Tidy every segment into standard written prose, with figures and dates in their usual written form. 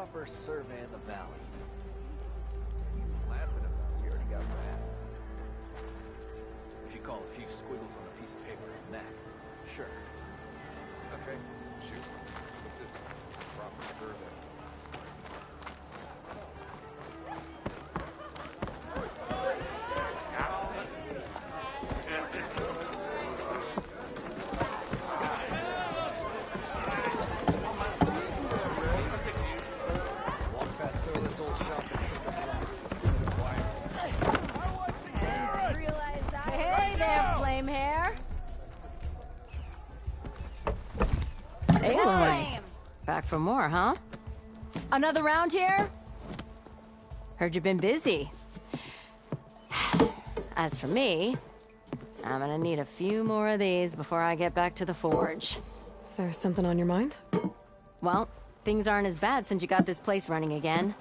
proper survey of the valley. What are you laughing about? We already got rats. If you call a few squiggles on a piece of paper a map, sure. Okay, shoot. What's this? Proper survey. Hey there, flame hair. Hey, back for more, huh? Another round here? Heard you've been busy. As for me, I'm gonna need a few more of these before I get back to the forge. Is there something on your mind? Well, things aren't as bad since you got this place running again.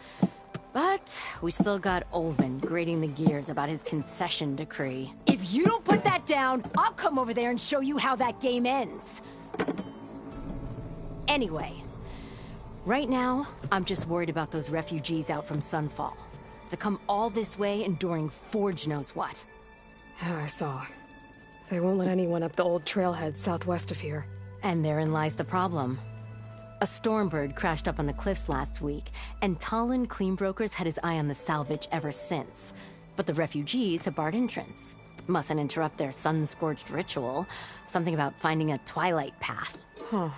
But we still got Olvin grating the gears about his concession decree. If you don't put that down, I'll come over there and show you how that game ends. Anyway, right now, I'm just worried about those refugees out from Sunfall. To come all this way enduring Forge knows what. Yeah, I saw. They won't let anyone up the old trailhead southwest of here. And therein lies the problem. A Stormbird crashed up on the cliffs last week, and Talon Cleanbrokers had his eye on the salvage ever since. But the refugees have barred entrance. Mustn't interrupt their sun-scorched ritual. Something about finding a twilight path. Huh.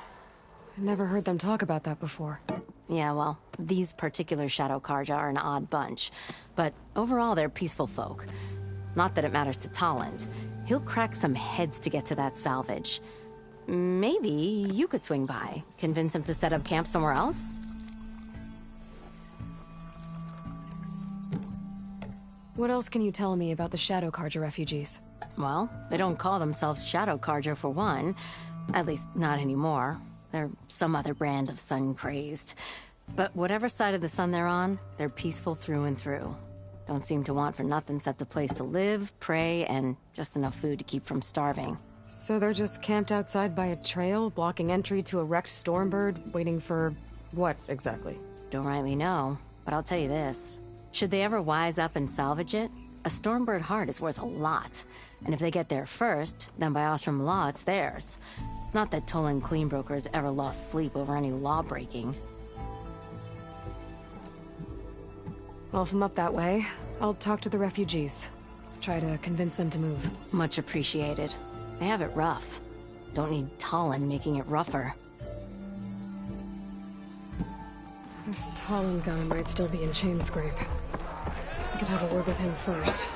I never heard them talk about that before. Yeah, well, these particular Shadow Karja are an odd bunch. But overall, they're peaceful folk. Not that it matters to Talon. He'll crack some heads to get to that salvage. Maybe you could swing by, convince him to set up camp somewhere else? What else can you tell me about the Shadow Karja refugees? Well, they don't call themselves Shadow Karja for one. At least, not anymore. They're some other brand of sun-crazed. But whatever side of the sun they're on, they're peaceful through and through. Don't seem to want for nothing except a place to live, pray, and just enough food to keep from starving. So they're just camped outside by a trail, blocking entry to a wrecked Stormbird, waiting for... what, exactly? Don't rightly know, but I'll tell you this. Should they ever wise up and salvage it, a Stormbird heart is worth a lot. And if they get there first, then by Ostrom law, it's theirs. Not that Tolan Cleanbrokers ever lost sleep over any law-breaking. Well, if I'm up that way, I'll talk to the refugees. Try to convince them to move. Much appreciated. They have it rough. Don't need Talon making it rougher. This Talon guy might still be in Chainscrape. I could have a word with him first.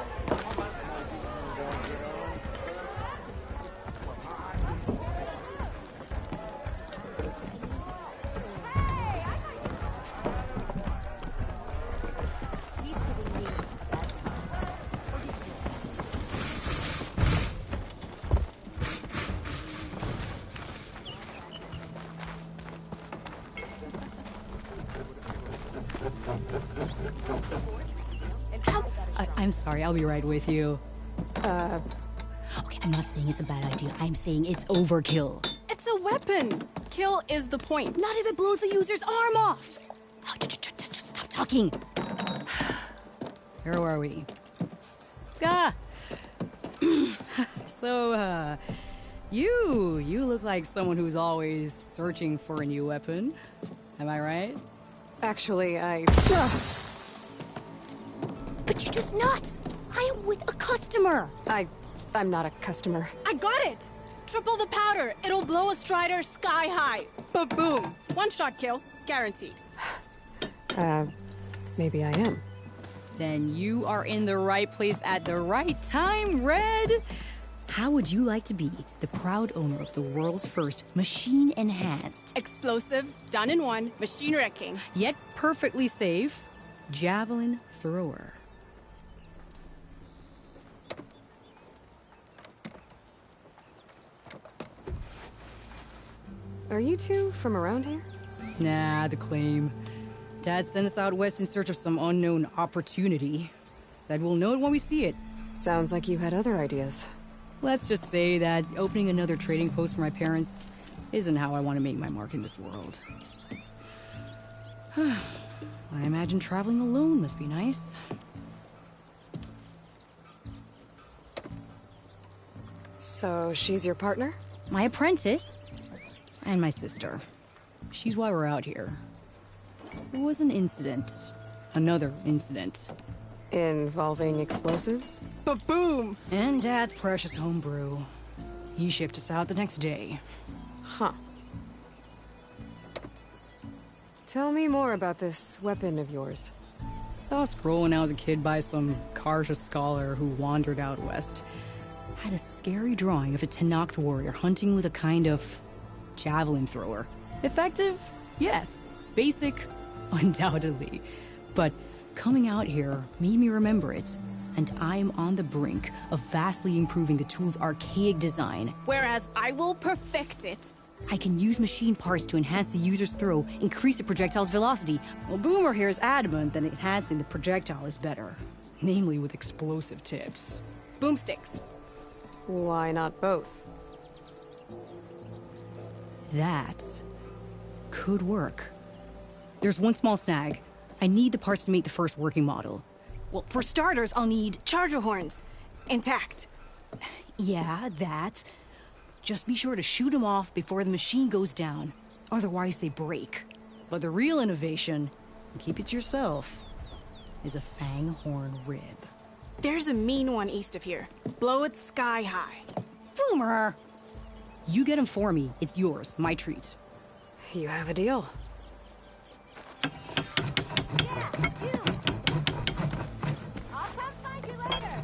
I'm sorry, I'll be right with you. Okay, I'm not saying it's a bad idea. I'm saying it's overkill. It's a weapon! Kill is the point. Not if it blows the user's arm off! Oh, just stop talking. Where are we? Ah! So, you look like someone who's always searching for a new weapon. Am I right? Actually, But you're just nuts! I am with a customer! I'm not a customer. I got it! Triple the powder. It'll blow a Strider sky high. Ba-boom! One shot kill, guaranteed. Maybe I am. Then you are in the right place at the right time, Red! How would you like to be the proud owner of the world's first machine-enhanced, Explosive, done in one, machine wrecking, yet perfectly safe, javelin thrower? Are you two from around here? Nah, the claim. Dad sent us out west in search of some unknown opportunity. Said we'll know it when we see it. Sounds like you had other ideas. Let's just say that opening another trading post for my parents isn't how I want to make my mark in this world. I imagine traveling alone must be nice. So, she's your partner? My apprentice. And my sister. She's why we're out here. There was an incident. Another incident. Involving explosives? Ba-boom! And Dad's precious homebrew. He shipped us out the next day. Huh. Tell me more about this weapon of yours. Saw a scroll when I was a kid by some Karja scholar who wandered out west. Had a scary drawing of a Tenakth warrior hunting with a kind of javelin thrower. Effective? Yes. Basic? Undoubtedly. But coming out here made me remember it, and I am on the brink of vastly improving the tool's archaic design. Whereas I will perfect it. I can use machine parts to enhance the user's throw, increase the projectile's velocity. Well, Boomer here is adamant that enhancing the projectile is better. Namely with explosive tips. Boomsticks. Why not both? That could work. There's one small snag. I need the parts to make the first working model. Well, for starters, I'll need charger horns. Intact. Yeah, that. Just be sure to shoot them off before the machine goes down. Otherwise, they break. But the real innovation, and keep it to yourself, is a fang horn rib. There's a mean one east of here. Blow it sky high. Boomer! You get him for me. It's yours. My treat. You have a deal. I'll come find you later.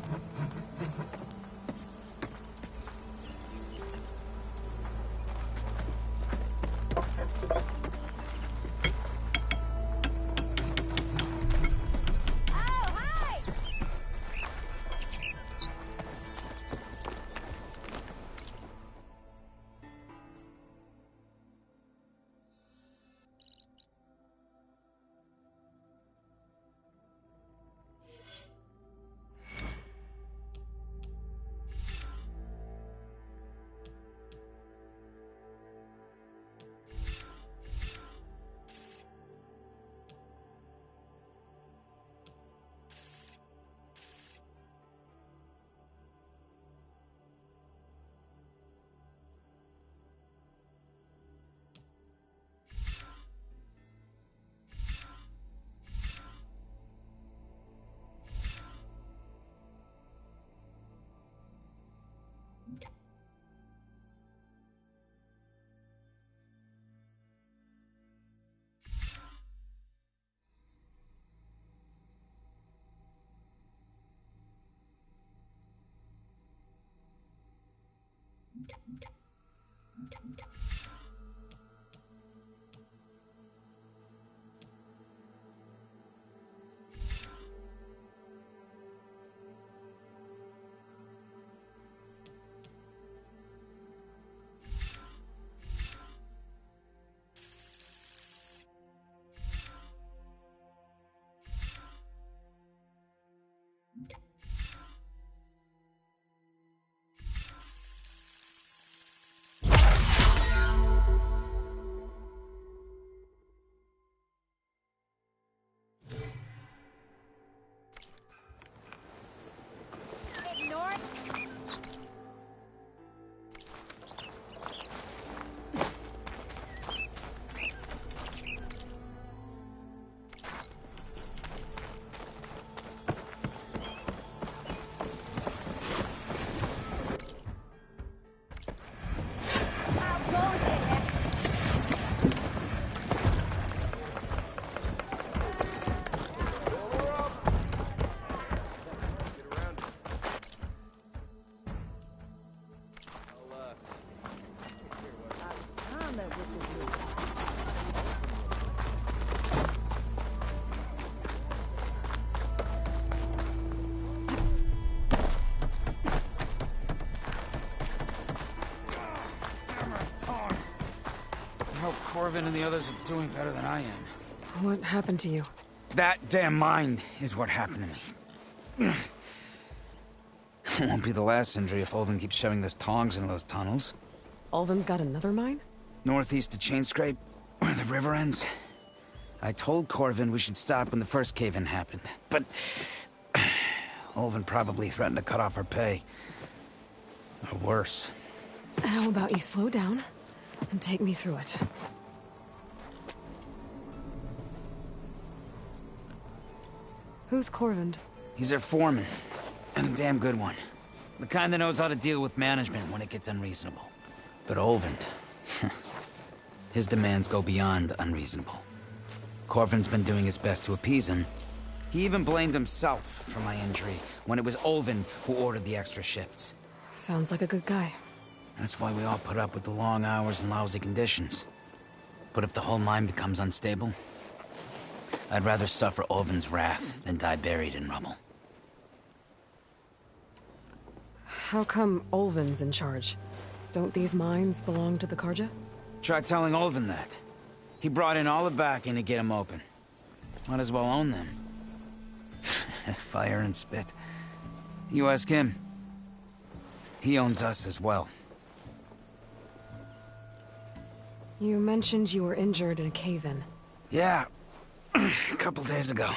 Corvin and the others are doing better than I am. What happened to you? That damn mine is what happened to me. It won't be the last injury if Ulvin keeps shoving those tongs into those tunnels. Ulvin's got another mine? Northeast of Chainscrape, where the river ends. I told Corvin we should stop when the first cave-in happened, but... Ulvin probably threatened to cut off her pay. Or worse. How about you slow down and take me through it? Who's Corvind? He's their foreman, and a damn good one. The kind that knows how to deal with management when it gets unreasonable. But Ulvin... his demands go beyond unreasonable. Corvin's been doing his best to appease him. He even blamed himself for my injury, when it was Ulvin who ordered the extra shifts. Sounds like a good guy. That's why we all put up with the long hours and lousy conditions. But if the whole mine becomes unstable, I'd rather suffer Ulvin's wrath than die buried in rubble. How come Ulvin's in charge? Don't these mines belong to the Karja? Try telling Ulvin that. He brought in all the backing to get them open. Might as well own them. Fire and spit. You ask him. He owns us as well. You mentioned you were injured in a cave-in. Yeah. A couple days ago.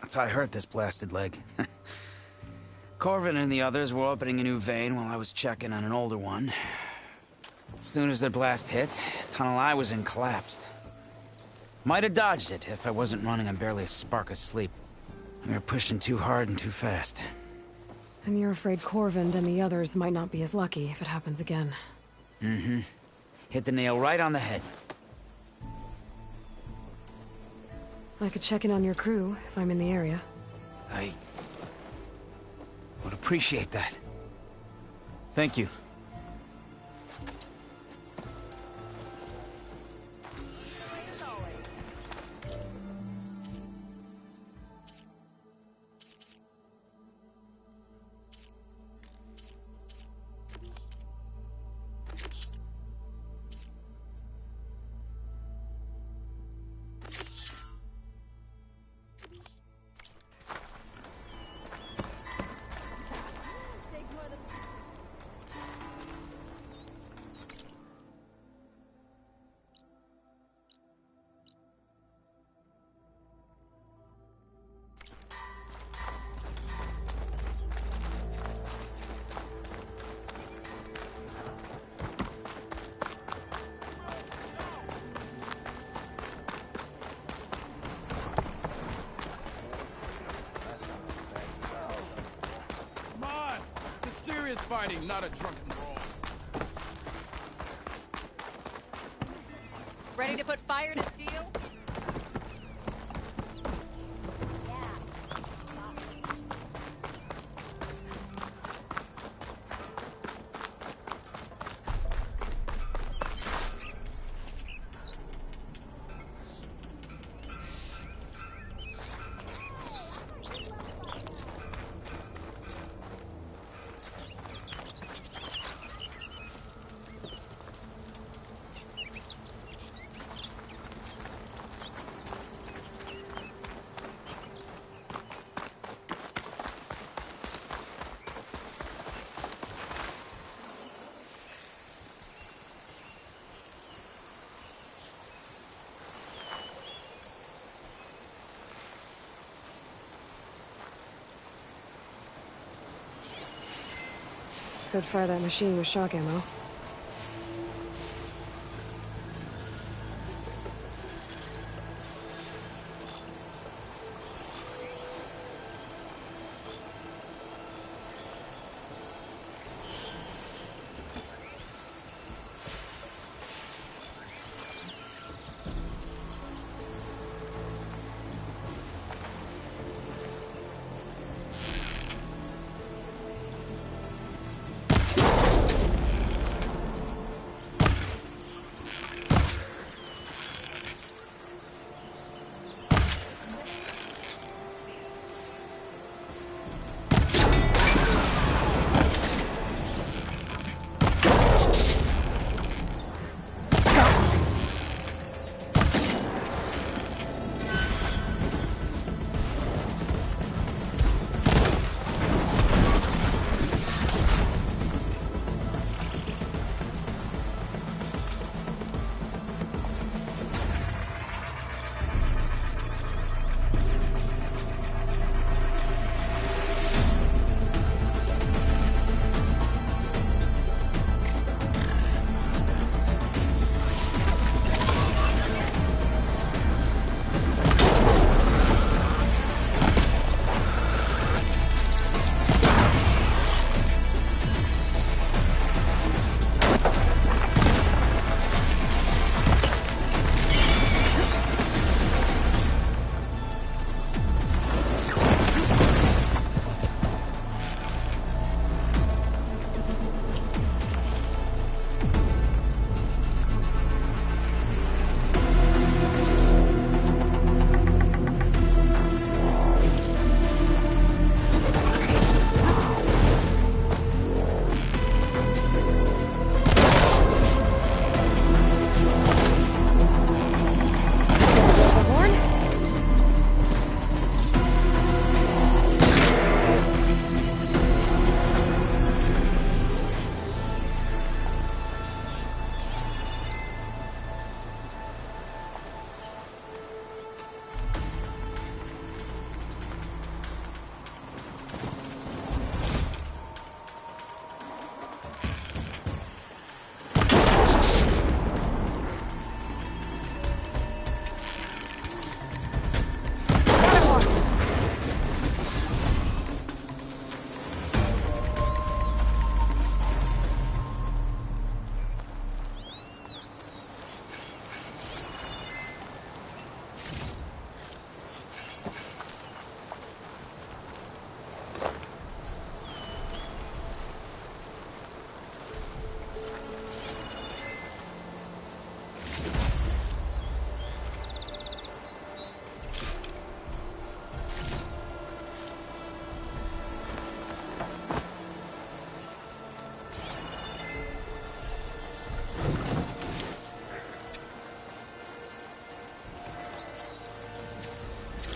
That's how I hurt this blasted leg. Corvin and the others were opening a new vein while I was checking on an older one. As soon as the blast hit, the tunnel I was in collapsed. Might have dodged it if I wasn't running on barely a spark of sleep. We were pushing too hard and too fast. And you're afraid Corvind and the others might not be as lucky if it happens again. Mm-hmm. Hit the nail right on the head. I could check in on your crew if I'm in the area. I would appreciate that. Thank you. Fighting, not a drunken brawl. Ready to put fire to steel? Could fire that machine with shock ammo.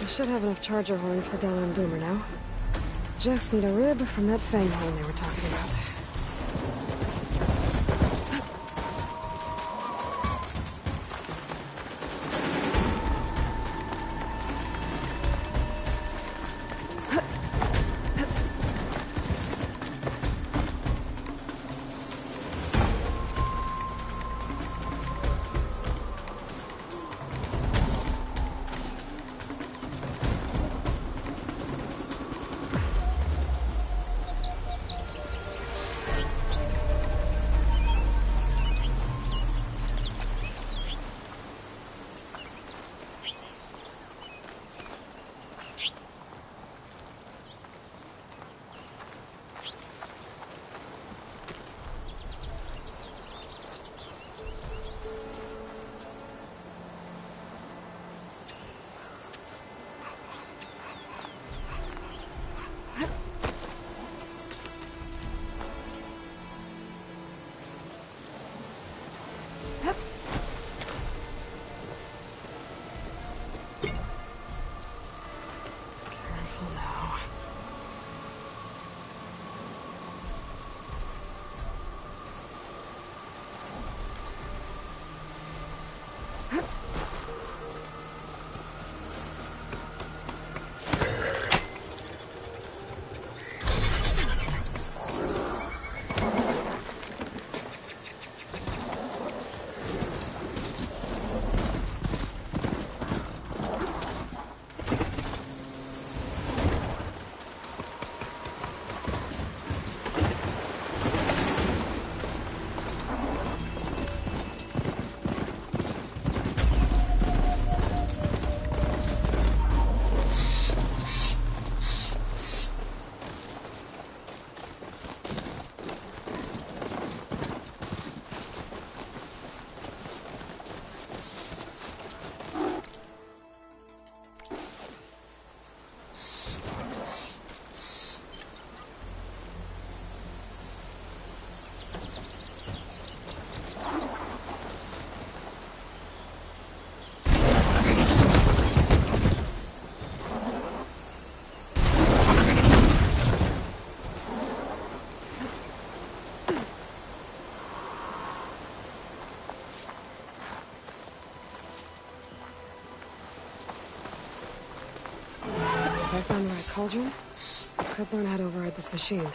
I should have enough charger horns for Della and Boomer now. Just need a rib from that fang horn they were talking about. If I found the right cauldron, I could learn how to override this machine.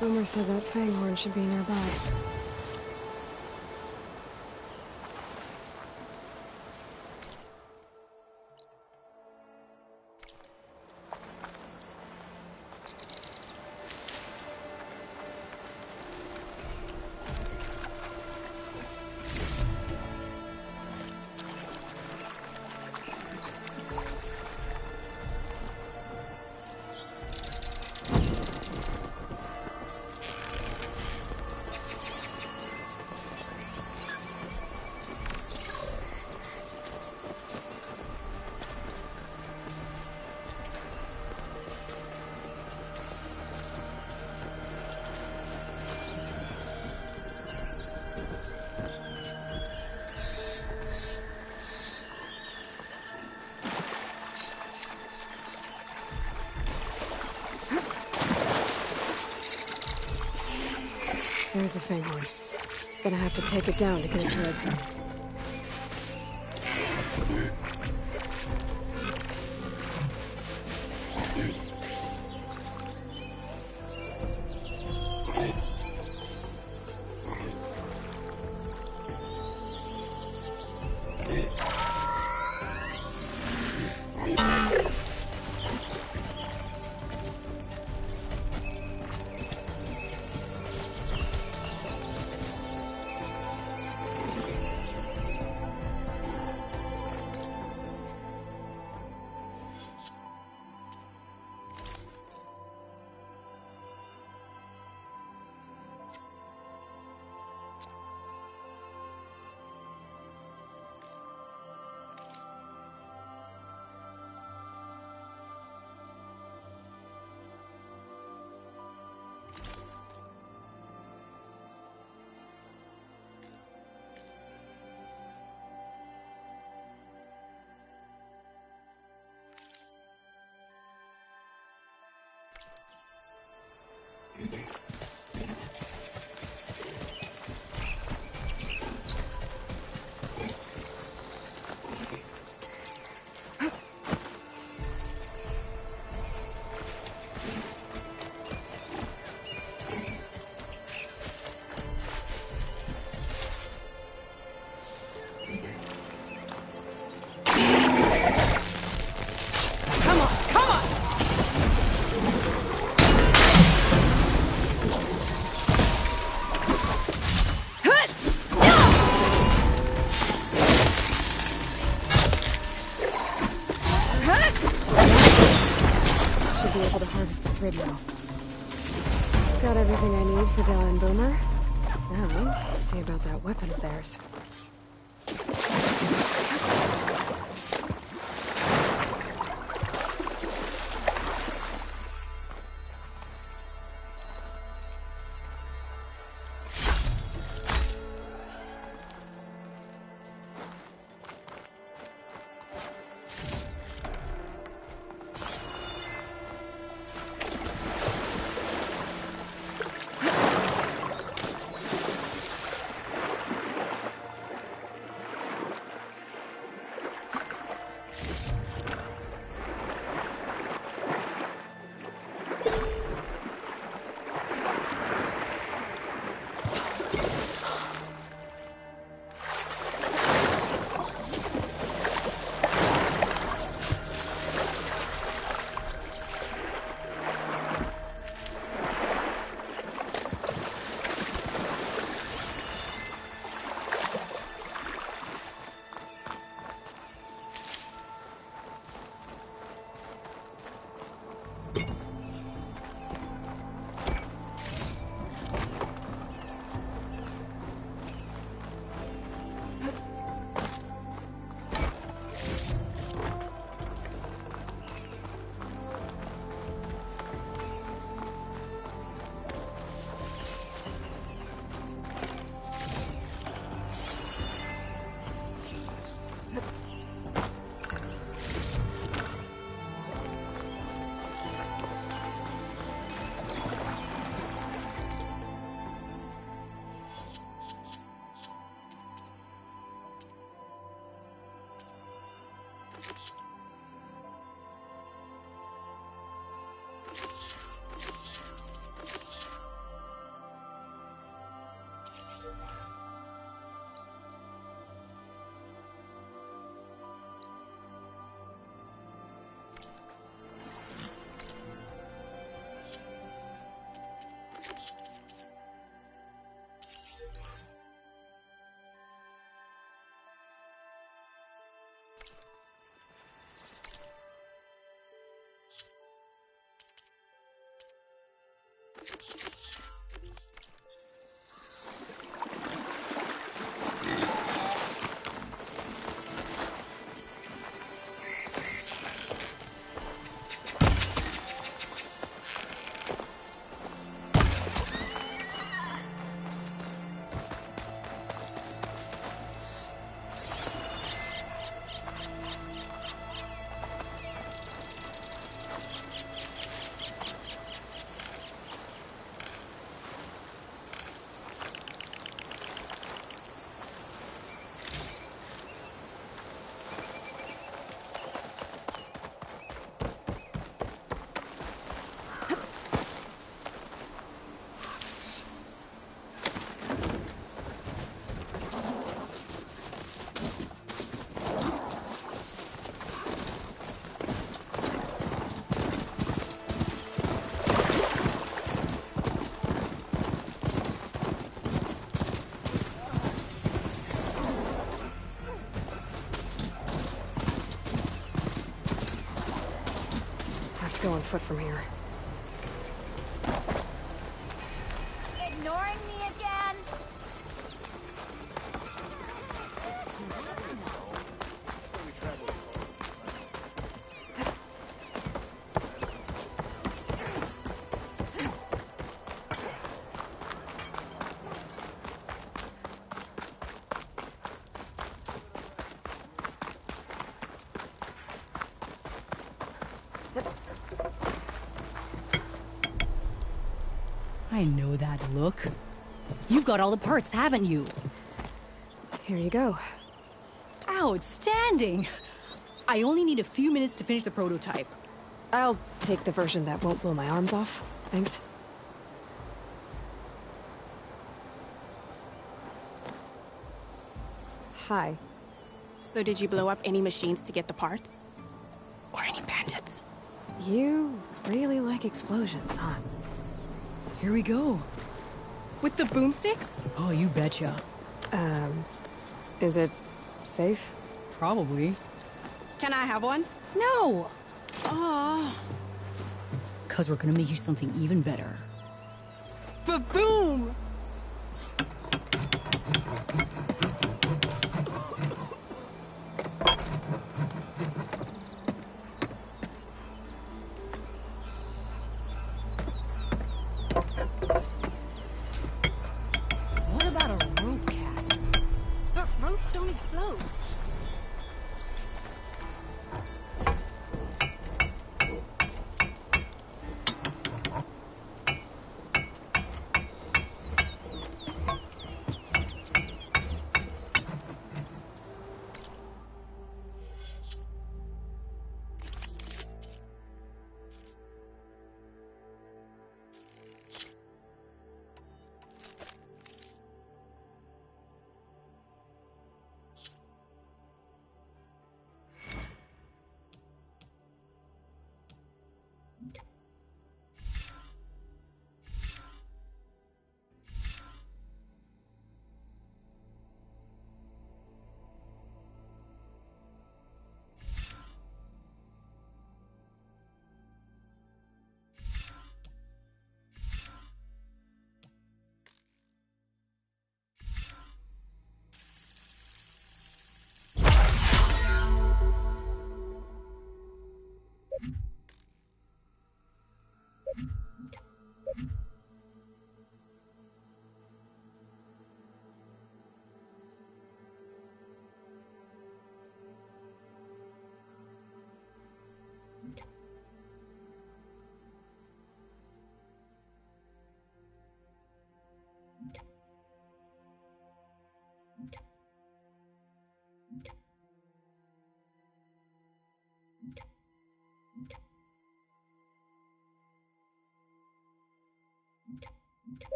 Boomer said that fanghorn should be nearby. There's the fanghorn. Gonna have to take it down to get its head. Should be able to harvest its radio. Got everything I need for Dell and Boomer. Now, to see about that weapon of theirs. foot from here. Ignoring me again? I know that look. You've got all the parts, haven't you? Here you go. Outstanding! I only need a few minutes to finish the prototype. I'll take the version that won't blow my arms off. Thanks. Hi. So did you blow up any machines to get the parts? Or any bandits? You really like explosions, huh? Here we go. With the boomsticks? Oh, you betcha. Is it safe? Probably. Can I have one? No! Oh, 'Cause we're gonna make you something even better. ba-boom! What about a rope cast? But ropes don't explode.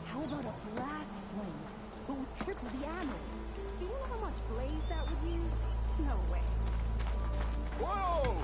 How about a blast flame, but with triple the ammo? Do you know how much blaze that would use? No way. Whoa!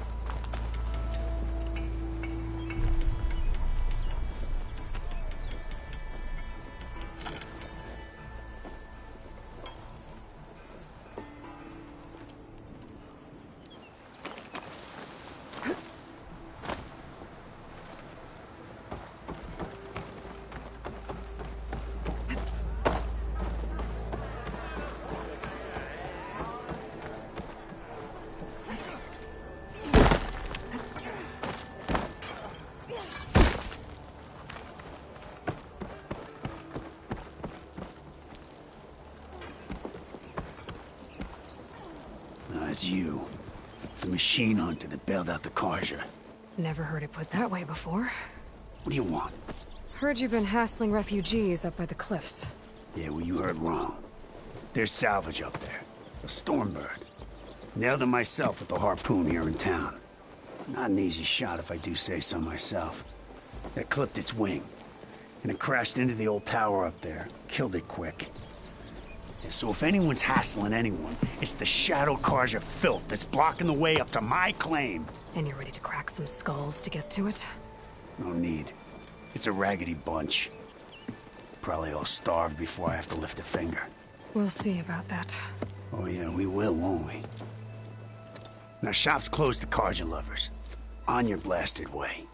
The machine hunter that bailed out the Carja. Never heard it put that way before. What do you want? Heard you've been hassling refugees up by the cliffs. Yeah, well, you heard wrong. There's salvage up there. A Stormbird. Nailed it myself with the harpoon here in town. Not an easy shot if I do say so myself. That clipped its wing. And it crashed into the old tower up there. Killed it quick. Yeah, so if anyone's hassling anyone, it's the Shadow Carja filth that's blocking the way up to my claim. And you're ready to crack some skulls to get to it? No need. It's a raggedy bunch. Probably all starved before I have to lift a finger. We'll see about that. Oh yeah, we will, won't we? Now shop's closed to Carja lovers. On your blasted way.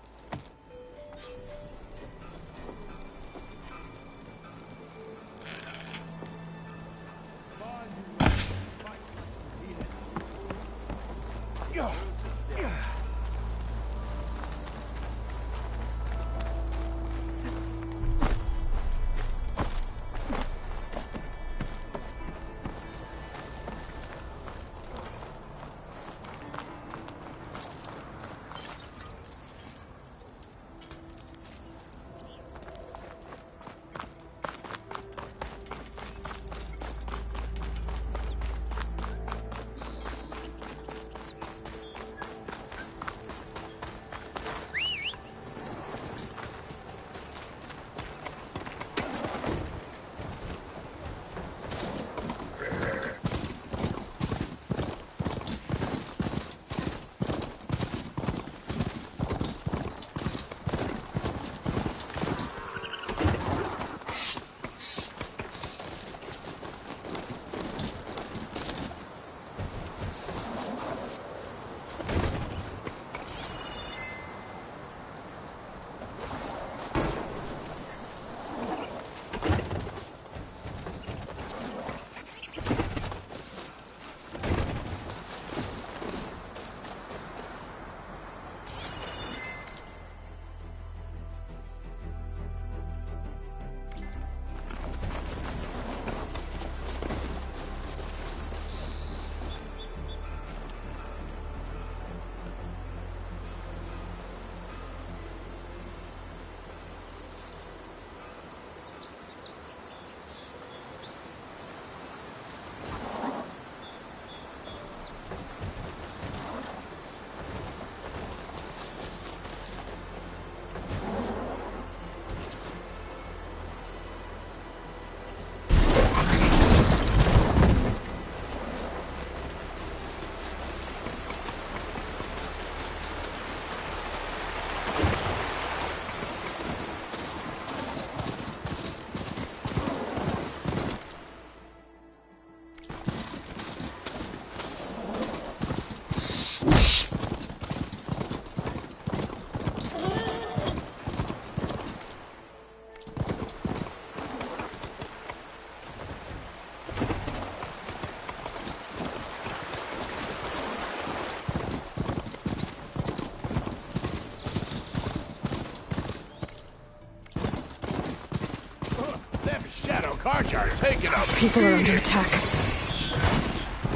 Carja are taking us. People are under attack.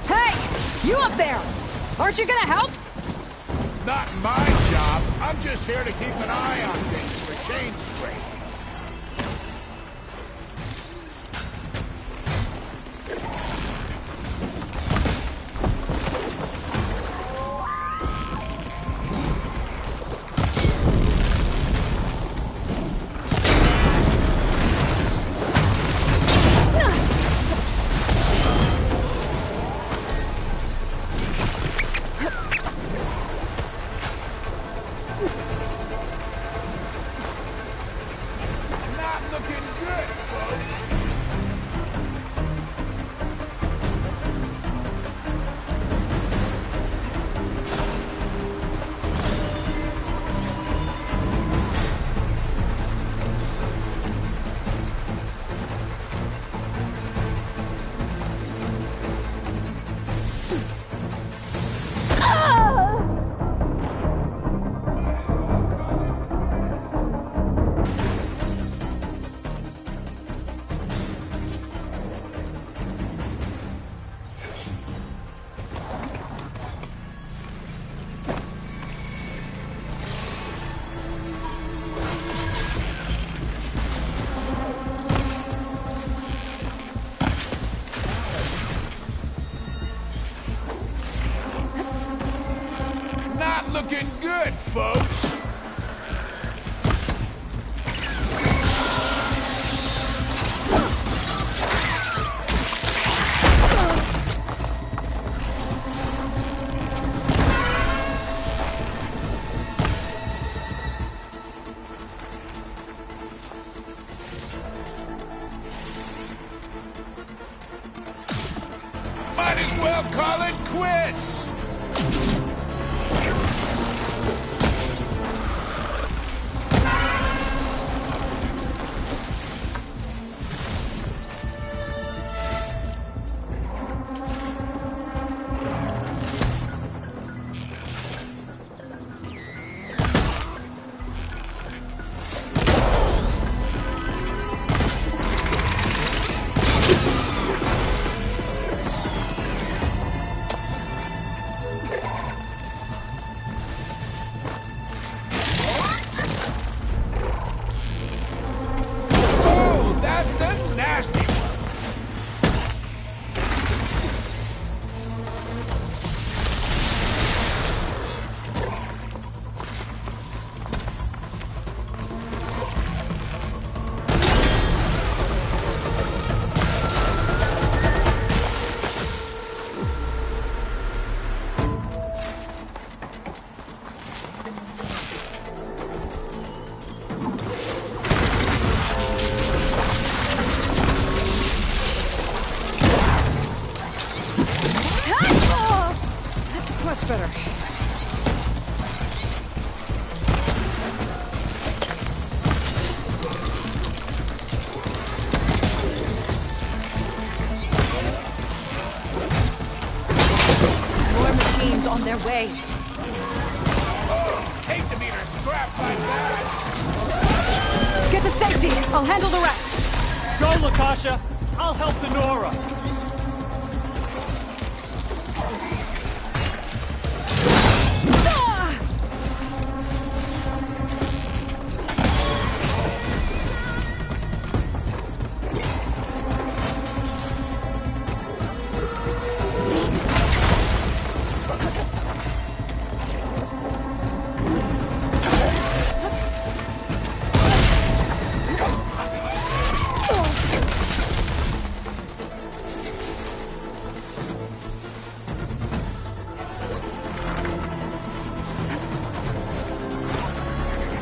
Hey! You up there! Aren't you gonna help? Not my job. I'm just here to keep an eye on things for change rate. looking good, folks. Might as well call it quits. Oh, that's a nasty one. Much better. More machines on their way. Hate to meet her scrapped like that. Get to safety. I'll handle the rest. Go, Lakasha! I'll help the Nora!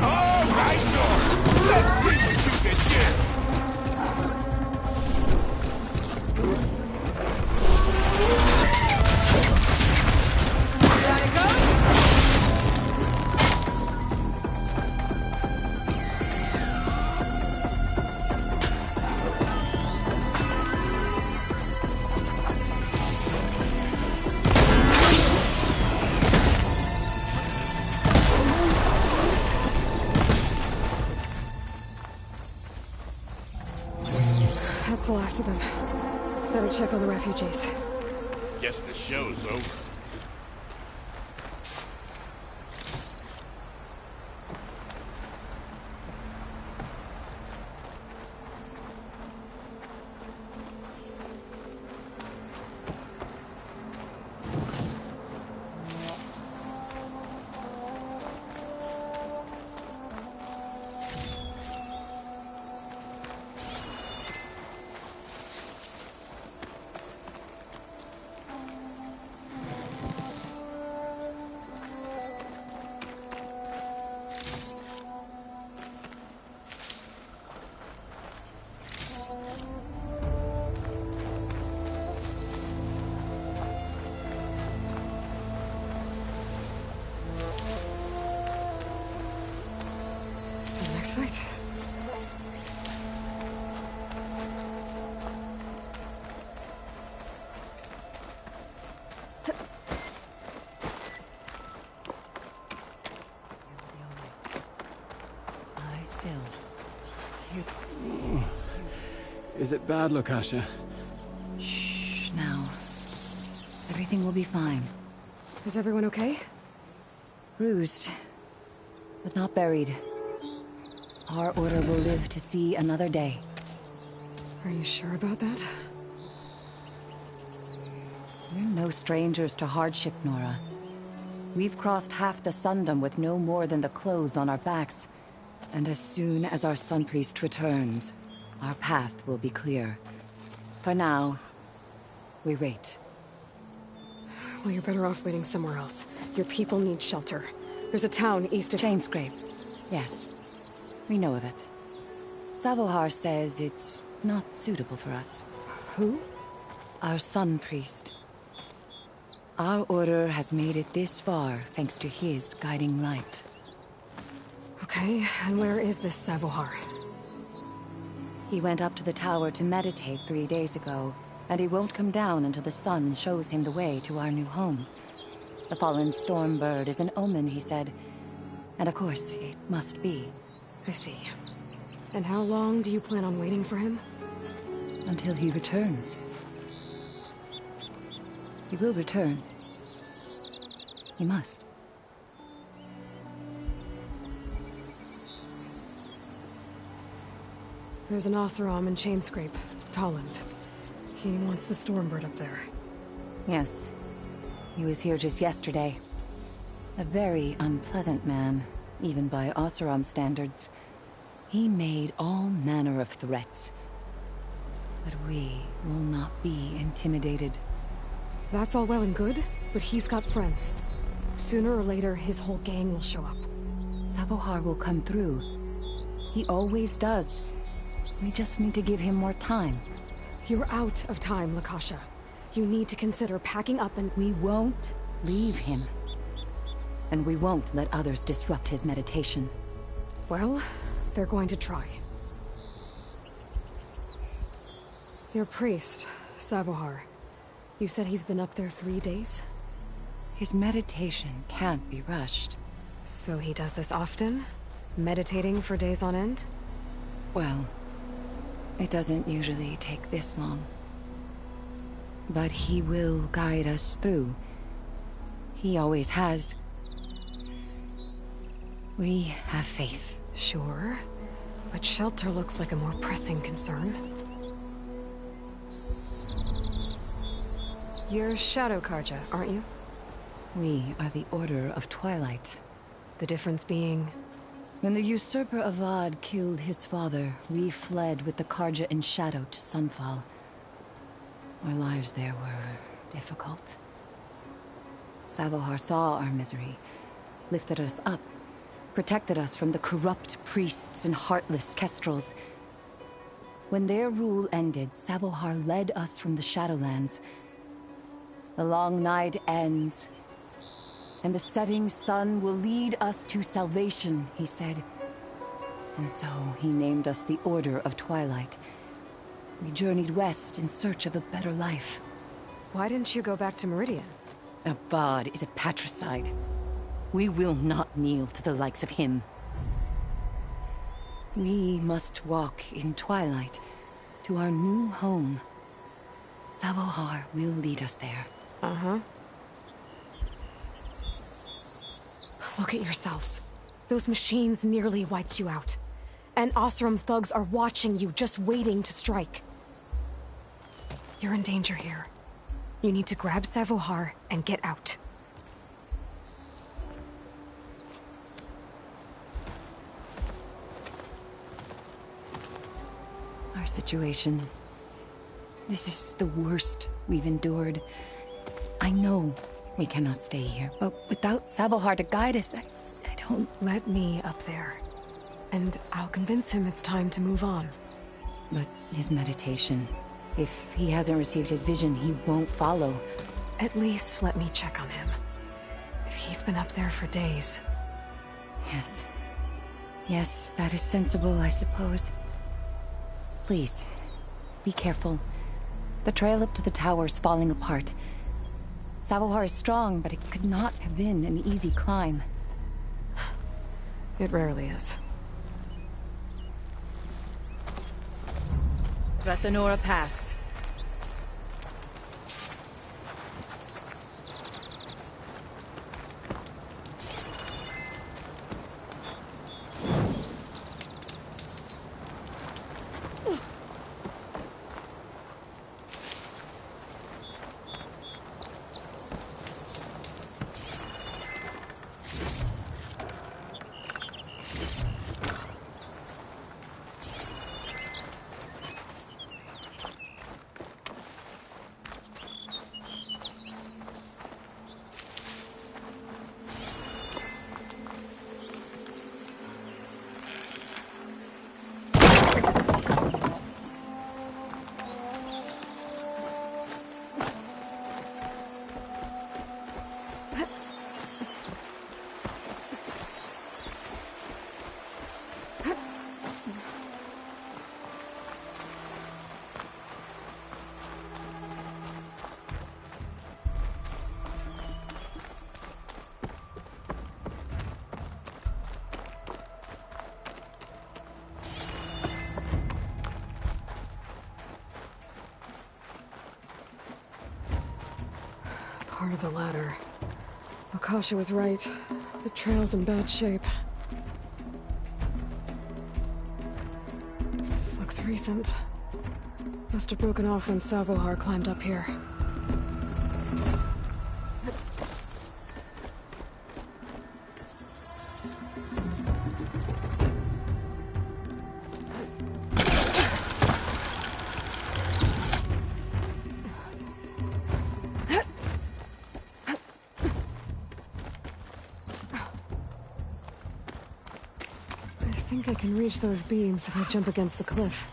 All right, Nora. Let's see what you can do. That's the last of them. Better check on the refugees. Guess the show's over. Next fight. Lie still. Is it bad, Lakasha? Shh, now. Everything will be fine. Is everyone okay? Bruised, but not buried. Our order will live to see another day. Are you sure about that? We're no strangers to hardship, Nora. We've crossed half the Sundom with no more than the clothes on our backs. And as soon as our Sun Priest returns, our path will be clear. For now, we wait. Well, you're better off waiting somewhere else. Your people need shelter. There's a town east of... Chainscrape. Yes. We know of it. Savohar says it's not suitable for us. Who? Our Sun Priest. Our order has made it this far thanks to his guiding light. Okay, and where is this Savohar? He went up to the tower to meditate 3 days ago, and he won't come down until the sun shows him the way to our new home. The fallen Stormbird is an omen, he said. And of course, it must be. I see. And how long do you plan on waiting for him? Until he returns. He will return. He must. There's an Oseram in Chainscrape, Tolland. He wants the Stormbird up there. Yes. He was here just yesterday. A very unpleasant man, even by Oseram standards. He made all manner of threats. But we will not be intimidated. That's all well and good, but he's got friends. Sooner or later, his whole gang will show up. Savohar will come through. He always does. We just need to give him more time. You're out of time, Lakasha. You need to consider packing up and... We won't leave him. And we won't let others disrupt his meditation. Well, they're going to try. Your priest, Savohar. You said he's been up there 3 days? His meditation can't be rushed. So he does this often? Meditating for days on end? Well, it doesn't usually take this long. But he will guide us through. He always has. We have faith. Sure. But shelter looks like a more pressing concern. You're Shadow Karja, aren't you? We are the Order of Twilight. The difference being... When the usurper Avad killed his father, we fled with the Karja in shadow to Sunfall. Our lives there were difficult. Savohar saw our misery, lifted us up, protected us from the corrupt priests and heartless kestrels. When their rule ended, Savohar led us from the Shadowlands. The long night ends, and the setting sun will lead us to salvation, he said. And so he named us the Order of Twilight. We journeyed west in search of a better life. Why didn't you go back to Meridian? Avad is a patricide. We will not kneel to the likes of him. We must walk in twilight to our new home. Savohar will lead us there. Uh-huh. Look at yourselves. Those machines nearly wiped you out. And Oseram thugs are watching you, just waiting to strike. You're in danger here. You need to grab Savohar and get out. Our situation... This is the worst we've endured. I know we cannot stay here, but without Savohar to guide us, I don't... Let me up there. And I'll convince him it's time to move on. But his meditation... If he hasn't received his vision, he won't follow. At least let me check on him. If he's been up there for days. Yes. Yes, that is sensible, I suppose. Please, be careful. The trail up to the tower is falling apart. Savohar is strong, but it could not have been an easy climb. It rarely is. Rathanora Pass. the latter. Akasha was right. The trail's in bad shape. This looks recent. Must have broken off when Savohar climbed up here. I think I can reach those beams if I jump against the cliff.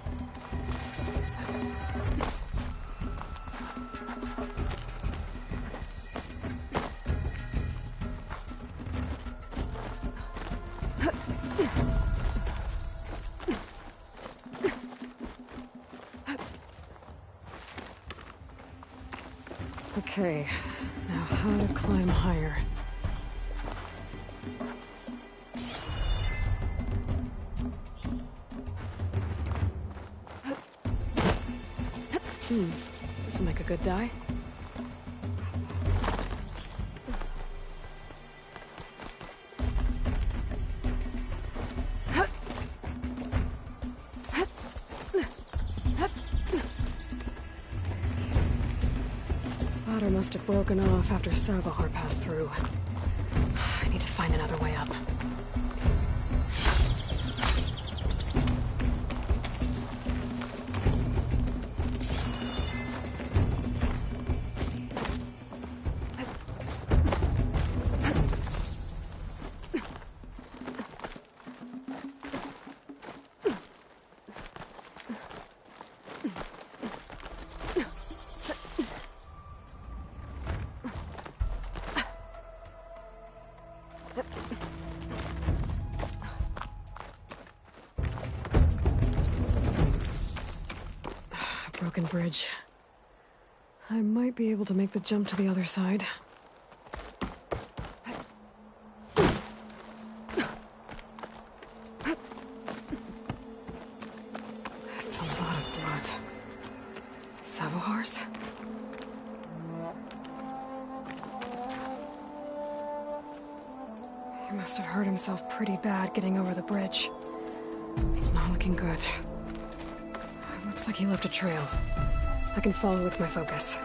Okay, now how to climb higher. This'll make a good die. Ladder must have broken off after Savohar passed through. I need to find another way up. Broken bridge. I might be able to make the jump to the other side. That's a lot of blood. Savohar's? He must have hurt himself pretty bad getting over the bridge. It's not looking good. Looks like he left a trail. I can follow with my focus.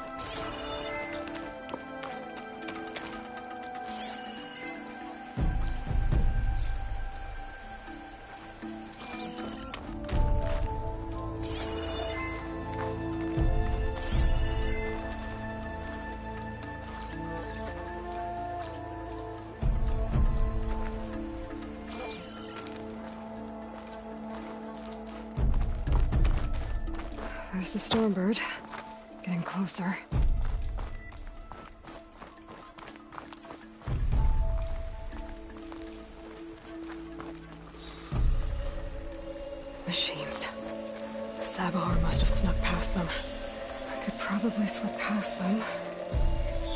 There's the Stormbird. Getting closer. Machines. Savohar must have snuck past them. I could probably slip past them.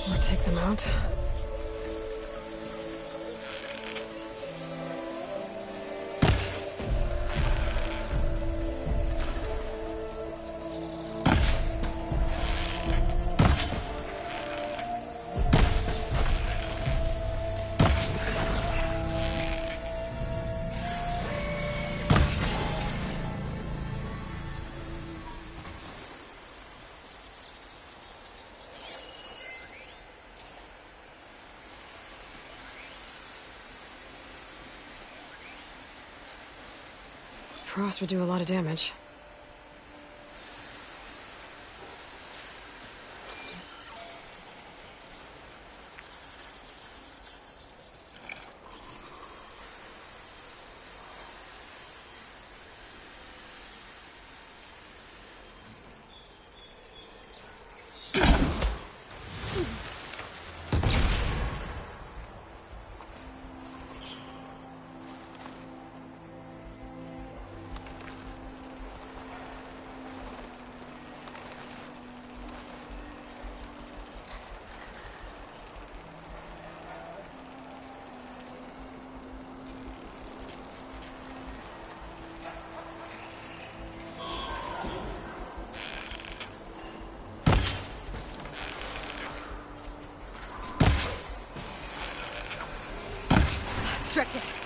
Or take them out. Frost would do a lot of damage. restricted.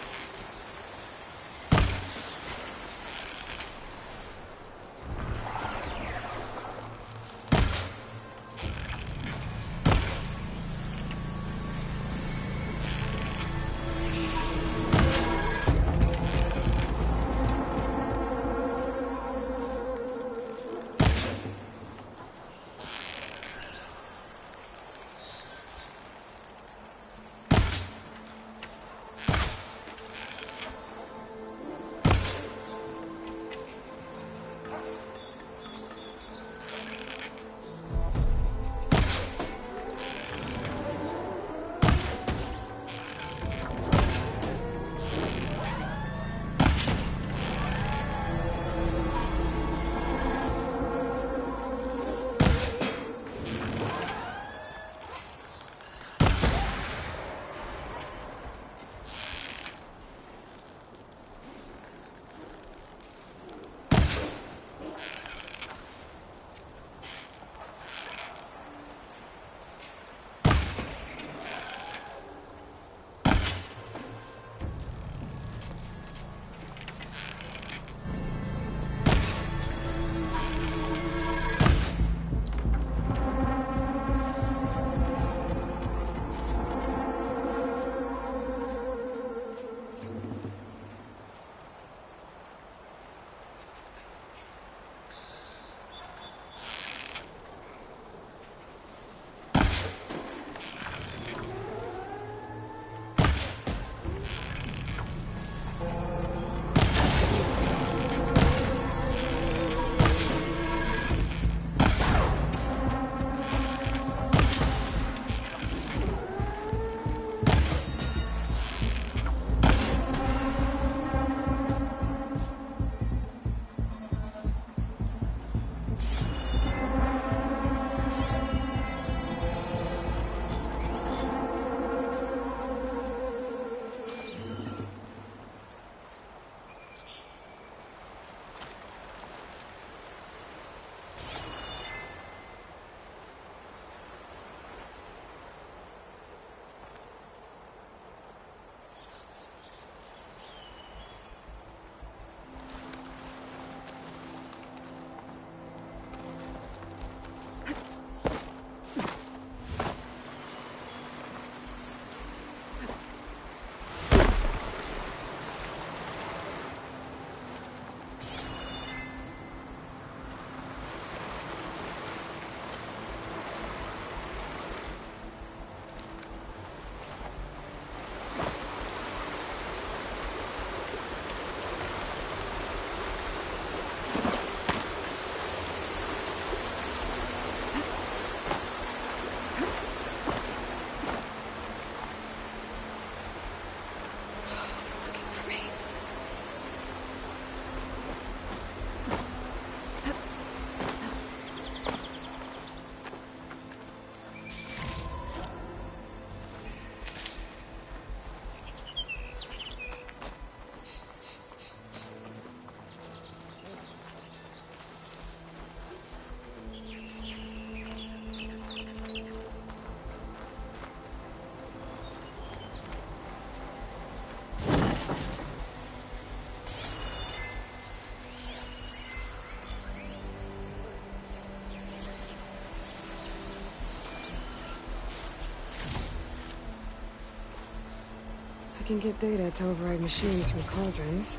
I can get data to override machines from cauldrons.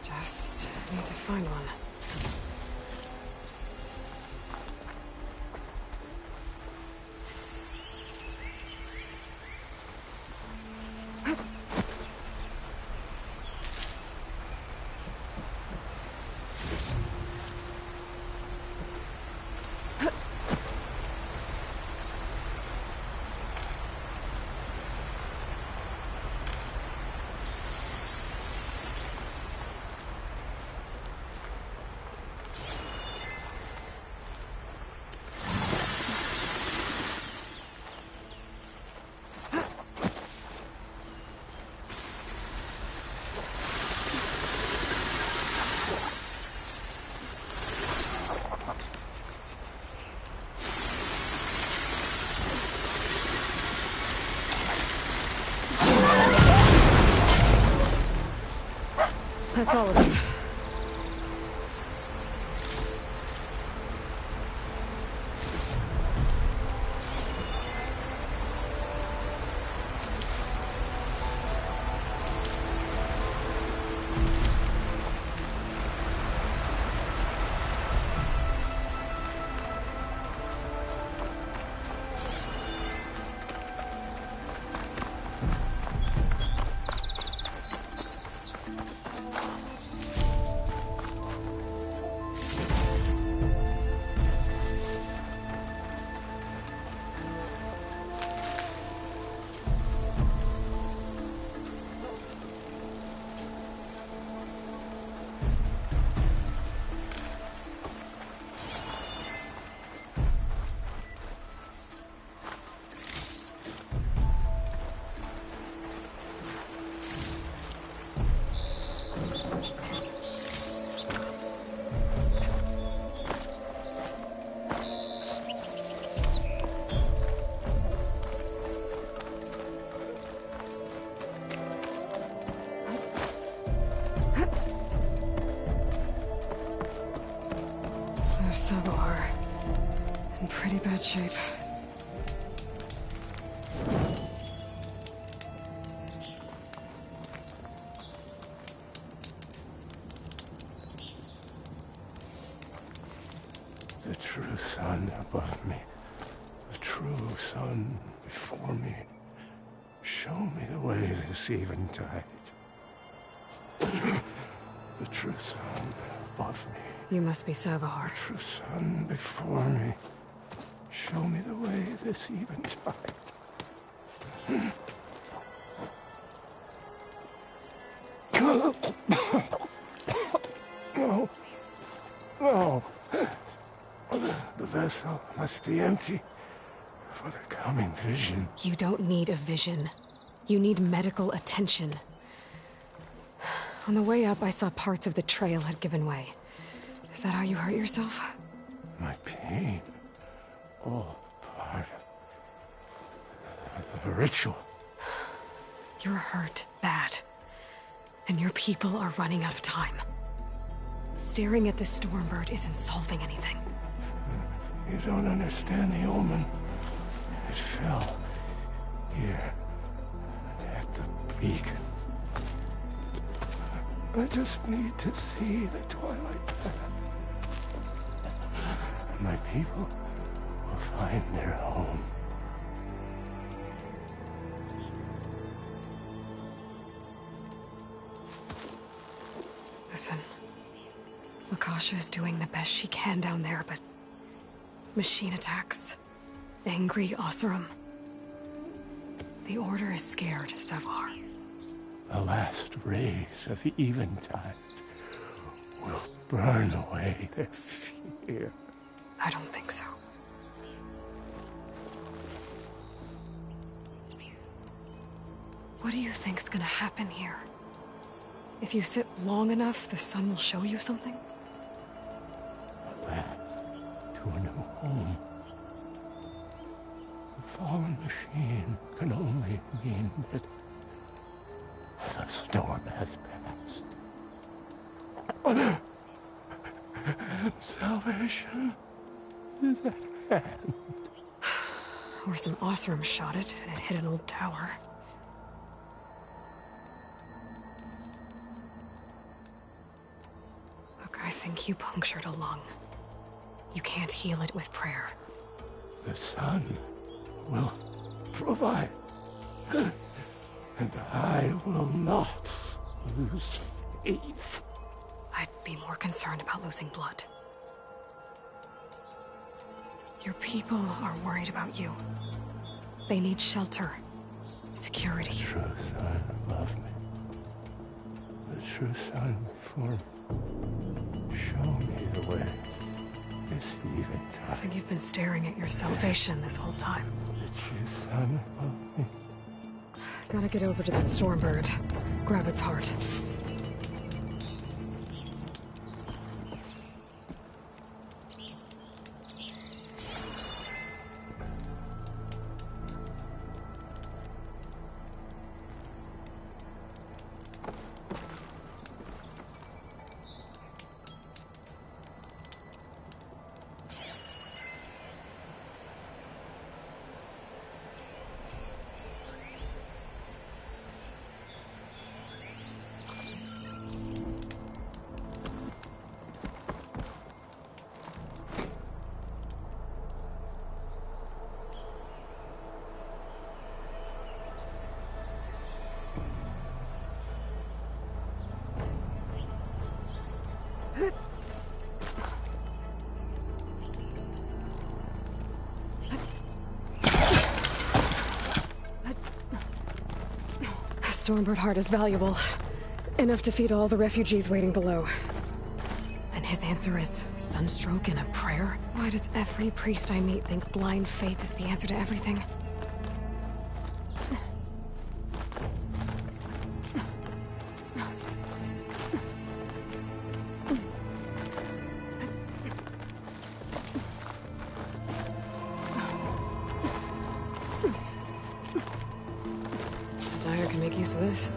Just need to find one. That's all of them. Savar. In pretty bad shape. The true sun above me. The true sun before me. Show me the way this eventide. The true sun above me. You must be Savar. The true sun before me. Show me the way this eventide. No. No. The vessel must be empty for the coming vision. You don't need a vision. You need medical attention. On the way up, I saw parts of the trail had given way. Is that how you hurt yourself? My pain. All part of the ritual. You're hurt bad. And your people are running out of time. Staring at the Stormbird isn't solving anything. You don't understand the omen. It fell here at the beacon. I just need to see the twilight path. And my people will find their home. Listen, Lakasha is doing the best she can down there, but machine attacks, angry Oseram. The Order is scared, Savar. The last rays of eventide will burn away their fear. I don't think so. What do you think's gonna happen here? If you sit long enough, the sun will show you something? A path to a new home. The fallen machine can only mean that the storm has passed. Salvation is at hand. Or some Oseram shot it, and it hit an old tower. Look, I think you punctured a lung. You can't heal it with prayer. The sun will provide. And I will not lose faith. I'd be more concerned about losing blood. Your people are worried about you. They need shelter, security. The true sun above me. The true sun before me. Show me the way. This eventide. I think you've been staring at your salvation this whole time. The true sun above me. Gotta get over to that Stormbird. Grab its heart. Stormbird heart is valuable. Enough to feed all the refugees waiting below. And his answer is sunstroke and a prayer? Why does every priest I meet think blind faith is the answer to everything? Dyer can make use of this.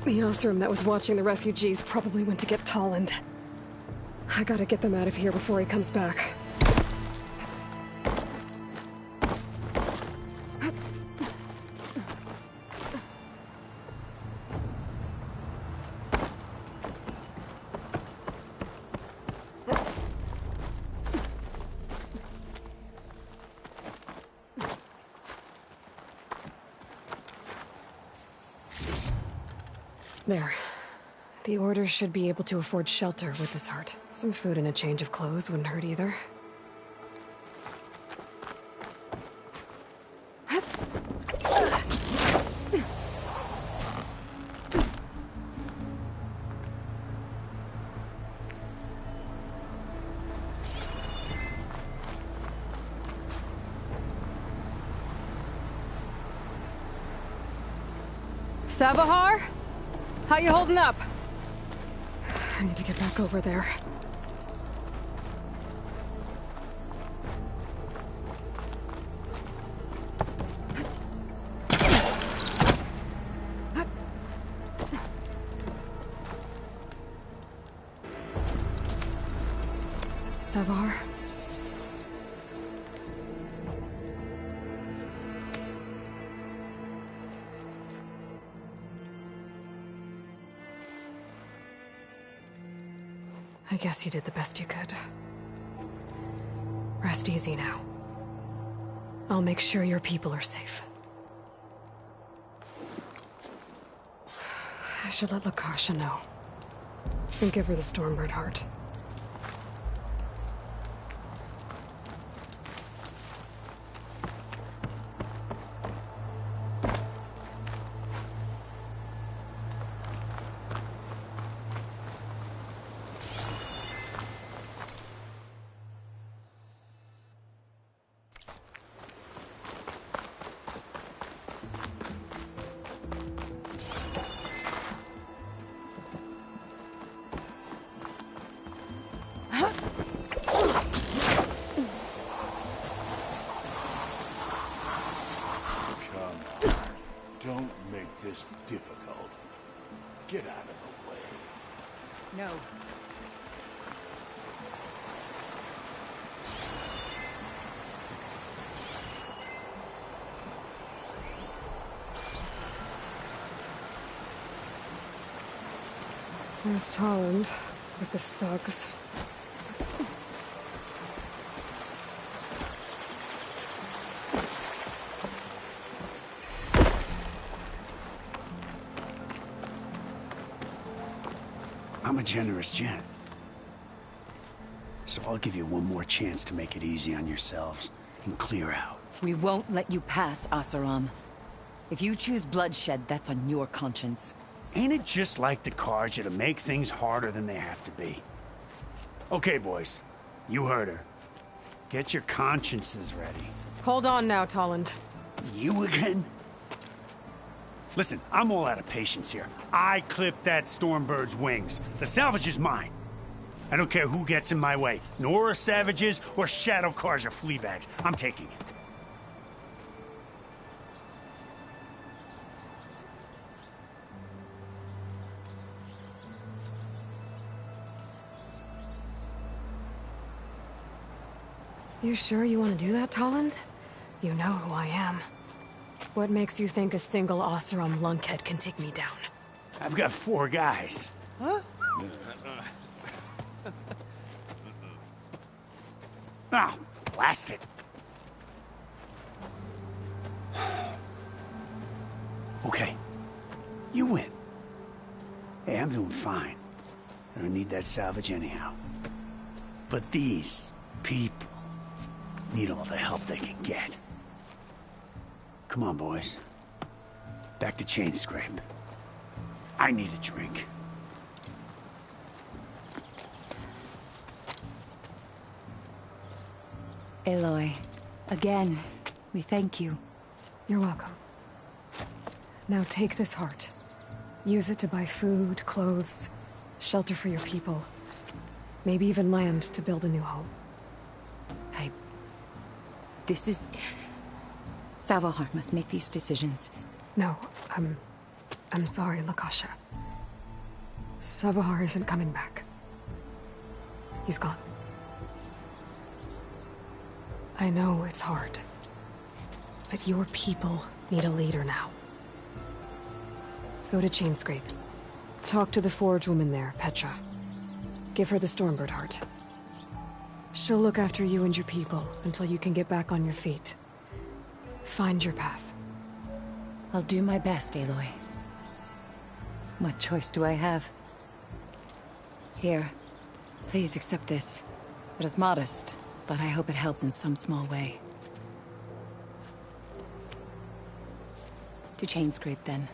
The Osram that was watching the refugees probably went to get Tolland. I gotta get them out of here before he comes back. There. The Order should be able to afford shelter with this heart. Some food and a change of clothes wouldn't hurt either. Savahar? How you holding up? I need to get back over there. Savar? I guess you did the best you could. Rest easy now. I'll make sure your people are safe. I should let Lakasha know. And give her the Stormbird heart. Don't make this difficult. Get out of the way. No. There's Tolland with his thugs. I'm a generous gent. So I'll give you one more chance to make it easy on yourselves and clear out. We won't let you pass, Oseram. If you choose bloodshed, that's on your conscience. Ain't it just like the Carja to make things harder than they have to be? Okay, boys. You heard her. Get your consciences ready. Hold on now, Tolland. You again? Listen, I'm all out of patience here. I clipped that Stormbird's wings. The salvage is mine. I don't care who gets in my way. Nora savages or Shadow Carja fleabags. I'm taking it. You sure you want to do that, Tolland? You know who I am. What makes you think a single Oseram lunkhead can take me down? I've got 4 guys. Huh? Ah, blast it. Okay. You win. Hey, I'm doing fine. I don't need that salvage anyhow. But these people need all the help they can get. Come on, boys. Back to Chainscrape. I need a drink. Aloy, again, we thank you. You're welcome. Now take this heart. Use it to buy food, clothes, shelter for your people. Maybe even land to build a new home. This is... Savahar must make these decisions. No, I'm sorry, Lakasha. Savahar isn't coming back. He's gone. I know it's hard, but your people need a leader now. Go to Chainscrape. Talk to the Forge woman there, Petra. Give her the Stormbird heart. She'll look after you and your people until you can get back on your feet. Find your path. I'll do my best, Aloy. What choice do I have? Here, please accept this. It is modest, but I hope it helps in some small way. To Chainscrape, then.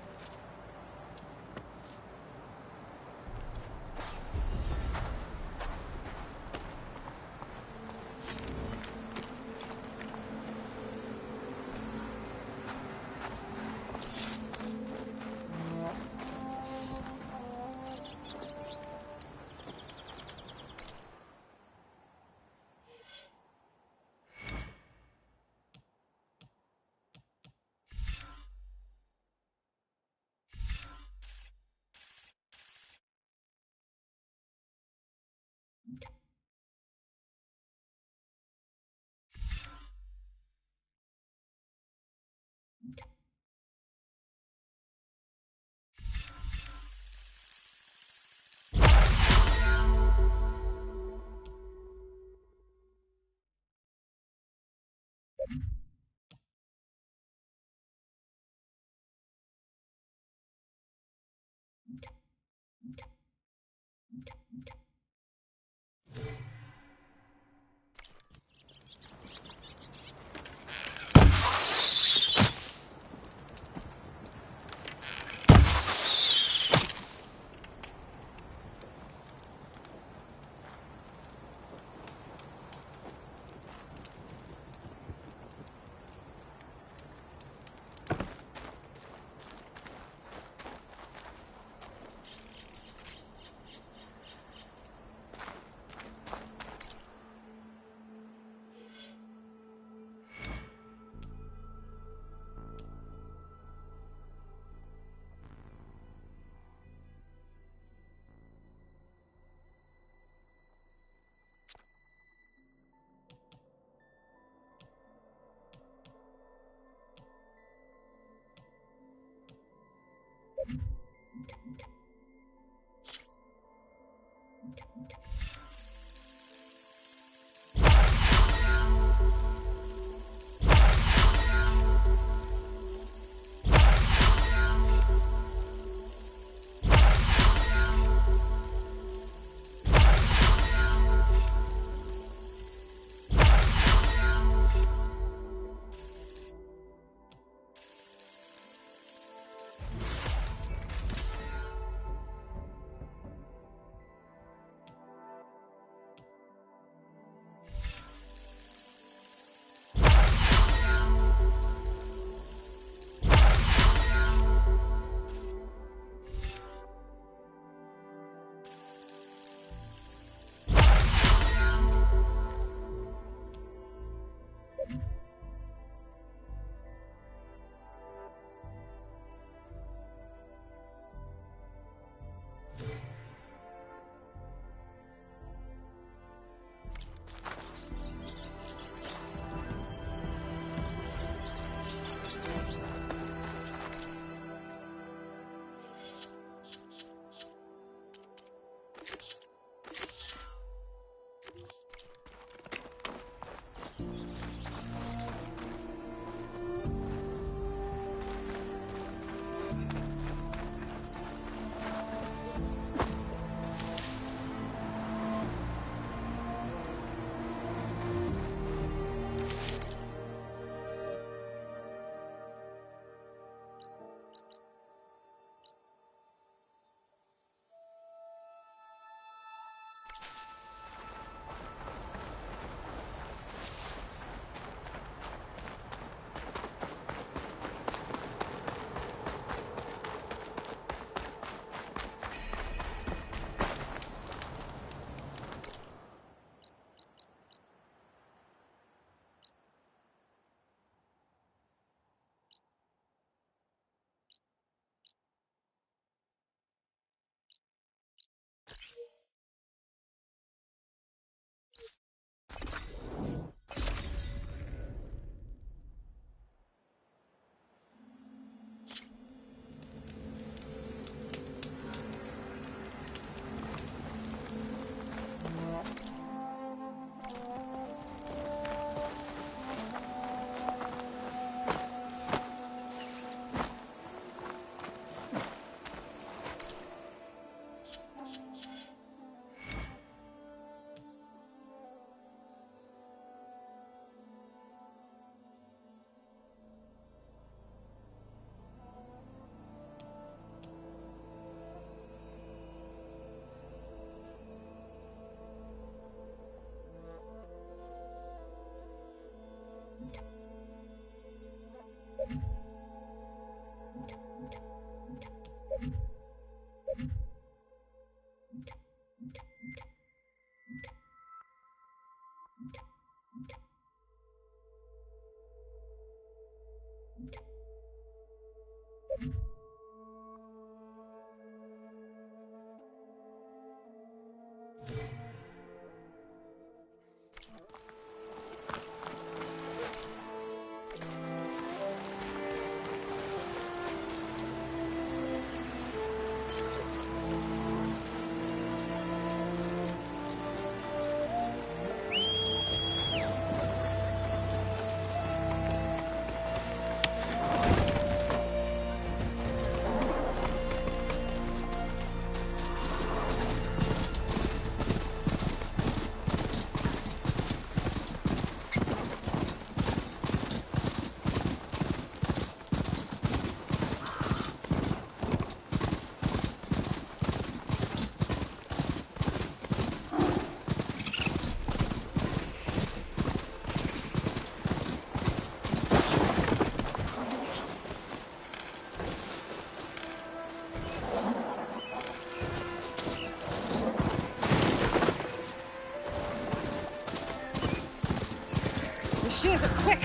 Machines are quick!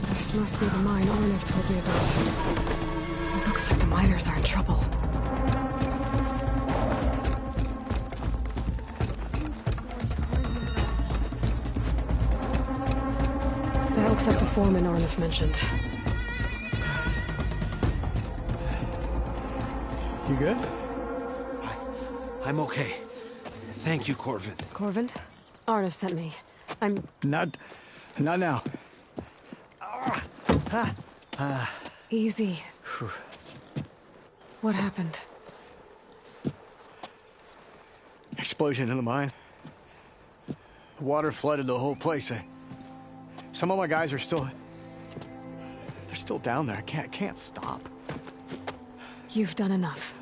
This must be the mine Arnav told me about. It looks like the miners are in trouble. That looks like the foreman Arnav mentioned. You good? I'm okay. Thank you, Corvin. Corvin? Arnav sent me. I'm... Not now. Easy. What happened? Explosion in the mine. Water flooded the whole place. Some of my guys are still... They're still down there. I can't stop. You've done enough.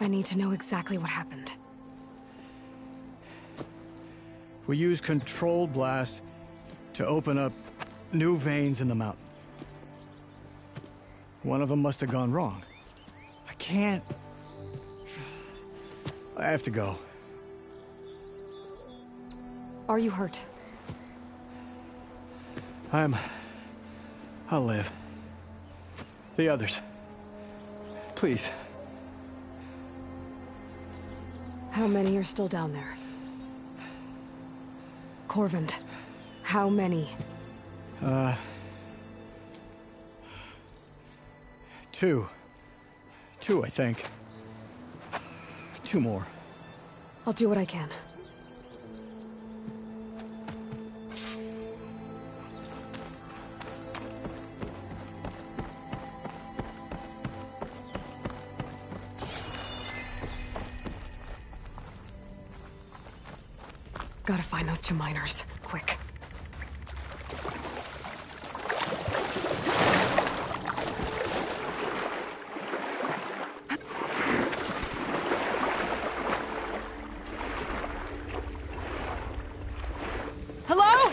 I need to know exactly what happened. We used controlled blast to open up new veins in the mountain. One of them must have gone wrong. I can't... I have to go. Are you hurt? I'll live. The others. Please. How many are still down there? Corvin, how many? Two. Two, I think. 2 more. I'll do what I can. Gotta find those 2 miners. Quick. Hello?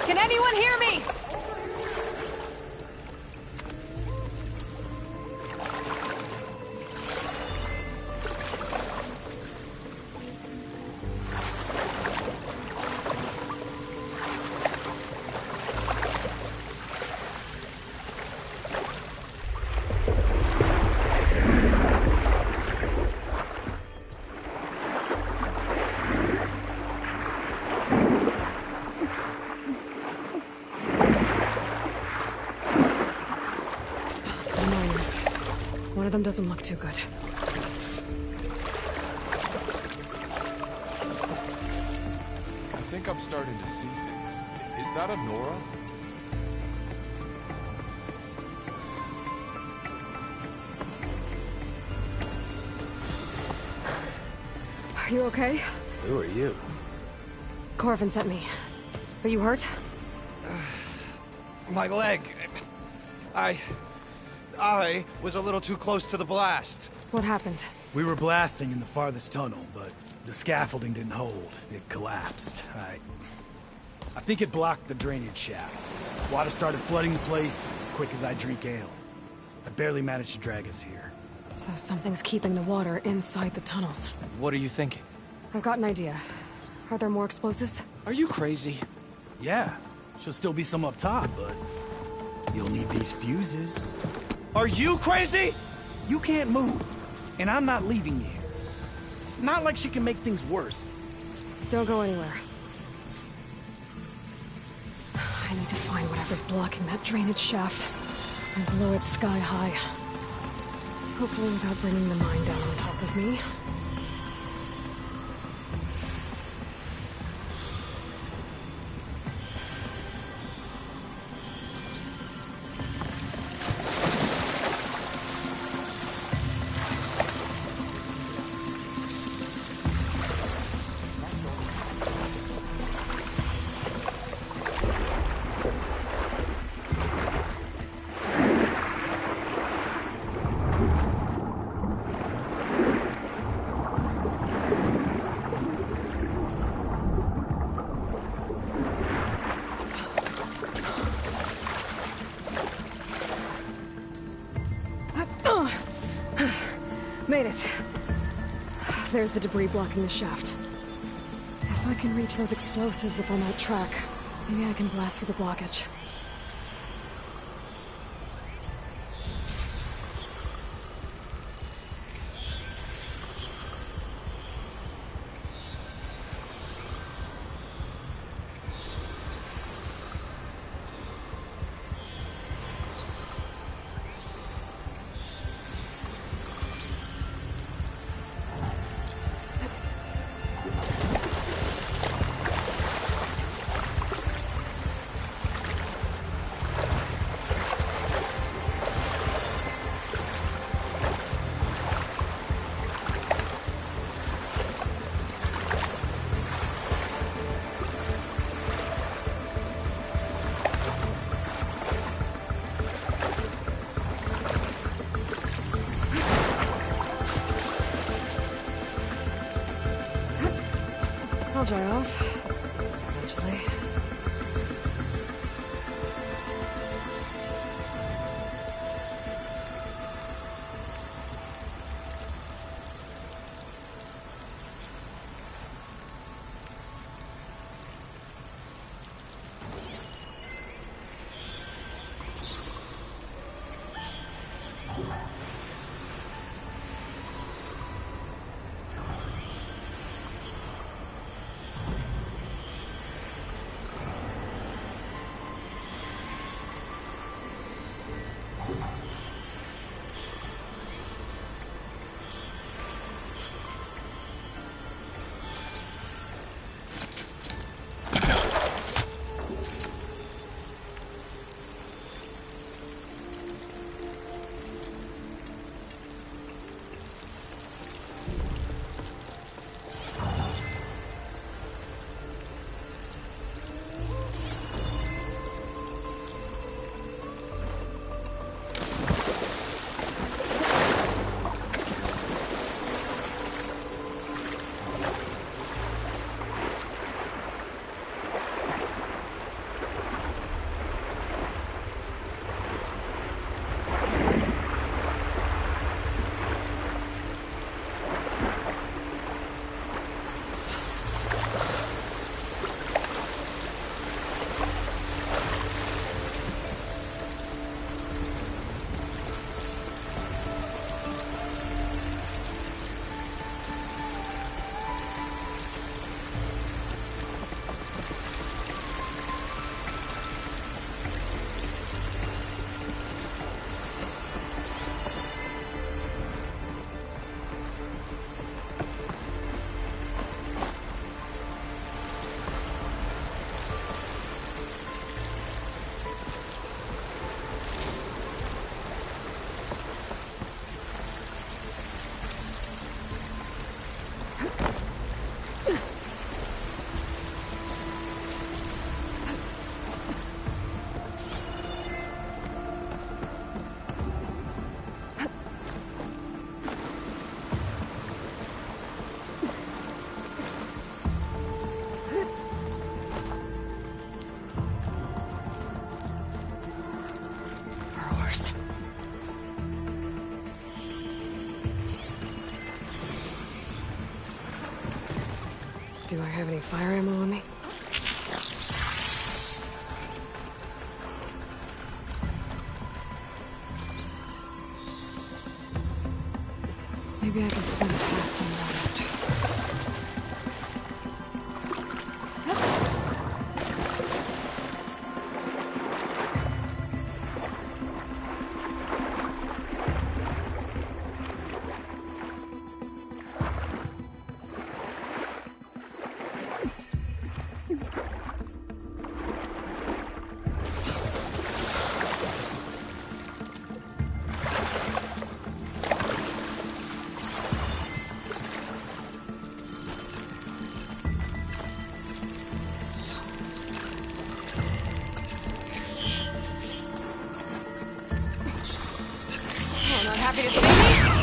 Can anyone hear me? One of them doesn't look too good. I think I'm starting to see things. Is that a Nora? Are you okay? Who are you? Corvin sent me. Are you hurt? My leg. I was a little too close to the blast. What happened? We were blasting in the farthest tunnel, but the scaffolding didn't hold. It collapsed. I think it blocked the drainage shaft. Water started flooding the place as quick as I drink ale. I barely managed to drag us here. So something's keeping the water inside the tunnels. What are you thinking? I've got an idea. Are there more explosives? Are you crazy? Yeah, should still be some up top, but you'll need these fuses. Are you crazy? You can't move, and I'm not leaving you here. It's not like she can make things worse. Don't go anywhere. I need to find whatever's blocking that drainage shaft and blow it sky high. Hopefully without bringing the mine down on top of me. Made it. There's the debris blocking the shaft. If I can reach those explosives up on that track, maybe I can blast through the blockage. I'll dry off. Eventually. Do I have any fire ammo on me? Maybe I can swim past him last. Happy to see me?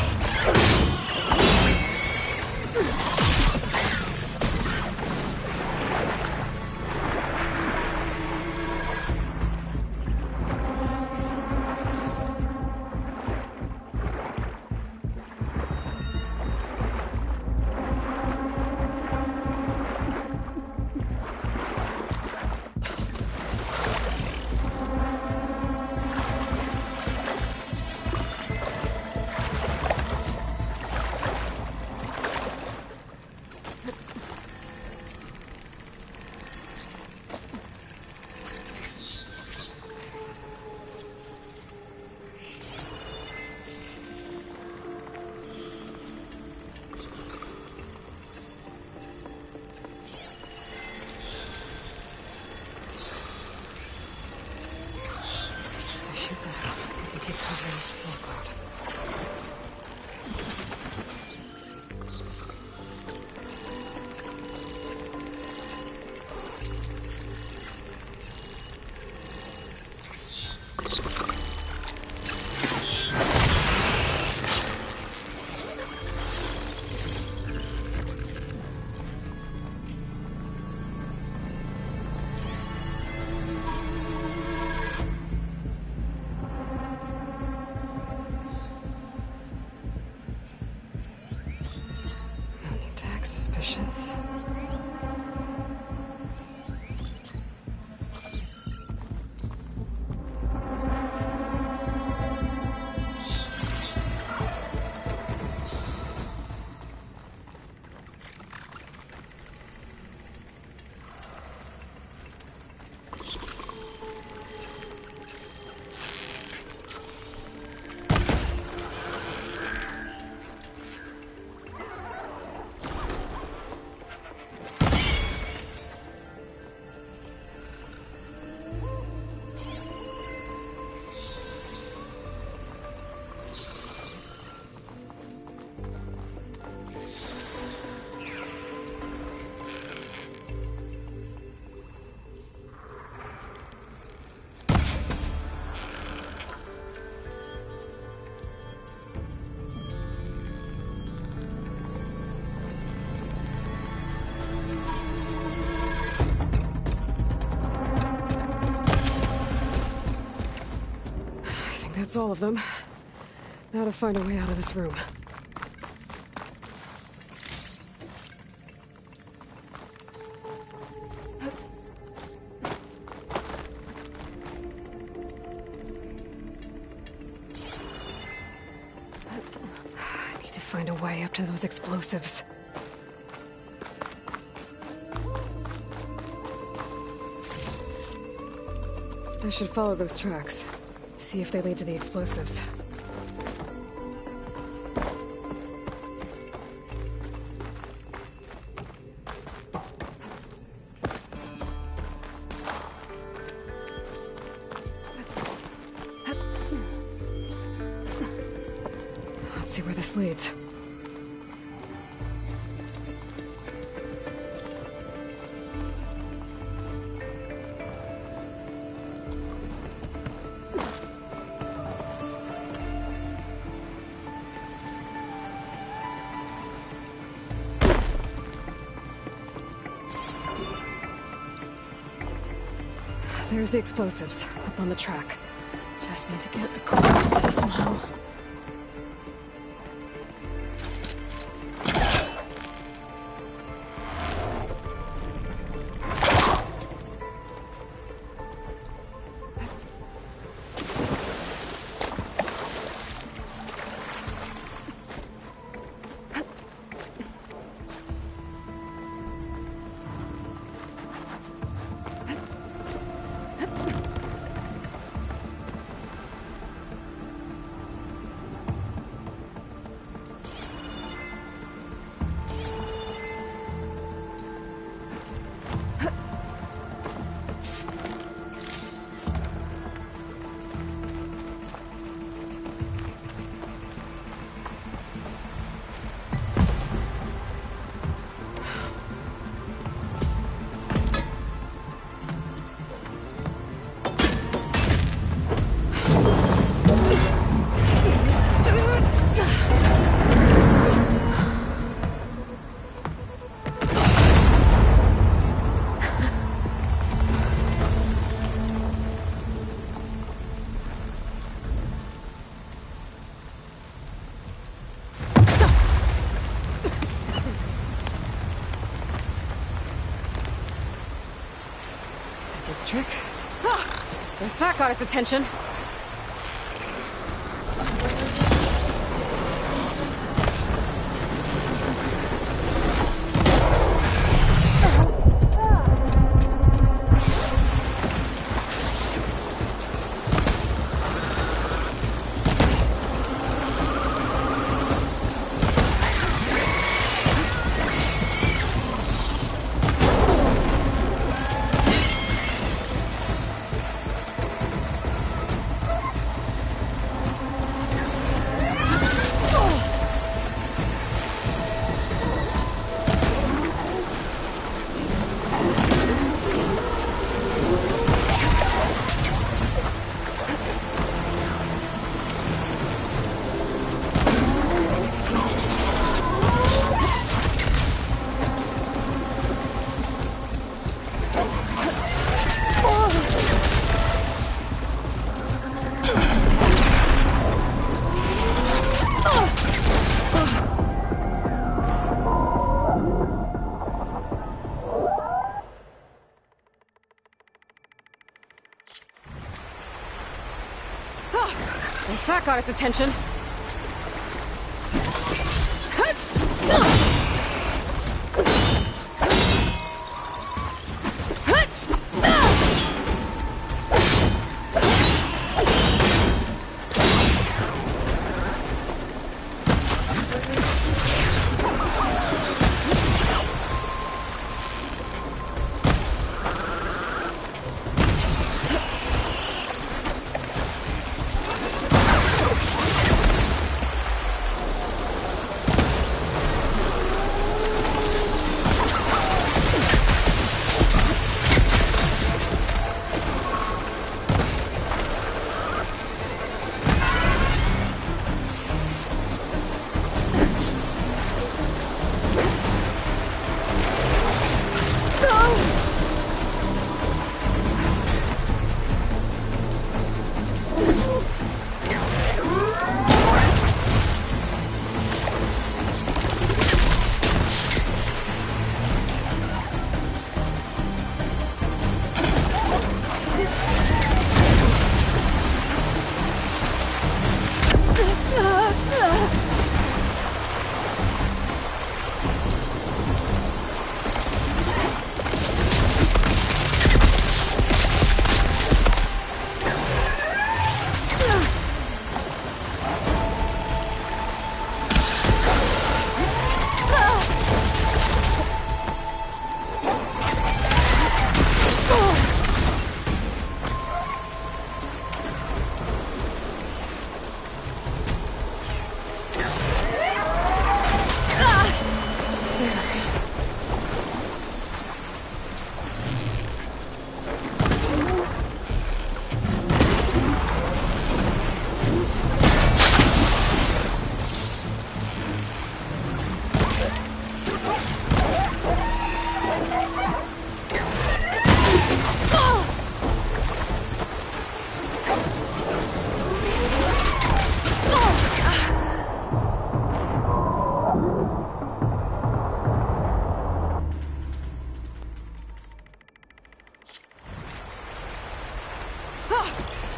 ashes. That's all of them. Now to find a way out of this room. I need to find a way up to those explosives. I should follow those tracks. See if they lead to the explosives. Let's see where this leads. There's the explosives, up on the track. Just need to get across somehow. Trick. Ah, guess that got its attention. Guess that got its attention.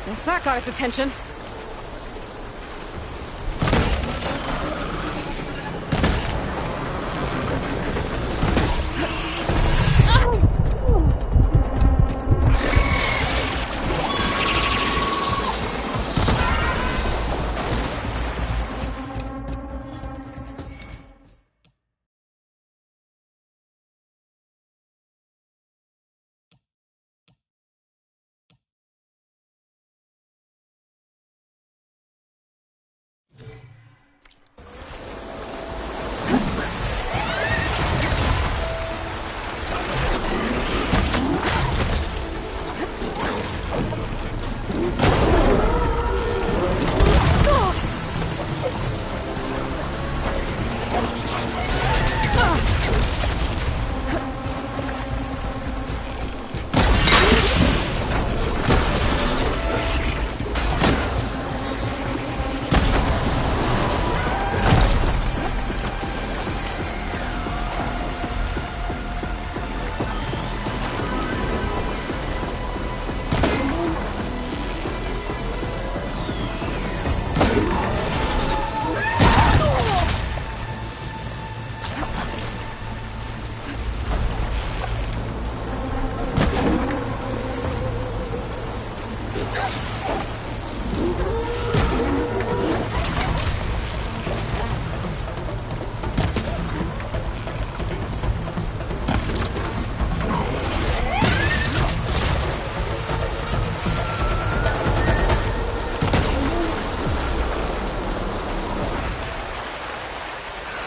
Guess that got its attention.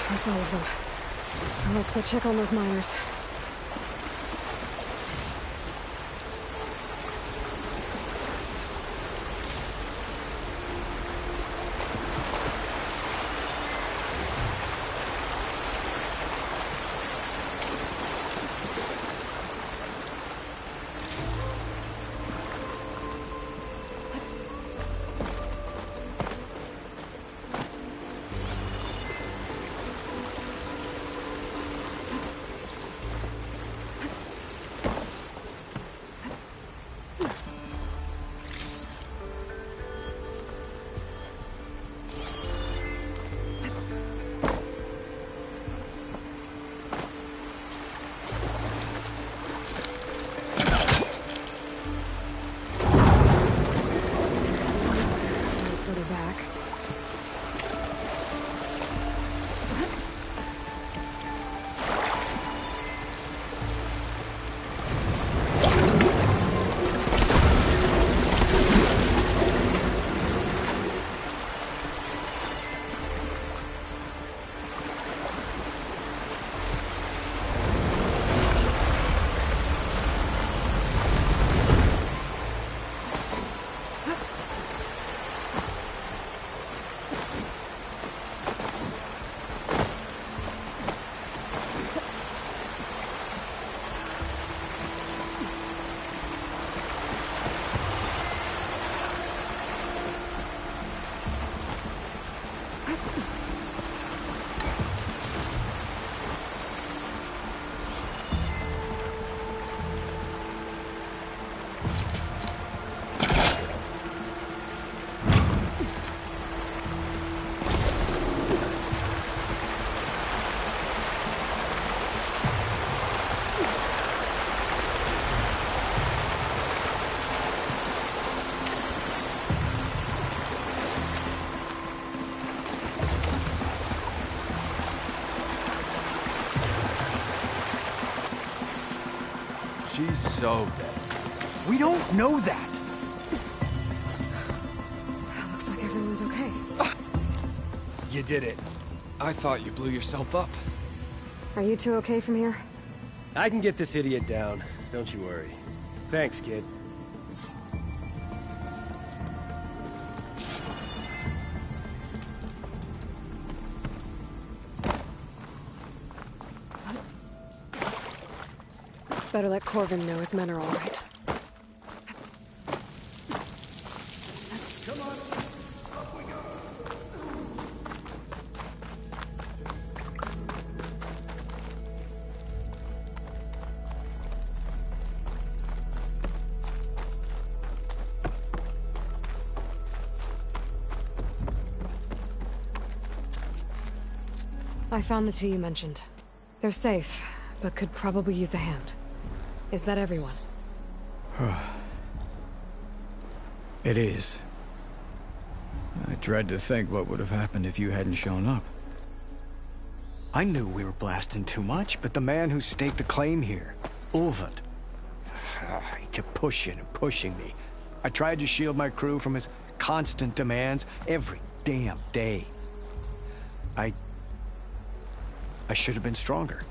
That's all of them. Now let's go check on those miners. She's so dead. We don't know that. Looks like everyone's okay. You did it. I thought you blew yourself up. Are you two okay from here? I can get this idiot down. Don't you worry. Thanks, kid. Better let Corvin know his men are all right. I found the two you mentioned. They're safe, but could probably use a hand. Is that everyone? It is. I dread to think what would have happened if you hadn't shown up. I knew we were blasting too much, but the man who staked the claim here, Ulvund, he kept pushing and pushing me. I tried to shield my crew from his constant demands every damn day. I should have been stronger.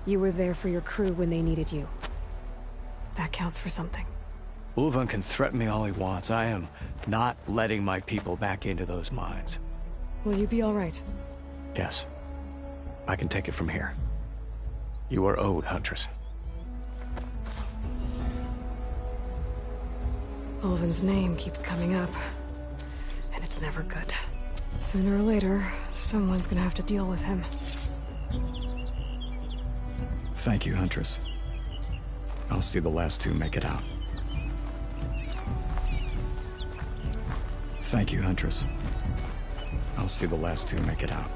You were there for your crew when they needed you. That counts for something. Ulvund can threaten me all he wants. I am not letting my people back into those mines. Will you be all right? Yes. I can take it from here. You are owed, Huntress. Ulvund's name keeps coming up. And it's never good. Sooner or later, someone's gonna have to deal with him. Thank you, Huntress. I'll see the last two make it out. Thank you, Huntress. I'll see the last two make it out.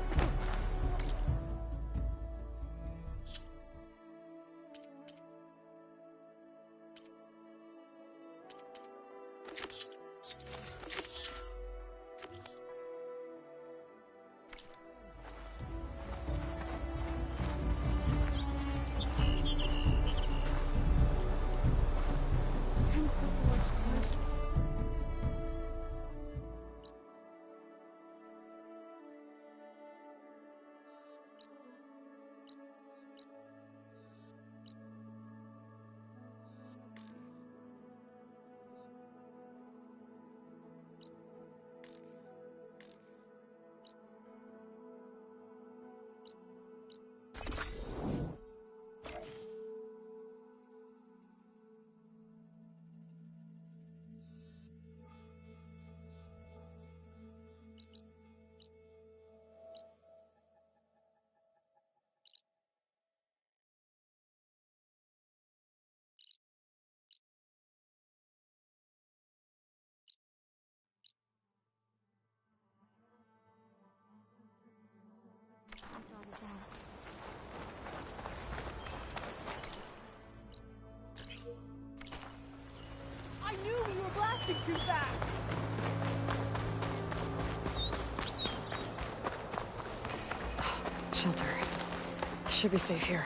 I knew we were blasting too fast! Shelter. Should be safe here.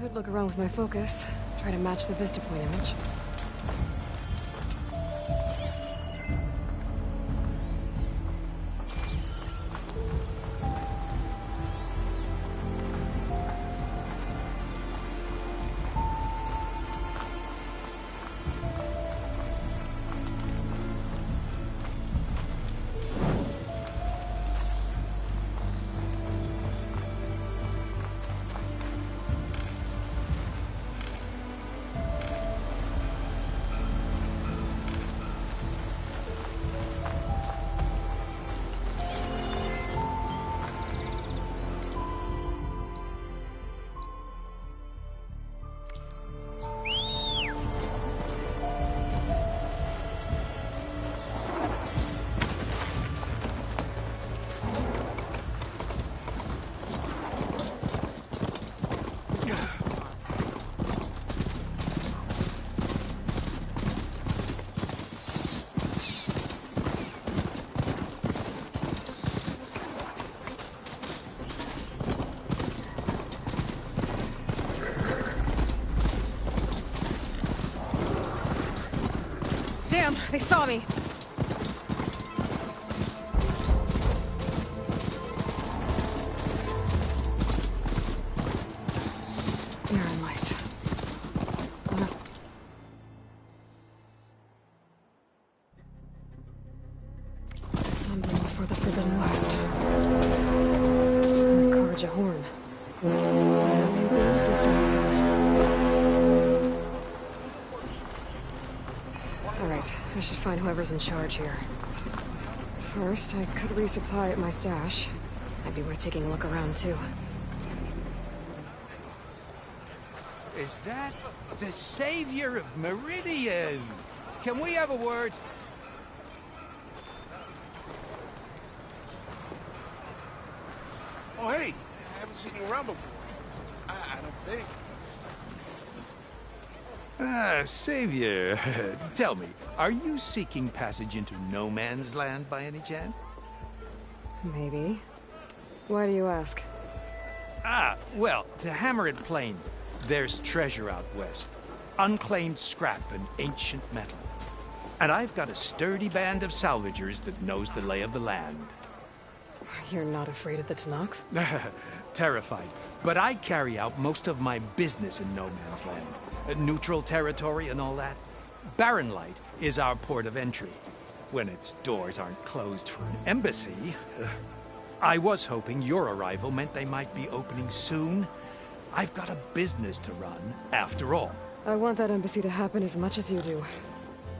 Could look around with my focus. Try to match the Vista Point image. Damn, they saw me. Barren light. Must... Something for the Forbidden West. Karja horn. That means the episode starts. Alright, I should find whoever's in charge here. First, I could resupply at my stash. Might be worth taking a look around, too. Is that the savior of Meridian? Can we have a word? Oh, hey, I haven't seen you around before. I don't think. Ah, savior. Tell me, are you seeking passage into no man's land by any chance? Maybe. Why do you ask? Ah, well, to hammer it plain, there's treasure out west. Unclaimed scrap and ancient metal. And I've got a sturdy band of salvagers that knows the lay of the land. You're not afraid of the Tenakth? Terrified. But I carry out most of my business in no man's land. Neutral territory and all that. Barren Light is our port of entry. When its doors aren't closed for an embassy. I was hoping your arrival meant they might be opening soon. I've got a business to run, after all. I want that embassy to happen as much as you do.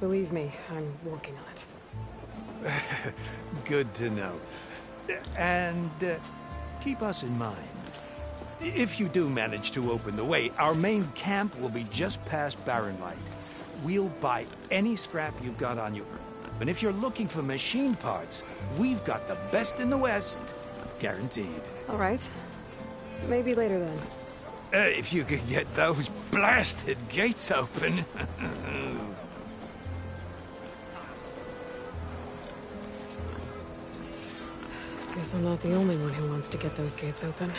Believe me, I'm working on it. Good to know. And keep us in mind. If you do manage to open the way, our main camp will be just past Barren Light. We'll buy any scrap you've got on you. And if you're looking for machine parts, we've got the best in the West. Guaranteed. All right. Maybe later then. If you could get those blasted gates open. Guess I'm not the only one who wants to get those gates open.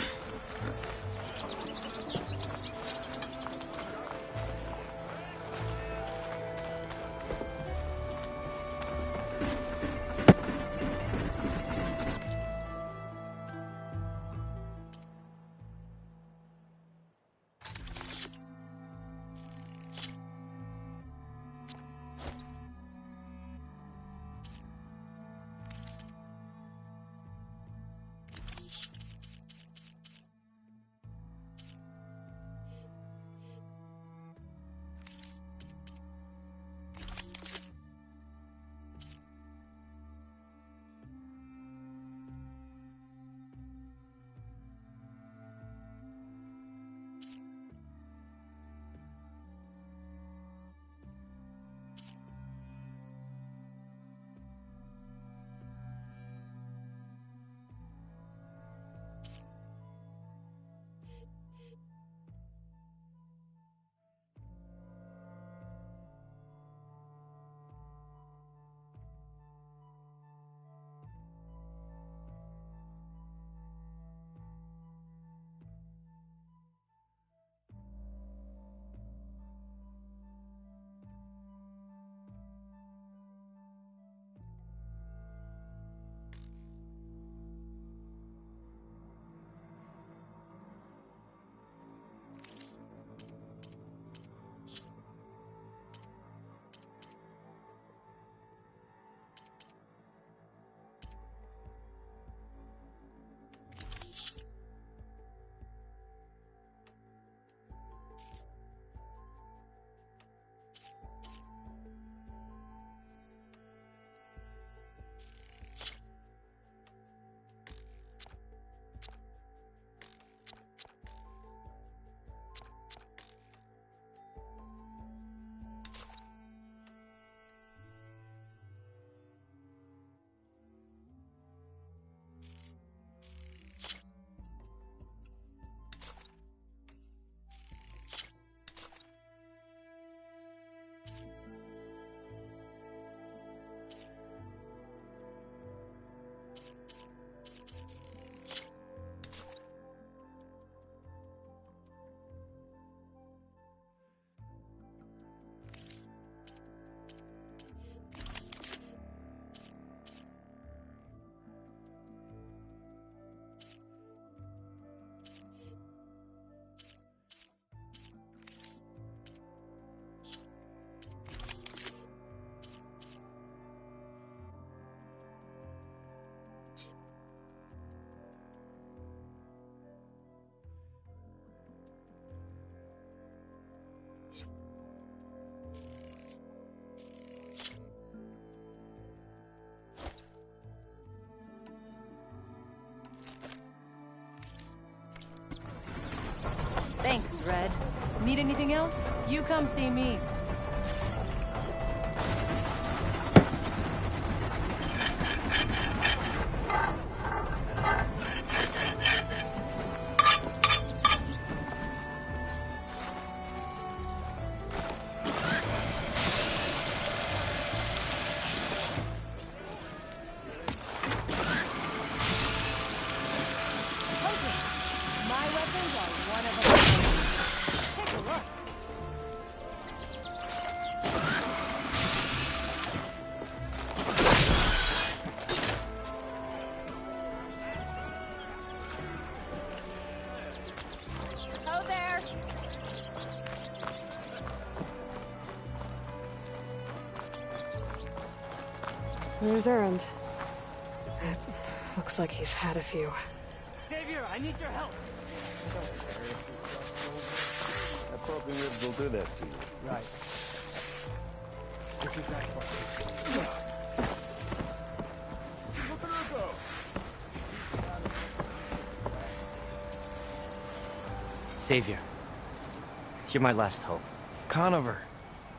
Need anything else? You come see me. Where's Erend? It looks like he's had a few. Savior, I need your help. That broken ribs will do that to you. Right. This is that part. Look at her go. Savior. You're my last hope. Conover.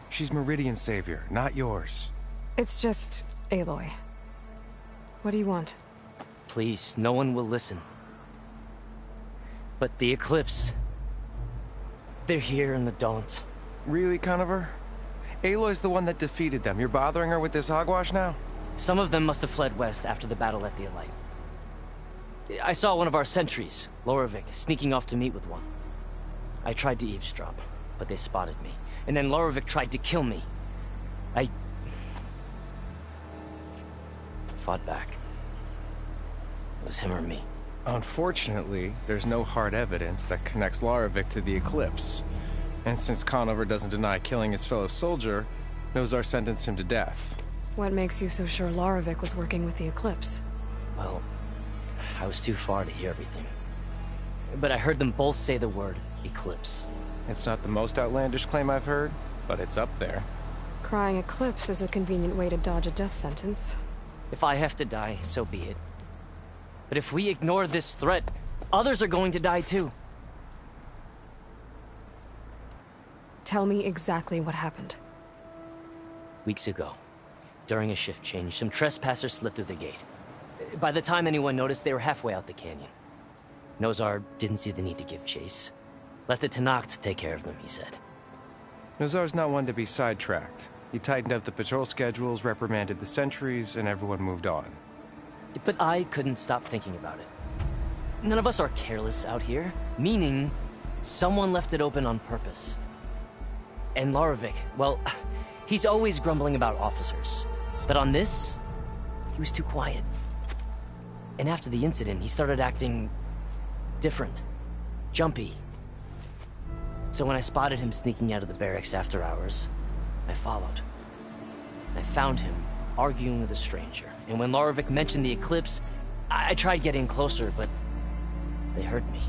She's Meridian's savior, not yours. It's just Aloy. What do you want? Please, no one will listen. But the Eclipse... they're here in the Daunt. Really, Conover? Aloy's the one that defeated them. You're bothering her with this hogwash now? Some of them must have fled west after the battle at the Elite. I saw one of our sentries, Loravik, sneaking off to meet with one. I tried to eavesdrop, but they spotted me. And then Loravik tried to kill me. I fought back. It was him or me. Unfortunately, there's no hard evidence that connects Loravik to the Eclipse. And since Conover doesn't deny killing his fellow soldier, Nozar sentenced him to death. What makes you so sure Loravik was working with the Eclipse? Well, I was too far to hear everything. But I heard them both say the word Eclipse. It's not the most outlandish claim I've heard, but it's up there. Crying Eclipse is a convenient way to dodge a death sentence. If I have to die, so be it. But if we ignore this threat, others are going to die too. Tell me exactly what happened. Weeks ago, during a shift change, some trespassers slipped through the gate. By the time anyone noticed, they were halfway out the canyon. Nozar didn't see the need to give chase. Let the Tenakth take care of them, he said. Nozar's not one to be sidetracked. He tightened up the patrol schedules, reprimanded the sentries, and everyone moved on. But I couldn't stop thinking about it. None of us are careless out here, meaning someone left it open on purpose. And Loravik, well, he's always grumbling about officers. But on this, he was too quiet. And after the incident, he started acting different, jumpy. So when I spotted him sneaking out of the barracks after hours, I followed. I found him arguing with a stranger. And when Loravik mentioned the Eclipse, I tried getting closer, but they heard me.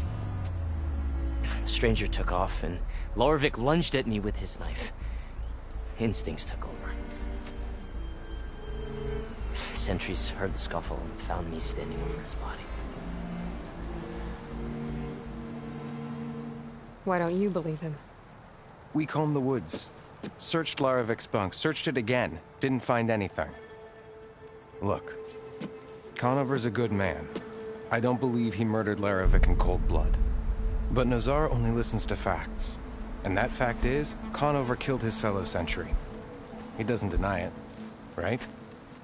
The stranger took off, and Loravik lunged at me with his knife. Instincts took over. Sentries heard the scuffle and found me standing over his body. Why don't you believe him? We combed the woods. Searched Loravik's bunk, searched it again. Didn't find anything. Look, Conover's a good man. I don't believe he murdered Loravik in cold blood. But Nozar only listens to facts. And that fact is, Conover killed his fellow sentry. He doesn't deny it, right?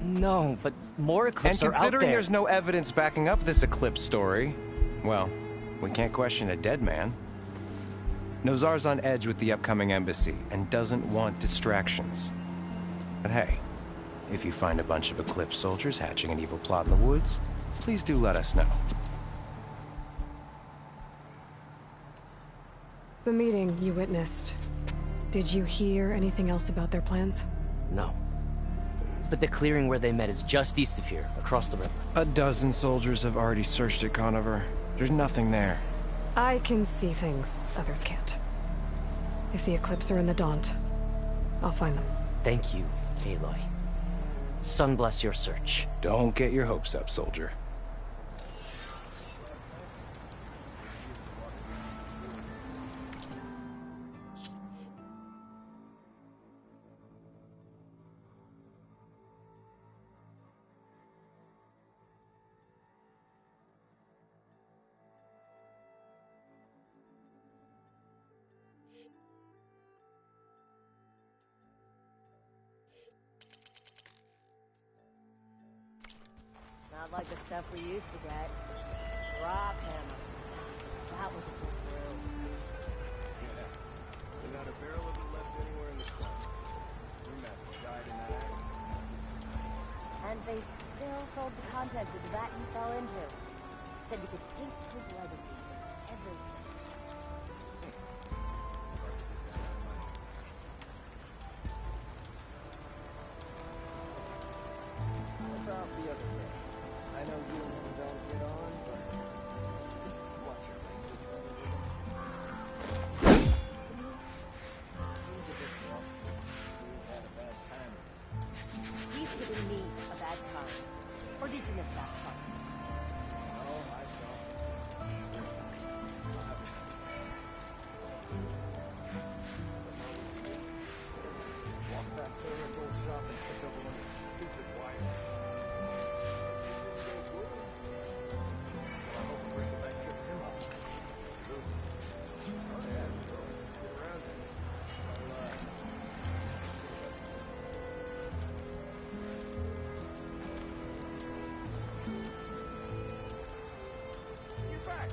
No, but more Eclipse are out there. And considering there's no evidence backing up this Eclipse story, well, we can't question a dead man. Nozar's on edge with the upcoming embassy and doesn't want distractions. But hey, if you find a bunch of Eclipse soldiers hatching an evil plot in the woods, please do let us know. The meeting you witnessed. Did you hear anything else about their plans? No. But the clearing where they met is just east of here, across the river. A dozen soldiers have already searched it, Conover. There's nothing there. I can see things others can't. If the Eclipse are in the Daunt, I'll find them. Thank you, Aloy. Sun bless your search. Don't get your hopes up, soldier. Not like the stuff we used to get. Rock hammer. That was a good brew. Yeah. There's not a barrel of it left anywhere in the sun. Brewmaster died in that accident. And they still sold the contents of the vat he fell into. Said you could taste his legacy in every step. What about the other thing? I know you and him don't get on, but what's your language brother? He's a bit rough. He's had a bad time. He's giving me a bad time. Or did you miss that part? Oh, I saw. Walk back there and go shop and pick up one of the stupid wires. I hope Rick and I trip him up. Oh yeah, sure. Get around it. You're back.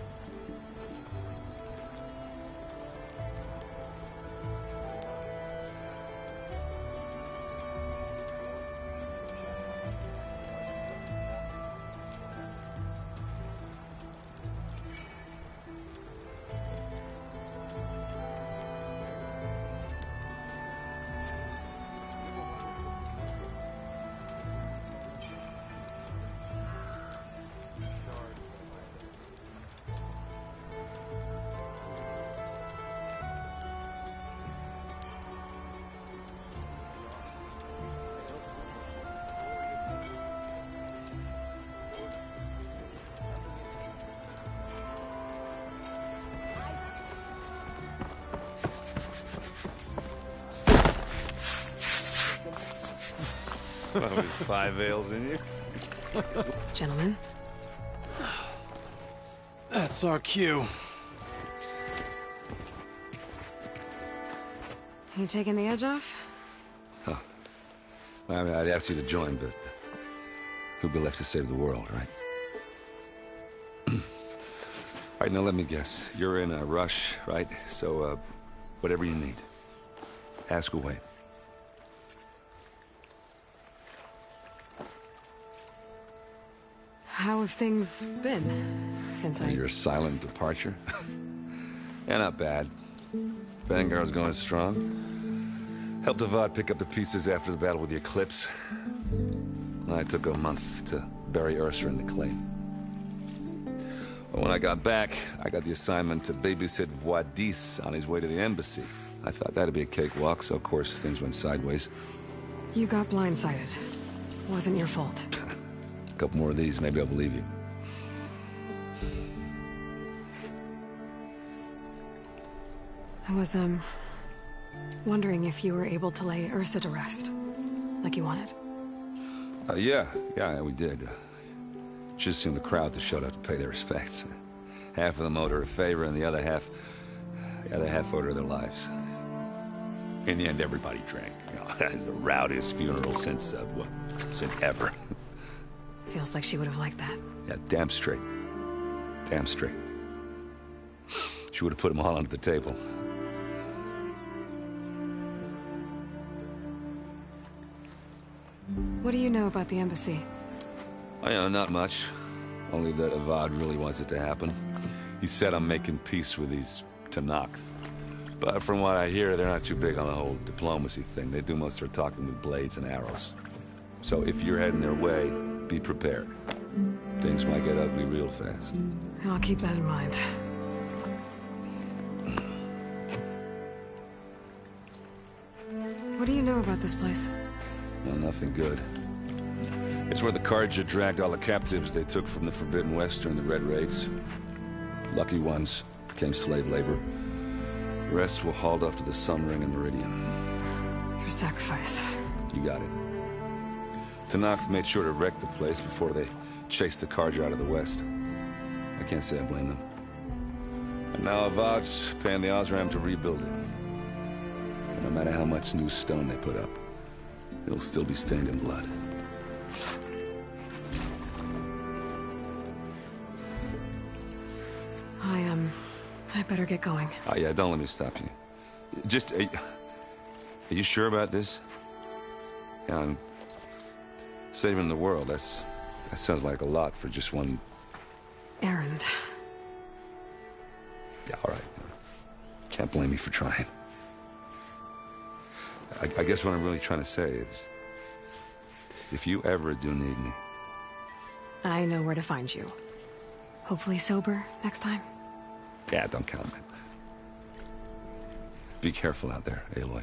With 5 ales in you? Gentlemen. That's our cue. You taking the edge off? Huh. I mean, I'd ask you to join, but who'd be left to save the world, right? All right, now let me guess. You're in a rush, right? So, whatever you need, ask away. How have things been since Your silent departure? Yeah, not bad. Vanguard's going strong. Helped Avad pick up the pieces after the battle with the Eclipse. I took a month to bury Ursa in the claim. But when I got back, I got the assignment to babysit Wadis on his way to the embassy. I thought that'd be a cakewalk, so of course things went sideways. You got blindsided. Wasn't your fault. A couple more of these, maybe I'll believe you. I was, wondering if you were able to lay Ursa to rest, like you wanted. Yeah, we did. Just seemed the crowd that showed up to pay their respects. Half of them owed her a favor, and the other half owed her their lives. In the end, everybody drank. You know, it's the rowdiest funeral since ever. Feels like she would have liked that. Yeah, damn straight. Damn straight. She would have put them all under the table. What do you know about the embassy? I know, not much. Only that Avad really wants it to happen. He said I'm making peace with these Tenakth. But from what I hear, they're not too big on the whole diplomacy thing. They do most of their talking with blades and arrows. So if you're heading their way, be prepared. Things might get ugly real fast. I'll keep that in mind. What do you know about this place? Well, nothing good. It's where the Carja dragged all the captives they took from the Forbidden West during the Red Raids. Lucky ones became slave labor. The rest were hauled off to the Sun Ring and Meridian. Your sacrifice. You got it. Tenakth made sure to wreck the place before they chased the Carja out of the West. I can't say I blame them. And now Avad's paying the Osram to rebuild it. And no matter how much new stone they put up, it'll still be stained in blood. I better get going. Oh, yeah, don't let me stop you. Just, are you sure about this? Yeah, I'm saving the world. That sounds like a lot for just one... errand. Yeah, all right. Can't blame me for trying. I guess what I'm really trying to say is, if you ever do need me... I know where to find you. Hopefully sober next time. Yeah, don't count on it. Be careful out there, Aloy.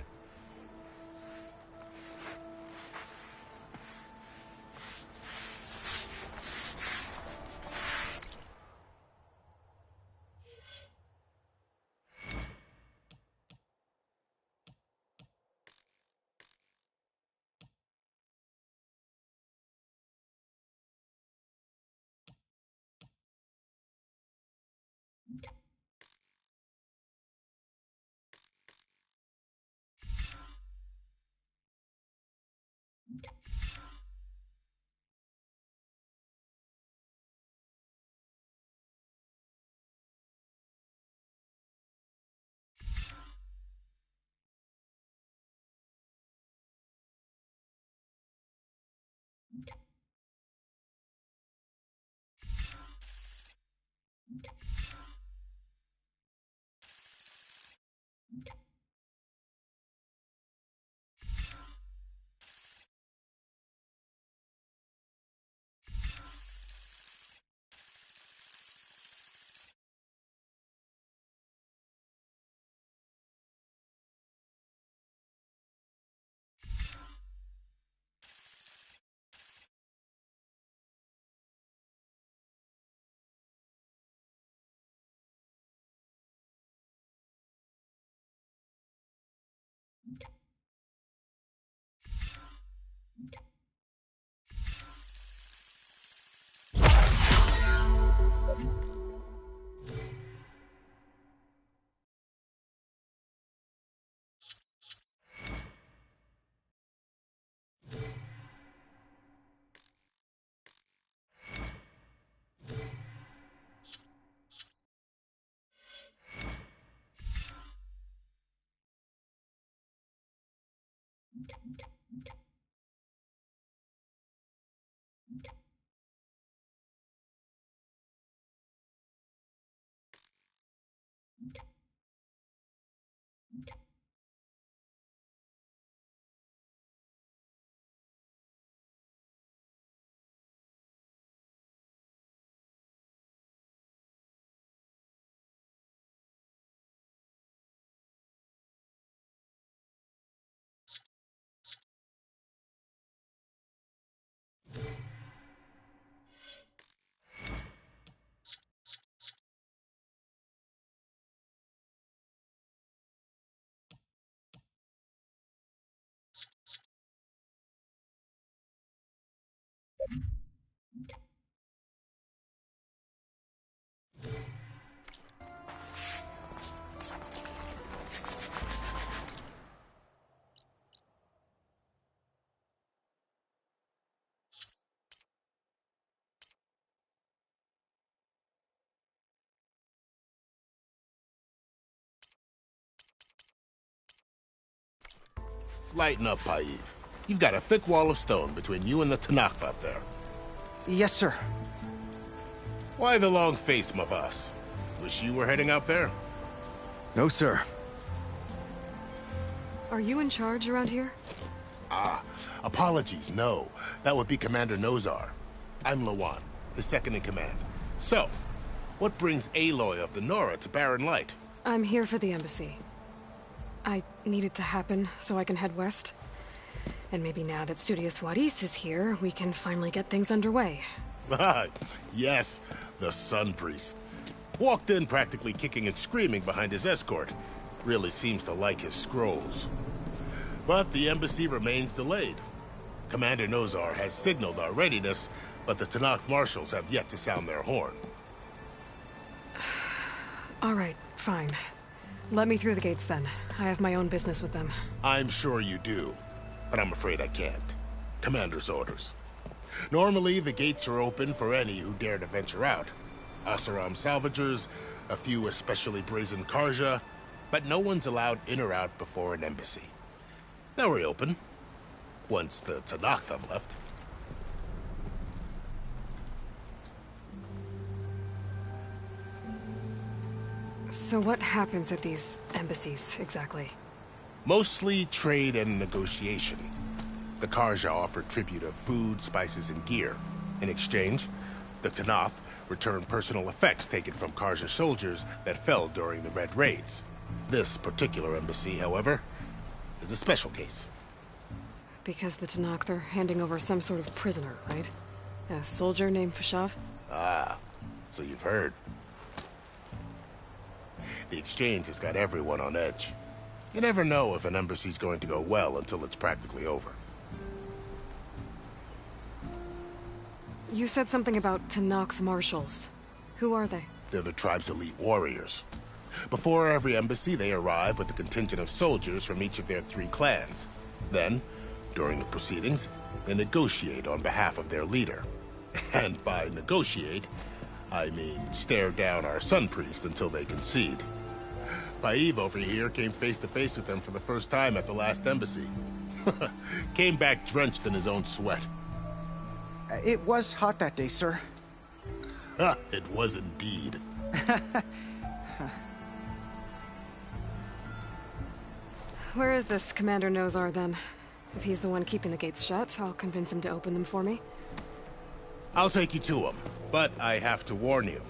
Lighten up, Paiv. You've got a thick wall of stone between you and the Tenakth out there. Yes, sir. Why the long face, my boss? Wish you were heading out there? No, sir. Are you in charge around here? Ah, apologies, no. That would be Commander Nozar. I'm Lawan, the second in command. So, what brings Aloy of the Nora to Barren Light? I'm here for the embassy. I need it to happen so I can head west. And maybe now that Studious Wadis is here, we can finally get things underway. Yes, the Sun Priest. Walked in practically kicking and screaming behind his escort. Really seems to like his scrolls. But the embassy remains delayed. Commander Nozar has signaled our readiness, but the Tenakth marshals have yet to sound their horn. All right, fine. Let me through the gates then. I have my own business with them. I'm sure you do, but I'm afraid I can't. Commander's orders. Normally, the gates are open for any who dare to venture out. Asaram salvagers, a few especially brazen Karja, but no one's allowed in or out before an embassy. Now we're open, once the Tenakth left. So what happens at these embassies, exactly? Mostly trade and negotiation. The Karja offer tribute of food, spices, and gear. In exchange, the Tenakth return personal effects taken from Karja soldiers that fell during the Red Raids. This particular embassy, however, is a special case. Because the Tenakth are handing over some sort of prisoner, right? A soldier named Fashav? Ah, so you've heard. The exchange has got everyone on edge. You never know if an embassy's going to go well until it's practically over. You said something about Tenakth marshals. Who are they? They're the tribe's elite warriors. Before every embassy, they arrive with a contingent of soldiers from each of their 3 clans. Then, during the proceedings, they negotiate on behalf of their leader. And by negotiate, I mean stare down our Sun Priest until they concede. Paiv over here came face to face with them for the first time at the last embassy. Came back drenched in his own sweat. It was hot that day, sir. It was indeed. Where is this Commander Nozar, then? If he's the one keeping the gates shut, I'll convince him to open them for me. I'll take you to him, but I have to warn you.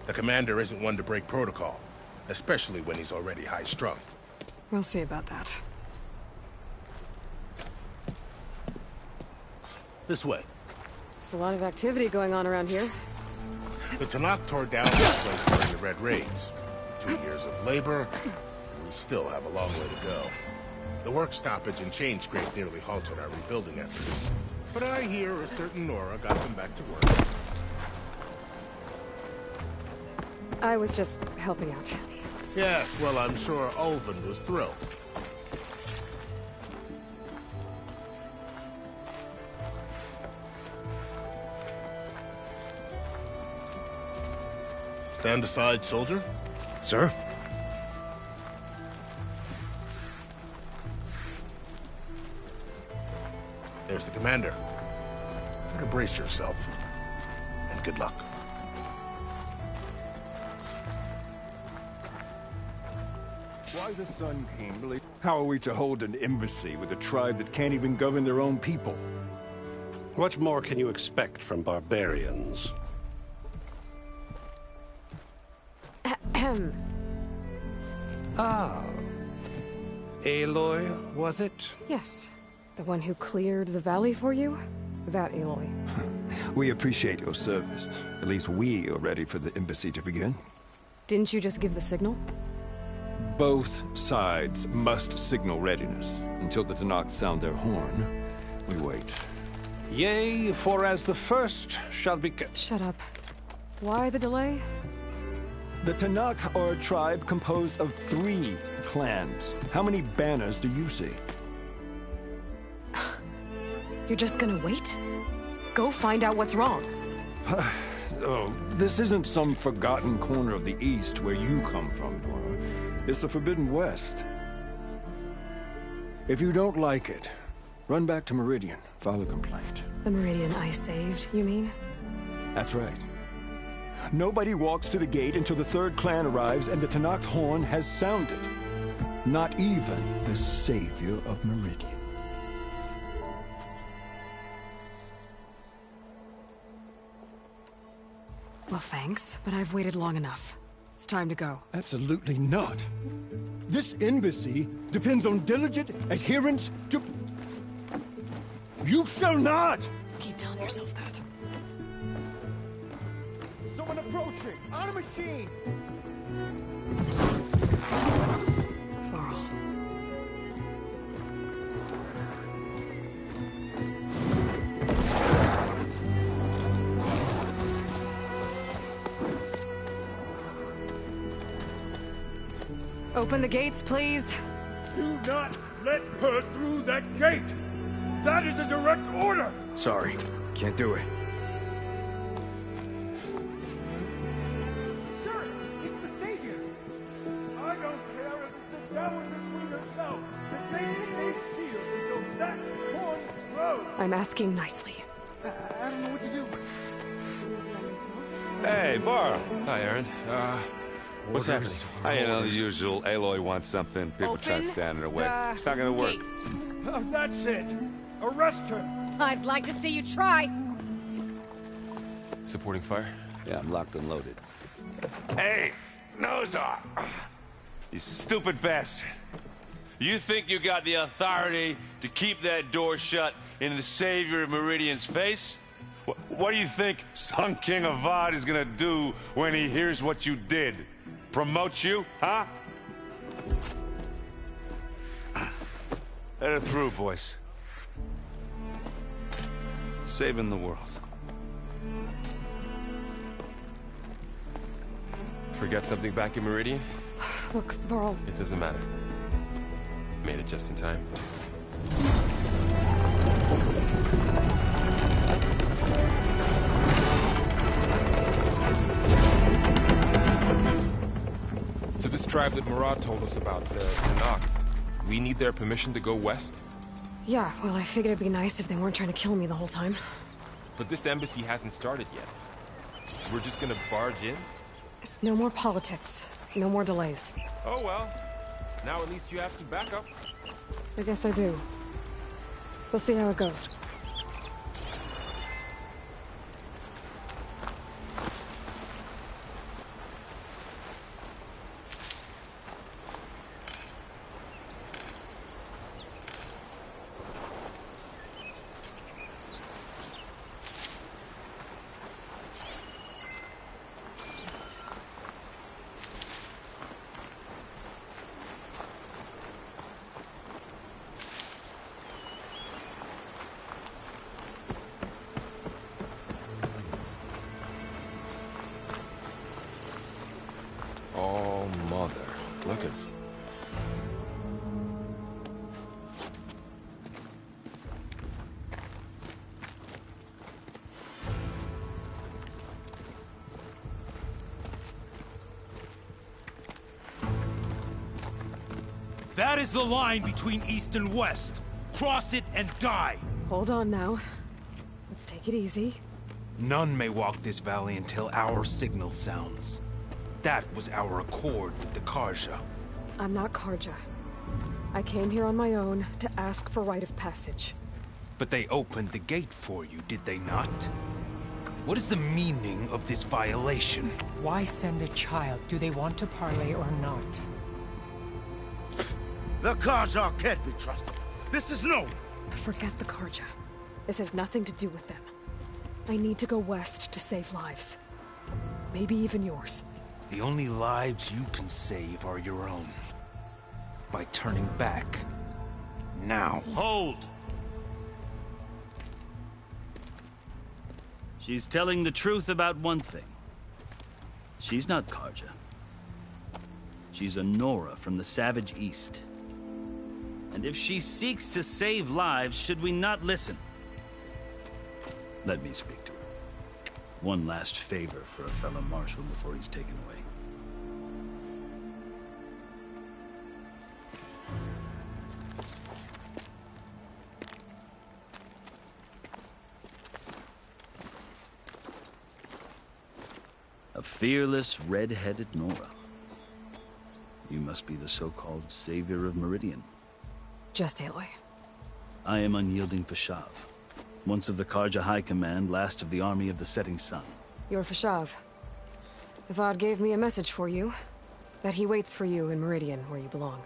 The commander isn't one to break protocol, especially when he's already high-strung. We'll see about that. This way. There's a lot of activity going on around here. The Tenakth tore down this place during the Red Raids. 2 years of labor, and we still have a long way to go. The work stoppage and change scrape nearly halted our rebuilding efforts. But I hear a certain Nora got them back to work. I was just helping out. Yes, well, I'm sure Ulvin was thrilled. Stand aside, soldier. Sir? There's the commander. Better brace yourself. And good luck. Why the Sun King? How are we to hold an embassy with a tribe that can't even govern their own people? What more can you expect from barbarians? Ah. Aloy, was it? Yes. The one who cleared the valley for you? That Aloy. We appreciate your service. At least we are ready for the embassy to begin. Didn't you just give the signal? Both sides must signal readiness. Until the Tenakth sound their horn, we wait. Yea, for as the first shall be... Shut up. Why the delay? The Tenakth are a tribe composed of 3 clans. How many banners do you see? You're just gonna wait? Go find out what's wrong. Oh, this isn't some forgotten corner of the East where you come from, Nora. It's the Forbidden West. If you don't like it, run back to Meridian, file a complaint. The Meridian I saved, you mean? That's right. Nobody walks to the gate until the 3rd clan arrives and the Tenakth horn has sounded. Not even the savior of Meridian. Well, thanks, but I've waited long enough. It's time to go. Absolutely not. This embassy depends on diligent adherence to... You shall not! Keep telling yourself that. Someone approaching! On a machine! Laurel. Open the gates, please. Do not let her through that gate! That is a direct order! Sorry, can't do it. Sir, you I'm asking nicely. I don't know what to do. Hey, Varl. Hi, Aaron. What's happening? You know, the usual. Aloy wants something. People try to stand in her way. It's not gonna work. That's it. Arrest her. I'd like to see you try. Supporting fire? Yeah, I'm locked and loaded. Hey, Nozar! You stupid bastard. You think you got the authority to keep that door shut in the Savior of Meridian's face? What do you think Sun King Avad is gonna do when he hears what you did? Promote you, huh? Let her through, boys. Saving the world. Forget something back in Meridian? Look, Varl. It doesn't matter. Made it just in time. So this tribe that Murad told us about, the Tenakth, we need their permission to go west? Yeah, well, I figured it'd be nice if they weren't trying to kill me the whole time. But this embassy hasn't started yet. We're just gonna barge in? It's no more politics. No more delays. Oh well. Now at least you have some backup. I guess I do. We'll see how it goes. Oh, mother. Look at... That is the line between East and West. Cross it and die. Hold on now. Let's take it easy. None may walk this valley until our signal sounds. That was our accord with the Karja. I'm not Karja. I came here on my own to ask for rite of passage. But they opened the gate for you, did they not? What is the meaning of this violation? Why send a child? Do they want to parley or not? The Karja can't be trusted. This is known. Forget the Karja. This has nothing to do with them. I need to go west to save lives. Maybe even yours. The only lives you can save are your own. By turning back. Now. Hold! She's telling the truth about one thing. She's not Karja. She's a Nora from the Savage East. And if she seeks to save lives, should we not listen? Let me speak to her. One last favor for a fellow marshal before he's taken away. A fearless, red-headed Nora. You must be the so-called savior of Meridian. Just Aloy. I am Unyielding Fashav, once of the Karja High Command, last of the Army of the Setting Sun. You're Fashav. Avad gave me a message for you. That he waits for you in Meridian, where you belong.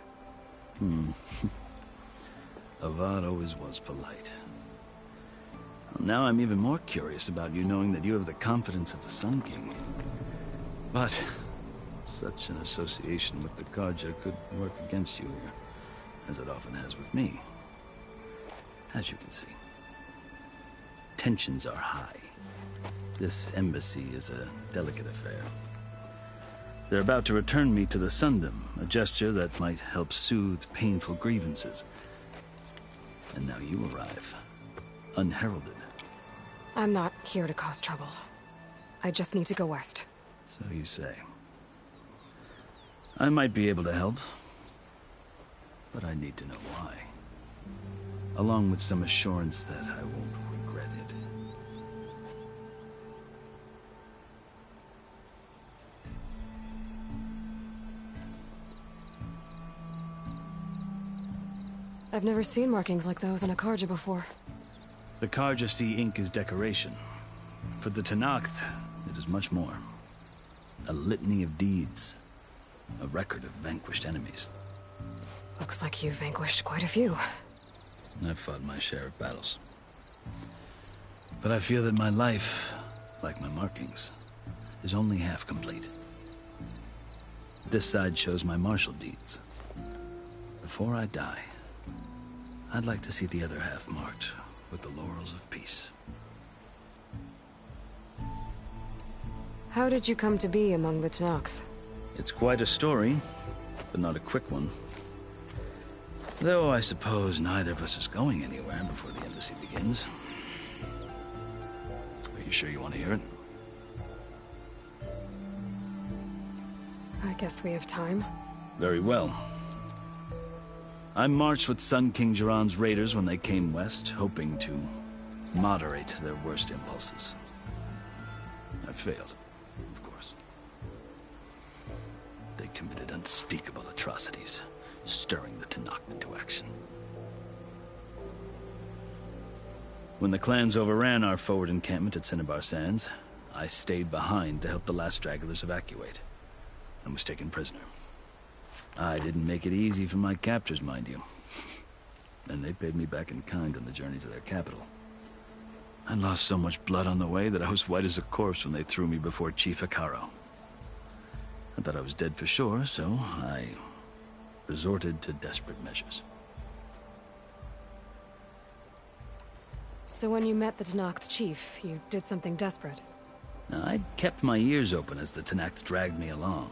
Avad always was polite. Well, now I'm even more curious about you knowing that you have the confidence of the Sun King. But such an association with the Karja could work against you here, as it often has with me. As you can see, tensions are high. This embassy is a delicate affair. They're about to return me to the Sundom, a gesture that might help soothe painful grievances. And now you arrive, unheralded. I'm not here to cause trouble. I just need to go west. So you say. I might be able to help, but I need to know why. along with some assurance that I won't regret it. I've never seen markings like those on a Karja before. The Karja see ink as decoration. For the Tenakth, it is much more. A litany of deeds. A record of vanquished enemies. Looks like you've vanquished quite a few. I've fought my share of battles. But I feel that my life, like my markings, is only half complete. This side shows my martial deeds. Before I die, I'd like to see the other half marked with the laurels of peace. How did you come to be among the Tenakth? It's quite a story, but not a quick one. Though I suppose neither of us is going anywhere before the embassy begins. Are you sure you want to hear it? I guess we have time. Very well. I marched with Sun King Jiran's raiders when they came west, hoping to moderate their worst impulses. I failed, of course. They committed unspeakable atrocities, stirring the Tenakth into action. When the clans overran our forward encampment at Cinnabar Sands, I stayed behind to help the last stragglers evacuate, and was taken prisoner. I didn't make it easy for my captors, mind you. And they paid me back in kind on the journey to their capital. I lost so much blood on the way that I was white as a corpse when they threw me before Chief Hekarro. I thought I was dead for sure, so I resorted to desperate measures. So when you met the Tenakth chief, you did something desperate? Now, I'd kept my ears open as the Tenakth dragged me along,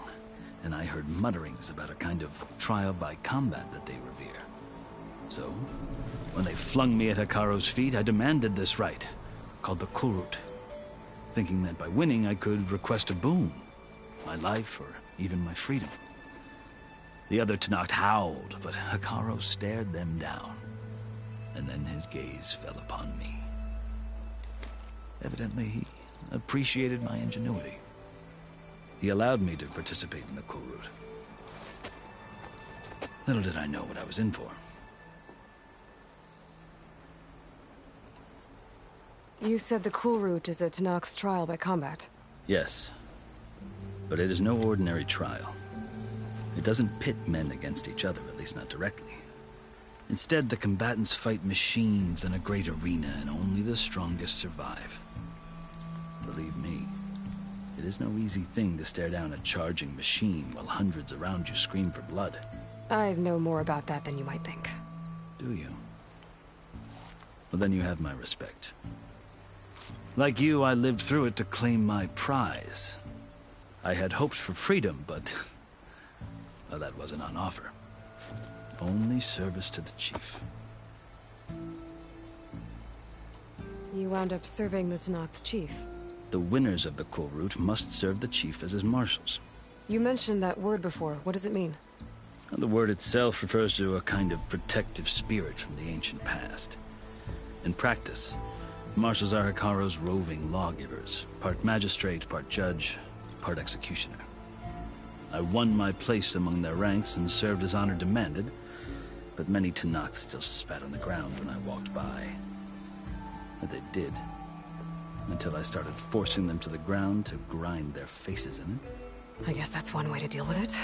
and I heard mutterings about a kind of trial by combat that they revere. So, when they flung me at Hekarro's feet, I demanded this right, called the Kulrut, thinking that by winning I could request a boon, my life or even my freedom. The other Tenakth howled, but Hekarro stared them down, and then his gaze fell upon me. Evidently, he appreciated my ingenuity. He allowed me to participate in the Kulrut. Little did I know what I was in for. You said the Kulrut is a Tenakth trial by combat. Yes, but it is no ordinary trial. It doesn't pit men against each other, at least not directly. Instead, the combatants fight machines in a great arena, and only the strongest survive. Believe me, it is no easy thing to stare down a charging machine while hundreds around you scream for blood. I know more about that than you might think. Do you? Well, then you have my respect. Like you, I lived through it to claim my prize. I had hoped for freedom, but well, that wasn't on offer. Only service to the chief. You wound up serving the Tenakth chief. The winners of the Kulrut must serve the chief as his marshals. You mentioned that word before. What does it mean? Well, the word itself refers to a kind of protective spirit from the ancient past. In practice, marshals are Hekarro's roving lawgivers, part magistrate, part judge, part executioner. I won my place among their ranks and served as honor demanded, but many Tenakth still spat on the ground when I walked by. And they did, until I started forcing them to the ground to grind their faces in it. I guess that's one way to deal with it.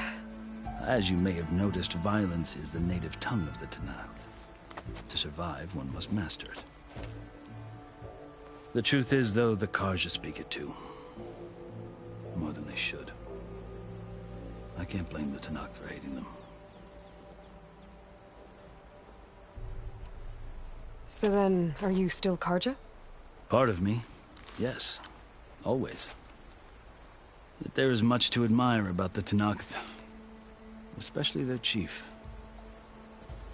As you may have noticed, violence is the native tongue of the Tenakth. To survive, one must master it. The truth is, though, the Karja speak it too. More than they should. I can't blame the Tenakth for hating them. So then, are you still Karja? Part of me, yes. Always. Yet there is much to admire about the Tenakth. Especially their chief.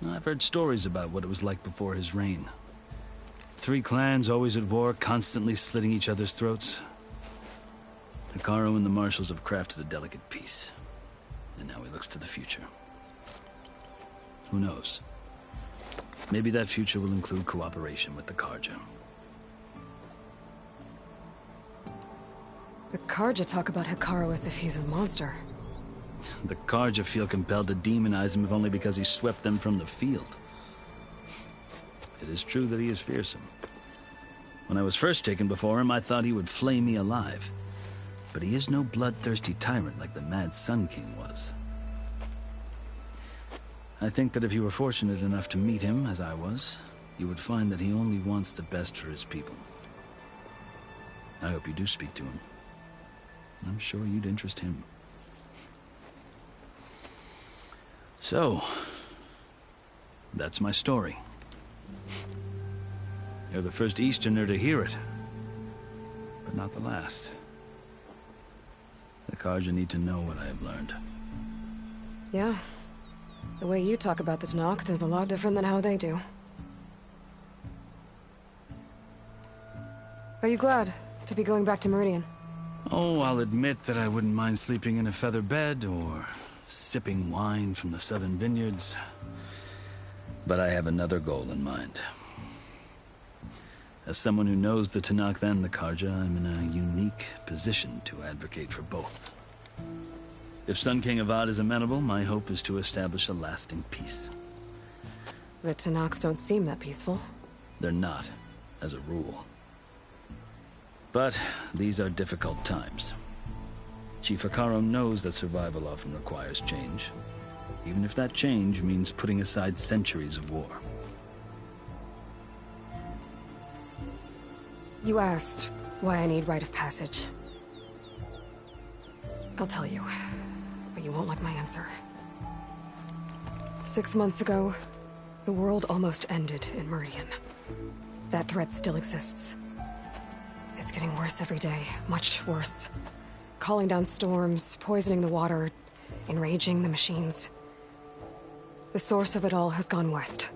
I've heard stories about what it was like before his reign. 3 clans always at war, constantly slitting each other's throats. Hekarro and the marshals have crafted a delicate peace. And now he looks to the future. Who knows? Maybe that future will include cooperation with the Carja. The Carja talk about Hekarro as if he's a monster. The Carja feel compelled to demonize him if only because he swept them from the field. It is true that he is fearsome. When I was first taken before him, I thought he would flay me alive. But he is no bloodthirsty tyrant like the Mad Sun King was. I think that if you were fortunate enough to meet him, as I was, you would find that he only wants the best for his people. I hope you do speak to him. I'm sure you'd interest him. So, that's my story. You're the first Easterner to hear it, but not the last. The Carja need to know what I have learned. Yeah. The way you talk about the Tenakth is a lot different than how they do. Are you glad to be going back to Meridian? Oh, I'll admit that I wouldn't mind sleeping in a feather bed or sipping wine from the southern vineyards. But I have another goal in mind. As someone who knows the Tenakth and the Carja, I'm in a unique position to advocate for both. If Sun King Avad is amenable, my hope is to establish a lasting peace. The Tenakth don't seem that peaceful. They're not, as a rule. But these are difficult times. Chief Hekarro knows that survival often requires change, even if that change means putting aside centuries of war. You asked why I need rite of passage. I'll tell you, but you won't like my answer. 6 months ago, the world almost ended in Meridian. That threat still exists. It's getting worse every day, much worse. Calling down storms, poisoning the water, enraging the machines. The source of it all has gone west,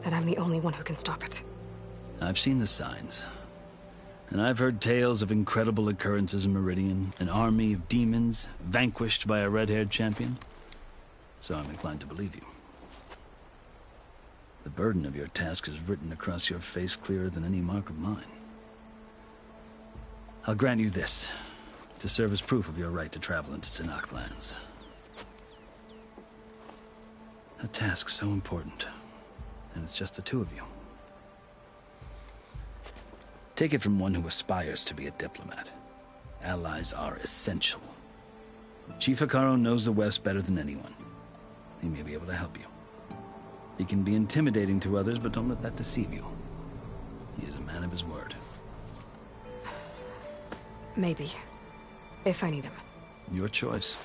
and I'm the only one who can stop it. I've seen the signs. And I've heard tales of incredible occurrences in Meridian, an army of demons vanquished by a red-haired champion. So I'm inclined to believe you. The burden of your task is written across your face clearer than any mark of mine. I'll grant you this, to serve as proof of your right to travel into Tenakth lands. A task so important, and it's just the two of you. Take it from one who aspires to be a diplomat. Allies are essential. Chief Hekarro knows the West better than anyone. He may be able to help you. He can be intimidating to others, but don't let that deceive you. He is a man of his word. Maybe. If I need him. Your choice.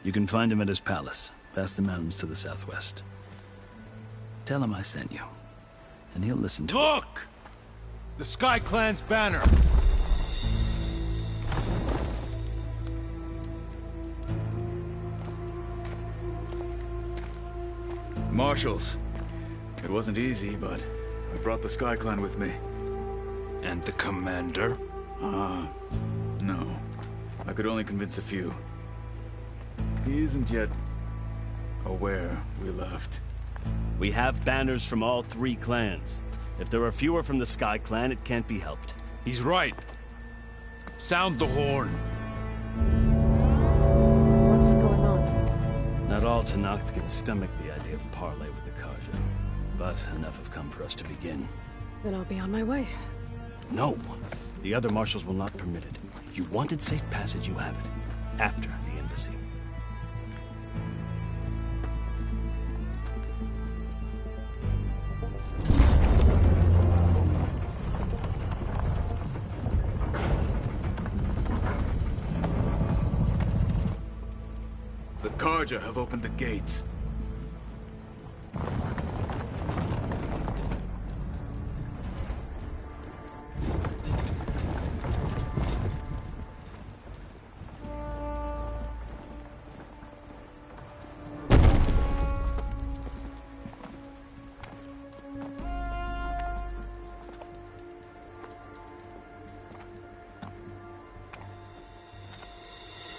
You can find him at his palace, past the mountains to the southwest. Tell him I sent you, and he'll listen to Look! The Sky Clan's banner! Marshals. It wasn't easy, but I brought the Sky Clan with me. And the commander? No. I could only convince a few. He isn't yet aware we left. We have banners from all 3 clans. If there are fewer from the Sky Clan, it can't be helped. He's right. Sound the horn. What's going on? Not all Tenakth can stomach the idea of parley with the Carja, but enough have come for us to begin. Then I'll be on my way. No. The other marshals will not permit it. You wanted safe passage, you have it. After the embassy. The Carja have opened the gates.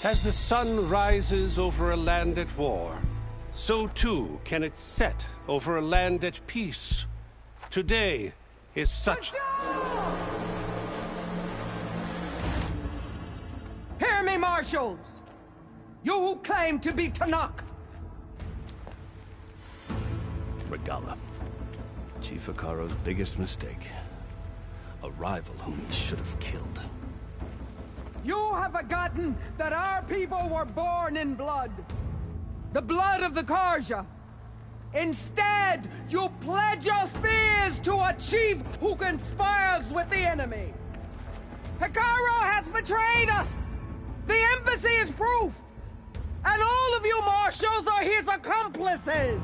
As the sun rises over a land at war, so too can it set over a land at peace. Today is such... Hear me, marshals! You who claim to be Tenakth! Regalla. Chief Hekarro's biggest mistake. A rival whom he should have killed. You have forgotten that our people were born in blood. The blood of the Carja. Instead, you pledge your spears to a chief who conspires with the enemy. Hekarro has betrayed us! The embassy is proof! And all of you marshals are his accomplices!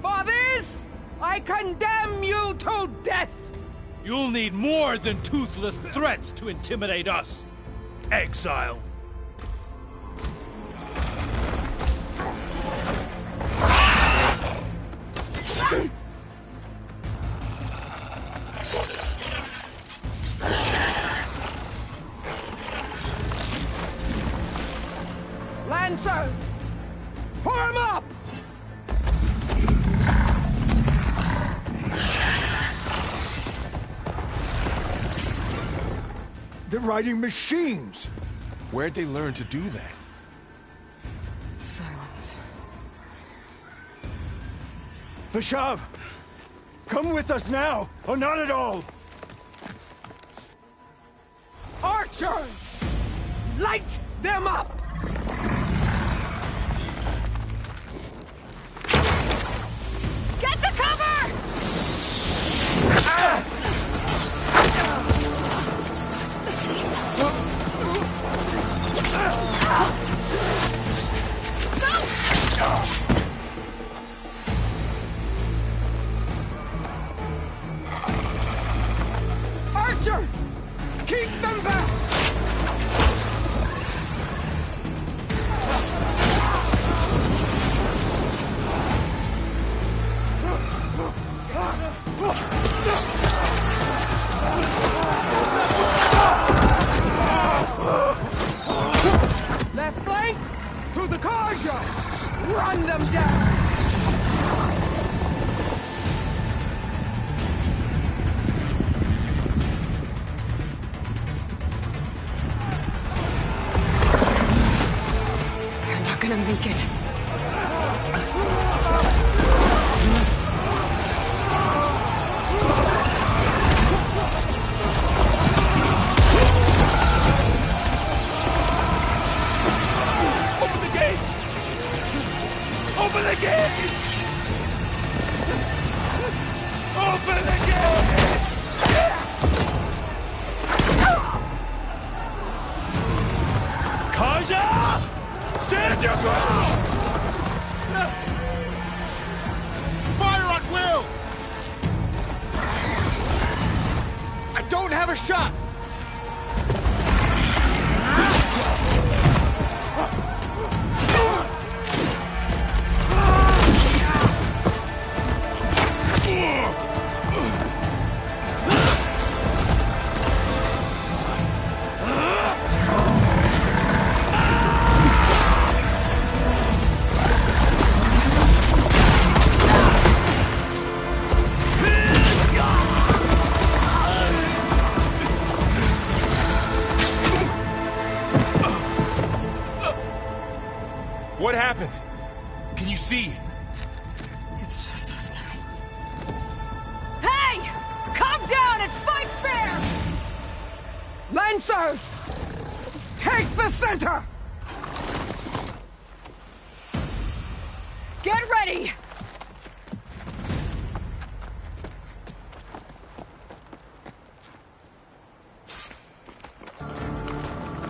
For this, I condemn you to death! You'll need more than toothless threats to intimidate us, exile. Lancers! Form up! They're riding machines! Where'd they learn to do that? Silence. Vashav! Come with us now, or not at all! Archers! Light them up! Get to cover! Archers! Keep them back! Left flank! To the Carja! Run them down! They're not gonna make it. Open the gates! Open the gates! Open the gates! Carja! Stand your ground! Fire at will! I don't have a shot! What happened? Can you see? It's just us now. Hey! Calm down and fight fair! Lancers! Take the center! Get ready!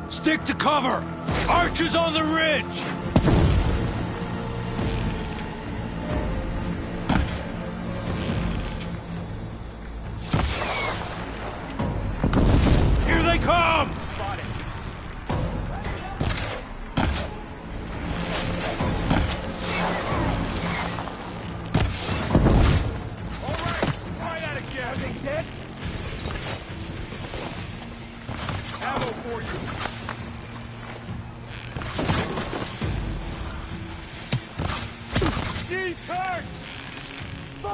Stick to cover! Archers on the ridge! Here they come!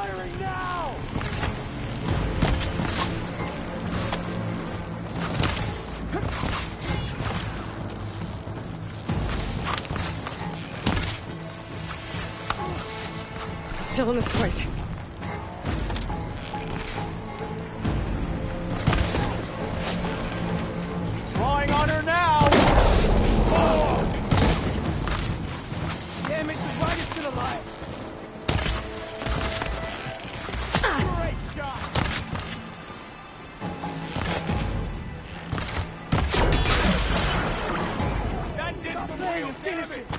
Firing now! Still in this fight. Drawing on her now! Oh! Damn it, the right is still alive! Great shot! That did some real damage!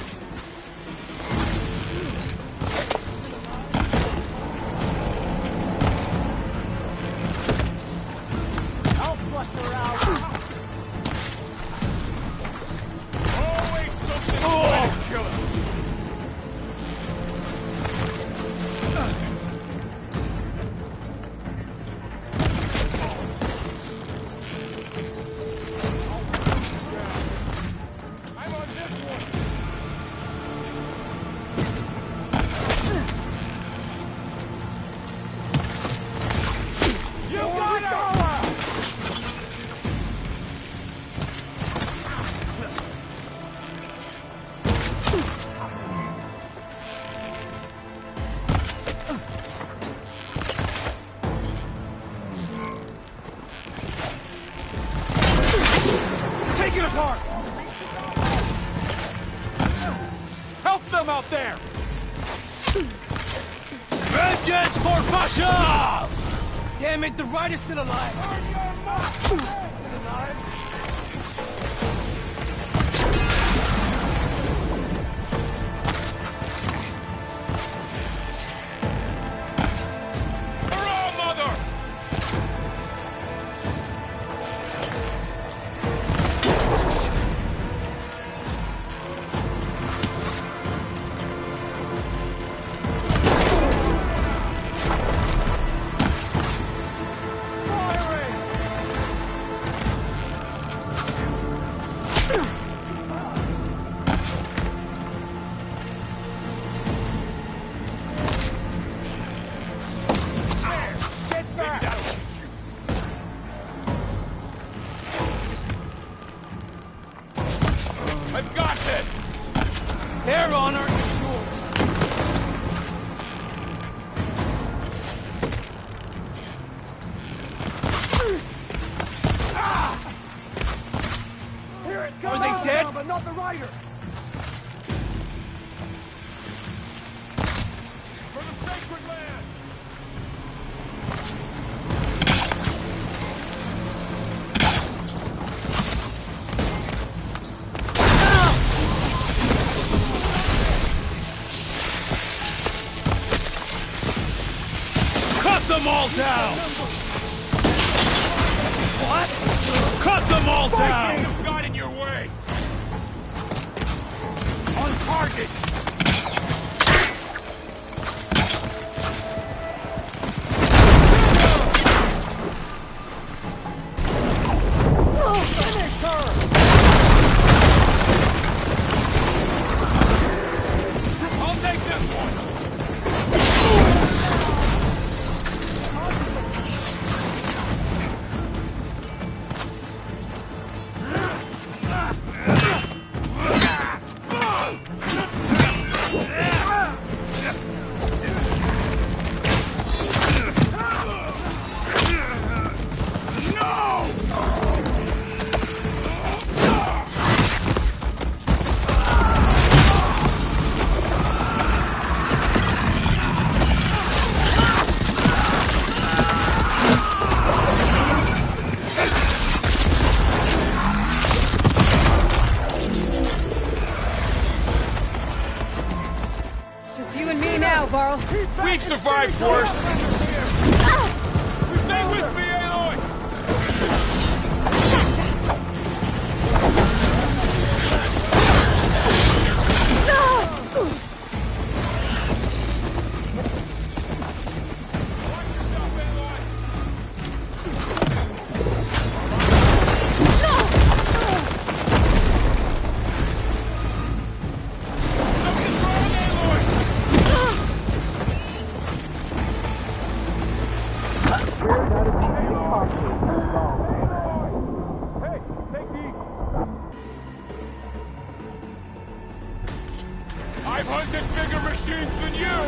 I'll flush her out! Always something to kill her! I'm on this one! You got her! Take it apart! Help them out there! Vengeance for Pasha! Damn it, the right is still alive! Hurrah, mother! I've got this! Their honor is yours! Here it comes! Are they dead? But not the rider! For the sacred land! Cut them all down! What? Cut them all down! You've got in your way! On target! Finish her! I'll take this one! Just you and me now, Varl. We've survived worse! Stay with me, Aloy! Hey, take these. I've hunted bigger machines than you!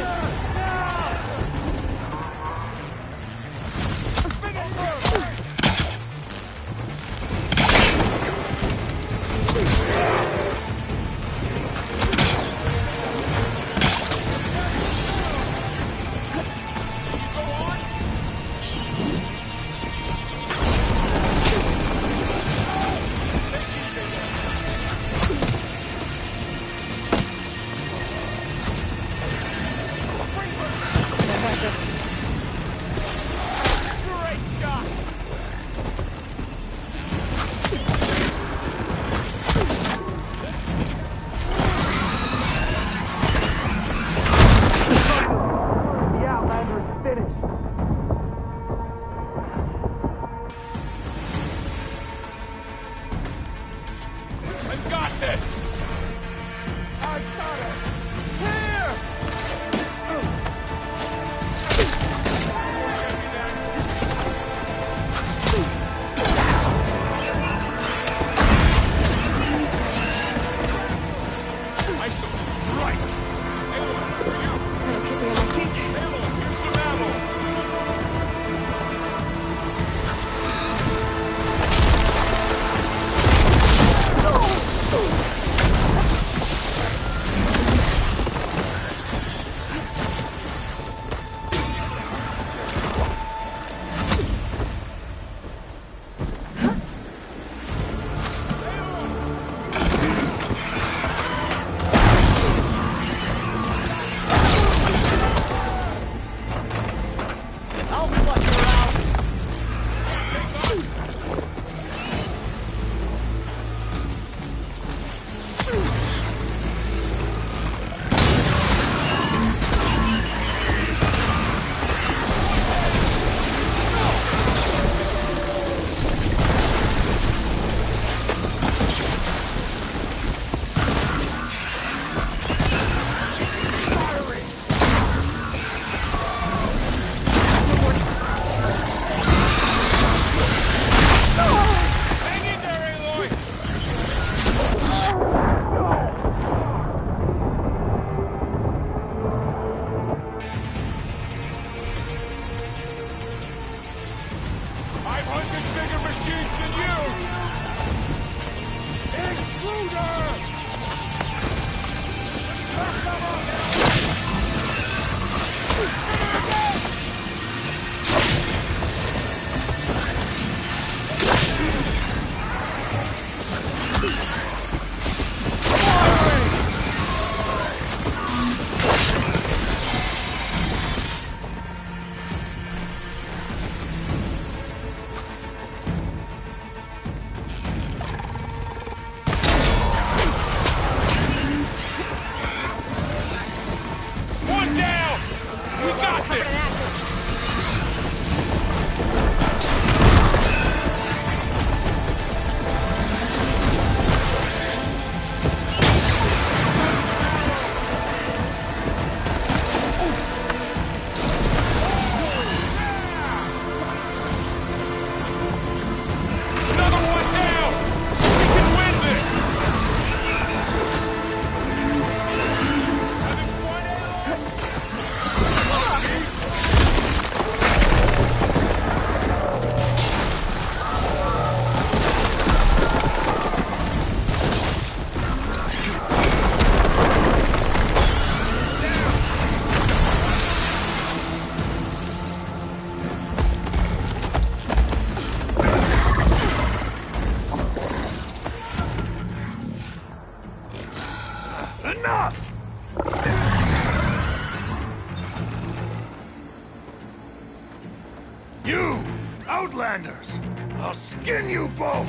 Outlanders! I'll skin you both!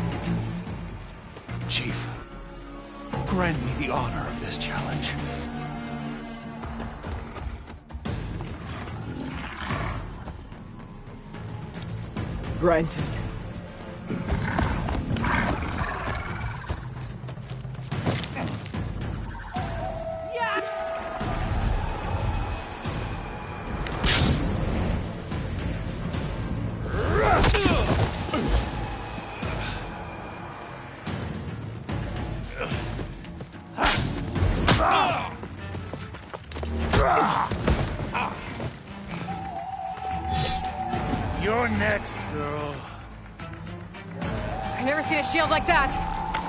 Chief, grant me the honor of this challenge. Granted. next, girl. I've never seen a shield like that.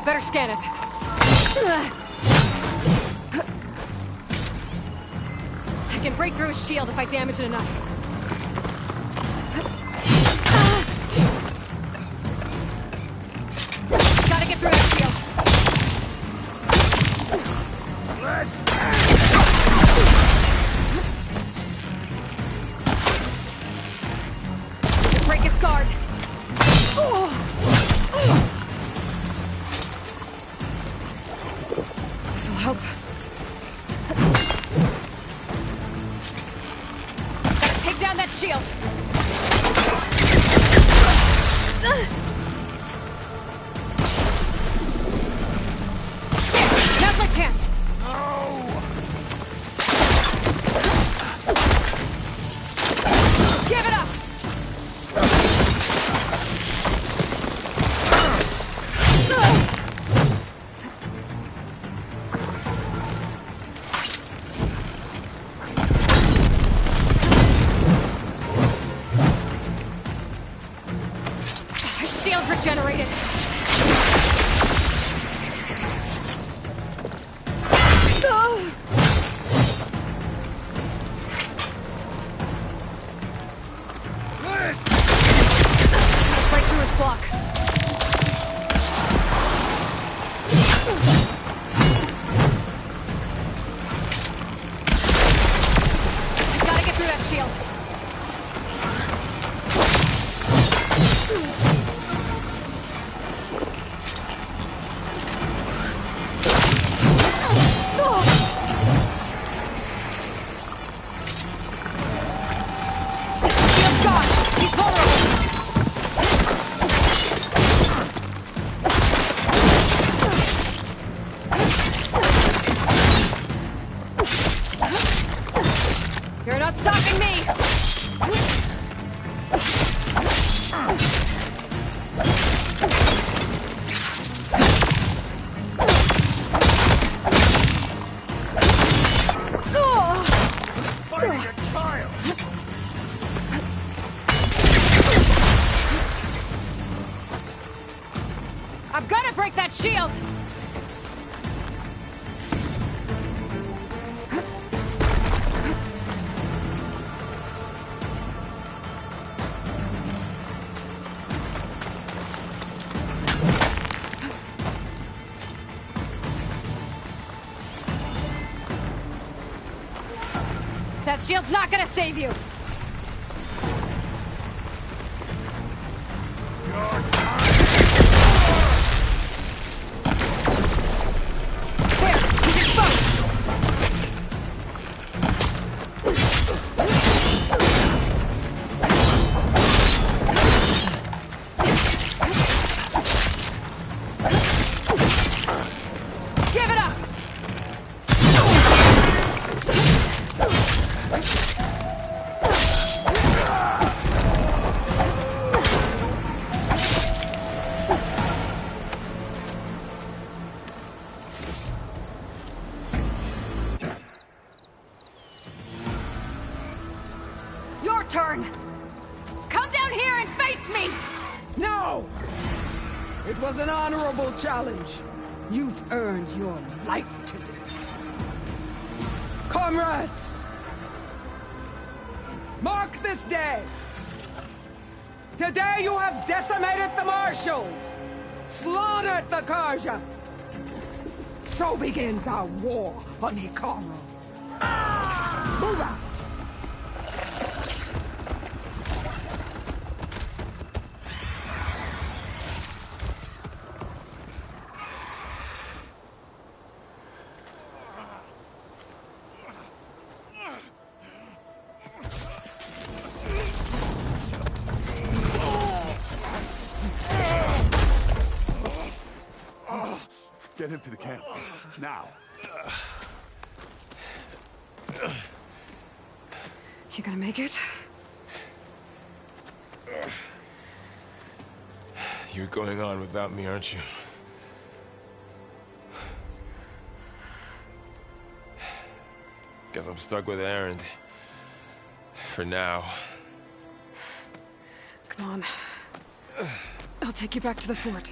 Better scan it. I can break through his shield if I damage it enough. Gotta get through that shield. Break his guard. This'll help. Gotta take down that shield. Now's my chance. Give it up. Shield regenerated. Break through his block. Gotta get through that shield. Shield's gone. He's vulnerable. You're not stopping me! Fighting a child! I'm gonna break that shield! That shield's not gonna save you! There! He's exposed! Give it up! Your turn! Come down here and face me! No! It was an honorable challenge. You've earned your life today. Comrades! Mark this day! Today you have decimated the Marshals! Slaughtered the Karja! So begins our war on Hikaru. Move out! Get him to the camp. Now. You gonna make it? You're going on without me, aren't you? Guess I'm stuck with Erend. For now. on. I'll take you back to the fort.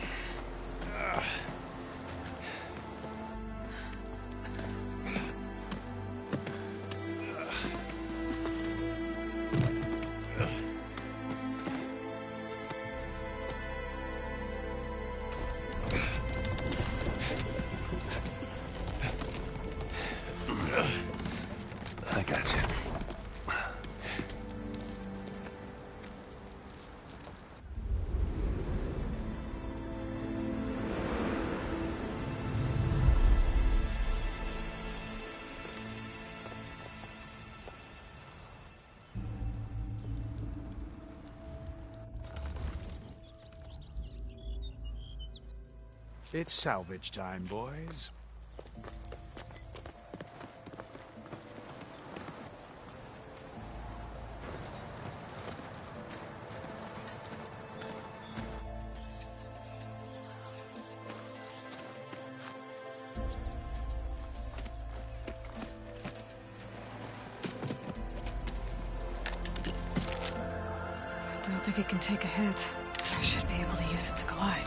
I got you. It's salvage time, boys. I don't think it can take a hit. I should be able to use it to glide.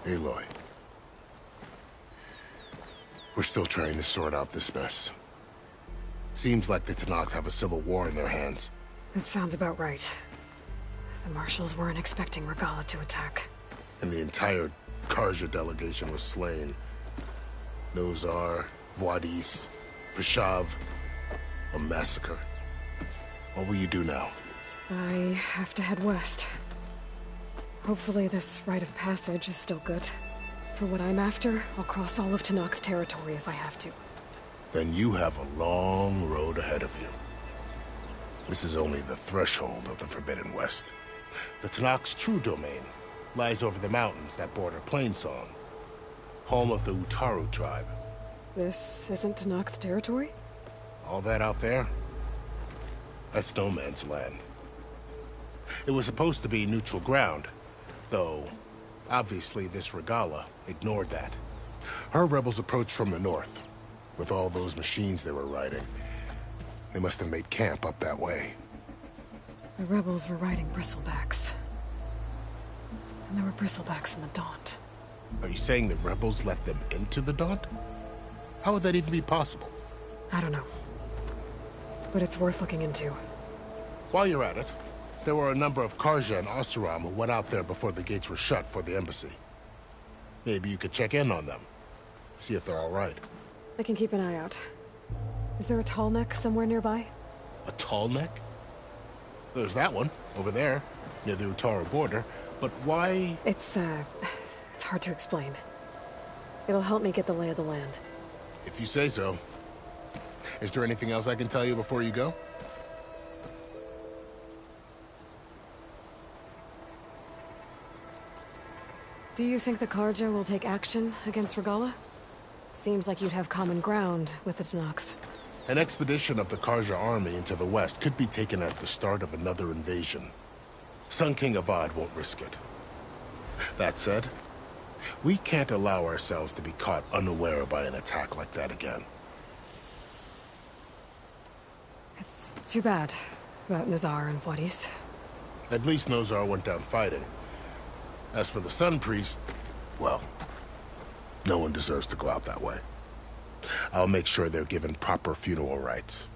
Aloy. We're still trying to sort out this mess. Seems like the Tenakth have a civil war in their hands. That sounds about right. The marshals weren't expecting Regalla to attack. And the entire Carja delegation was slain. Nozar, Wadis, Vashav. A massacre. What will you do now? I have to head west. Hopefully this rite of passage is still good. For what I'm after, I'll cross all of Tenakth territory if I have to. Then you have a long road ahead of you. This is only the threshold of the Forbidden West. The Tenakth's true domain lies over the mountains that border Plainsong, home of the Utaru tribe. This isn't Tenakth territory? All that out there? That's no man's land. It was supposed to be neutral ground, though obviously this Regalla ignored that. Her rebels approached from the north, with all those machines they were riding. They must have made camp up that way. The rebels were riding bristlebacks. And there were bristlebacks in the Daunt. Are you saying the rebels let them into the Daunt? How would that even be possible? I don't know. But it's worth looking into. While you're at it, there were a number of Carja and Oseram who went out there before the gates were shut for the embassy. Maybe you could check in on them. See if they're all right. I can keep an eye out. Is there a tall neck somewhere nearby? A tall neck? There's that one, over there, near the Utaru border. But why? It's hard to explain. It'll help me get the lay of the land. If you say so. Is there anything else I can tell you before you go? Do you think the Carja will take action against Regalla? Seems like you'd have common ground with the Tenakth. An expedition of the Carja army into the west could be taken at the start of another invasion. Sun King Avad won't risk it. That said, we can't allow ourselves to be caught unaware by an attack like that again. It's too bad about Nozar and Wadis. At least Nozar went down fighting. As for the Sun Priest, well, no one deserves to go out that way. I'll make sure they're given proper funeral rites.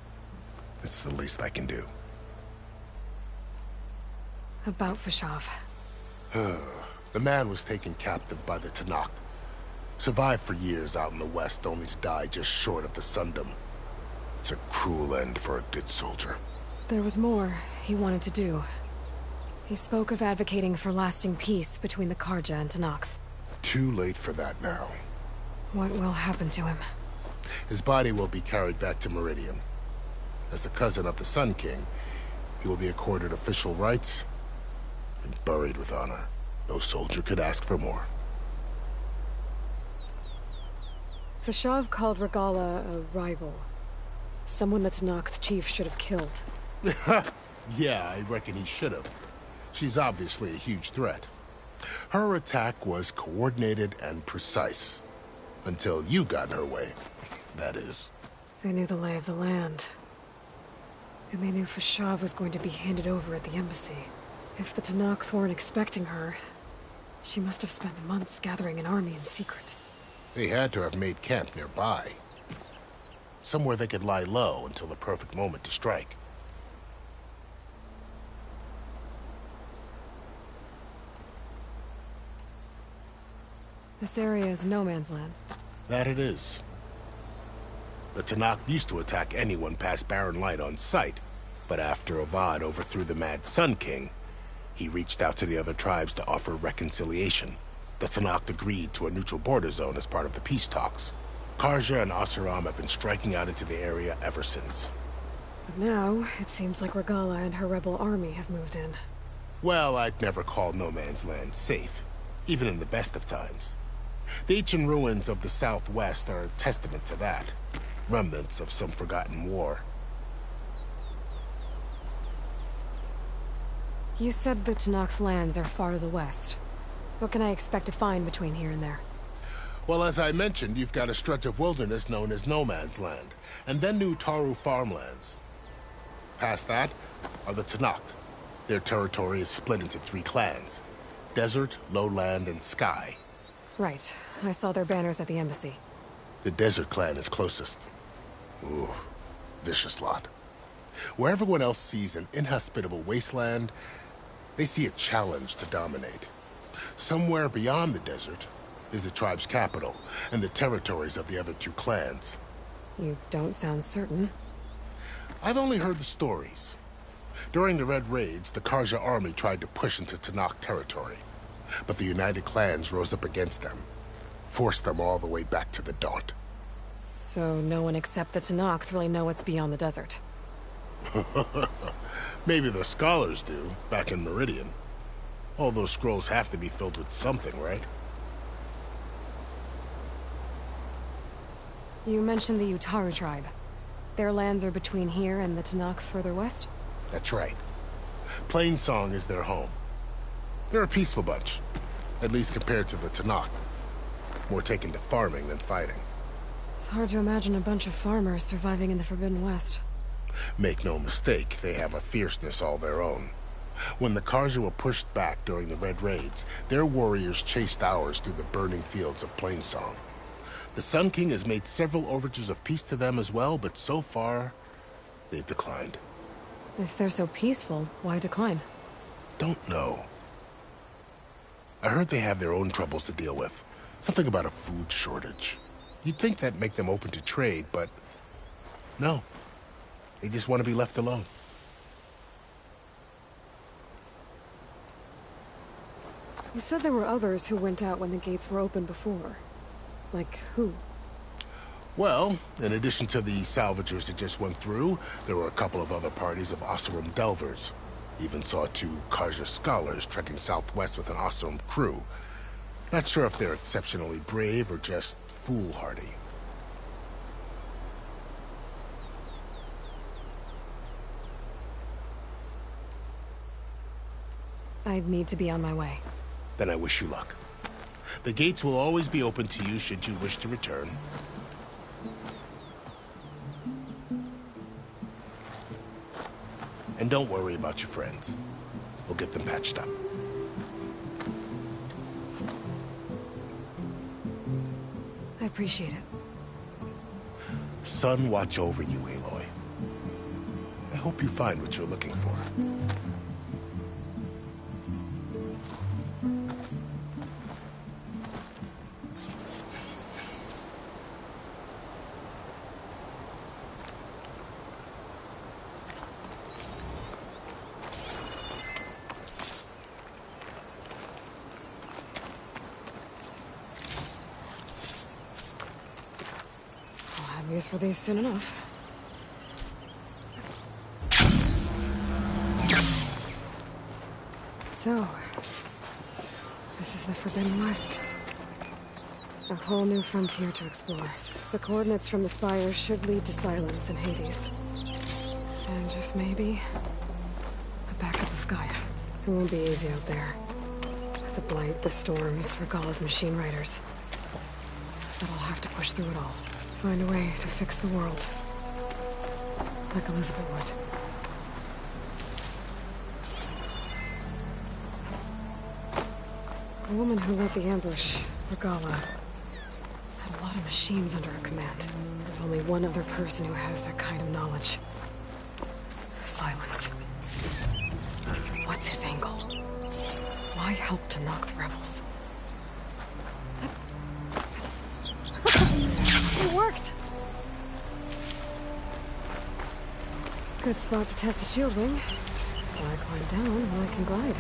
It's the least I can do. About Vashav. The man was taken captive by the Tenakth. Survived for years out in the west, only to die just short of the Sundom. It's a cruel end for a good soldier. There was more he wanted to do. He spoke of advocating for lasting peace between the Carja and Tenakth. Too late for that now. What will happen to him? His body will be carried back to Meridian. As a cousin of the Sun King, he will be accorded official rights and buried with honor. No soldier could ask for more. Vashav called Regalla a rival. Someone the Tenakth chief should have killed. Yeah, I reckon he should have. She's obviously a huge threat. Her attack was coordinated and precise. Until you got in her way, that is. They knew the lay of the land. And they knew Fashav was going to be handed over at the embassy. If the Tenakth weren't expecting her, she must have spent months gathering an army in secret. They had to have made camp nearby. Somewhere they could lie low until the perfect moment to strike. This area is no man's land. That it is. The Tenakth used to attack anyone past Barren Light on sight, but after Avad overthrew the Mad Sun King, he reached out to the other tribes to offer reconciliation. The Tenakth agreed to a neutral border zone as part of the peace talks. Karja and Oseram have been striking out into the area ever since. But now, it seems like Regala and her rebel army have moved in. Well, I'd never call no man's land safe, even in the best of times. The ancient ruins of the Southwest are a testament to that. Remnants of some forgotten war. You said the Tenakth lands are far to the west. What can I expect to find between here and there? Well, as I mentioned, you've got a stretch of wilderness known as No Man's Land, and then New Taru farmlands. Past that are the Tenakth. Their territory is split into 3 clans: Desert, Lowland, and Sky. Right. I saw their banners at the embassy. The Desert clan is closest. Ooh, vicious lot. Where everyone else sees an inhospitable wasteland, they see a challenge to dominate. Somewhere beyond the desert is the tribe's capital and the territories of the other 2 clans. You don't sound certain. I've only heard the stories. During the Red Raids, the Karja army tried to push into Tenakth territory, but the United Clans rose up against them, forced them all the way back to the Daunt. So no one except the Tenakth really know what's beyond the desert. Maybe the scholars do, back in Meridian. All those scrolls have to be filled with something, right? You mentioned the Utaru tribe. Their lands are between here and the Tenakth further west? That's right. Plainsong is their home. They're a peaceful bunch, at least compared to the Tenakth. More taken to farming than fighting. It's hard to imagine a bunch of farmers surviving in the Forbidden West. Make no mistake, they have a fierceness all their own. When the Karja were pushed back during the Red Raids, their warriors chased ours through the burning fields of Plainsong. The Sun King has made several overtures of peace to them as well, but so far, they've declined. If they're so peaceful, why decline? Don't know. I heard they have their own troubles to deal with. Something about a food shortage. You'd think that'd make them open to trade, but no. They just want to be left alone. You said there were others who went out when the gates were open before. Like who? Well, in addition to the salvagers that just went through, there were a couple of other parties of Oseram delvers. Even saw 2 Karja scholars trekking southwest with an Oseram crew. Not sure if they're exceptionally brave or just foolhardy. I'd need to be on my way. Then I wish you luck. The gates will always be open to you should you wish to return. And don't worry about your friends. We'll get them patched up. I appreciate it. Sun watch over you, Aloy. I hope you find what you're looking for. Use for these soon enough. So, this is the Forbidden West. A whole new frontier to explore. The coordinates from the spire should lead to Silence and Hades. And just maybe, a backup of Gaia. It won't be easy out there. The Blight, the Storms, Regala's machine riders. But I'll have have to push through it all. Find a way to fix the world. Like Elizabeth would. The woman who led the ambush, Regala, had a lot of machines under her command. There's only one other person who has that kind of knowledge. Silence. What's his angle? Why help to knock the rebels? It worked! Good spot to test the shield wing. Why climb down when I can glide?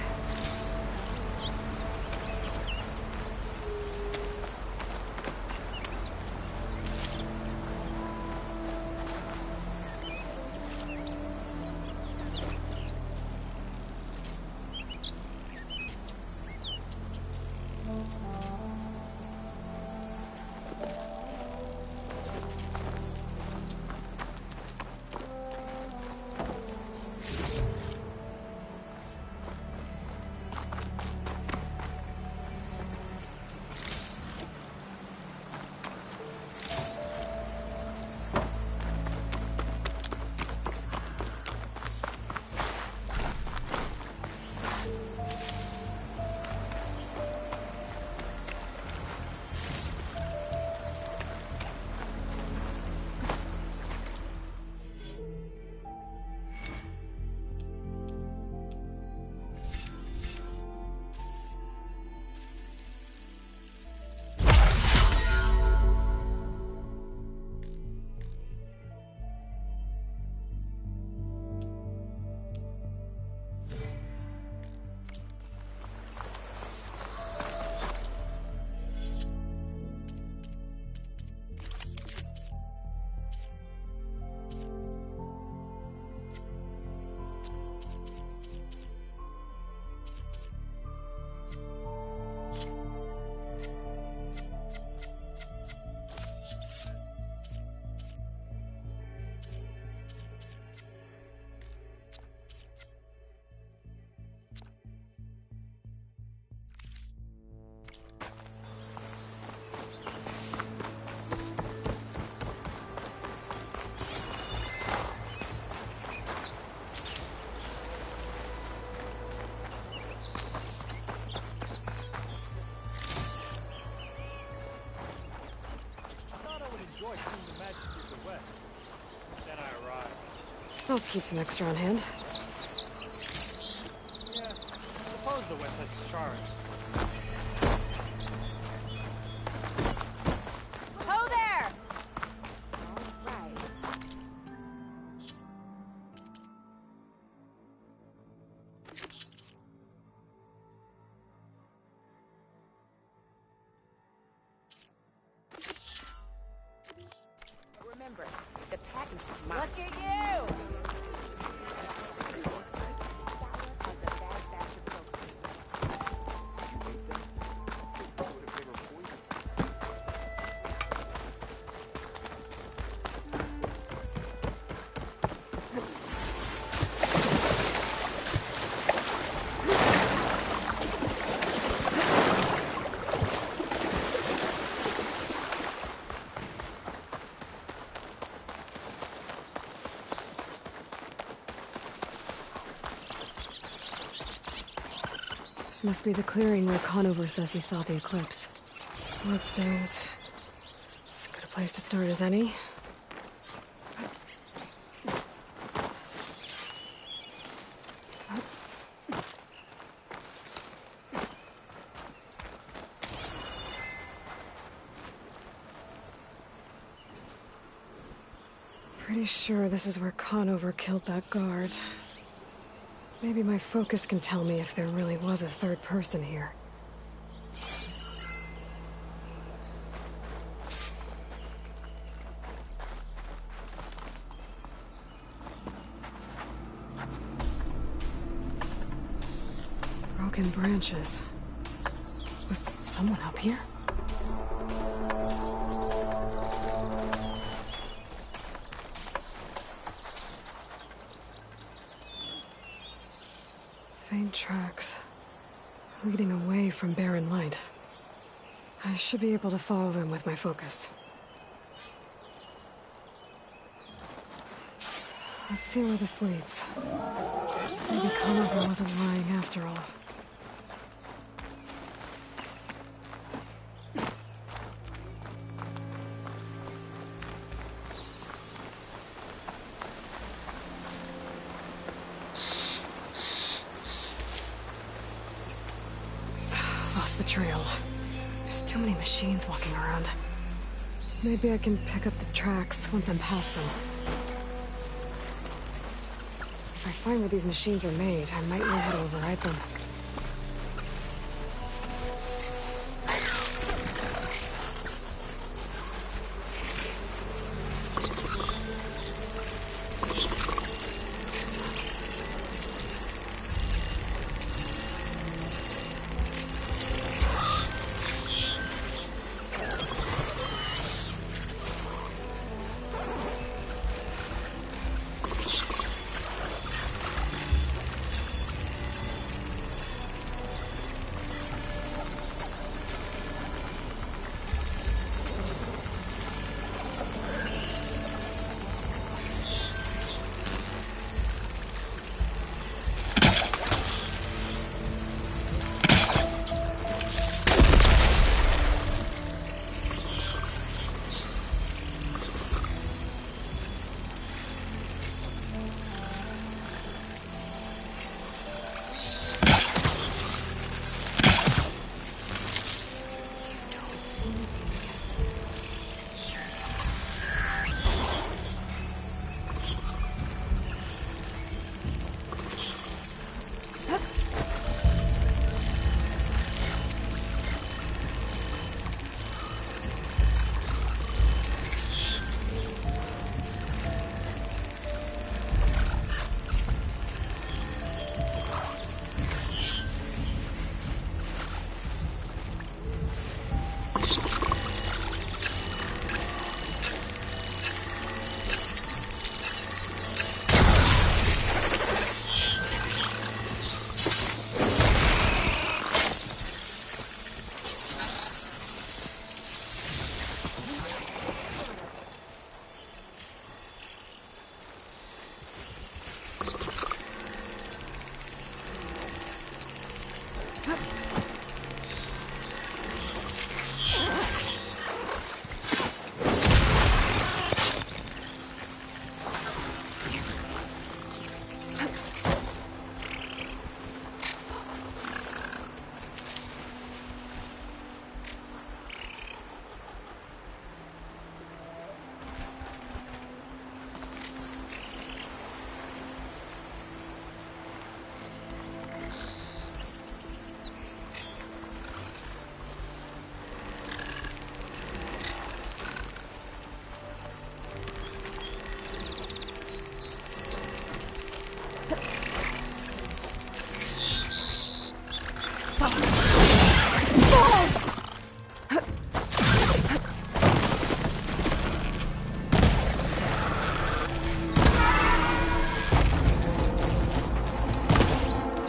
I'll keep some extra on hand. Yeah, suppose the West has its charms. Ho there! All right. Remember, the patent is mine. Look at you! This must be the clearing where Conover says he saw the eclipse. Bloodstains. It's as good a place to start as any. Pretty sure this is where Conover killed that guard. Maybe my focus can tell me if there really was a third person here. Broken branches. Was someone up here? Faint tracks, leading away from Barren Light. I should be able to follow them with my focus. Let's see where this leads. Maybe Conover wasn't lying after all. Lost the trail. There's too many machines walking around. Maybe I can pick up the tracks once I'm past them. If I find where these machines are made, I might know how to override them.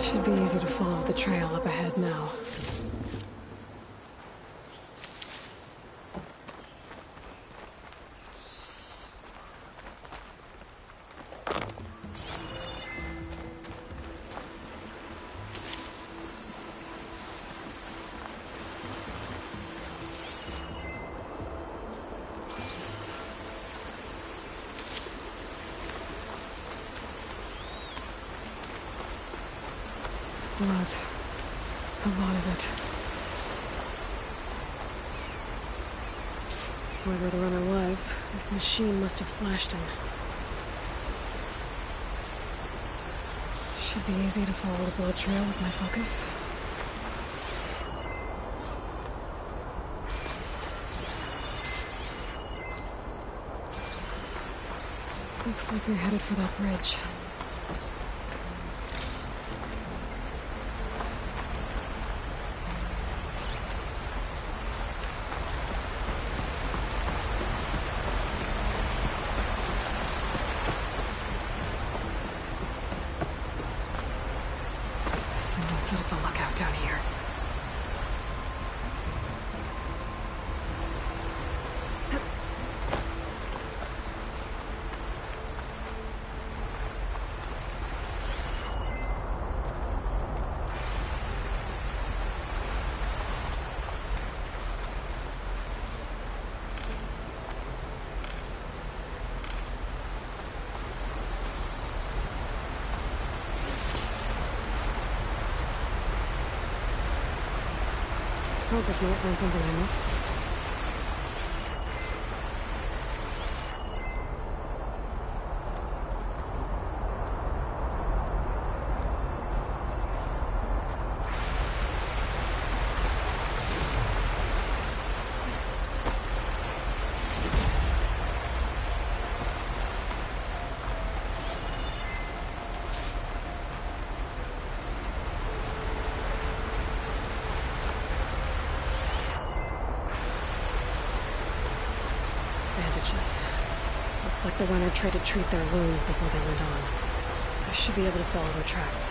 Should be easy to follow the trail up ahead now. Blood. A lot of it. Whoever the runner was, this machine must have slashed him. Should be easy to follow the blood trail with my focus. Looks like they're headed for that bridge. Someone set up a lookout down here. Focus might find something I missed. Bandages. Looks like the runner tried to treat their wounds before they went on. I should be able to follow their tracks.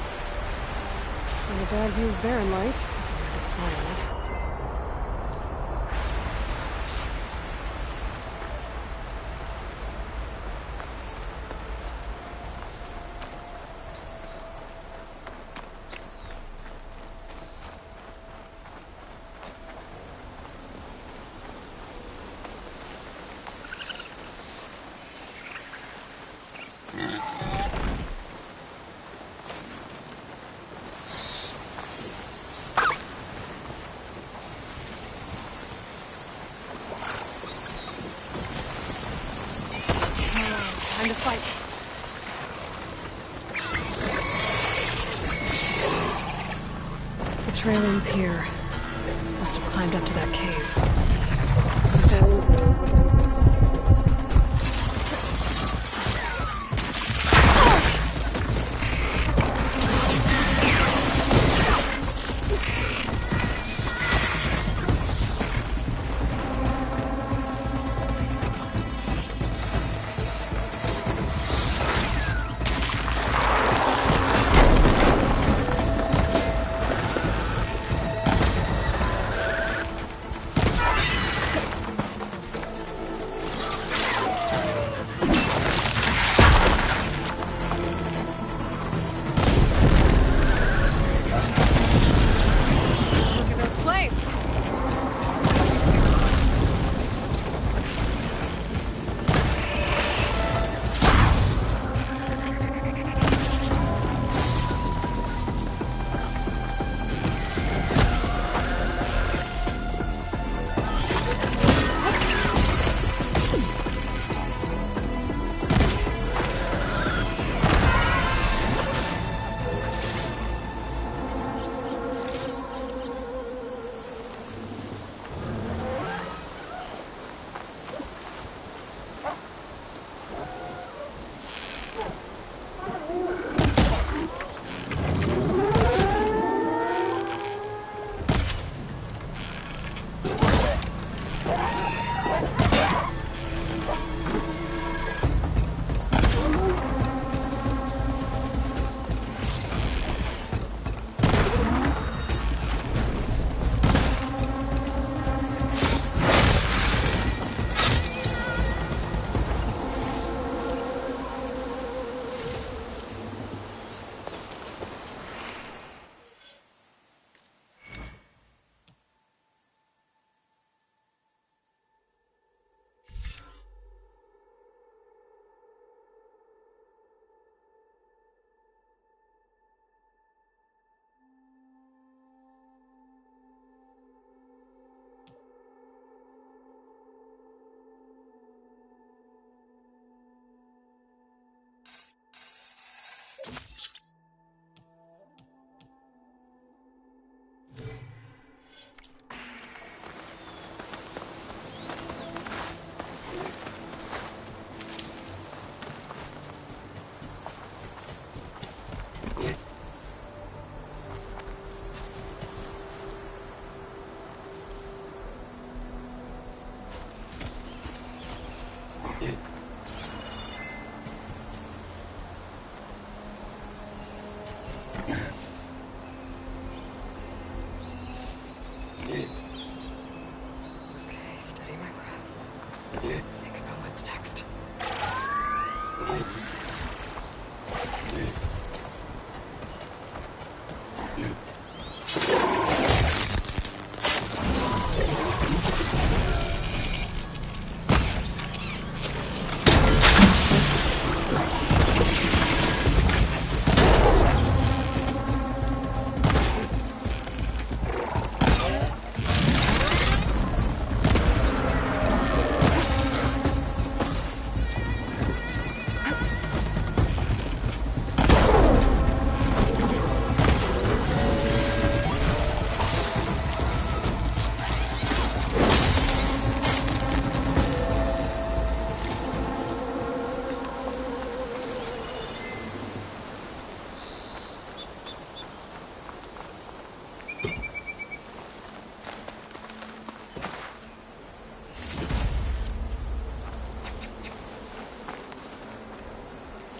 Not a bad view of Barren Light, if I were to spy on it. Time to fight. The trail ends here. Must have climbed up to that cave.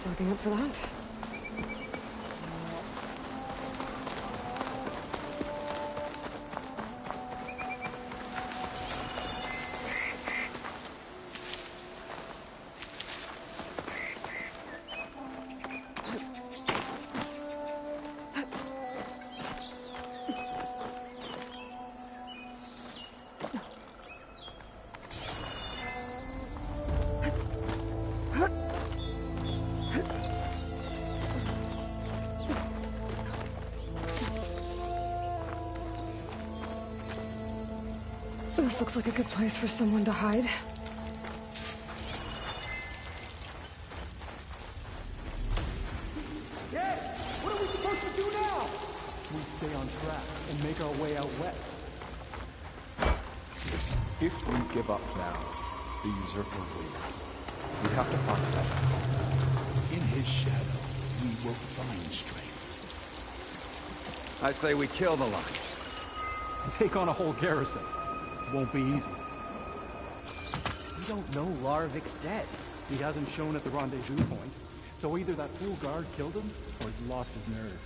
Looking up for that? This looks like a good place for someone to hide. Yes! What are we supposed to do now? We stay on track and make our way out west. If we give up now, the usurper wins. We have to find that. In his shadow, we will find strength. I say we kill the line. Take on a whole garrison. Won't be easy. We don't know Larvik's dead. He hasn't shown at the rendezvous point. So either that fool guard killed him, or he's lost his nerve.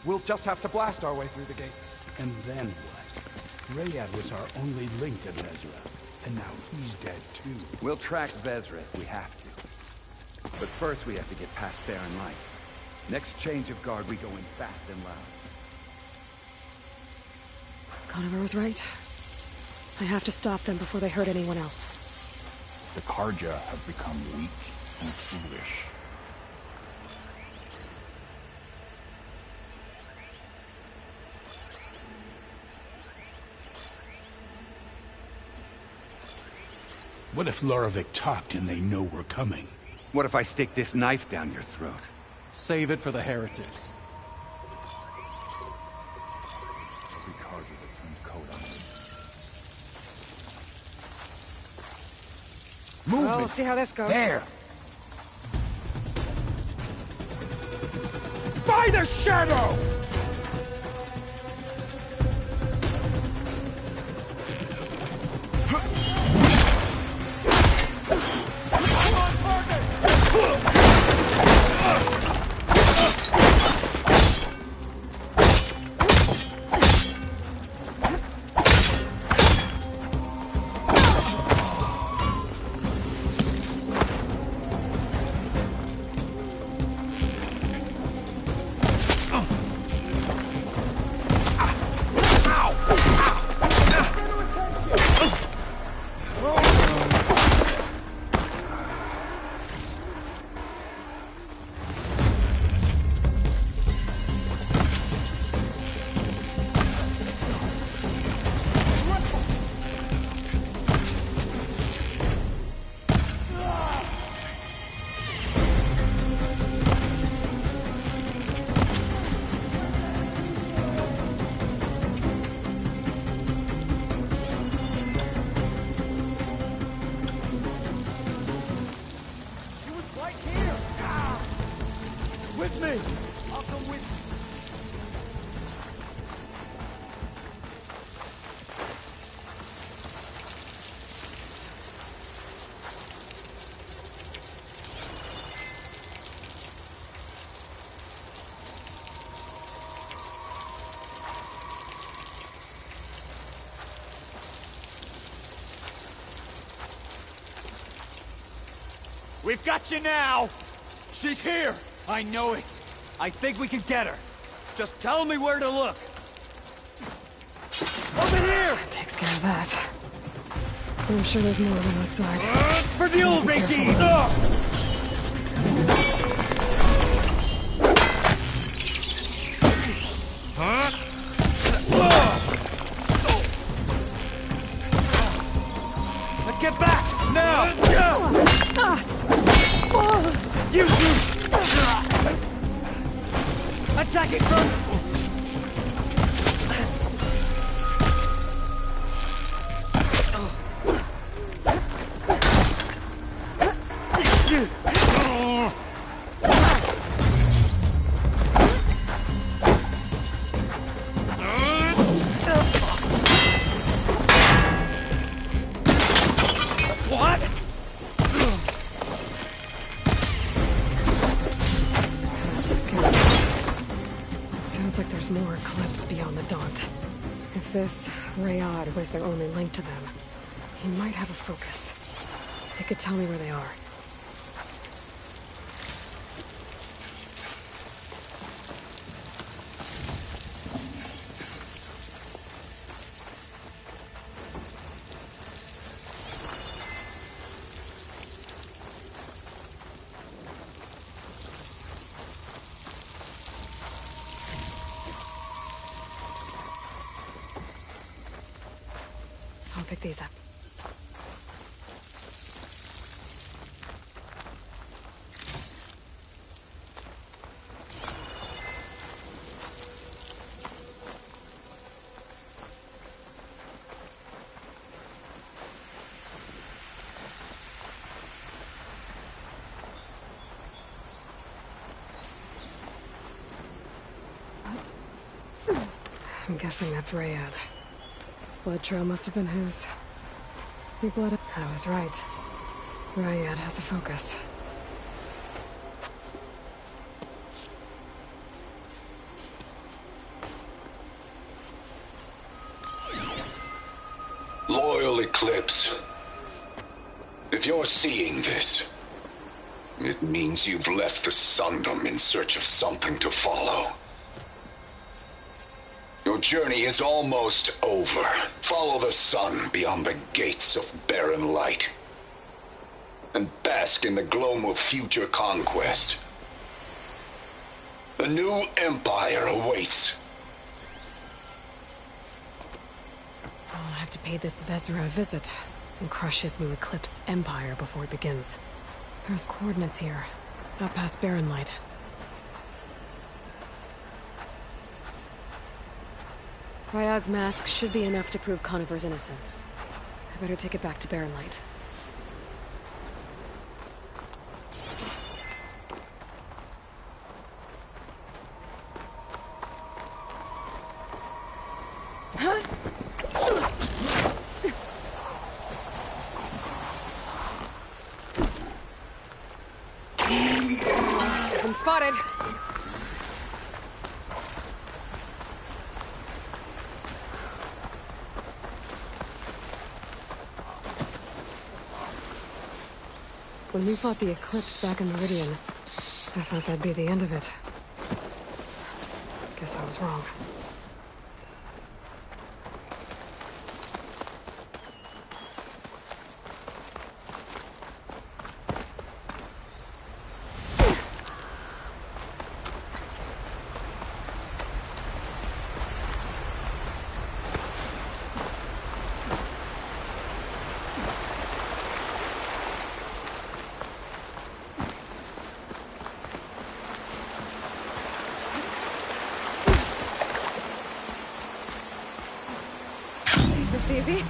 We'll just have to blast our way through the gates. And then what? Rayad was our only link to Vezra, and now he's dead too. We'll track Vezra if we have to. But first we have to get past Baron Light. Next change of guard, we go in fast and loud. Conover was right. I have to stop them before they hurt anyone else. The Carja have become weak and foolish. What if Loravik talked and they know we're coming? What if I stick this knife down your throat? Save it for the heretics. Every Carja that turned coat on me. Well, we'll see how this goes. There! By the shadow! We've got you now! She's here! I know it! I think we can get her. Just tell me where to look. Over here! Takes care of that. I'm sure there's more of them outside. For the old regime! Get back! Now! You two! Attack it from... Sounds like there's more Eclipse beyond the Daunt. If this Rayad was their only link to them, he might have a focus. They could tell me where they are. I'll pick these up. I'm guessing that's Rayad. Blood trail must have been his. He bled. I was right. Rayad has a focus. Loyal Eclipse. If you're seeing this, it means you've left the Sundom in search of something to follow. Your journey is almost over. Follow the sun beyond the gates of barren light. And bask in the gloam of future conquest. The new empire awaits. I'll have to pay this Vezra a visit and crush his new Eclipse empire before it begins. There's coordinates here, out past Barren Light. Rayad's mask should be enough to prove Conifer's innocence. I better take it back to Barren Light. Been spotted. When we fought the Eclipse back in Meridian, I thought that'd be the end of it. Guess I was wrong. Easy.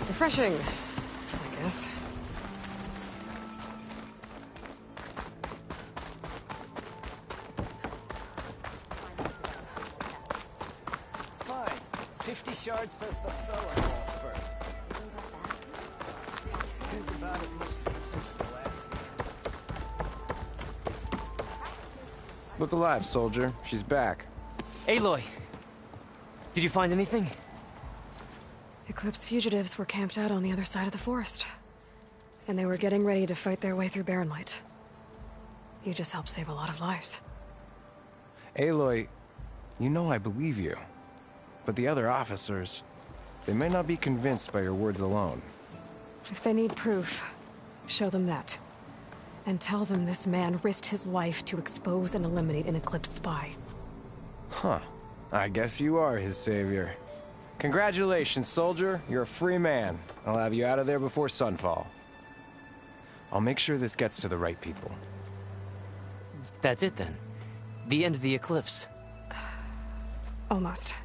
Refreshing, I guess. Fine. 50 shards says the fella first. There's about as much use as the last. Look alive, soldier. She's back. Aloy! Did you find anything? Eclipse fugitives were camped out on the other side of the forest. And they were getting ready to fight their way through Barren Light. You just helped save a lot of lives. Aloy, you know I believe you. But the other officers, they may not be convinced by your words alone. If they need proof, show them that. And tell them this man risked his life to expose and eliminate an Eclipse spy. Huh. I guess you are his savior. Congratulations, soldier. You're a free man. I'll have you out of there before sunfall. I'll make sure this gets to the right people. That's it then. The end of the eclipse. Almost.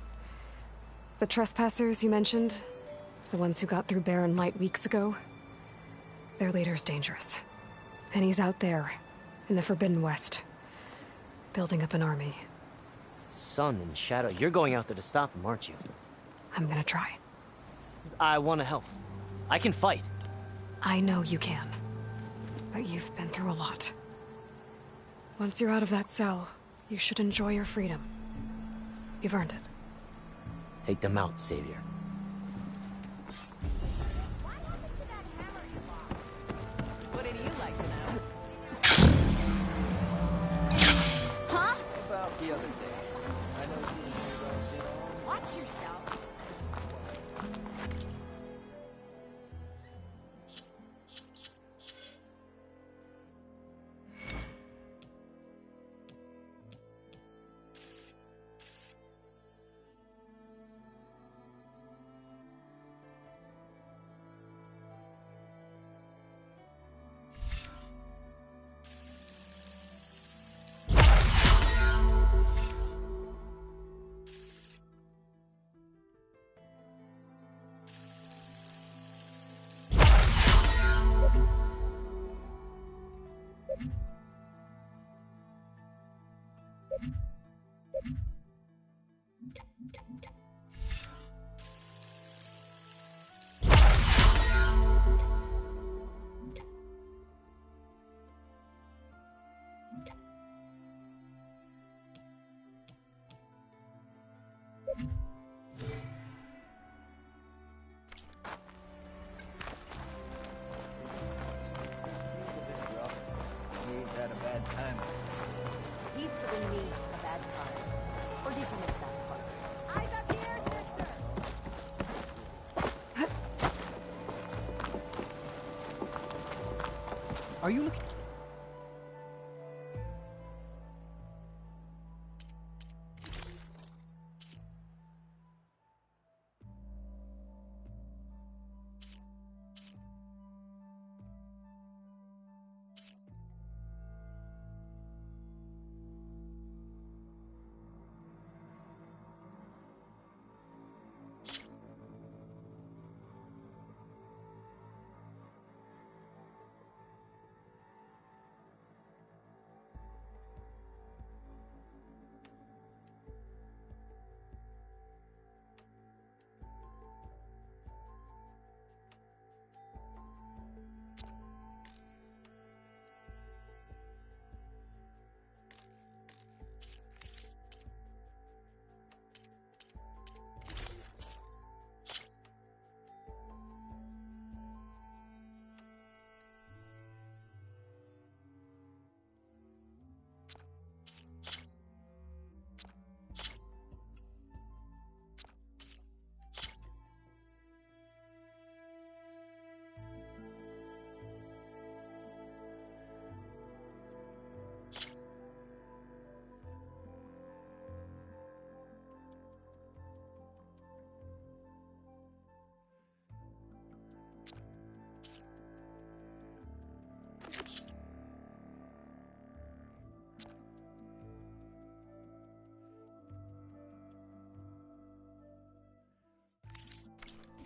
The trespassers you mentioned, the ones who got through Barren Light weeks ago, their leader's dangerous. And he's out there, in the Forbidden West, building up an army. Sun and Shadow, you're going out there to stop him, aren't you? I'm gonna try. I want to help. I can fight. I know you can. But you've been through a lot. Once you're out of that cell, you should enjoy your freedom. You've earned it. Take them out, Savior. Wouldn't you like to know? Huh? About the other day. I know you and Watch yourself. He's had a bad time. He's giving me a bad time. Or did you miss that part? Eyes up here, sister! Are you looking?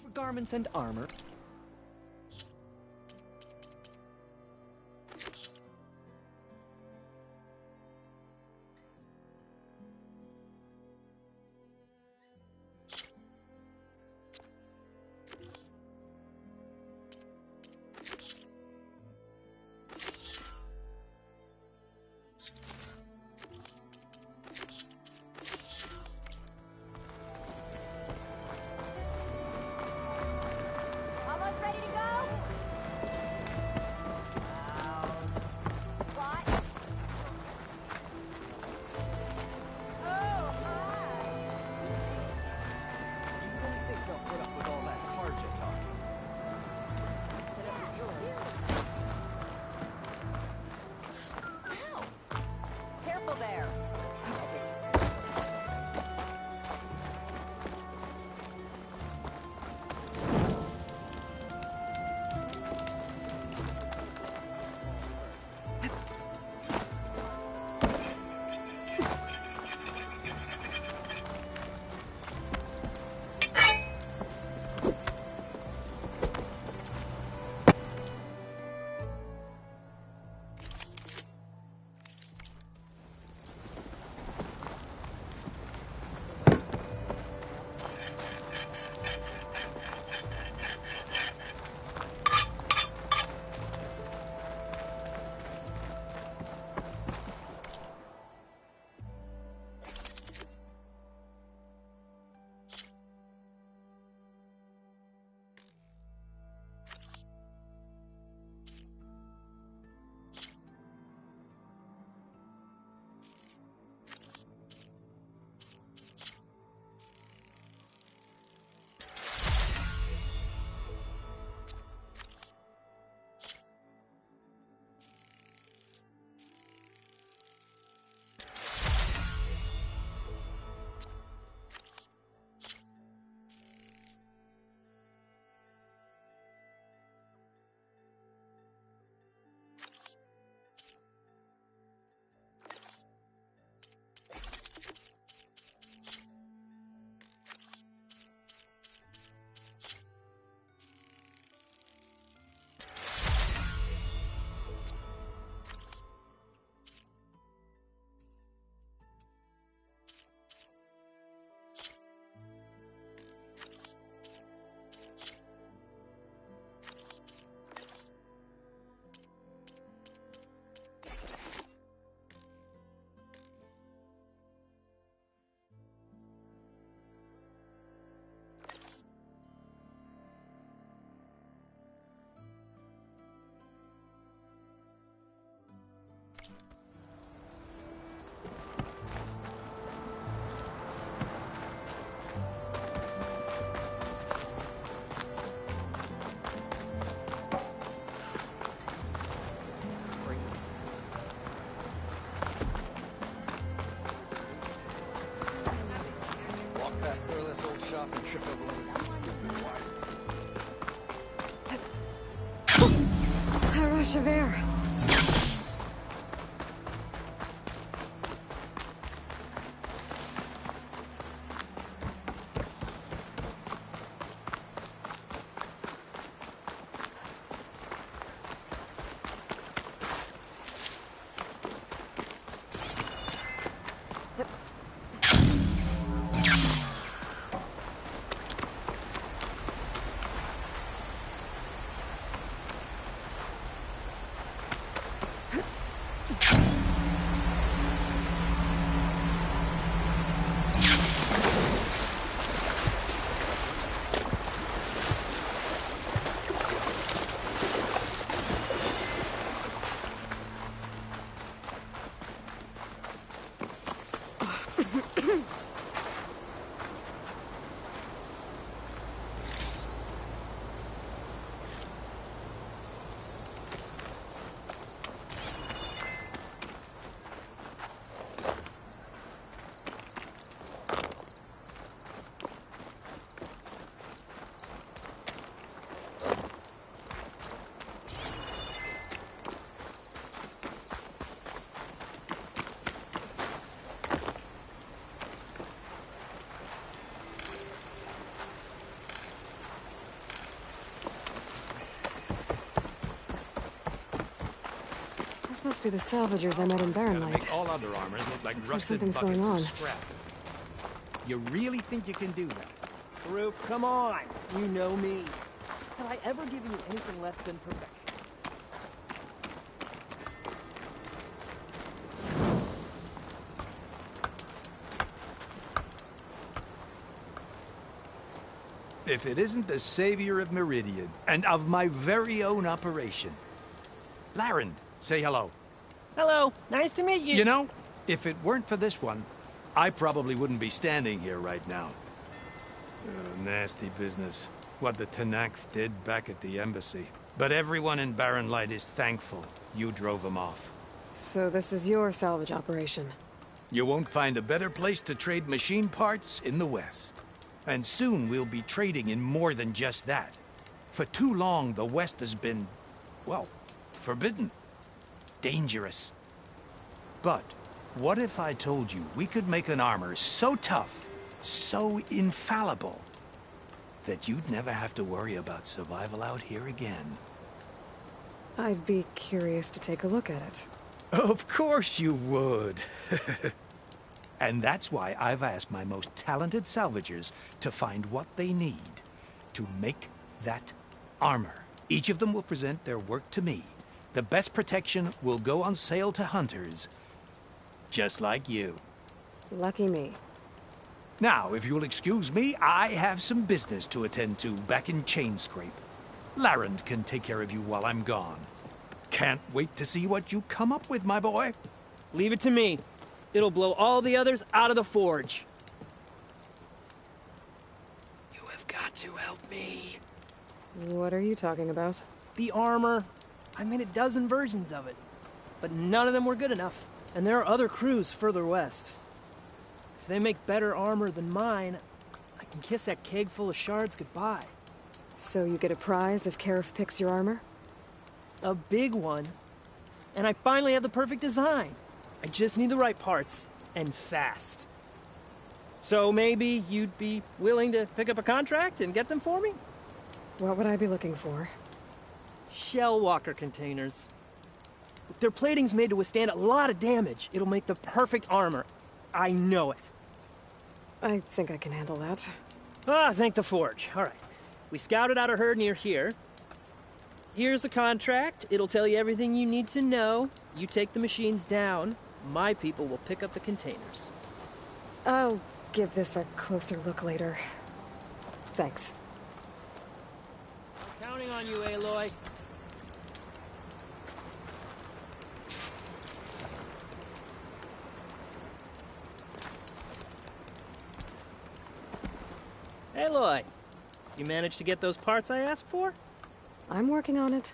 For garments and armor. trip over one of A rush of air. This must be the salvagers I met in Barren Light. Make all other armors look like Looks like rusted something's buckets going on. of scrap. You really think you can do that? Farouk, come on. You know me. Have I ever given you anything less than perfection? If it isn't the savior of Meridian, and of my very own operation. Larend, say hello. Hello, nice to meet you. You know, if it weren't for this one, I probably wouldn't be standing here right now. Nasty business. What the Tenakth did back at the embassy. But everyone in Barren Light is thankful you drove them off. So this is your salvage operation. You won't find a better place to trade machine parts in the West. And soon we'll be trading in more than just that. For too long, the West has been, well, forbidden. Dangerous. But what if I told you we could make an armor so tough, so infallible, that you'd never have to worry about survival out here again? I'd be curious to take a look at it. Of course you would. And that's why I've asked my most talented salvagers to find what they need to make that armor. Each of them will present their work to me. The best protection will go on sale to hunters, just like you. Lucky me. Now, if you'll excuse me, I have some business to attend to back in Chainscrape. Larend can take care of you while I'm gone. Can't wait to see what you come up with, my boy. Leave it to me. It'll blow all the others out of the forge. You have got to help me. What are you talking about? The armor. I made a dozen versions of it. But none of them were good enough. And there are other crews further west. If they make better armor than mine, I can kiss that keg full of shards goodbye. So you get a prize if Karif picks your armor? A big one. And I finally have the perfect design. I just need the right parts, and fast. So maybe you'd be willing to pick up a contract and get them for me? What would I be looking for? Shell walker containers. Their plating's made to withstand a lot of damage. It'll make the perfect armor. I know it. I think I can handle that. Ah, thank the forge. All right. We scouted out a herd near here. Here's the contract. It'll tell you everything you need to know. You take the machines down. My people will pick up the containers. I'll give this a closer look later. Thanks. I'm counting on you, Aloy. Aloy, you managed to get those parts I asked for? I'm working on it.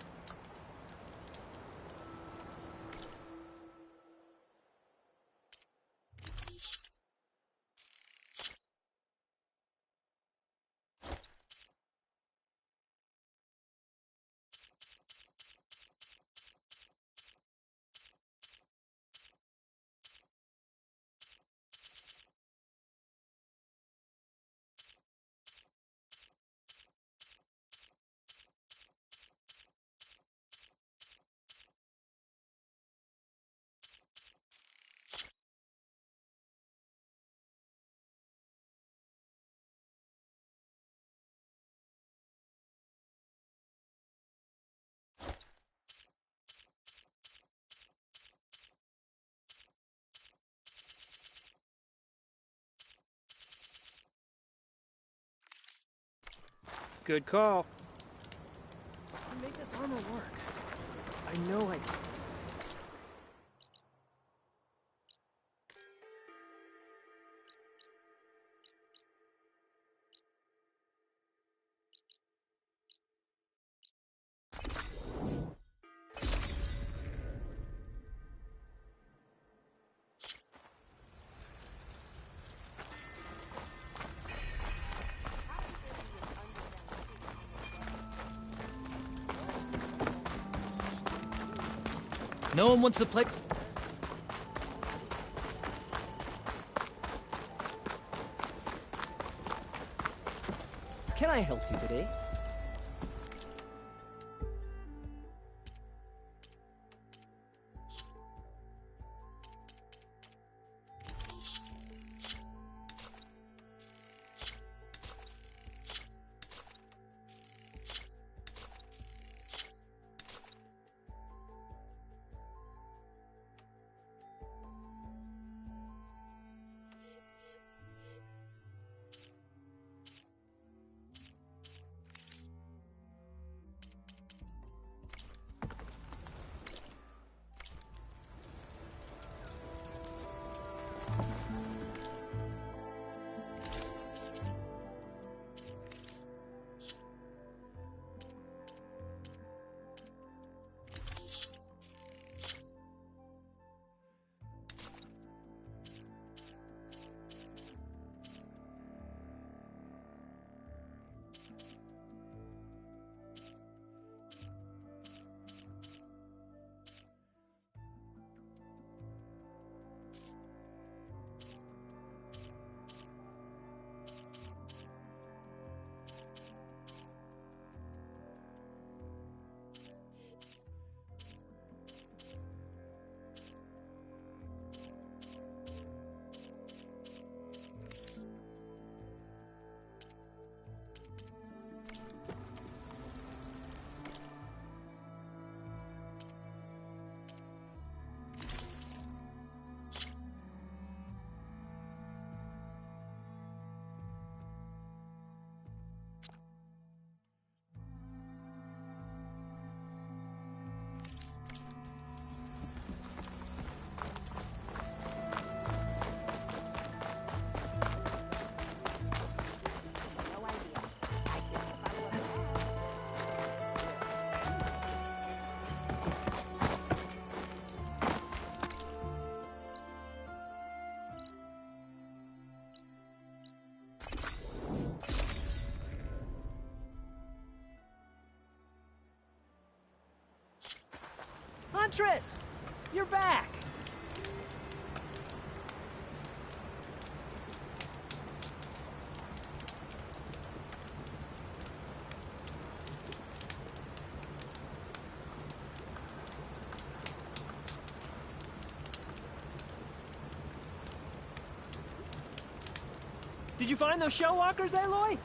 Good call. To make this armor work, I know I can. No one wants to play... Can I help you today? Huntress! You're back! Did you find those shell walkers, Aloy?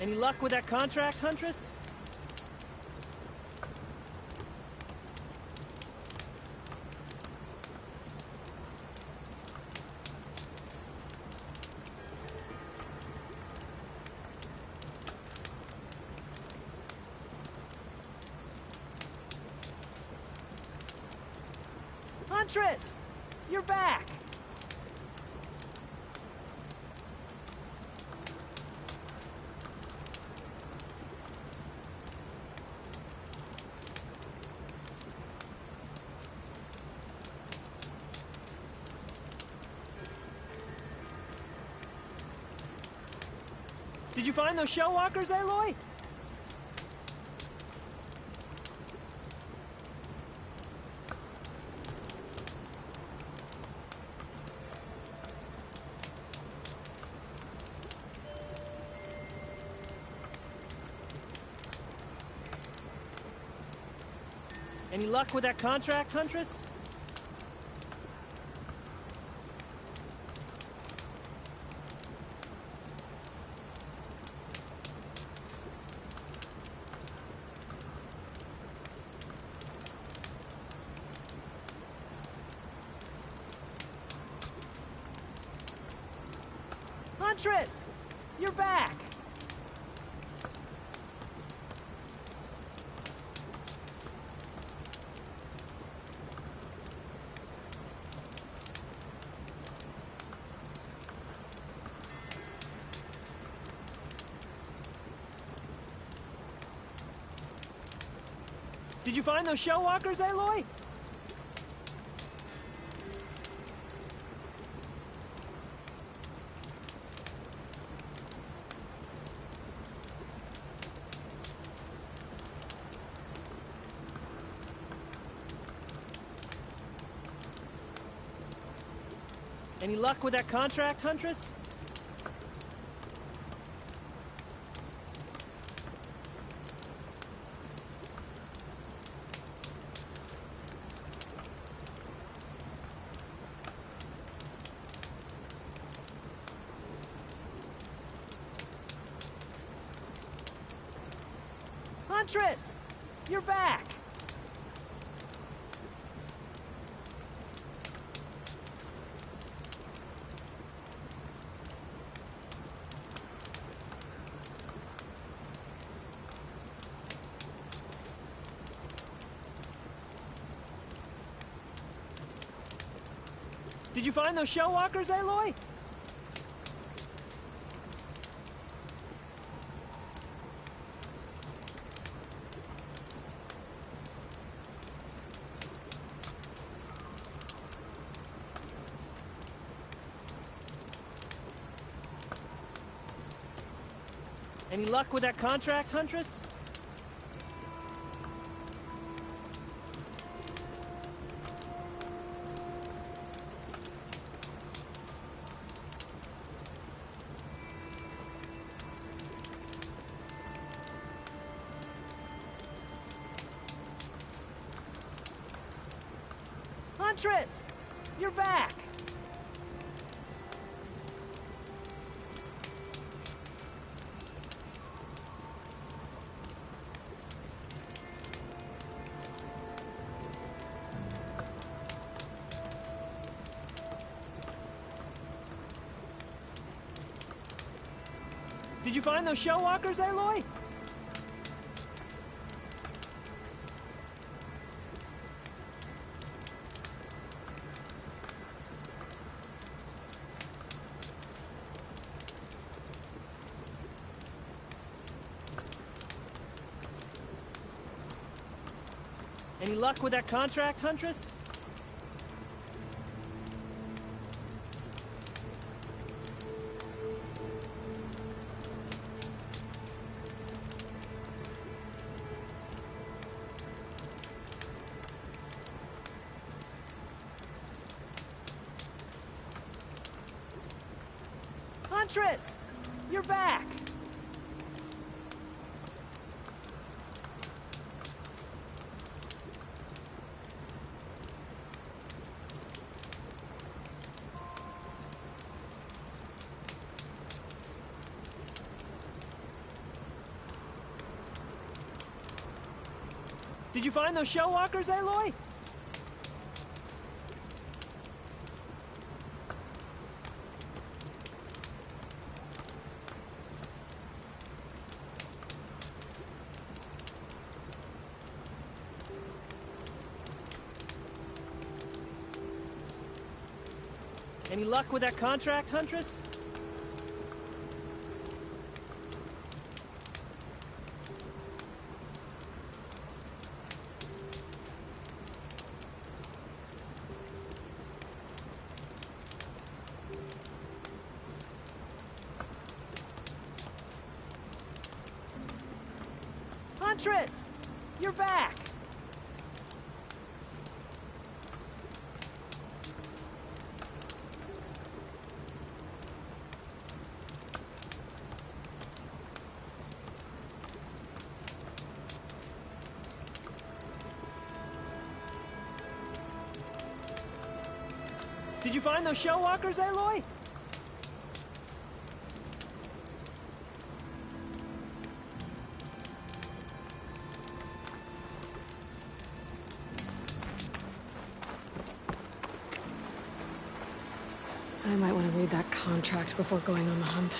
Any luck with that contract, Huntress? Huntress! You're back! Did you find those shell walkers, Aloy? Any luck with that contract, Huntress? Huntress! You're back! Did you find those shell walkers, Aloy? Any luck with that contract, Huntress? Huntress! You're back! Did you find those shell walkers, Aloy? Any luck with that contract, Huntress? Huntress! You're back! Did you find those shell walkers, Aloy? Any luck with that contract, Huntress? Huntress! You're back! Did you find those shell walkers, Aloy? Any luck with that contract, Huntress? Huntress! You're back! Did you find those shell walkers, Aloy? I might want to read that contract before going on the hunt.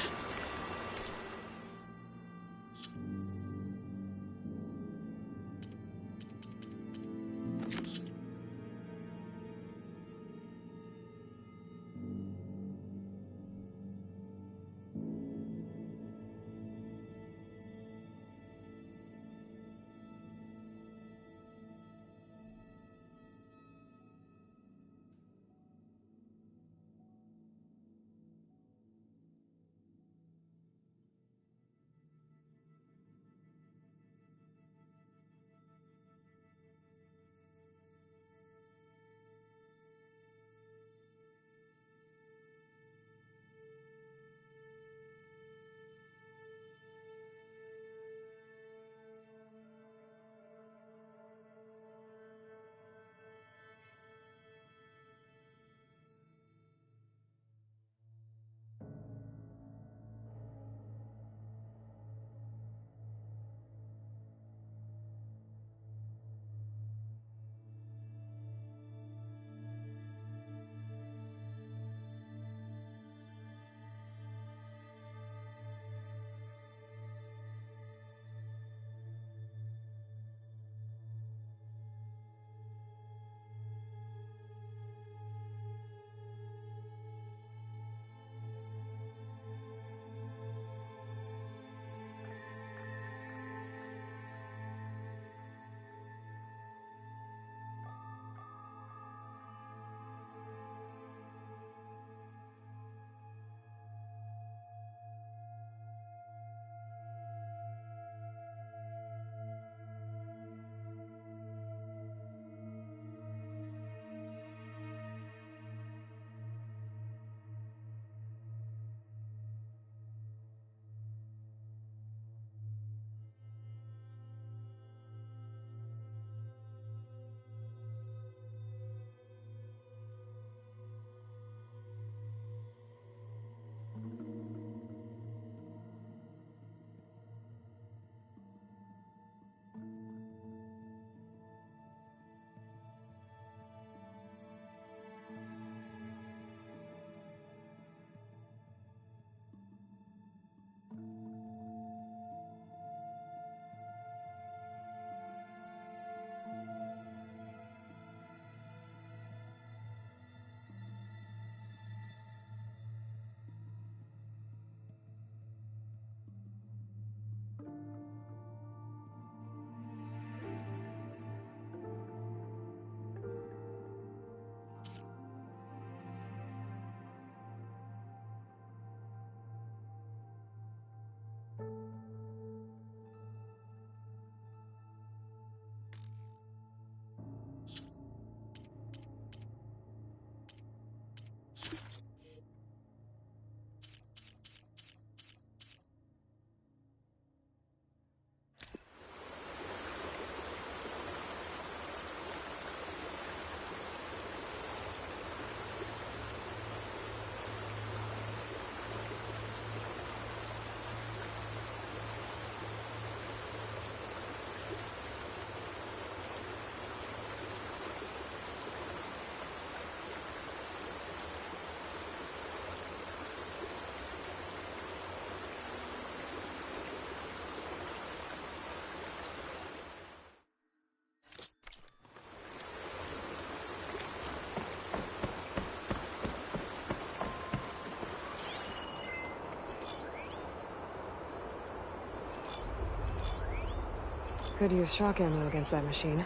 Could use shock ammo against that machine.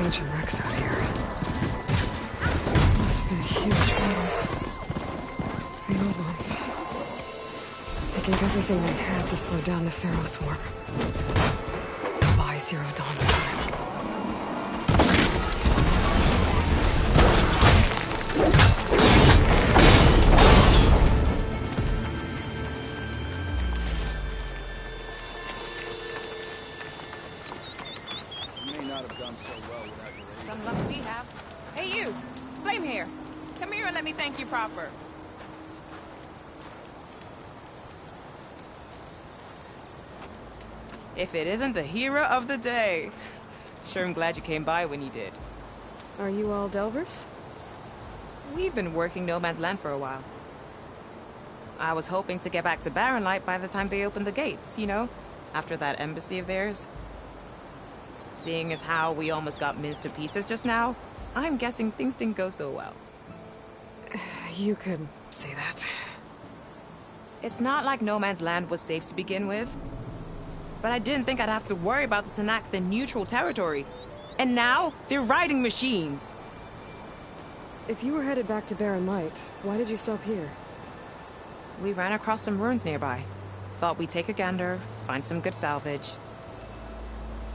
bunch of wrecks out here. Must have been a huge battle. The old ones. They gave everything they had to slow down the Pharaoh swarm. Goodbye, Zero Dawn. Some luck we have. Hey, you! Flame here. Come here and let me thank you proper. If it isn't the hero of the day. Sure am glad you came by when you did. Are you all Delvers? We've been working No Man's Land for a while. I was hoping to get back to Barren Light by the time they opened the gates, you know? After that embassy of theirs. Seeing as how we almost got minced to pieces just now, I'm guessing things didn't go so well. You could say that. It's not like No Man's Land was safe to begin with. But I didn't think I'd have to worry about the Sanak, the neutral territory. And now, they're riding machines. If you were headed back to Barren Light, why did you stop here? We ran across some ruins nearby. Thought we'd take a gander, find some good salvage.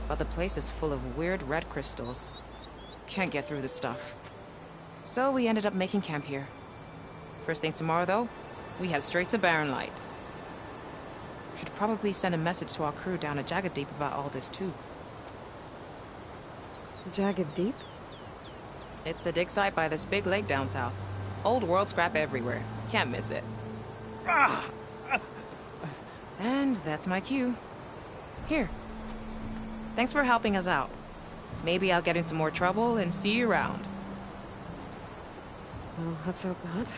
But the place is full of weird red crystals. Can't get through the stuff. So we ended up making camp here. First thing tomorrow, though, we head straight to Barren Light. Should probably send a message to our crew down at Jagged Deep about all this, too. Jagged Deep? It's a dig site by this big lake down south. Old world scrap everywhere. Can't miss it. And that's my cue. Here. Thanks for helping us out. Maybe I'll get into more trouble and see you around. Well, let's hope not.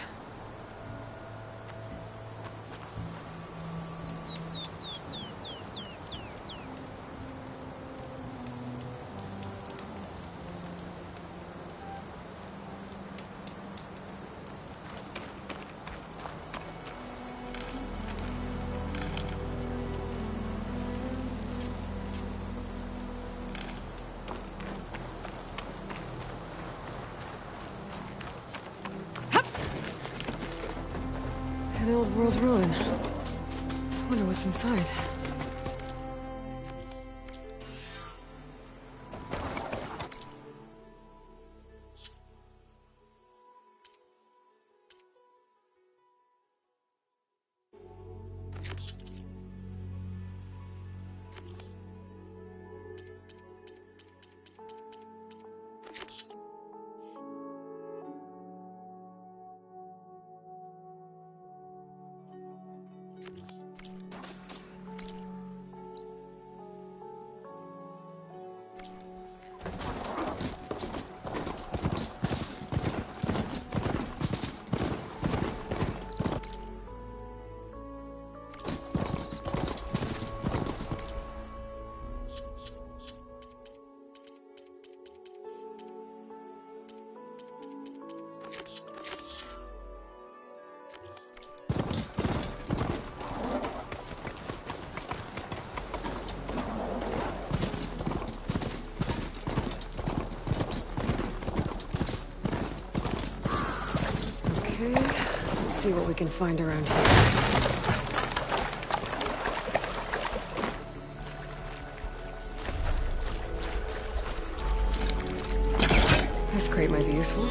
An old world ruin. Wonder what's inside. Okay, let's see what we can find around here. This crate might be useful.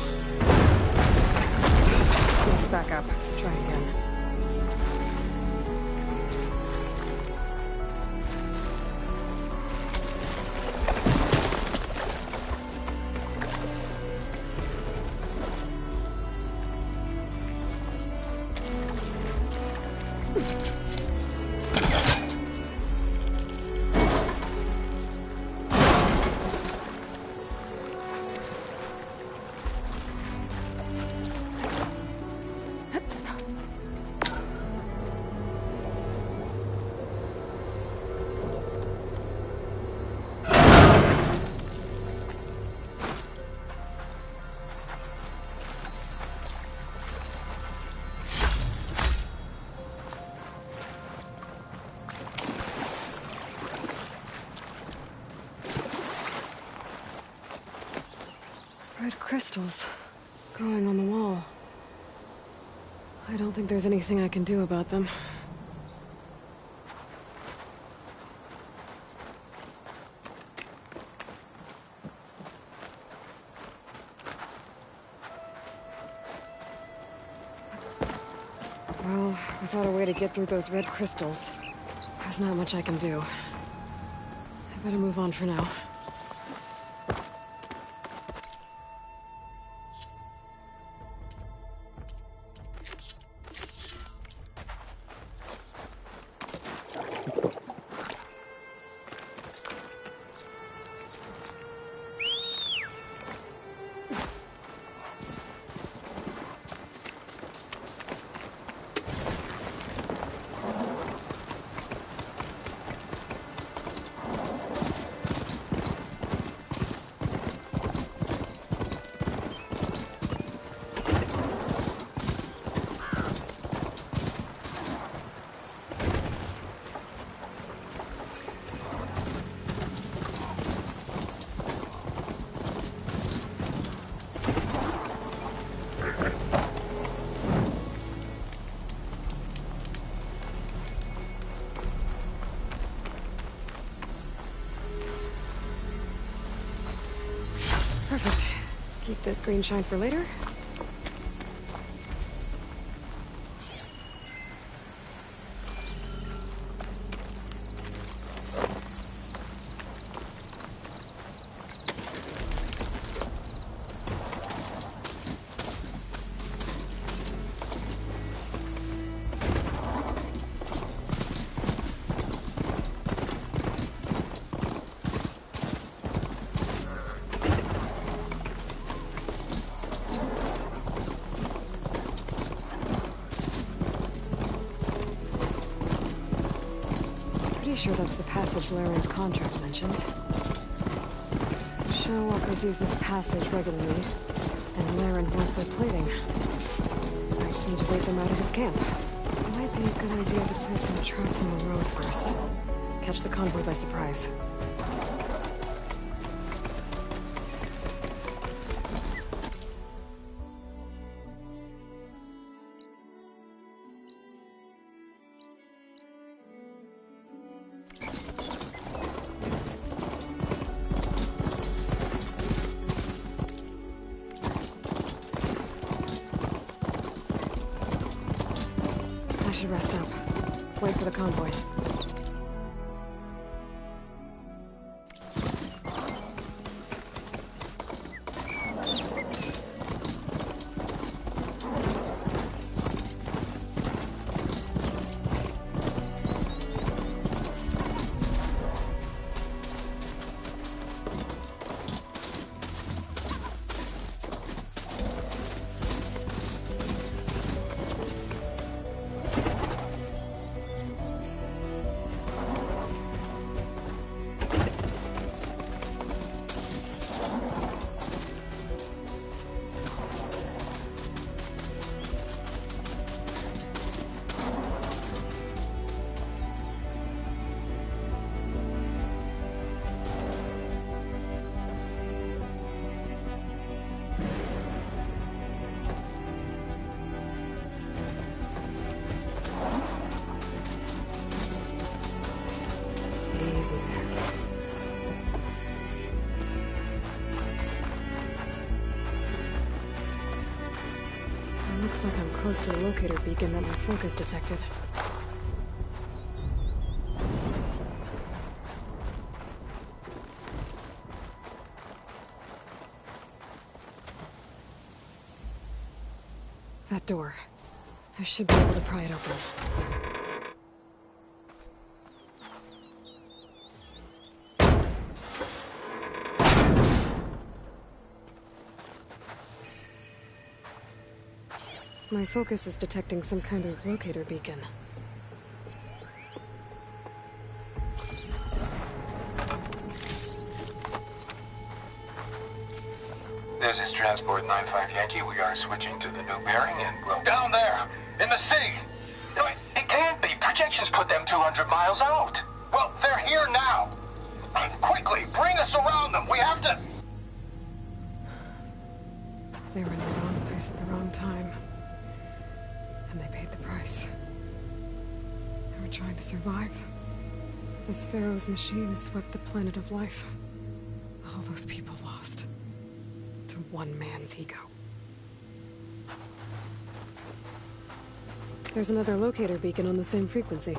Let's back up. Try again. crystals growing on the wall. I don't think there's anything I can do about them. Well, without a way to get through those red crystals, there's not much I can do. I better move on for now. Perfect. Keep this green shine for later. Sure that's the passage Laren's contract mentioned. Show walkers use this passage regularly, and Laren wants their plating. I just need to wait them out of his camp. It might be a good idea to place some traps on the road first. Catch the convoy by surprise. I should rest up. Wait for the convoy. Looks like I'm close to the locator beacon that my focus detected. That door. I should be able to pry it open. My focus is detecting some kind of locator beacon. This is Transport 95 Yankee. We are switching to the new bearing and we'll... Down there! In the sea! No, it can't be. Projections put them 200 miles out. Well, they're here now. Quickly, bring us around them. We have to... They were in the wrong place at the wrong time. And they paid the price. They were trying to survive. As Pharaoh's machines swept the planet of life. All those people lost. To one man's ego. There's another locator beacon on the same frequency.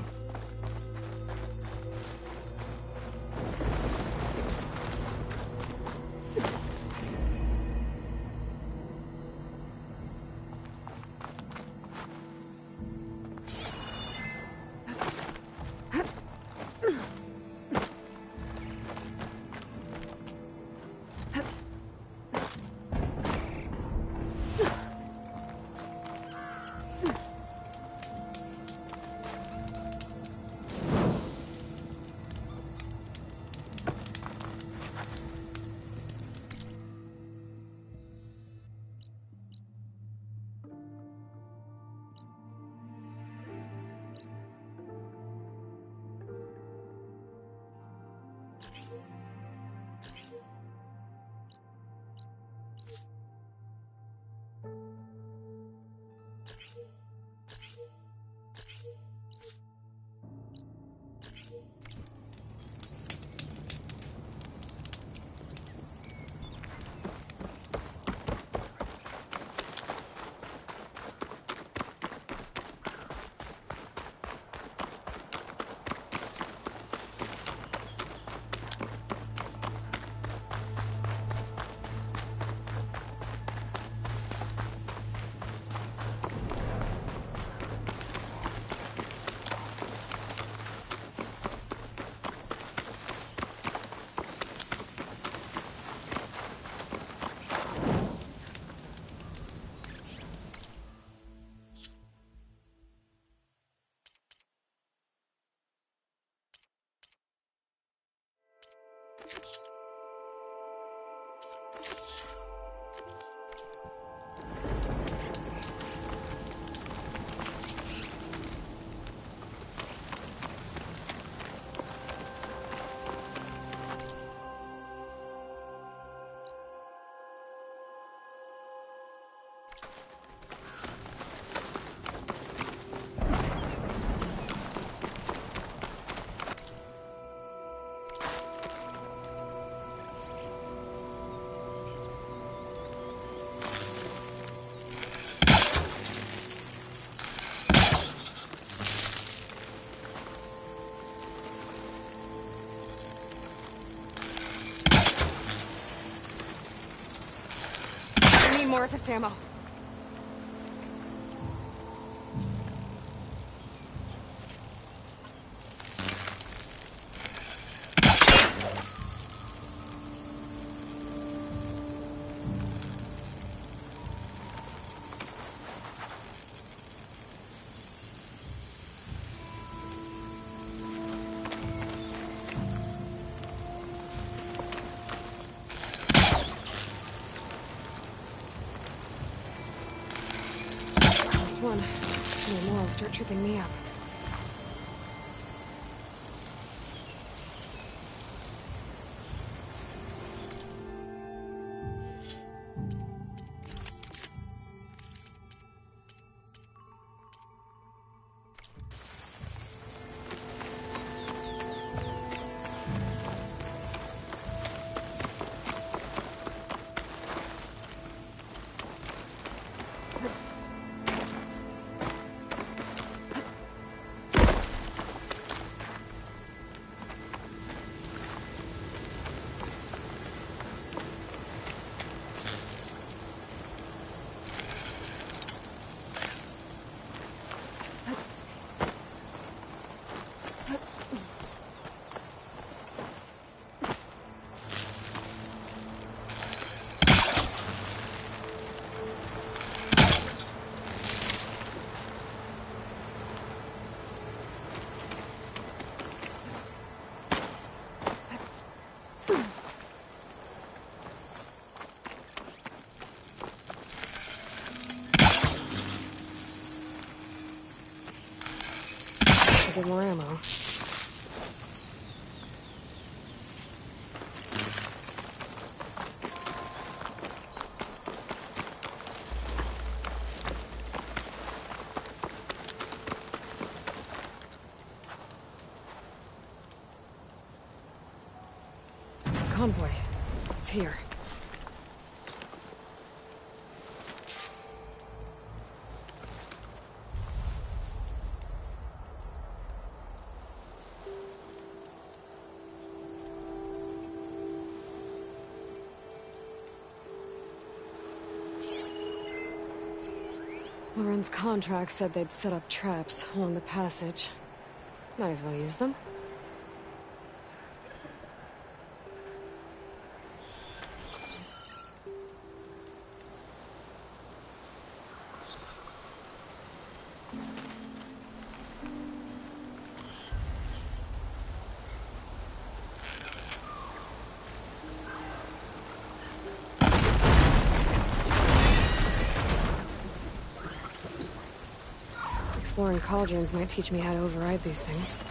More of this ammo. One. No more will start tripping me up. Get more ammo. convoy. It's here. Lauren's contract said they'd set up traps along the passage. Might as well use them. Exploring cauldrons might teach me how to override these things.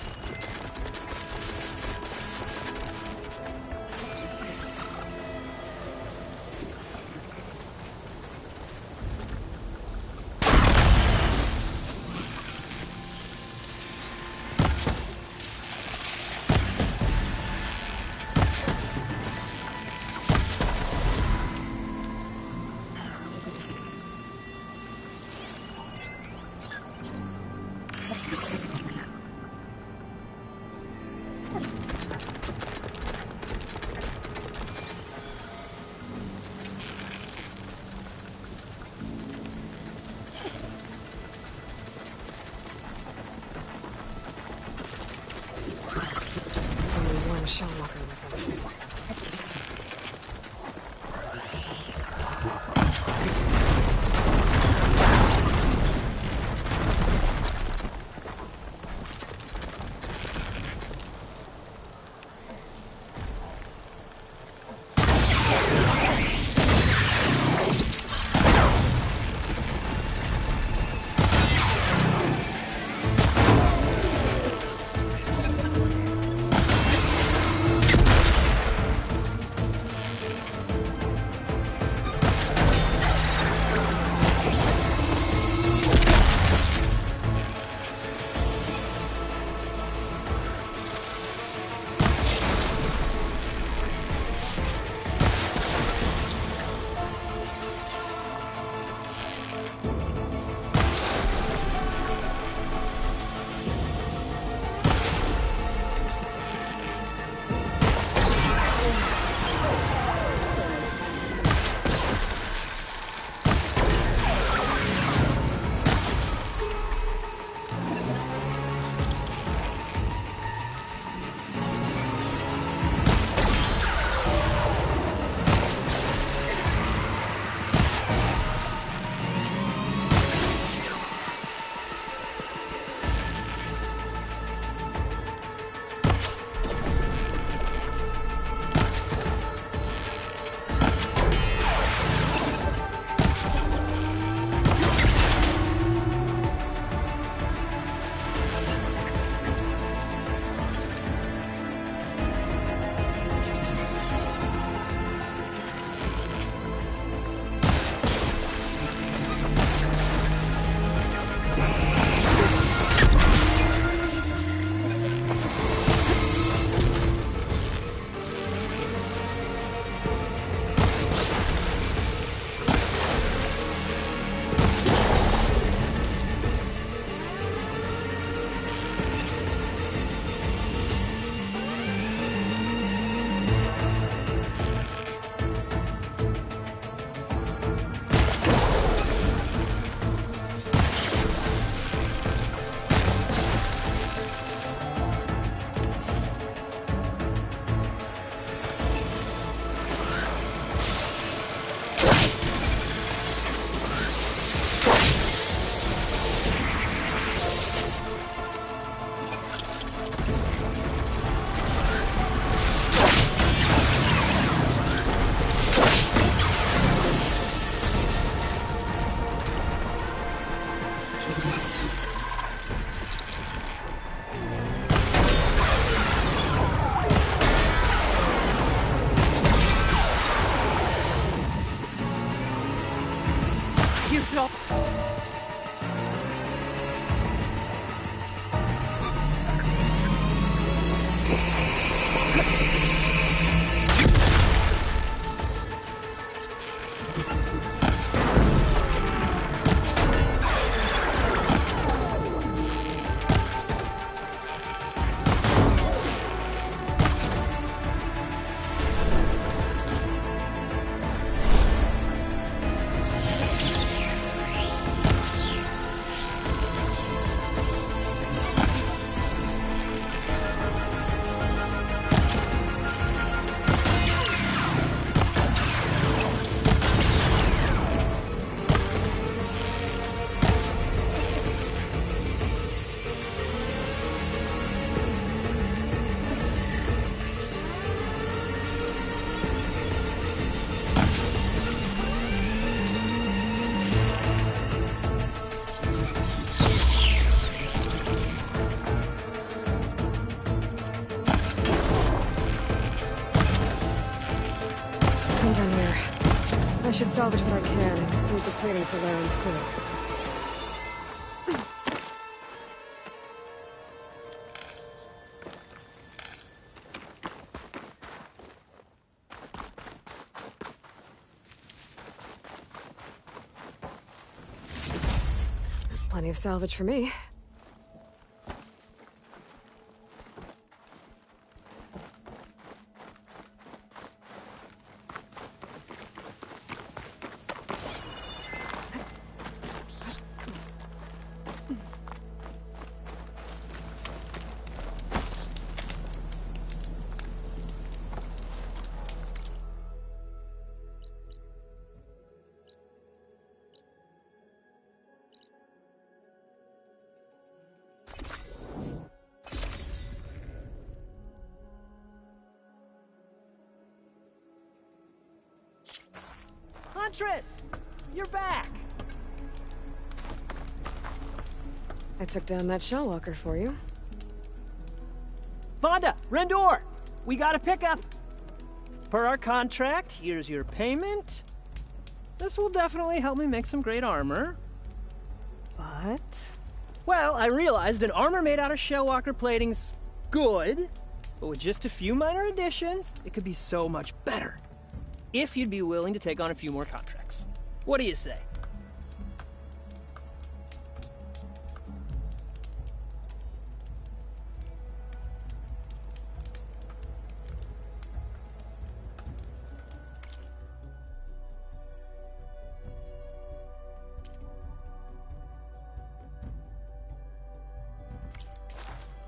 Shellwalker with him. salvage what I can and include the plating for Laren's crew. That's plenty of salvage for me. Huntress! You're back! I took down that Shellwalker for you. Vonda! Rendor! We got a pickup! Per our contract, here's your payment. This will definitely help me make some great armor. But? Well, I realized an armor made out of Shellwalker plating's good, but with just a few minor additions, it could be so much better. If you'd be willing to take on a few more contracts. What do you say?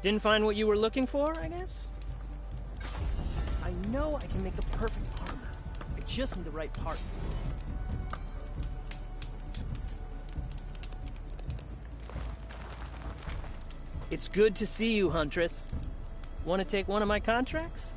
Didn't find what you were looking for, I guess? I know I can make the perfect armor. I just need the right parts. It's good to see you, Huntress. Want to take one of my contracts?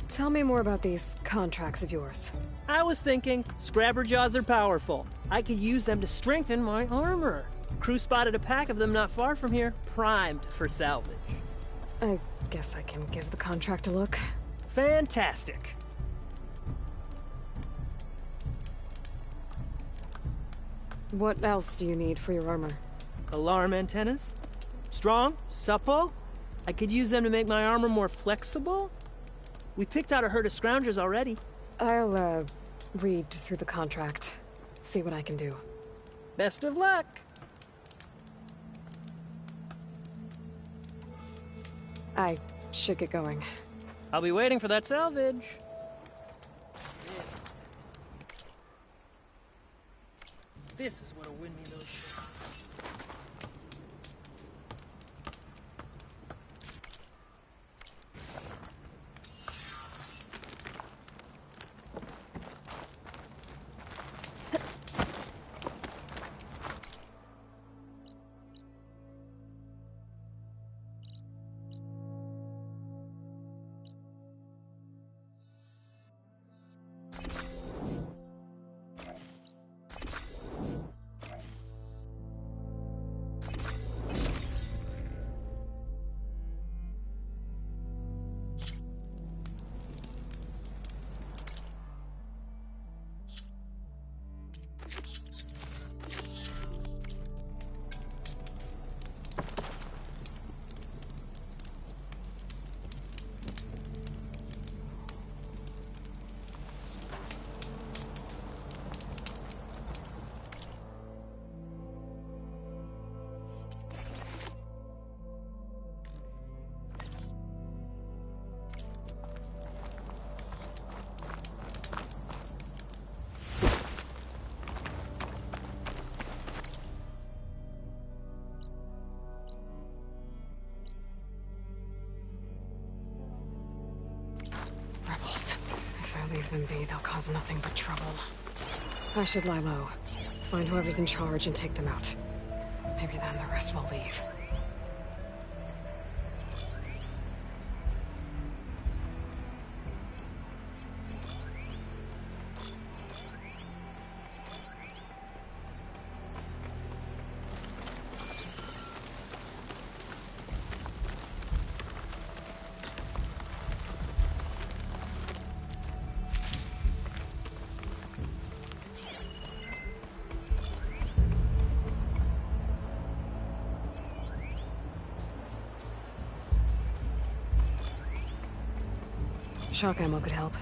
Tell me more about these contracts of yours. I was thinking, Scrabber Jaws are powerful. I could use them to strengthen my armor. Crew spotted a pack of them not far from here, primed for salvage. I guess I can give the contract a look. Fantastic. What else do you need for your armor? Alarm antennas? Strong, supple. I could use them to make my armor more flexible. We picked out a herd of scroungers already. I'll, read through the contract. See what I can do. Best of luck. I should get going. I'll be waiting for that salvage. This is what'll win me those shit. Leave them be, they'll cause nothing but trouble. I should lie low. Find whoever's in charge and take them out. Maybe then the rest will leave. Shock ammo could help.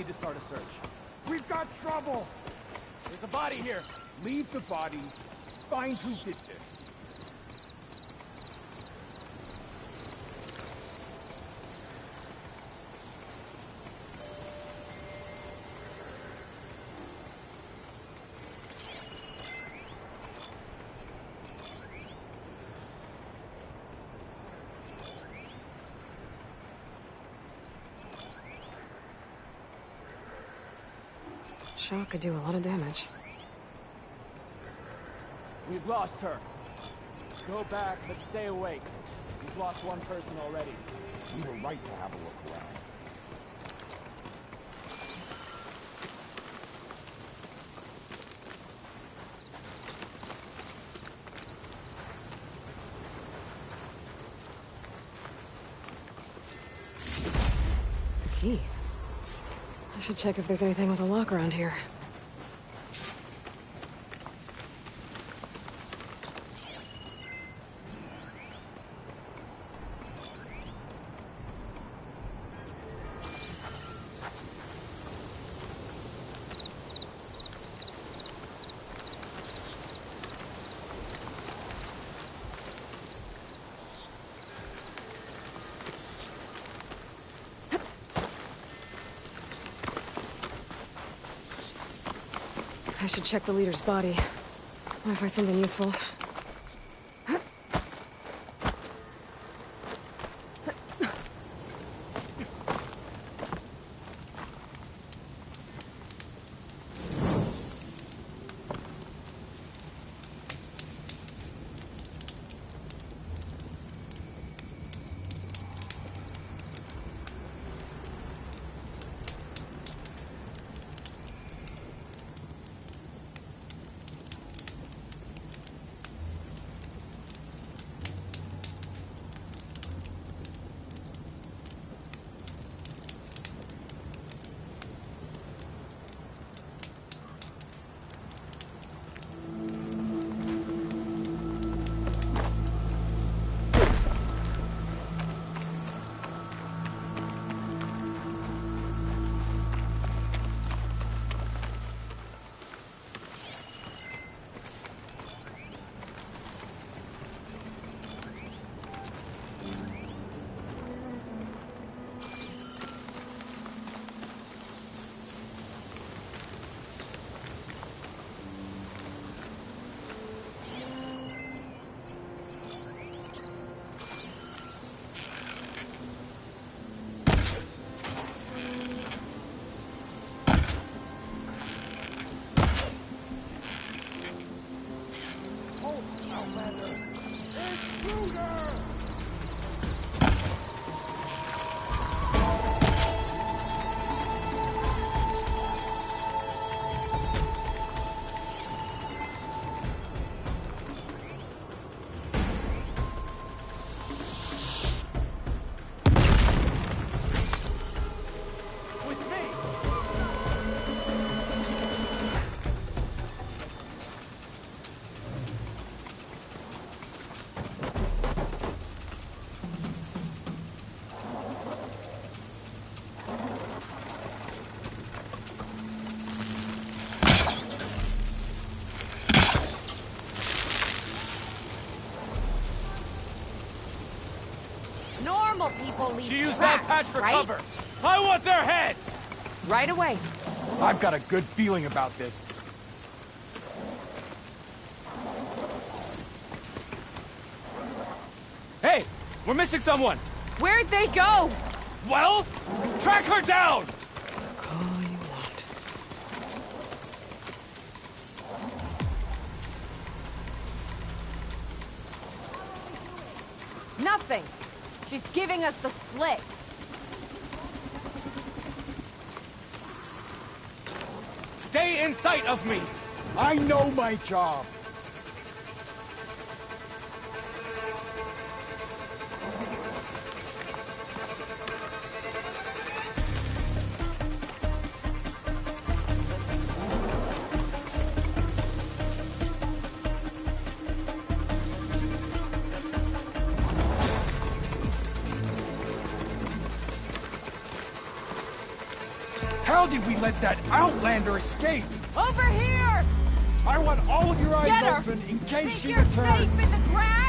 need to start a search. We've got trouble! There's a body here. Leave the body. Find who did this. Shock could do a lot of damage. We've lost her. Go back, but stay awake. We've lost one person already. We were right to have a look around. The key. I should check if there's anything with a lock around here. I should check the leader's body. Might find something useful. Normal people leave She used tracks, that patch for right? cover. I want their heads! Right away. I've got a good feeling about this. Hey, we're missing someone. Where'd they go? Well, track her down! All you want. Nothing. She's giving us the slip. Stay in sight of me. I know my job. How did we let that Outlander escape? Over here! I want all of your eyes Get her! open in case she You're returns. safe in the grass?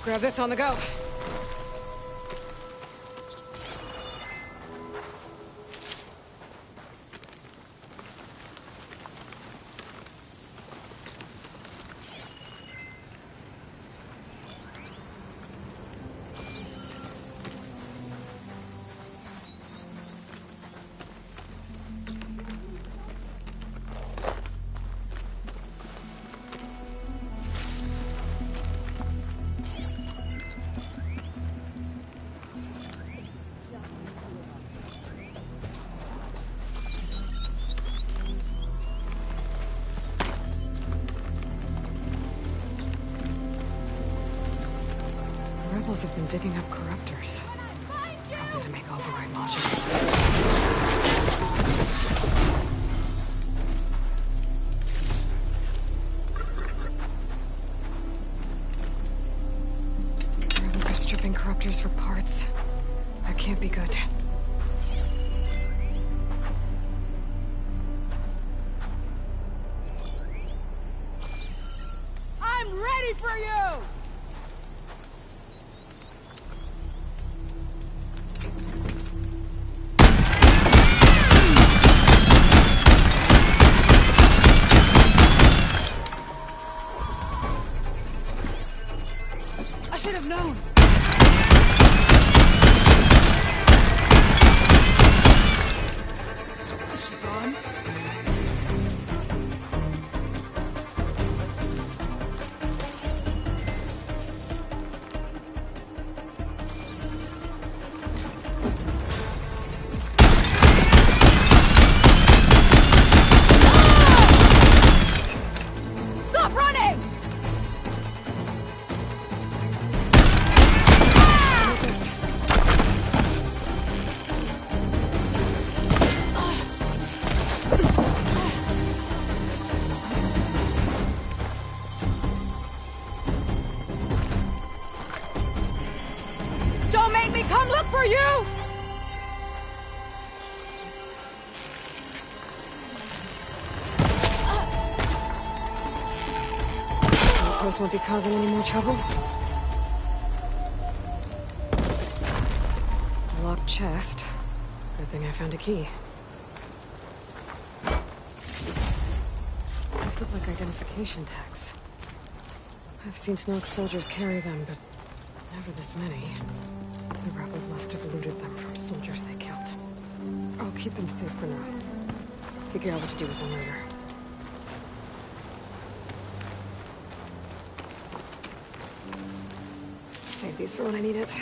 Grab this on the go. Have been digging up corruptors. Probably to make override modules. Rebels are stripping corruptors for parts. That can't be good. I'm ready for you! Should have known. Is she gone? Stop running! Don't make me come look for you! Outpost won't be causing any more trouble. A locked chest. Good thing I found a key. These look like identification tags. I've seen Snoke soldiers carry them, but never this many. The rebels must have looted them from soldiers they killed. I'll keep them safe for now. Figure out what to do with them later. Save these for when I need it.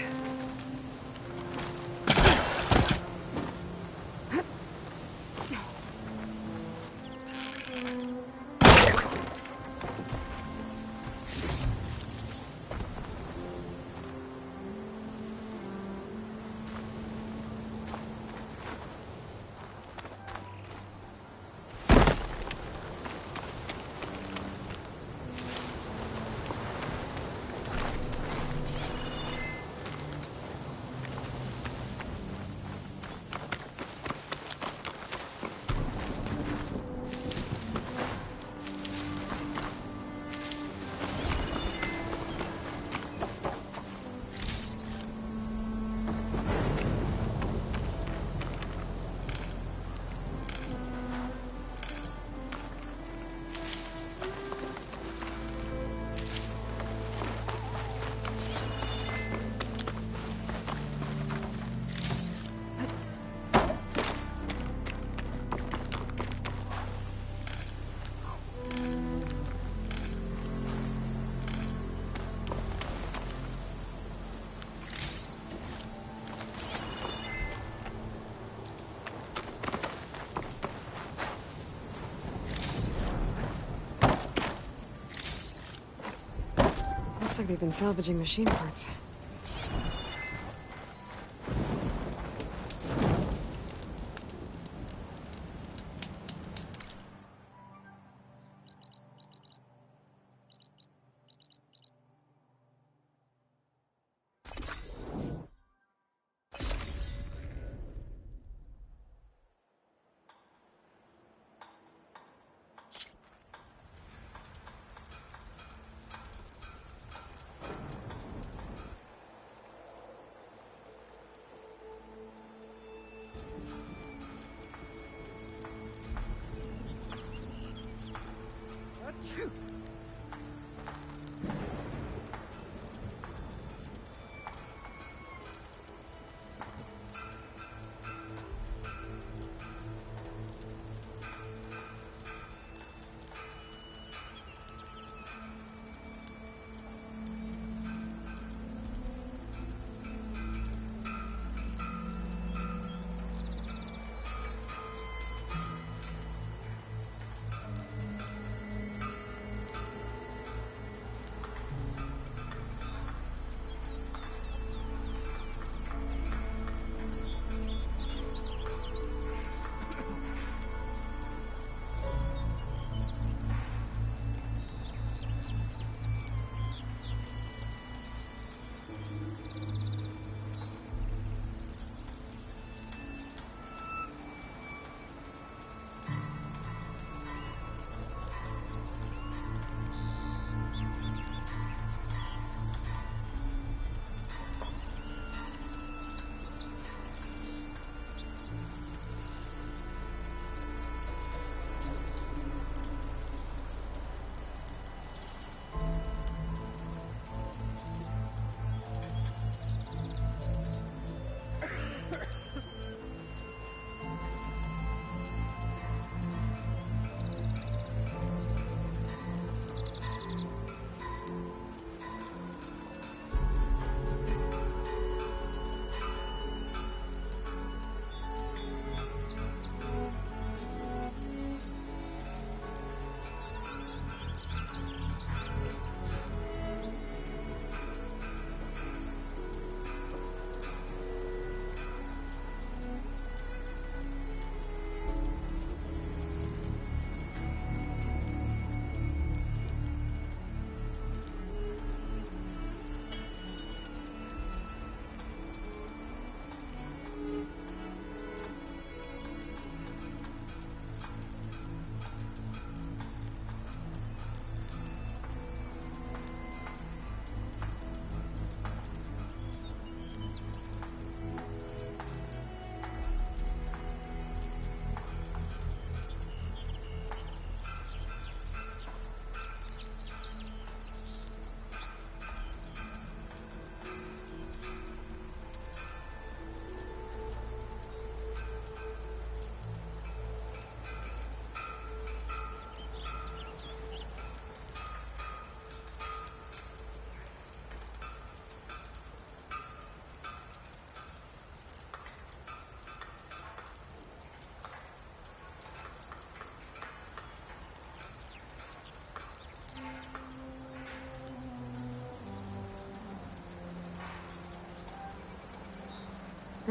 Looks like they've been salvaging machine parts.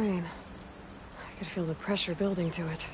brain. I could feel the pressure building to it.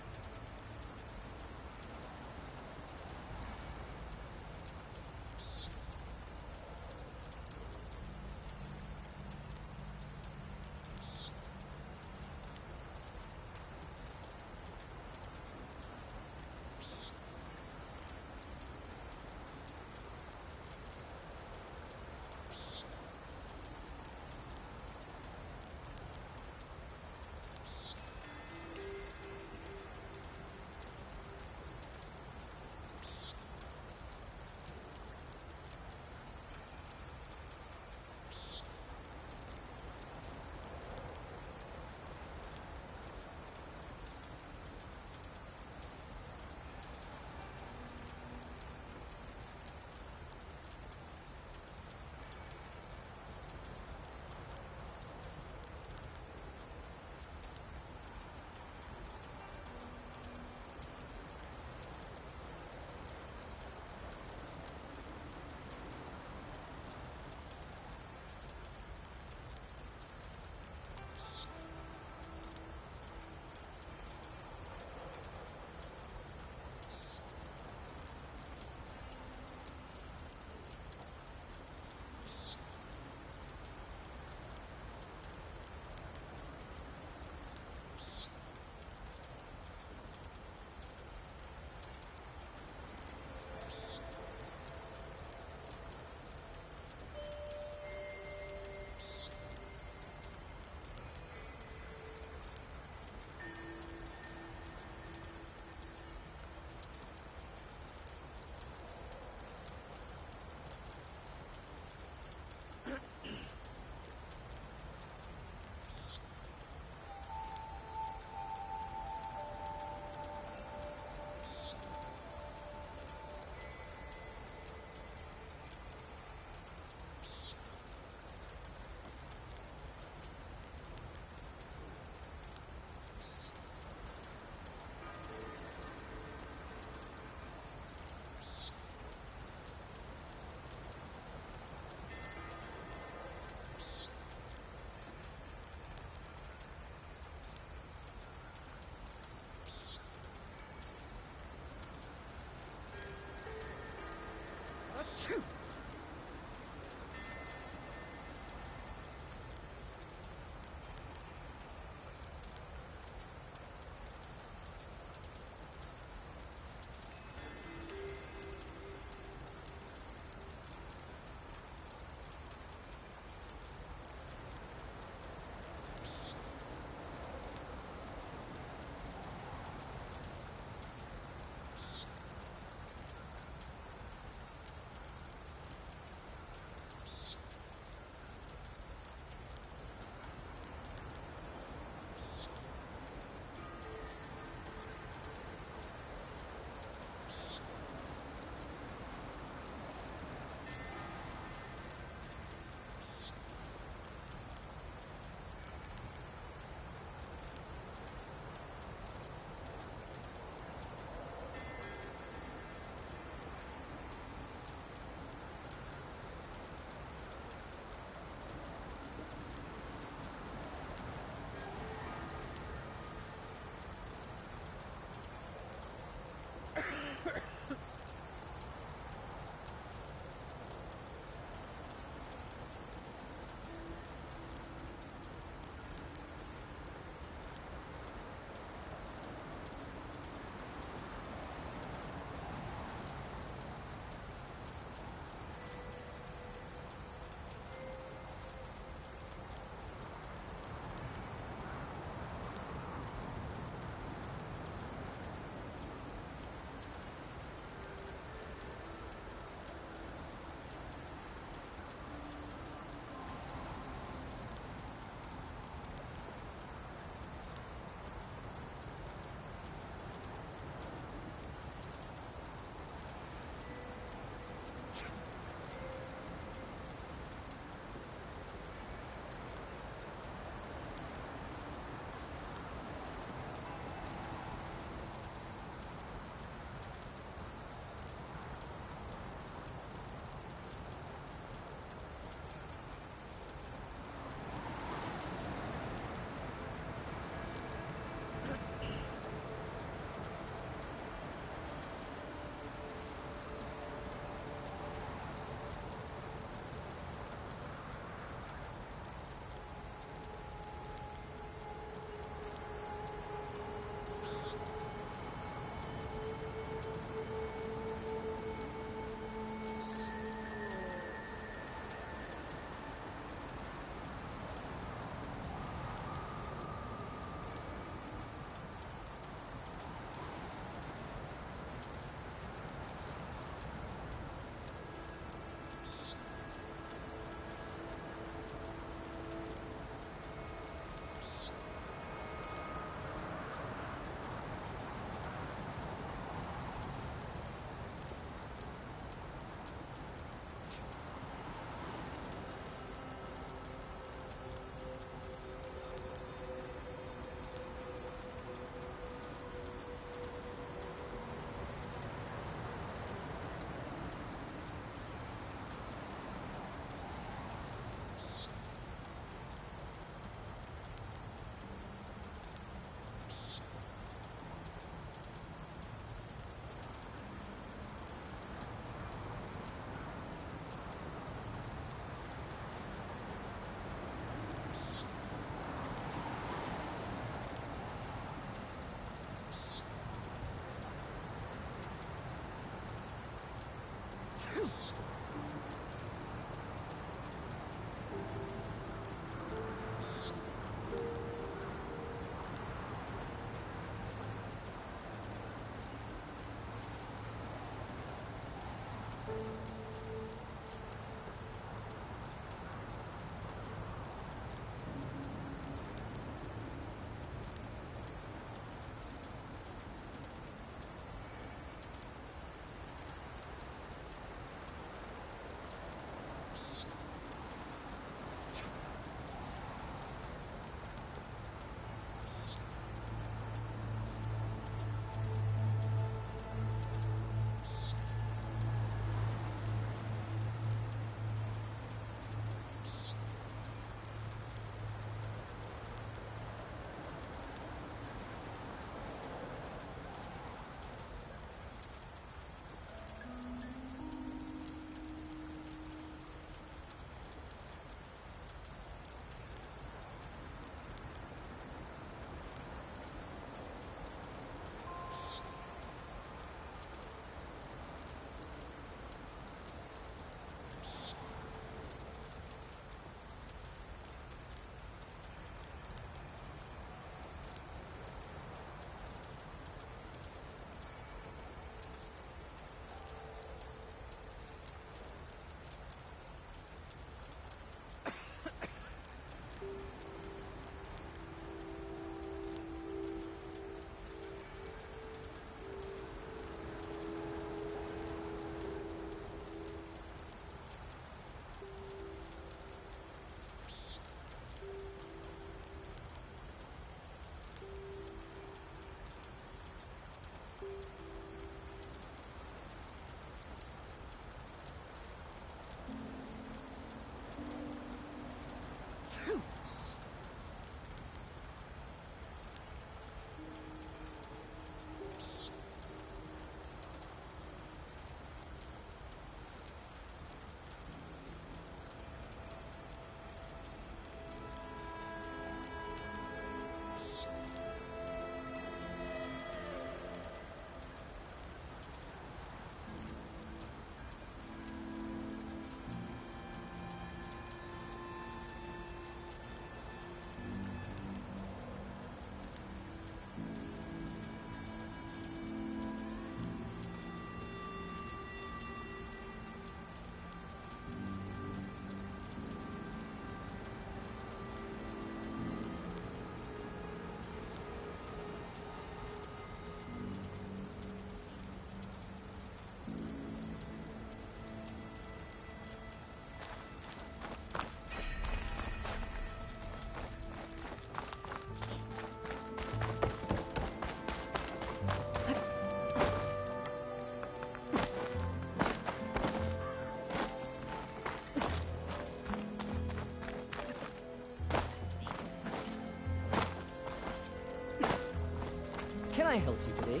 I help you today?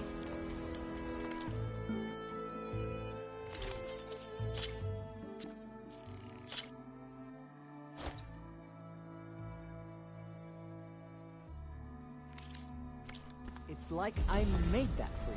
It's like I made that for you.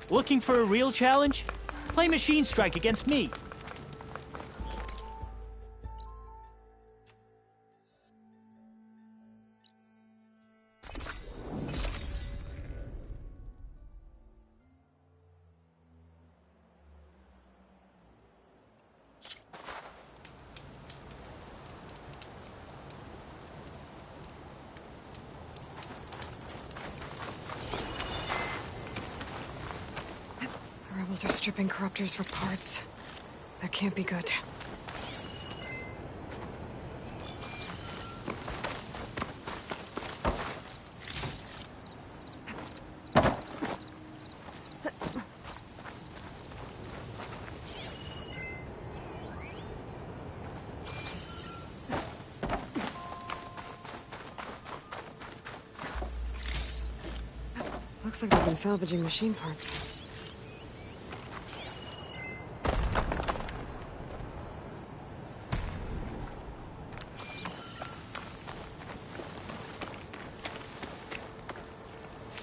Looking for a real challenge? Play Machine Strike against me. Are stripping corruptors for parts. That can't be good. Looks like they've been salvaging machine parts.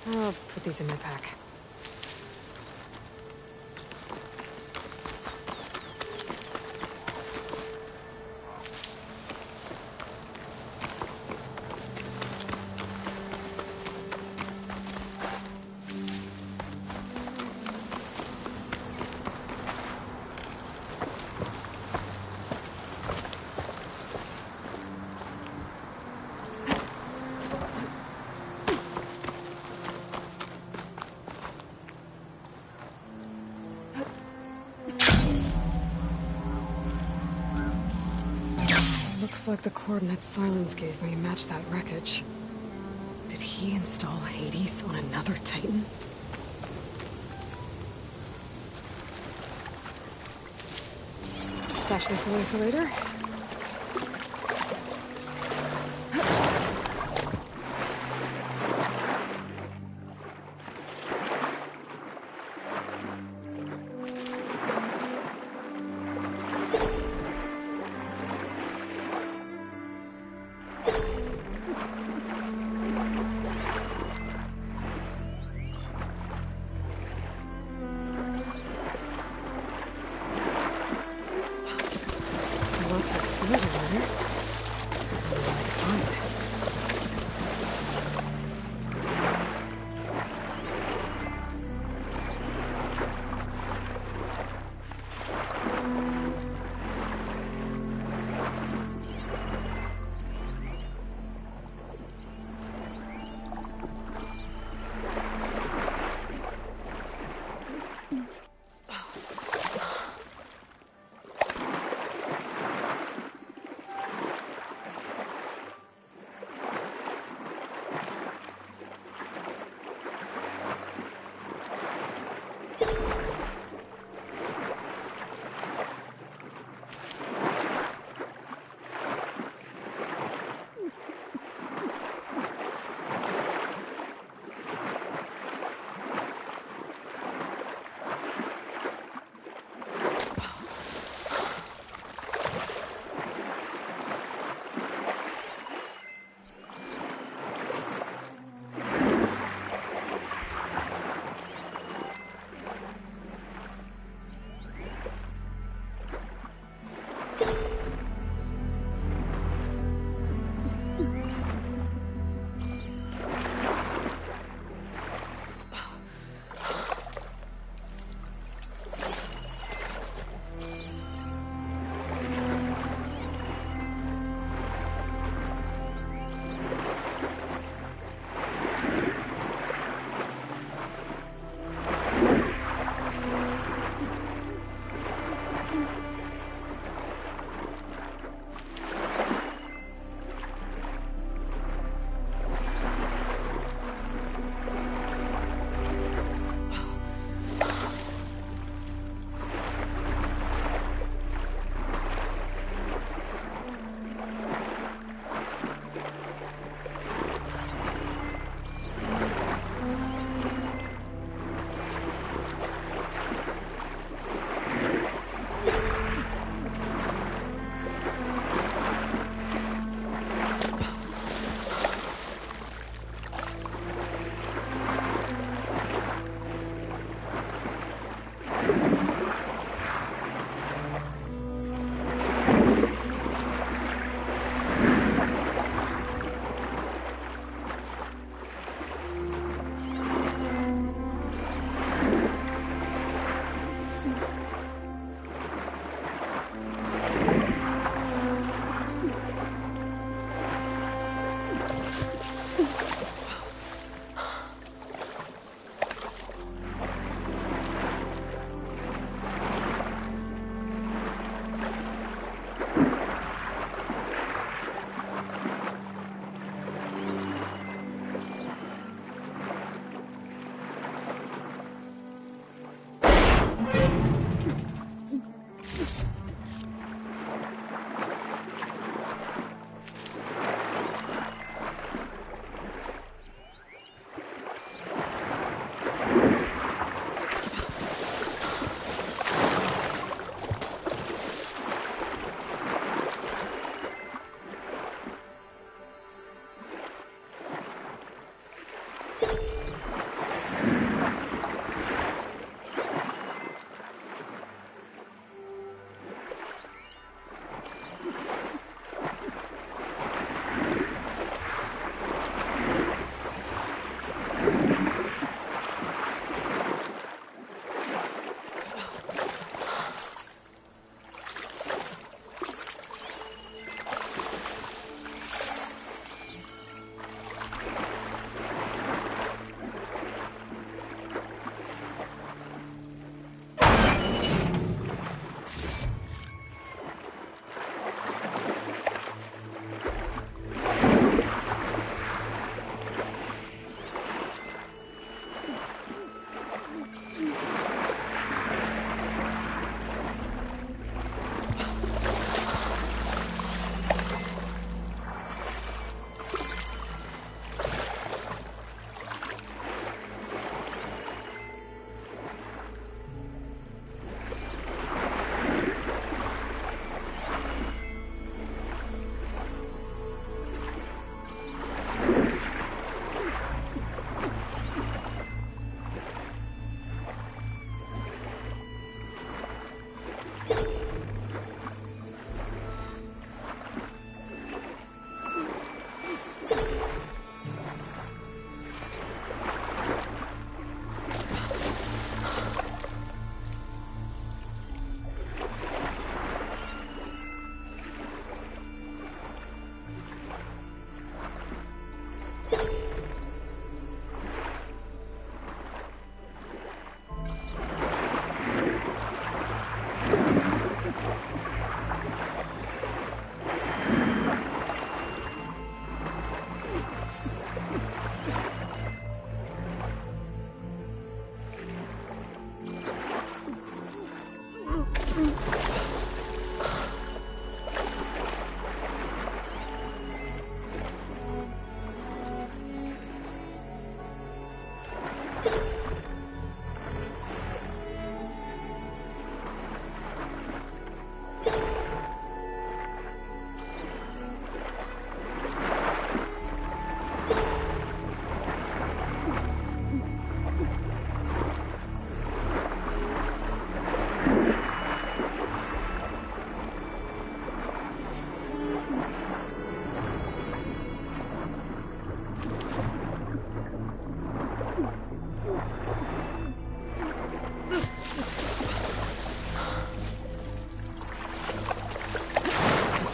I'll put these in my pack. Looks like the coordinates Silence gave me match that wreckage. Did he install Hades on another Titan? Stash this away for later.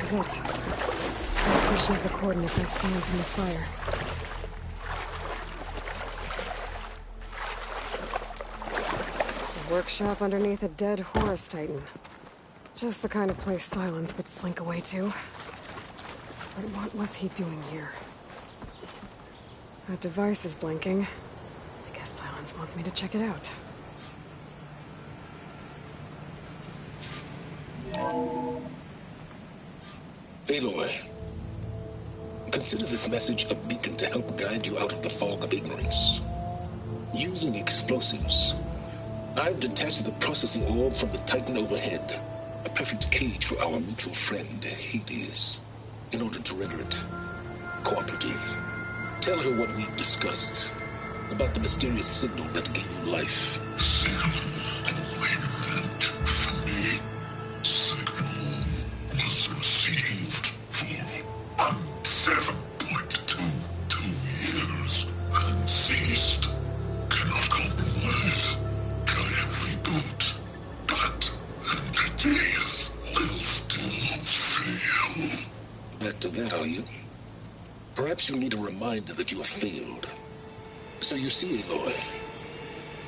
This is it. No question of the coordinates I scanned from the spire. A workshop underneath a dead Horus Titan. Just the kind of place Silence would slink away to. But what was he doing here? That device is blinking. I guess Silence wants me to check it out. Aloy, consider this message a beacon to help guide you out of the fog of ignorance. Using explosives, I've detached the processing orb from the Titan overhead, a perfect cage for our mutual friend, Hades, in order to render it cooperative. Tell her what we've discussed about the mysterious signal that gave you life. You need a reminder that you have failed. So you see, Aloy,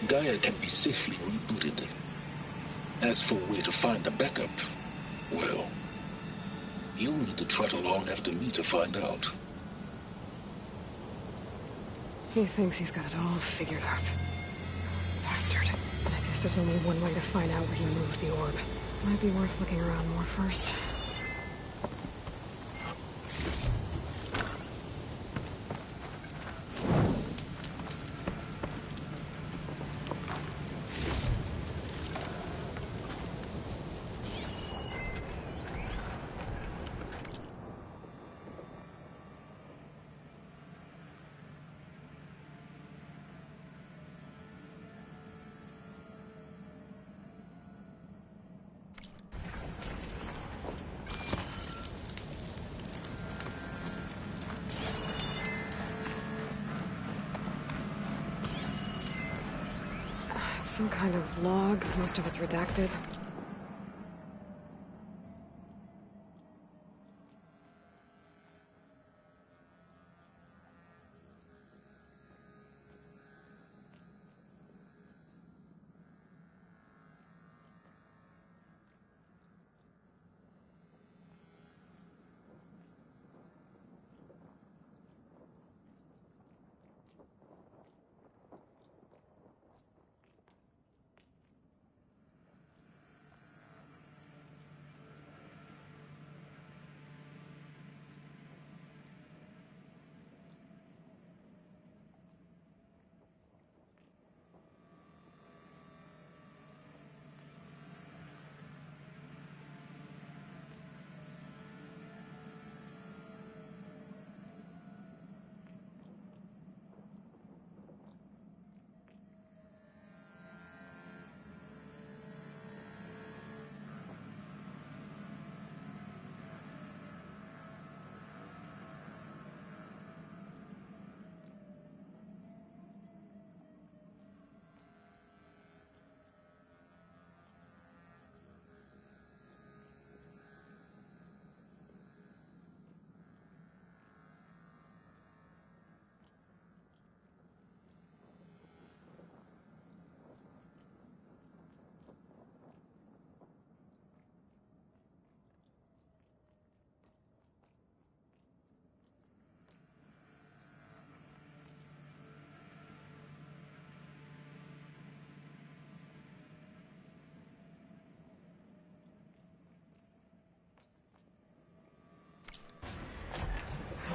Gaia can be safely rebooted. As for where to find a backup, well, you'll need to trot along after me to find out. He thinks he's got it all figured out. Bastard. I guess there's only one way to find out where he moved the orb. Might be worth looking around more first. Some kind of log, most of it's redacted.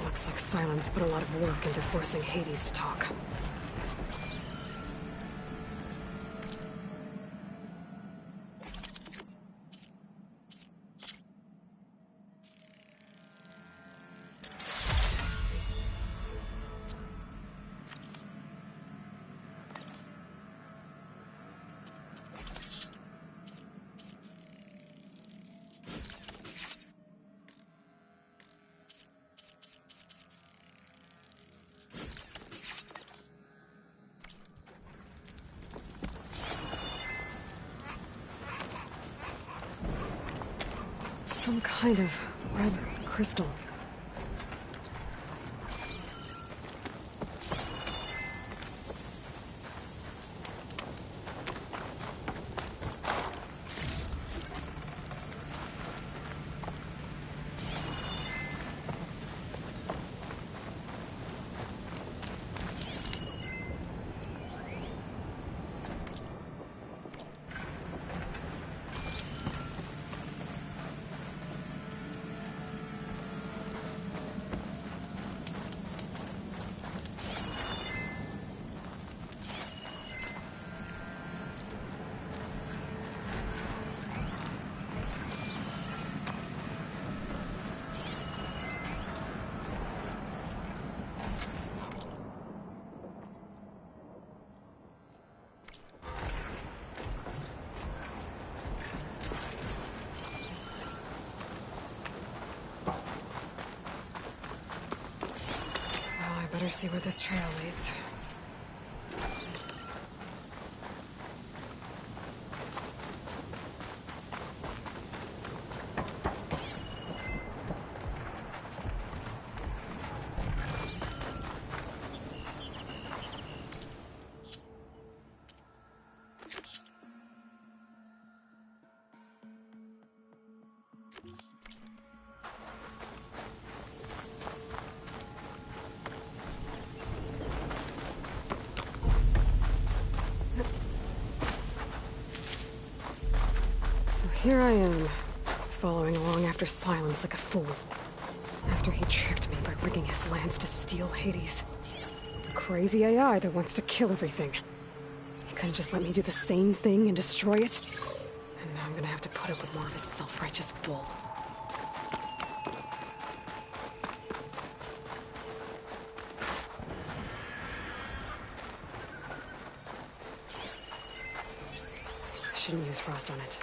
Looks like Silence put a lot of work into forcing Hades to talk. Some kind of Red crystal. Better see where this trail leads. Here I am, following along after Silence like a fool. After he tricked me by rigging his lance to steal Hades. A crazy AI that wants to kill everything. He couldn't just let me do the same thing and destroy it? And now I'm gonna have to put up with more of his self-righteous bull. I shouldn't use frost on it.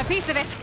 piece of it.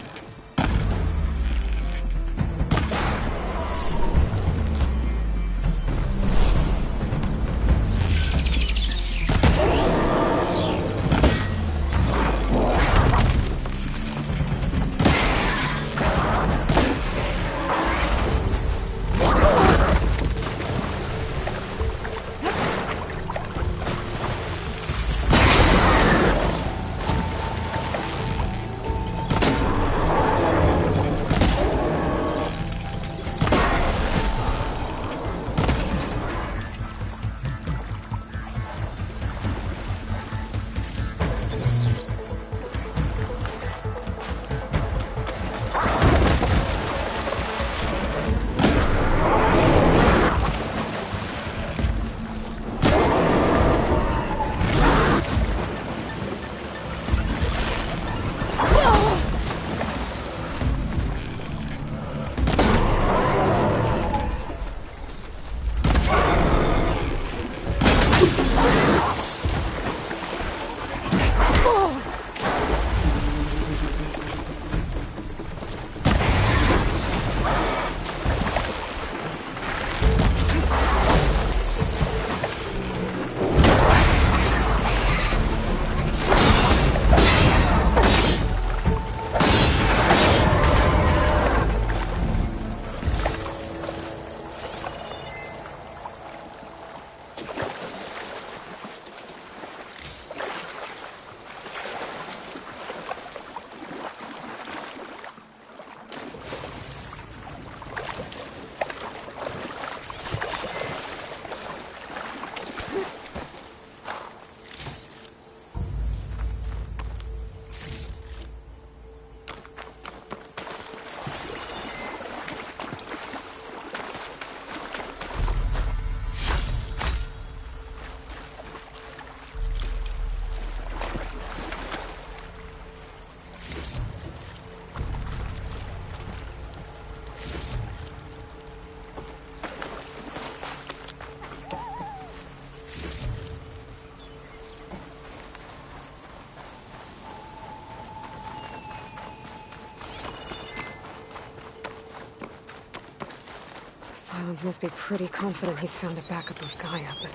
Silence must be pretty confident he's found a backup of Gaia, but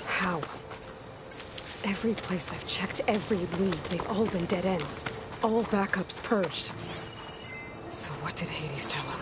how? Every place I've checked, every lead, they've all been dead ends. All backups purged. So what did Hades tell him?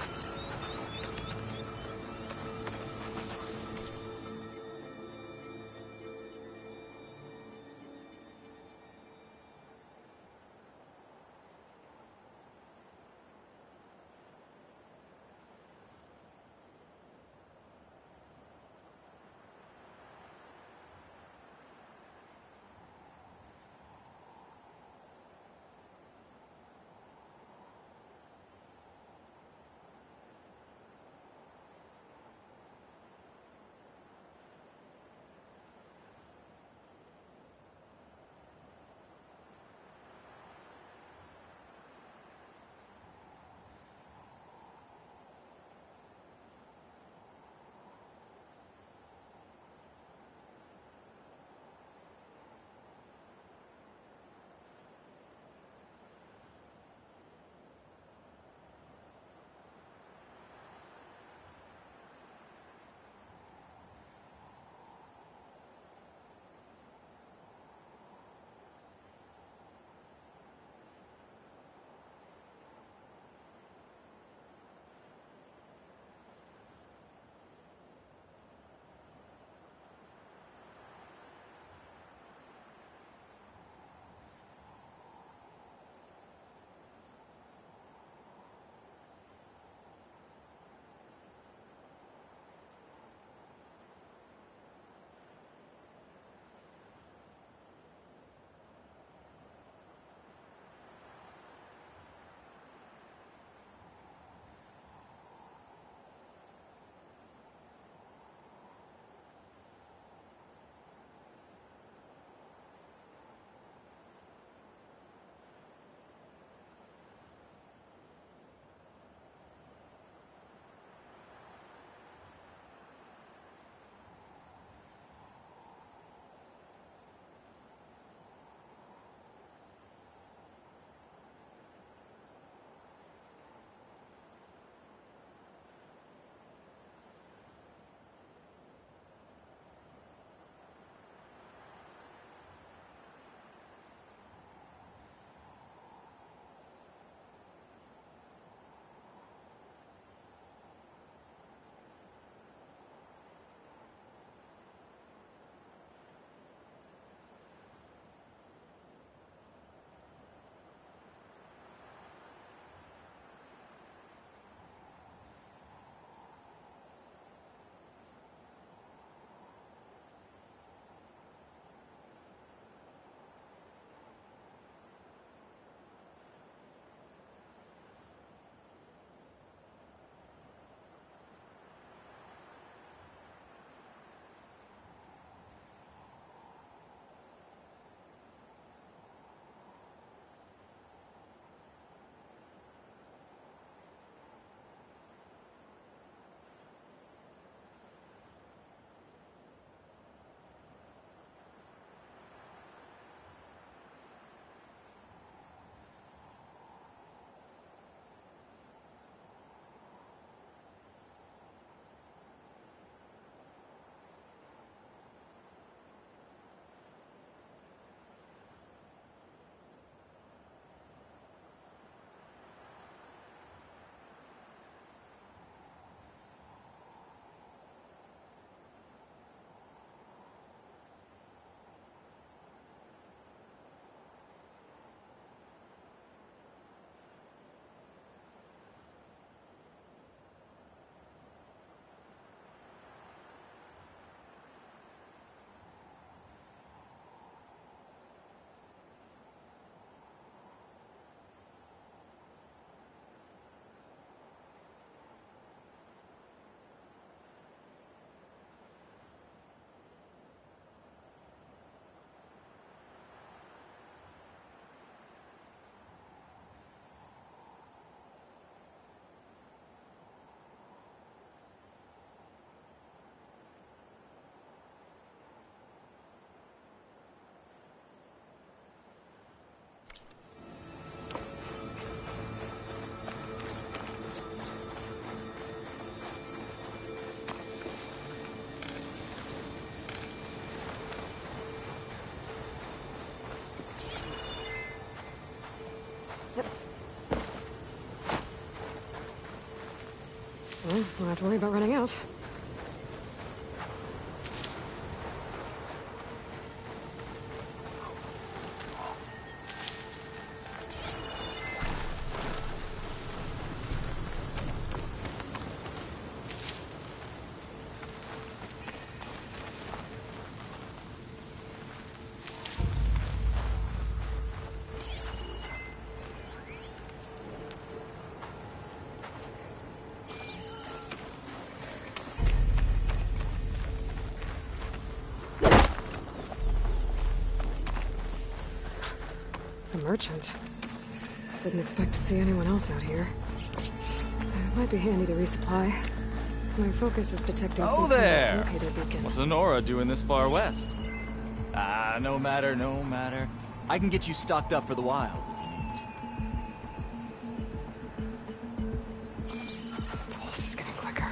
to worry about running out. A merchant. Didn't expect to see anyone else out here. It might be handy to resupply. My focus is detecting Oh some there! kind of locator beacon. What's Honora doing this far west? Ah, no matter, no matter. I can get you stocked up for the wilds if you need. Pulse is getting quicker.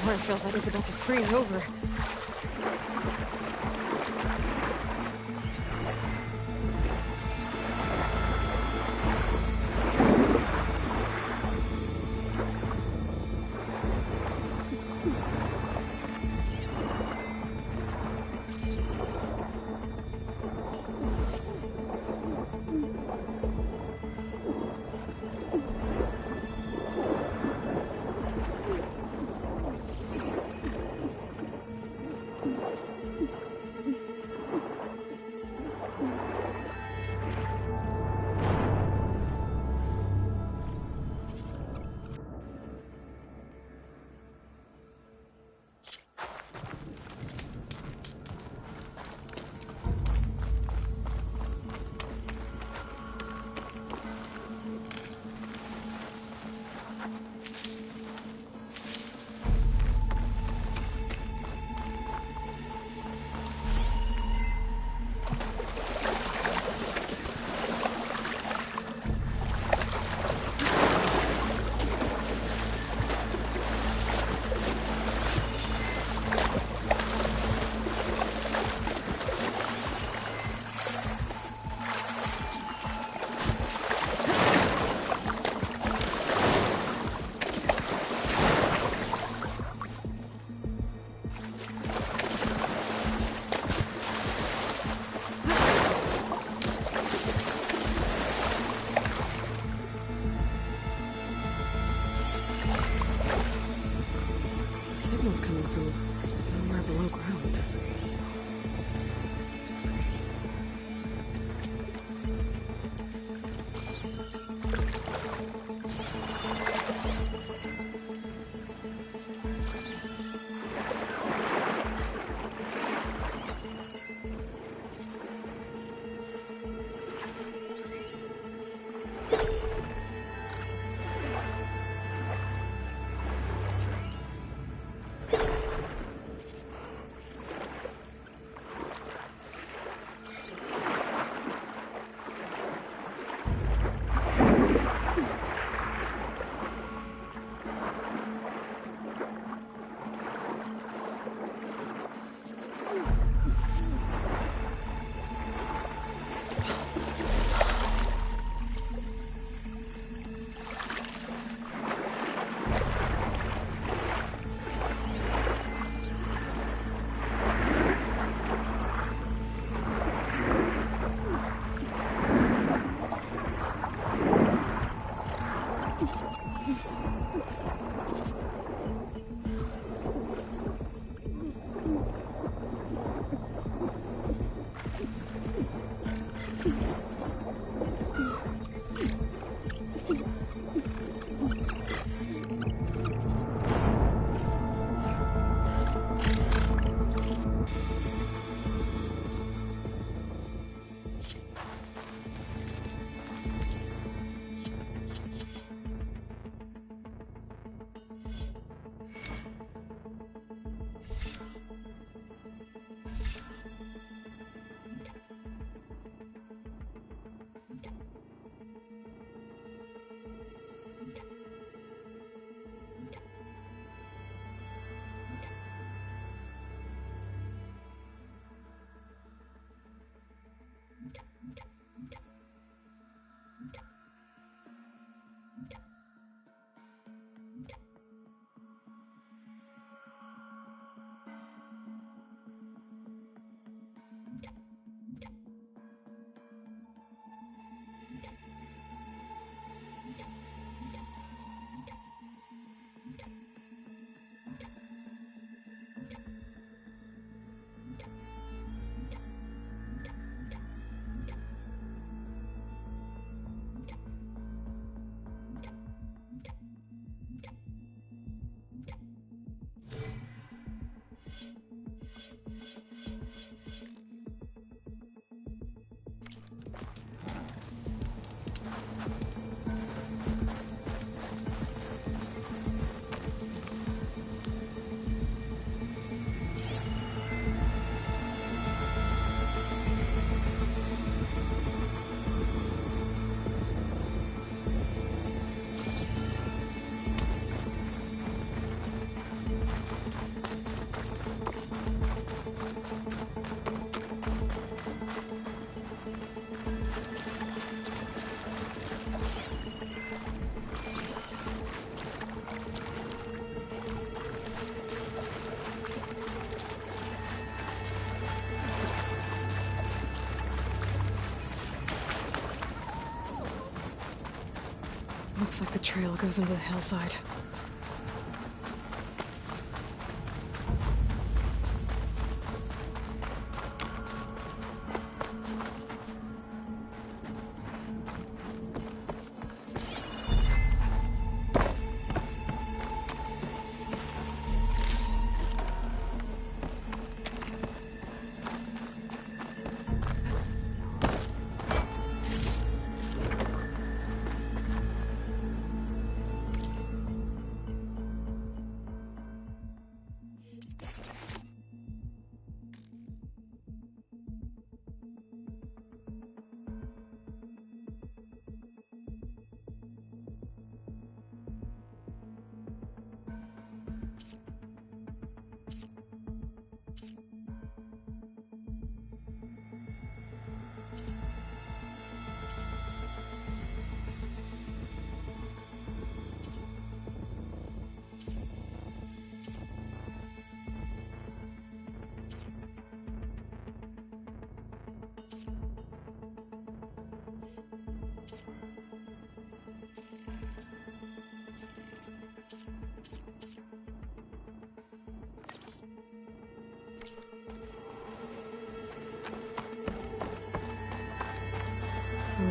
It feels like it's about to freeze over. smells coming from somewhere below ground. Looks like the trail goes into the hillside.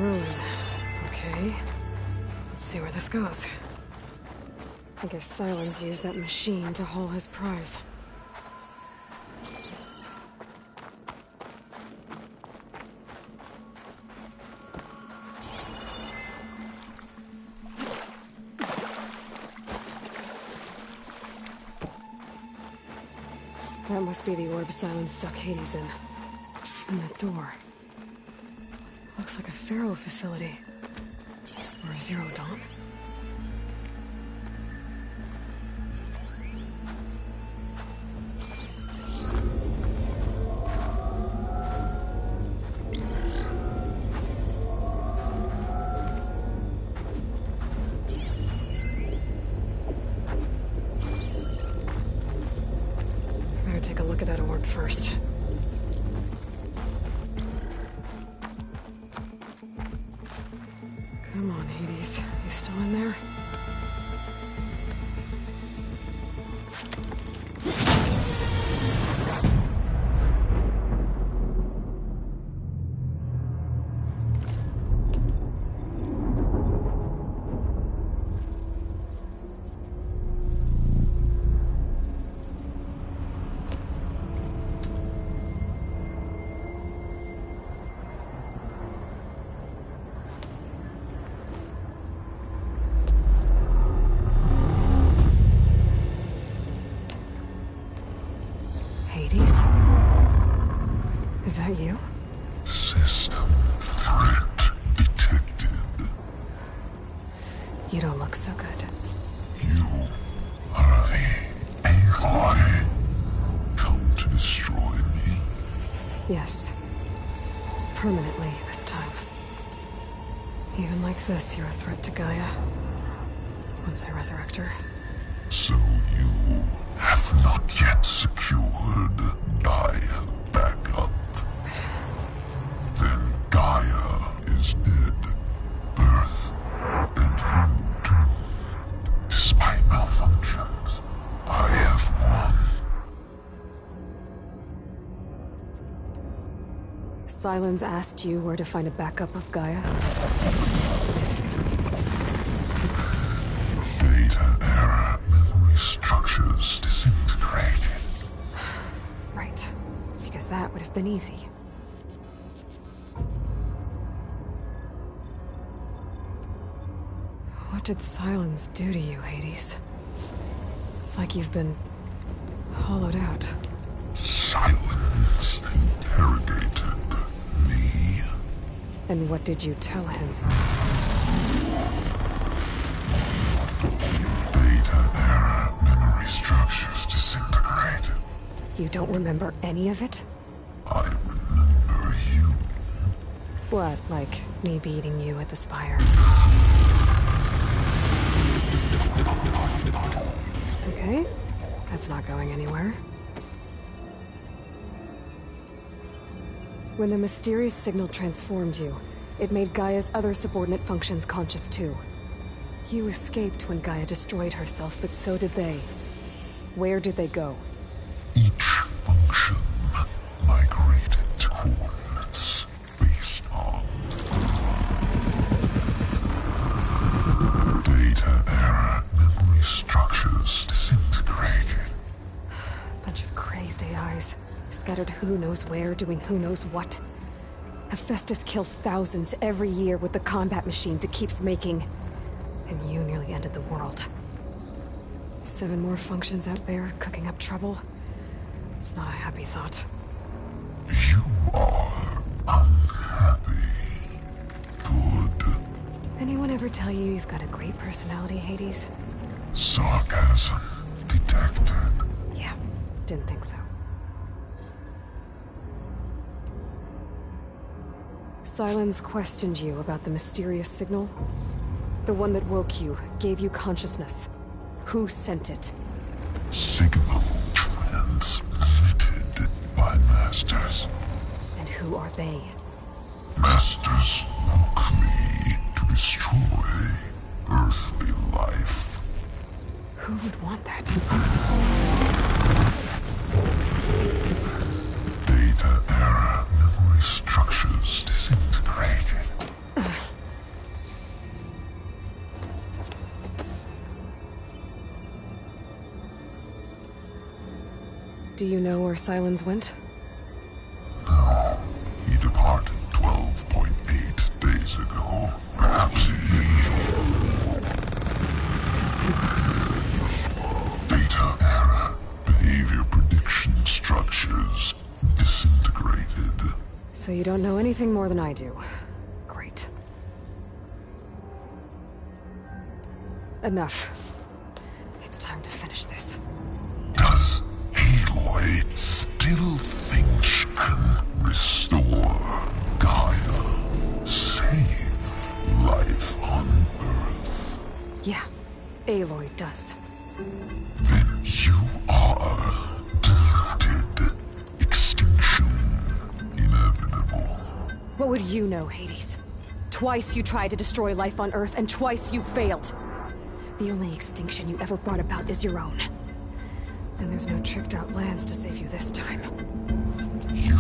Rune. Okay. Let's see where this goes. I guess Silence used that machine to haul his prize. That must be the orb Silence stuck Hades in. And that door. Looks like a Pharaoh facility. Or a Zero Dawn. Better take a look at that orb first. Come on, Hades. You still in there? Hades? Is that you? System threat detected. You don't look so good. You are the Aloy. Come to destroy me. Yes. Permanently this time. Even like this, you're a threat to Gaia. Once I resurrect her. So you have not yet secured Gaia back up. Then Gaia is dead. Earth and you too. Despite malfunctions, I have won. Silence asked you where to find a backup of Gaia? Data error. Memory structures disintegrated. Right. Because that would have been easy. What did Silence do to you, Hades? It's like you've been hollowed out. Silence interrogated me. And what did you tell him? Data error. Memory structures disintegrated. You don't remember any of it? I remember you. What, like me beating you at the Spire? Okay, that's not going anywhere. When the mysterious signal transformed you, it made Gaia's other subordinate functions conscious too. You escaped when Gaia destroyed herself, but so did they. Where did they go? Each function migrated to coordinates based on data error. Memory structures disintegrated. Bunch of crazed AIs, scattered who knows where, doing who knows what. Hephaestus kills thousands every year with the combat machines it keeps making. And you nearly ended the world. 7 more functions out there, cooking up trouble. It's not a happy thought. You are unhappy. Good. Anyone ever tell you you've got a great personality, Hades? Sarcasm detected. Yeah, didn't think so. Silence questioned you about the mysterious signal. The one that woke you, gave you consciousness. Who sent it? Signal transmitted by masters. And who are they? Masters woke me to destroy earthly life. Who would want that? Data error. Memory structures disintegrated. Do you know where Silence went? No. He departed 12.8 days ago. Perhaps he... Data error. Behavior prediction structures disintegrated. So you don't know anything more than I do. Great. Enough. It's time to finish this. Does Aloy still think she can restore Gaia? Save life on Earth? Yeah, Aloy does. Then you are deluded. Extinction inevitable. What would you know, Hades? Twice you tried to destroy life on Earth, and twice you failed. The only extinction you ever brought about is your own. And there's no tricked-out lands to save you this time. You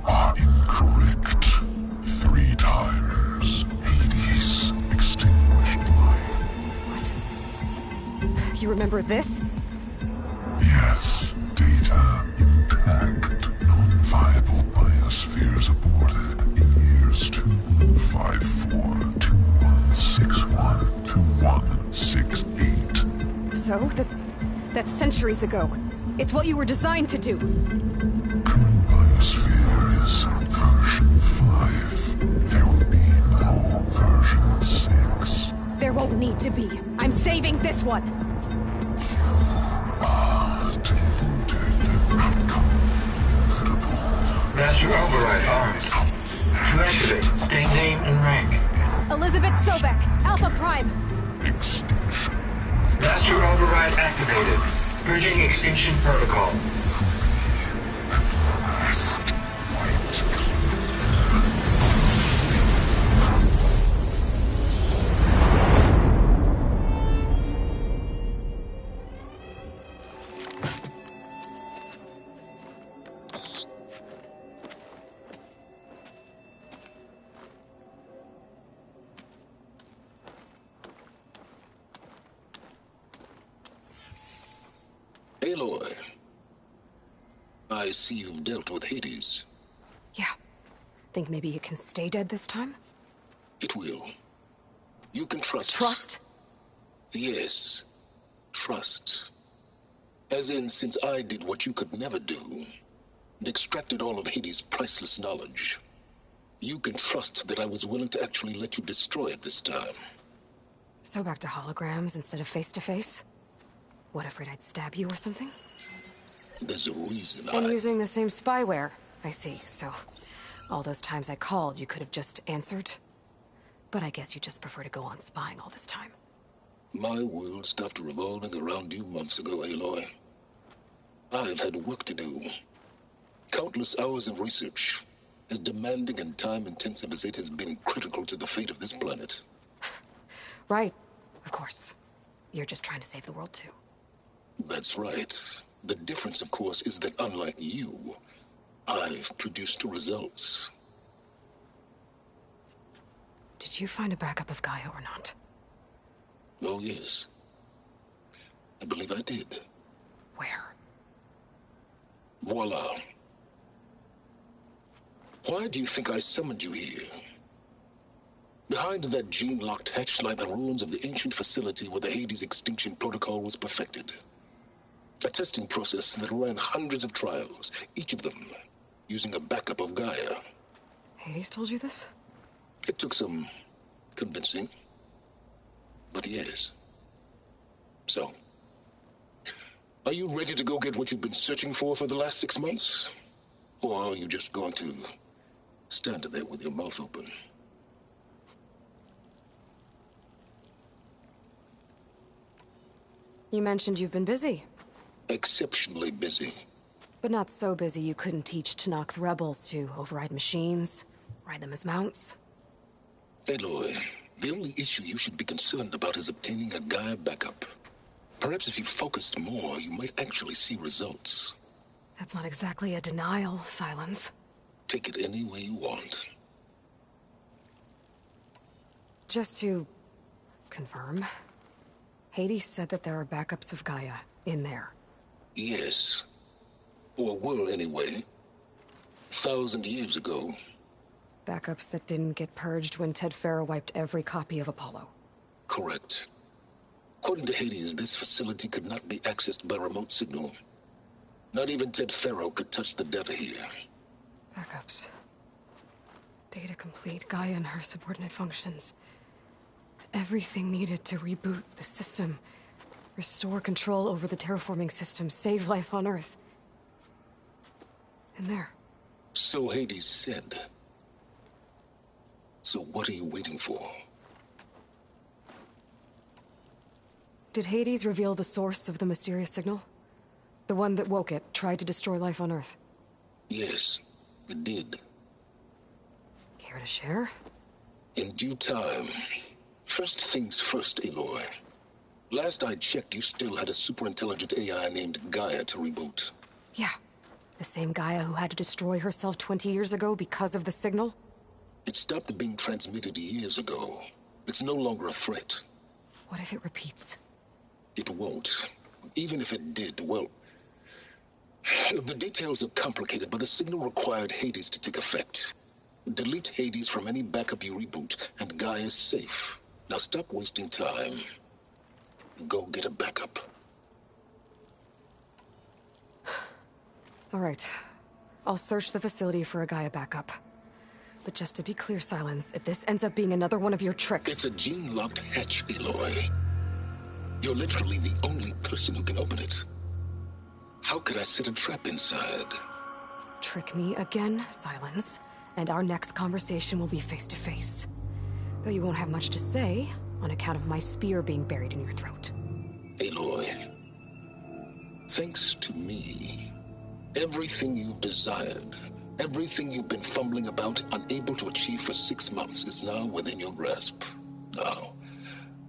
are incorrect. 3 times. Hades extinguished life. What? You remember this? Yes. Data intact. Non-viable biospheres aborted in years 2154, 2161, 2168. So, that's centuries ago. It's what you were designed to do. Current biosphere is version 5. There will be no version 6. There won't need to be. I'm saving this one. Master override armed. To activate, state name and rank. Elizabeth Sobek, Alpha Prime. Master override activated. Bridging extinction protocol. Aloy, I see you've dealt with Hades. Yeah. Think maybe you can stay dead this time? It will. You can trust. Trust? Yes. Trust. As in, since I did what you could never do, and extracted all of Hades' priceless knowledge, you can trust that I was willing to actually let you destroy it this time. So back to holograms instead of face-to-face? What, afraid I'd stab you or something? There's a reason And using the same spyware. I see, so... all those times I called, you could have just answered? But I guess you just prefer to go on spying all this time. My world stopped revolving around you months ago, Aloy. I've had work to do. Countless hours of research, as demanding and time-intensive as it has been critical to the fate of this planet. Right, of course. You're just trying to save the world, too. That's right. The difference, of course, is that unlike you, I've produced results. Did you find a backup of Gaia or not? Oh, yes. I believe I did. Where? Voila. Why do you think I summoned you here? Behind that gene-locked hatch lie the ruins of the ancient facility where the Hades extinction protocol was perfected. A testing process that ran hundreds of trials, each of them using a backup of Gaia. Hades told you this? It took some convincing, but yes. So, are you ready to go get what you've been searching for the last 6 months? Or are you just going to stand there with your mouth open? You mentioned you've been busy. Exceptionally busy. But not so busy you couldn't teach Tanakh the rebels to override machines, ride them as mounts. Aloy, the only issue you should be concerned about is obtaining a Gaia backup. Perhaps if you focused more, you might actually see results. That's not exactly a denial, Silence. Take it any way you want. Just to confirm, Hades said that there are backups of Gaia in there. Yes. Or were, anyway. 1,000 years ago. Backups that didn't get purged when Ted Farrow wiped every copy of Apollo. Correct. According to Hades, this facility could not be accessed by remote signal. Not even Ted Farrow could touch the data here. Backups. Data complete, Gaia and her subordinate functions. Everything needed to reboot the system. Restore control over the terraforming system, save life on Earth. And there. So Hades said. So what are you waiting for? Did Hades reveal the source of the mysterious signal? The one that woke it, tried to destroy life on Earth? Yes, it did. Care to share? In due time. First things first, Aloy. Last I checked, you still had a super-intelligent AI named Gaia to reboot. Yeah. The same Gaia who had to destroy herself 20 years ago because of the signal? It stopped being transmitted years ago. It's no longer a threat. What if it repeats? It won't. Even if it did, well... The details are complicated, but the signal required Hades to take effect. Delete Hades from any backup you reboot, and Gaia's safe. Now stop wasting time. Go get a backup. All right. I'll search the facility for a Gaia backup. But just to be clear, Silence, if this ends up being another one of your tricks... It's a gene-locked hatch, Aloy. You're literally the only person who can open it. How could I set a trap inside? Trick me again, Silence, and our next conversation will be face-to-face. Though you won't have much to say, on account of my spear being buried in your throat. Aloy, thanks to me, everything you desired, everything you've been fumbling about, unable to achieve for 6 months, is now within your grasp. Now,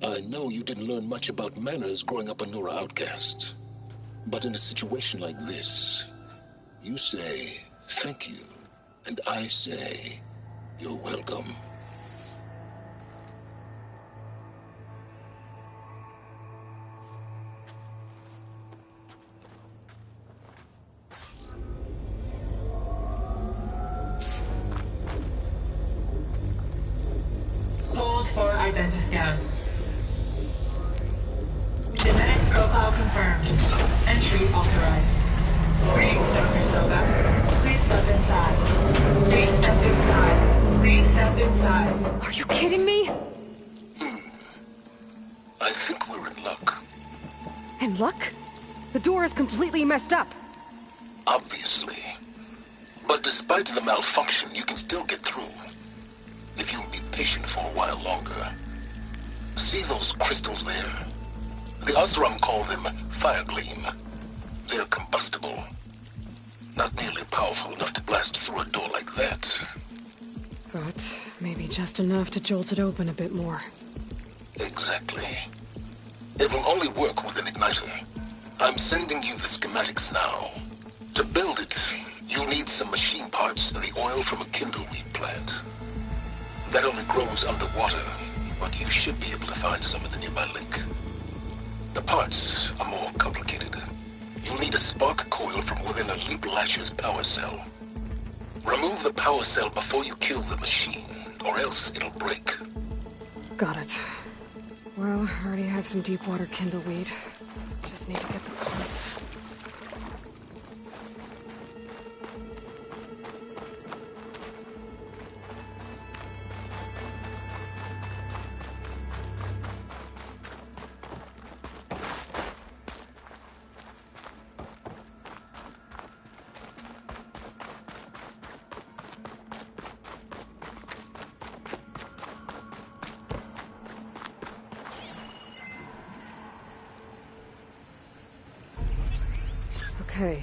I know you didn't learn much about manners growing up a Nora outcast. But in a situation like this, you say, thank you, and I say, you're welcome. Hold for identiscan. Genetic profile confirmed. Entry authorized. Greetings, Dr. Soka. Please step inside. Please step inside. Please step inside. Are you kidding me? I think we're in luck. In luck? The door is completely messed up. Obviously. But despite the malfunction, you can still get through. If you'll be patient for a while longer. See those crystals there? The Osram call them fire gleam. They're combustible. Not nearly powerful enough to blast through a door like that. But maybe just enough to jolt it open a bit more. Exactly. It will only work with an igniter. I'm sending you the schematics now. To build it, you'll need some machine parts and the oil from a kindleweed plant. That only grows underwater, but you should be able to find some in the nearby lake. The parts are more complicated. You'll need a spark coil from within a Leap Lasher's power cell. Remove the power cell before you kill the machine, or else it'll break. Got it. Well, I already have some deep water kindleweed. Just need to get the parts. Okay,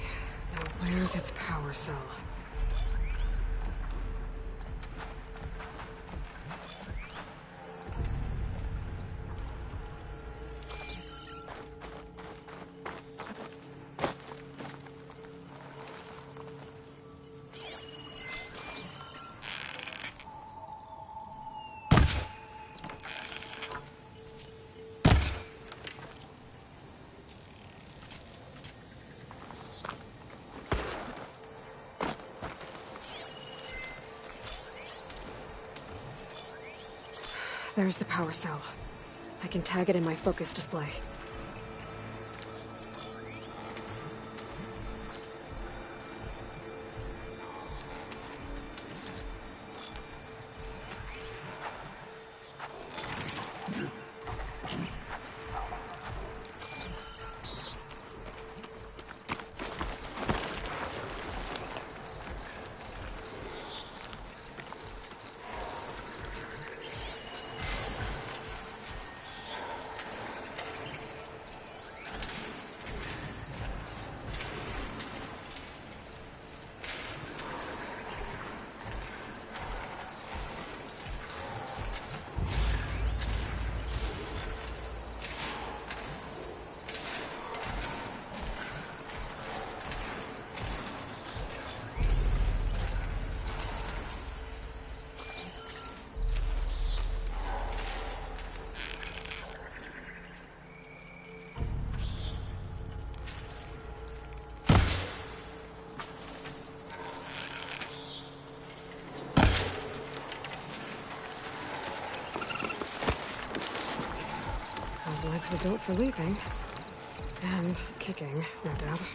now where's its power cell? There's the power cell. I can tag it in my focus display. Those legs were built for leaping. And kicking, no doubt.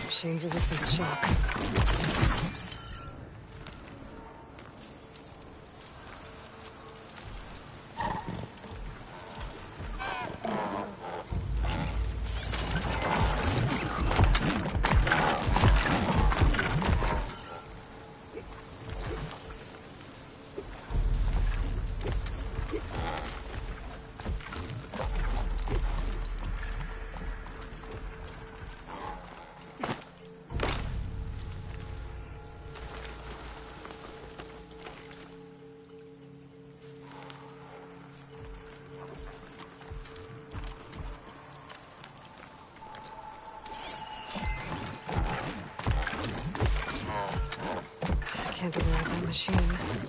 Machine's resistant to shock. I can't ignore that machine.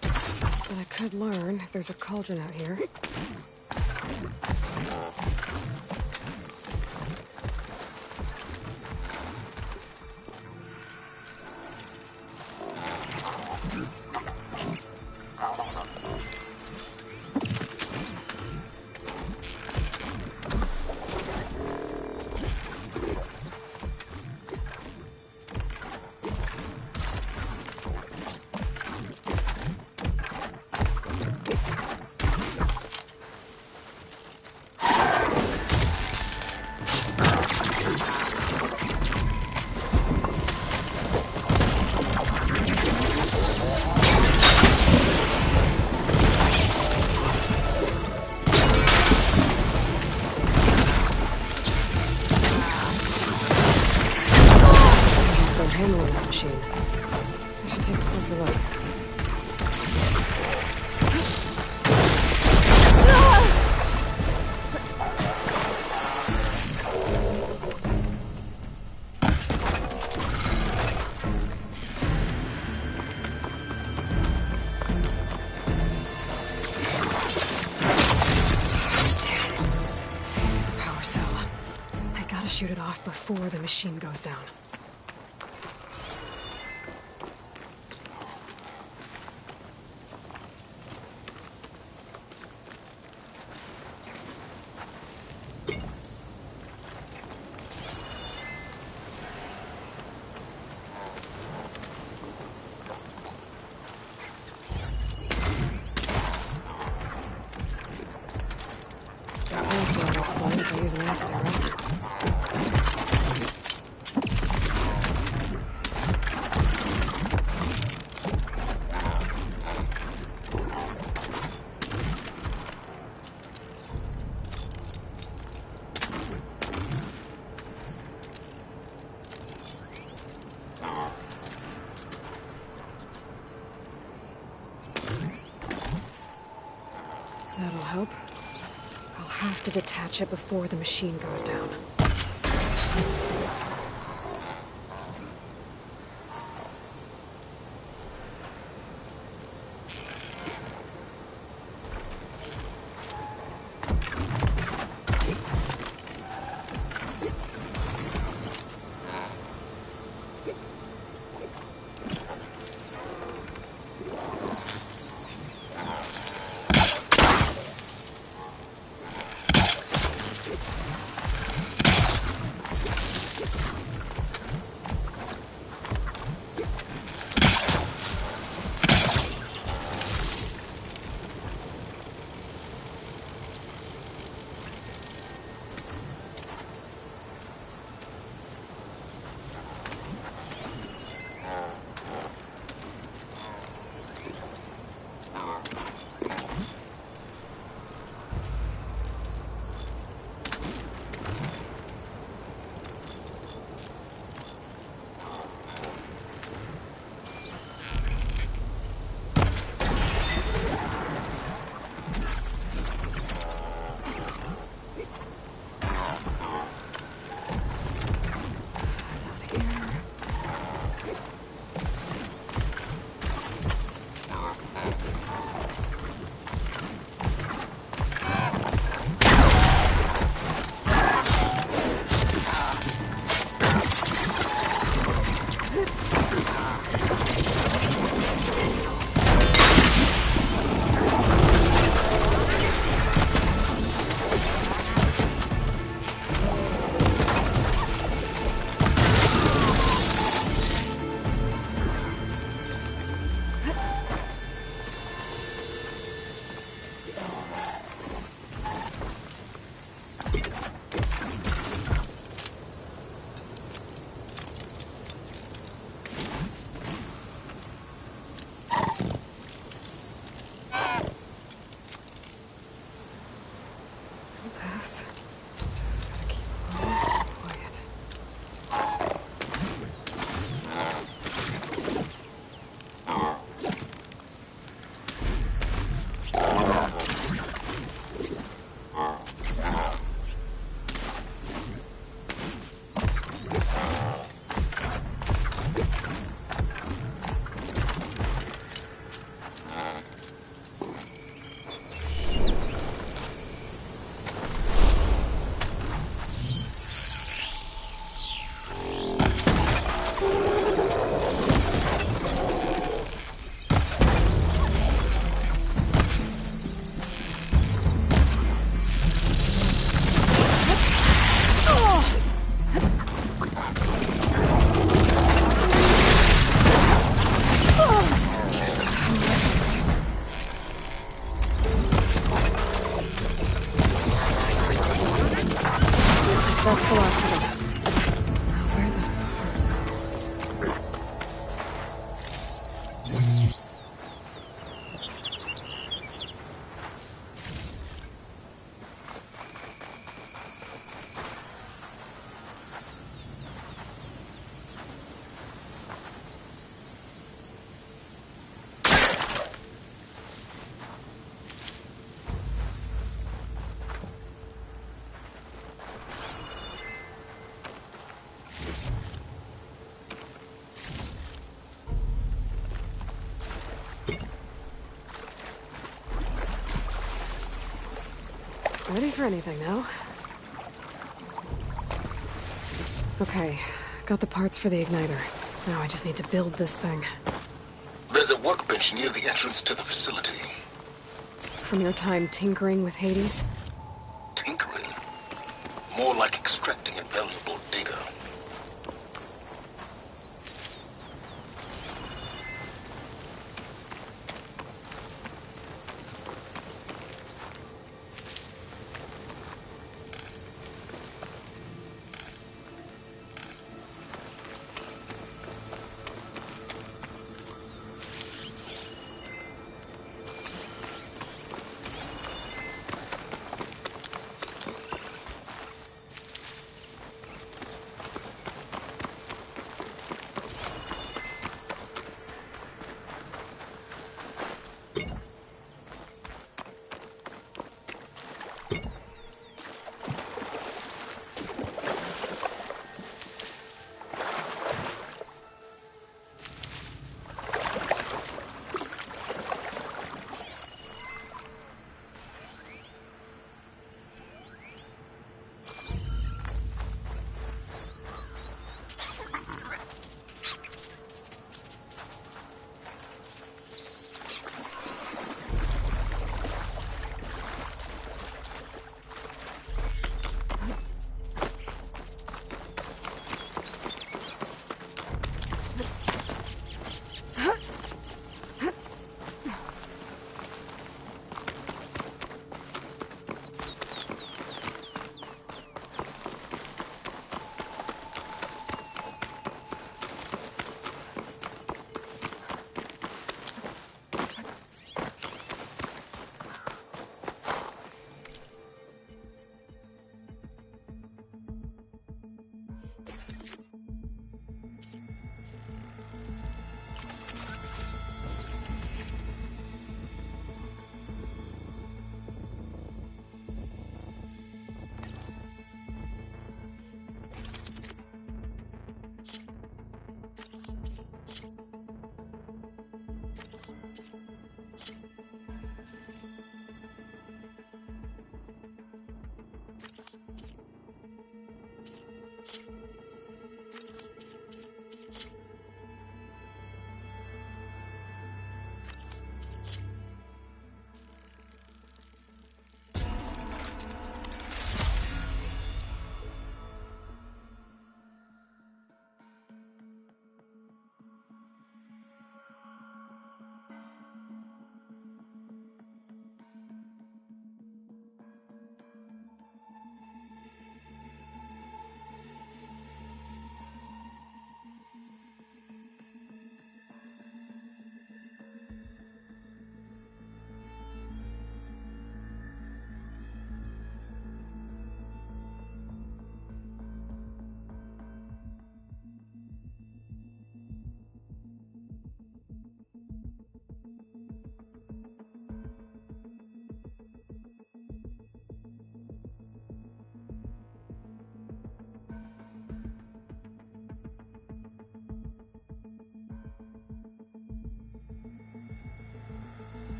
But I could learn if there's a cauldron out here. Handling that machine. I should take a closer look. The power cell. I gotta shoot it off before the machine goes down. Use an acid arrow. That'll help. I'll have to detach it before the machine goes down. That's the last of it. Where the... Ready for anything now? Okay, got the parts for the igniter. Now I just need to build this thing. There's a workbench near the entrance to the facility. From your time tinkering with Hades? Tinkering? More like extracting invaluable data.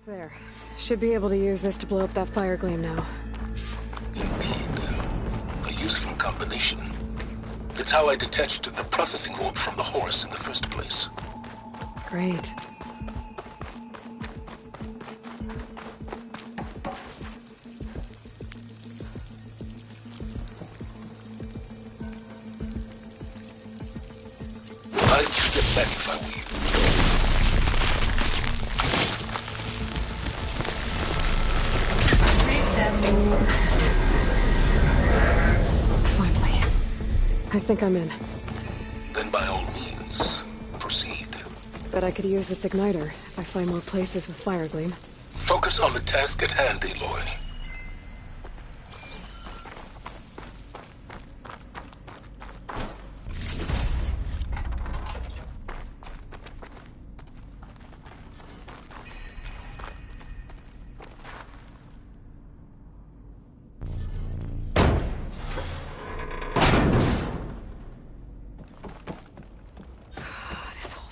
There. Should be able to use this to blow up that fire gleam now. A useful combination. It's how I detached the processing orb from the horse in the first place. Great. I'd step back if I were you. Finally. I think I'm in. Then by all means, proceed. Bet I could use this igniter if I find more places with fire gleam. Focus on the task at hand, Aloy.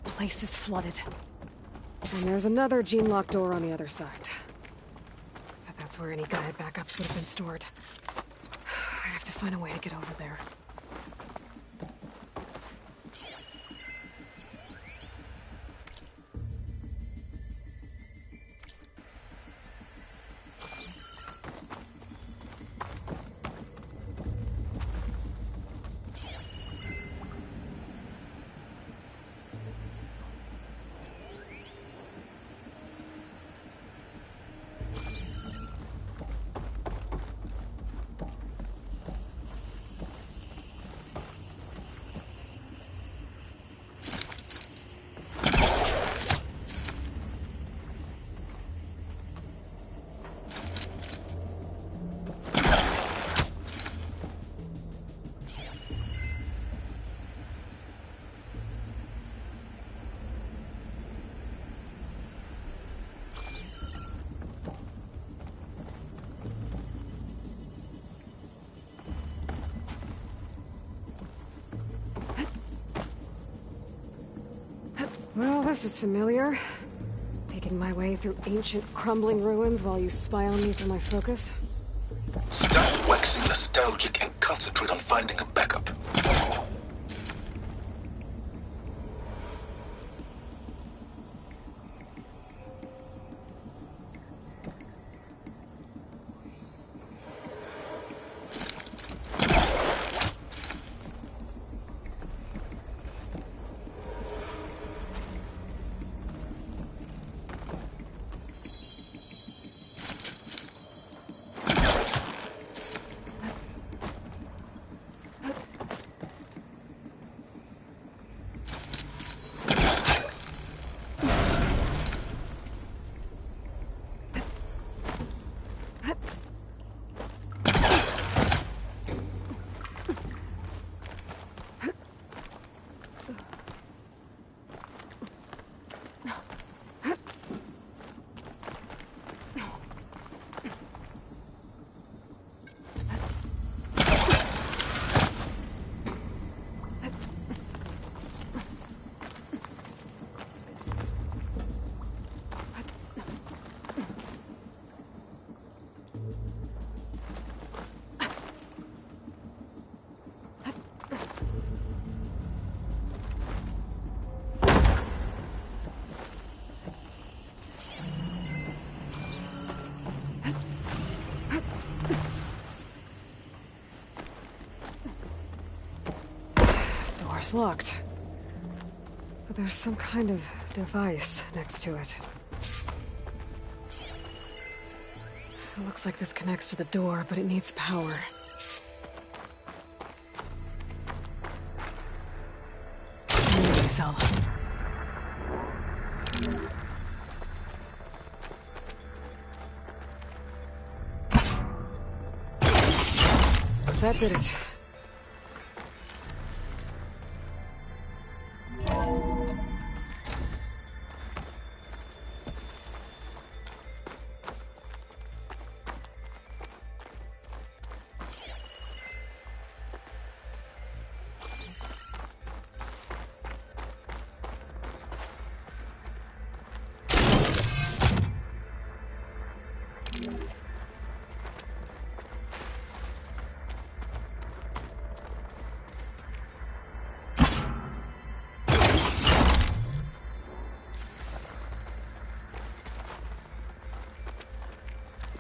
Place is flooded. And there's another gene-locked door on the other side. But that's where any guide backups would have been stored. I have to find a way to get over there. Well, this is familiar. Making my way through ancient, crumbling ruins while you spy on me for my focus. Stop waxing nostalgic and concentrate on finding a backup. Door's locked. But there's some kind of device next to it. It looks like this connects to the door, but it needs power. Energy cell. That did it.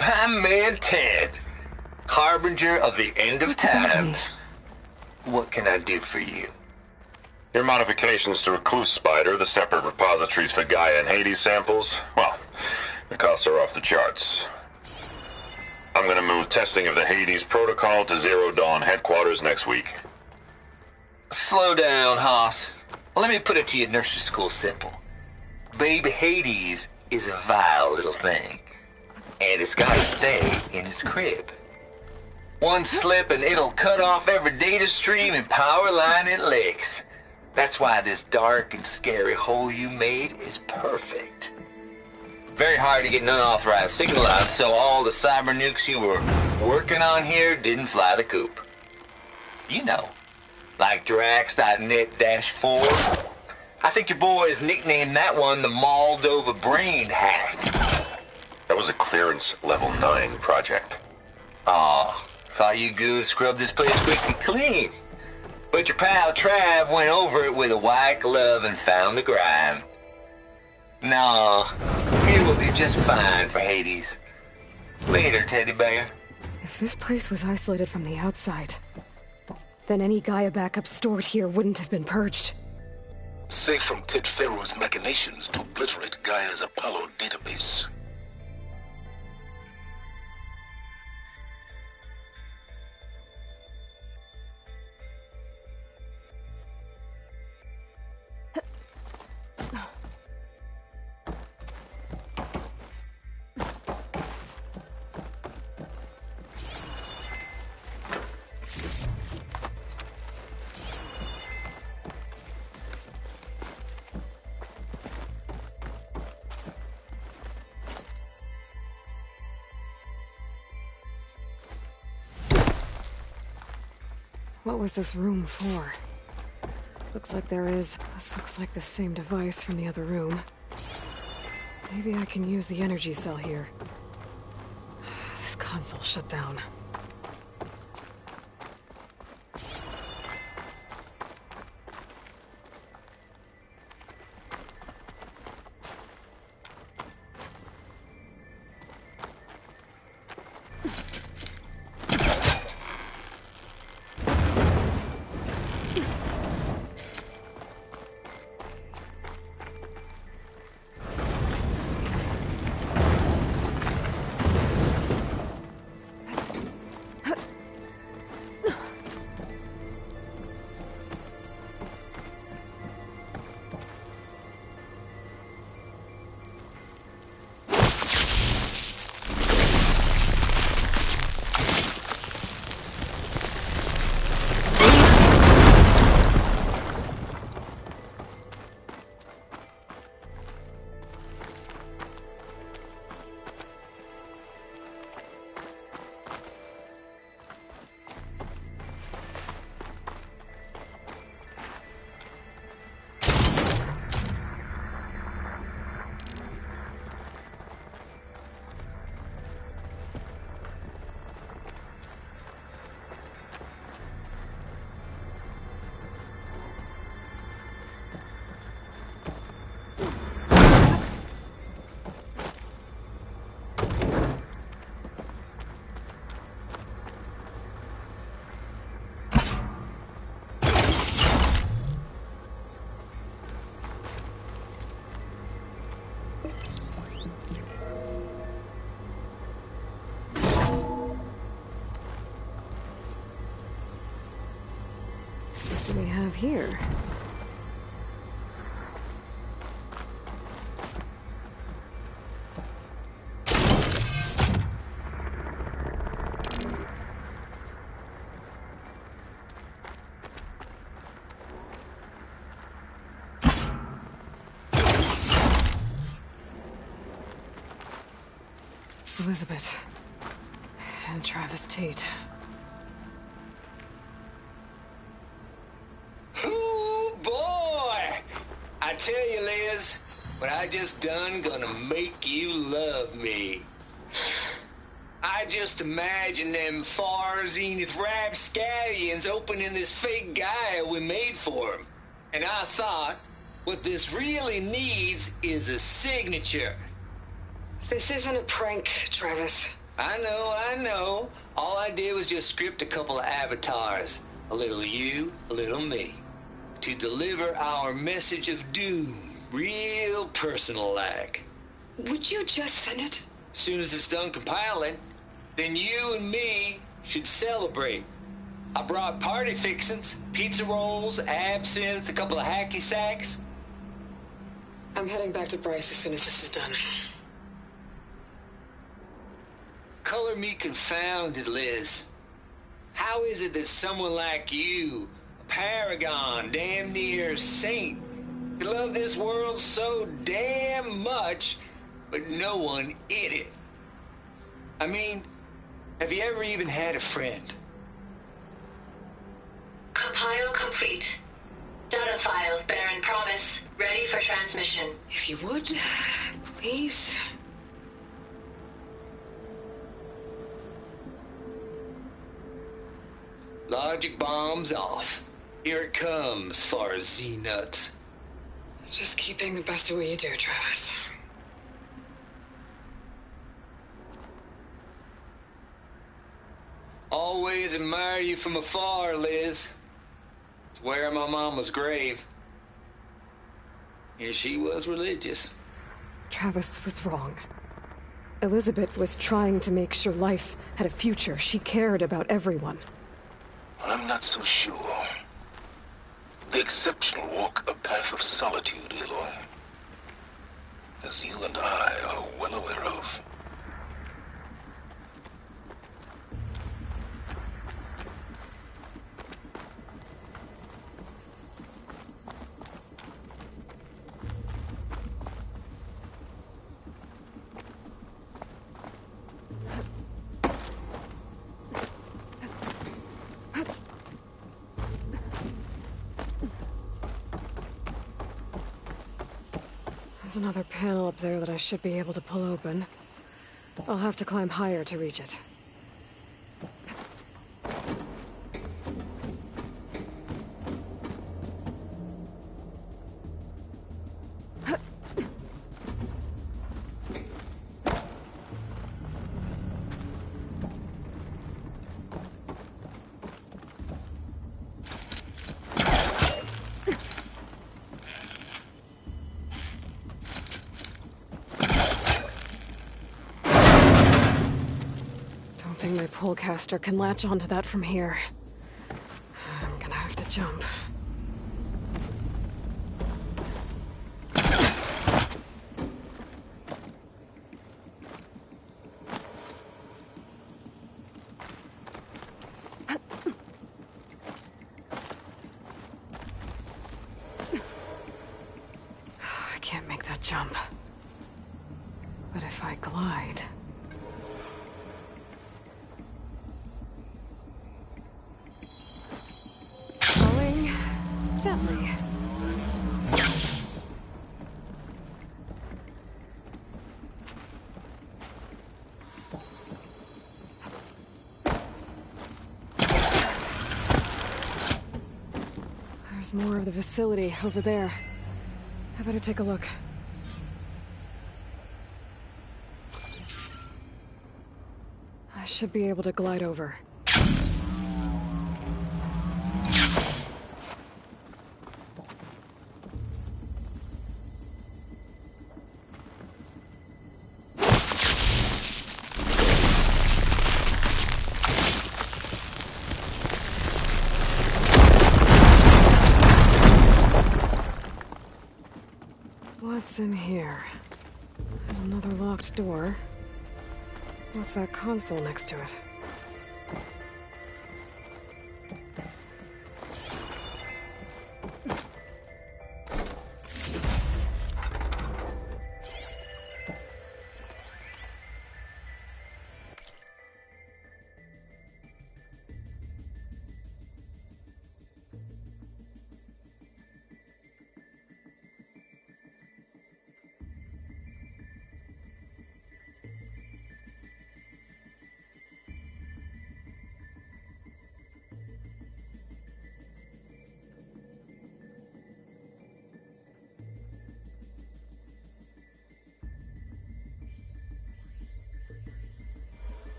My man Ted, harbinger of the end of times. What can I do for you? Your modifications to Recluse Spider, the separate repositories for Gaia and Hades samples, well, the costs are off the charts. I'm gonna move testing of the Hades protocol to Zero Dawn headquarters next week. Slow down, Hoss. Let me put it to you nursery school simple. Baby Hades is a vile little thing, and it's gotta stay in its crib. One slip and it'll cut off every data stream and power line it licks. That's why this dark and scary hole you made is perfect. Very hard to get an unauthorized signal out, so all the cyber nukes you were working on here didn't fly the coop. You know, like Drax.net-4. I think your boys nicknamed that one the Moldova Brain Hack. That was a clearance level 9 project. Aw, thought you goons scrubbed this place quick and clean. But your pal Trav went over it with a white glove and found the grime. No, it will do just fine for Hades. Later, teddy bear. If this place was isolated from the outside, then any Gaia backup stored here wouldn't have been purged. Safe from Ted Pharaoh's machinations to obliterate Gaia's Apollo database. What was this room for? Looks like this looks like the same device from the other room. Maybe I can use the energy cell here. This console shut down. What do we have here? Elizabeth and Travis Tate. Ooh, boy! I tell you, Liz, what I just done gonna make you love me. I just imagine them far zenith rapscallions opening this fake Gaia we made for them. And I thought, what this really needs is a signature. This isn't a prank, Travis. I know. All I did was just script a couple of avatars. A little you, a little me. To deliver our message of doom, real personal-like. Would you just send it? Soon as it's done compiling, then you and me should celebrate. I brought party fixins, pizza rolls, absinthe, a couple of hacky sacks. I'm heading back to Bryce as soon as this is done. Color me confounded, Liz. How is it that someone like you, a paragon, damn near saint, could love this world so damn much, but no one in it? I mean, have you ever even had a friend? Compile complete. Data file, Baron Promise, ready for transmission. If you would, please. Logic bomb's off. Here it comes, far as Z-nuts. Just keep being the best at what you do, Travis. Always admire you from afar, Liz. It's where my mama's grave. And she was religious. Travis was wrong. Elizabeth was trying to make sure life had a future. She cared about everyone. I'm not so sure. The exceptional walk a path of solitude, Aloy. As you and I are well aware of. There's another panel up there that I should be able to pull open. I'll have to climb higher to reach it. My pullcaster can latch onto that from here. I'm gonna have to jump. I can't make that jump. But if I glide... Gently. There's more of the facility over there. I better take a look. I should be able to glide over. What's in here? There's another locked door. What's that console next to it?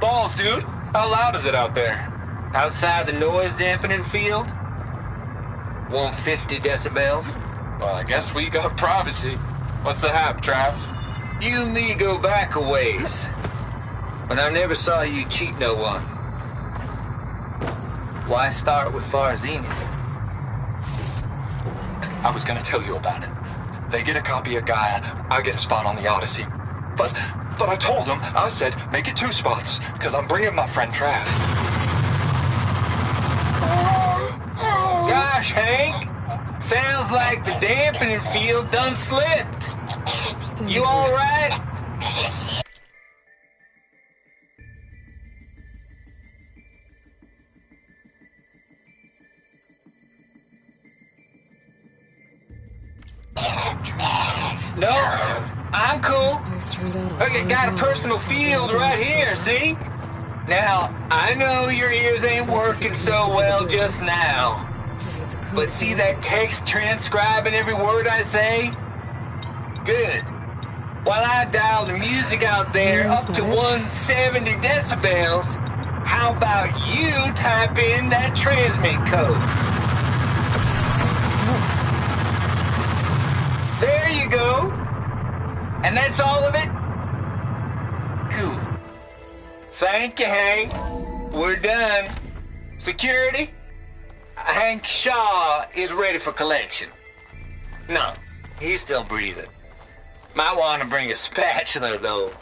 balls, dude. How loud is it out there? Outside the noise dampening field? 150 decibels? Well, I guess we got privacy. What's the hap, Trav? You and me go back a ways. But I never saw you cheat no one. Why start with Far Zenith? I was gonna tell you about it. They get a copy of Gaia, I get a spot on the Odyssey. But I told them, I said, make it 2 spots, because I'm bringing my friend Trav. Gosh, Hank! Sounds like the dampening field done slipped. You alright? No, I'm cool. Okay, got a personal field right here, see? Now, I know your ears ain't working so well just now. But see that text transcribing every word I say? Good. While I dial the music out there up to 170 decibels, how about you type in that transmit code? There you go. And that's all of it? Cool. Thank you, Hank. We're done. Security? Hank Shaw is ready for collection. No, he's still breathing. Might want to bring a spatula, though.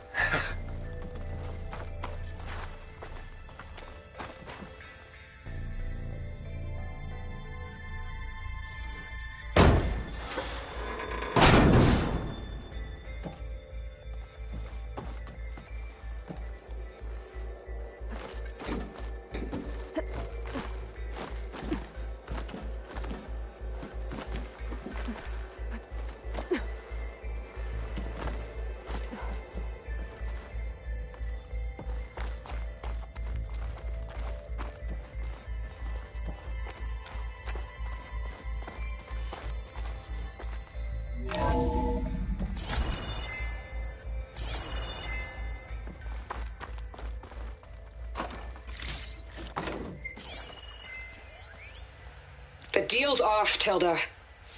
The deal's off, Tilda.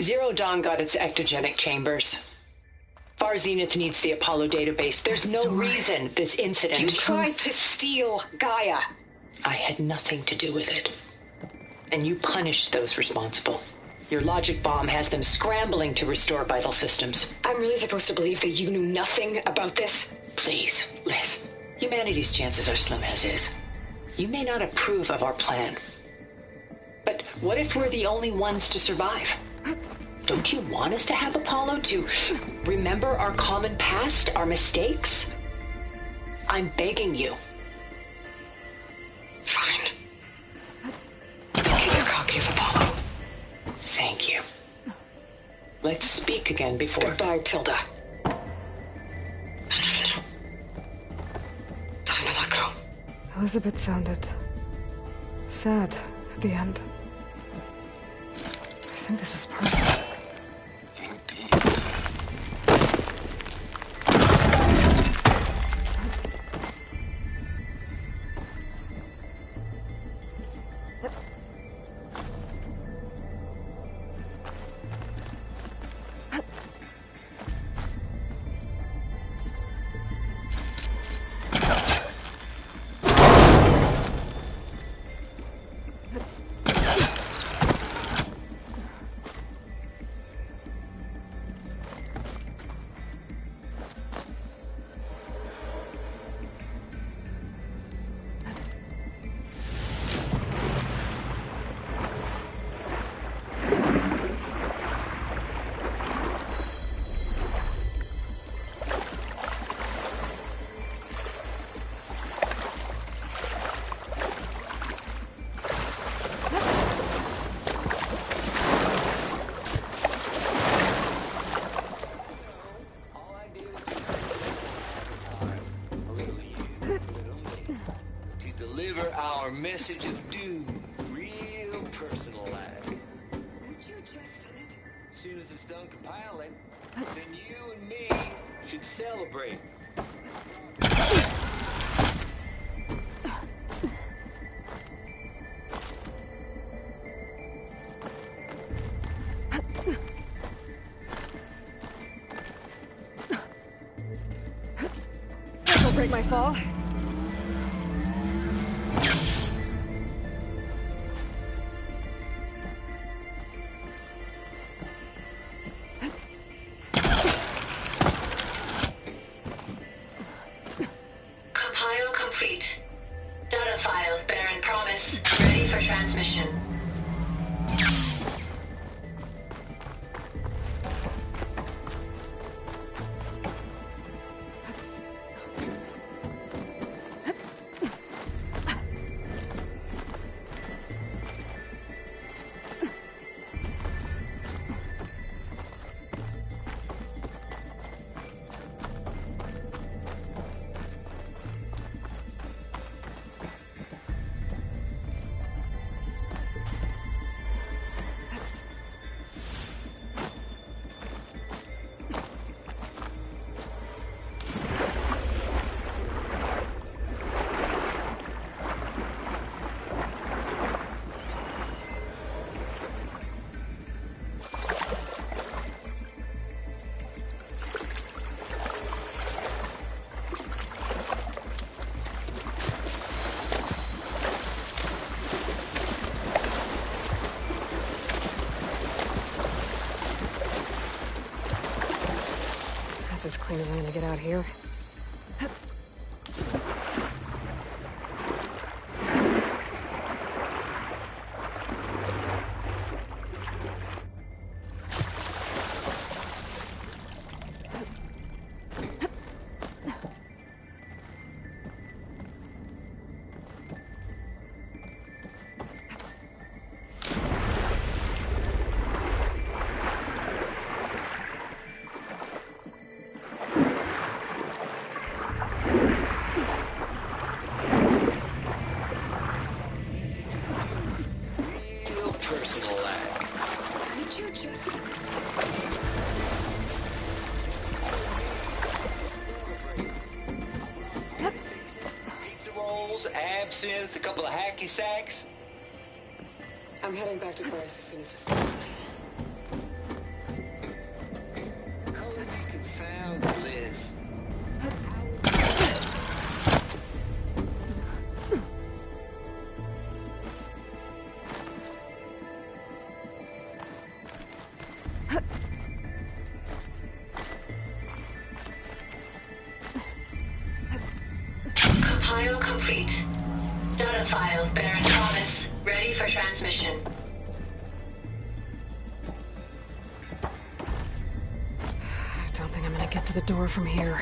Zero Dawn got its ectogenic chambers. Far Zenith needs the Apollo database. There's no reason this incident... You tried to steal Gaia. I had nothing to do with it. And you punished those responsible. Your logic bomb has them scrambling to restore vital systems. I'm really supposed to believe that you knew nothing about this? Please, Liz. Humanity's chances are slim as is. You may not approve of our plan. But what if we're the only ones to survive? Don't you want us to have Apollo to remember our common past, our mistakes? I'm begging you. Fine. Get your copy of Apollo. Thank you. Let's speak again before... Goodbye, Tilda. Time to let go. Elizabeth sounded sad at the end. I think this was personal. Message of doom, real personal like. Would you just send it? As soon as it's done compiling, then you and me should celebrate. break my fall. Compile complete. Data file, Baron Promise, ready for transmission. That's as clean as I'm gonna get out here. Absinthe, a couple of hacky sacks. I'm heading back to Bryce as soon as this... Confound Liz. Compile complete. Data file, Baron Promise, ready for transmission. I don't think I'm gonna get to the door from here.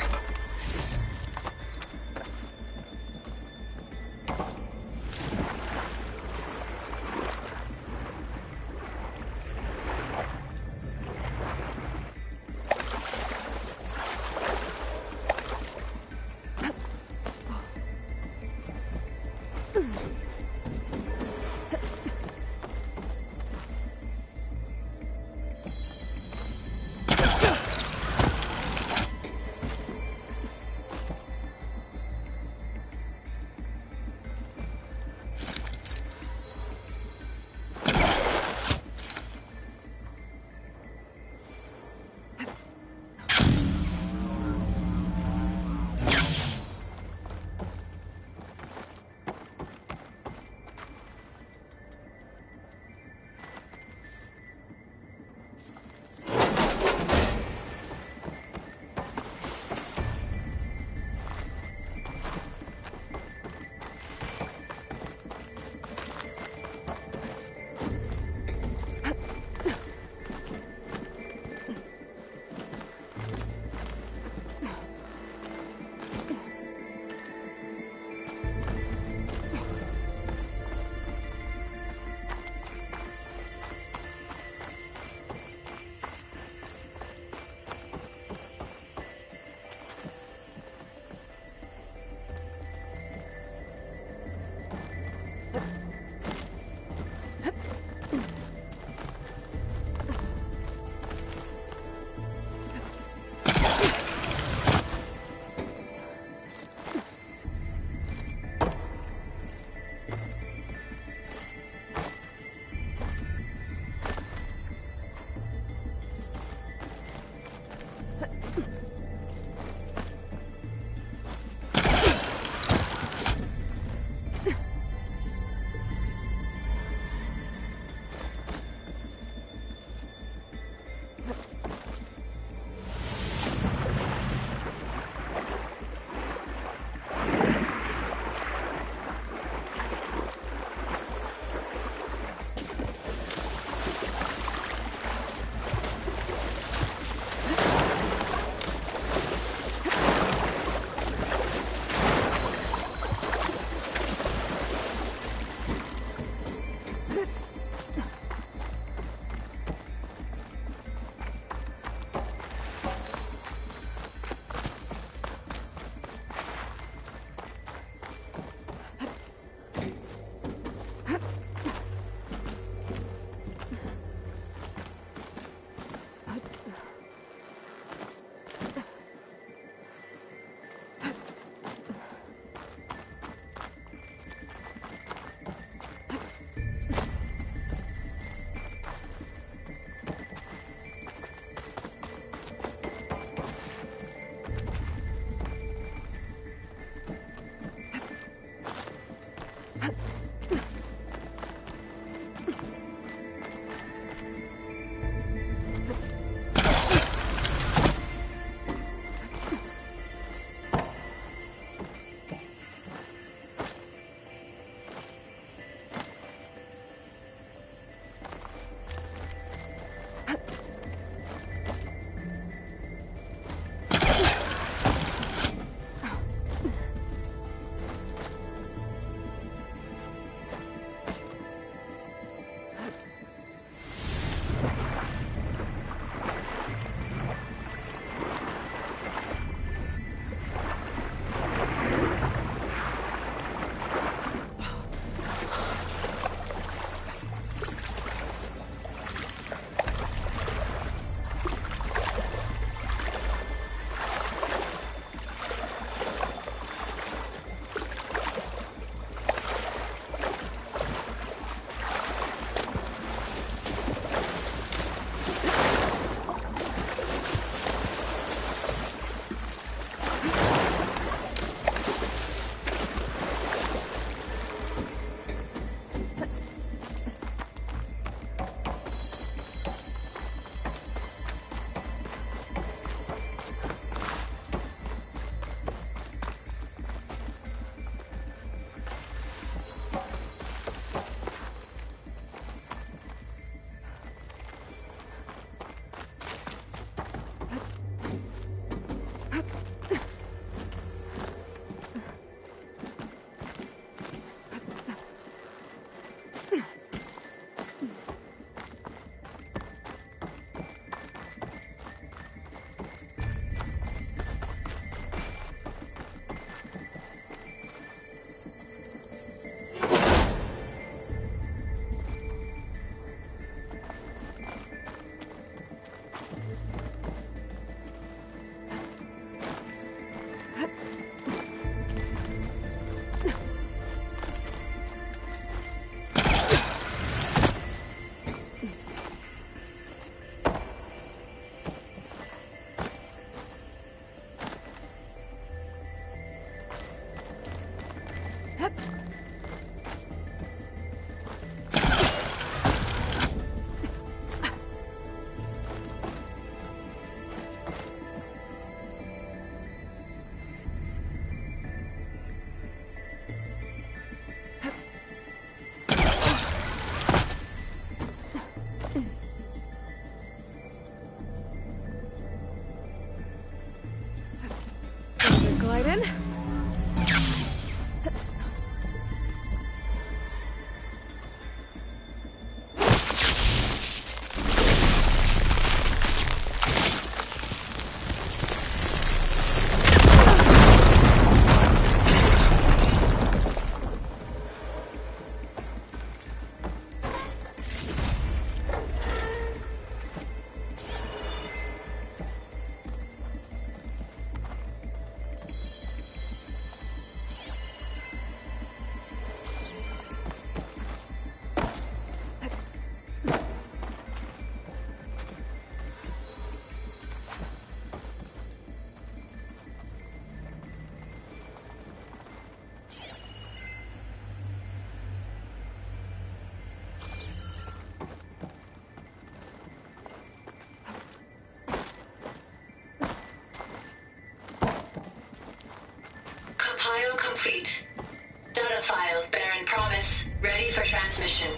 Hostile Baron Promise. Ready for transmission.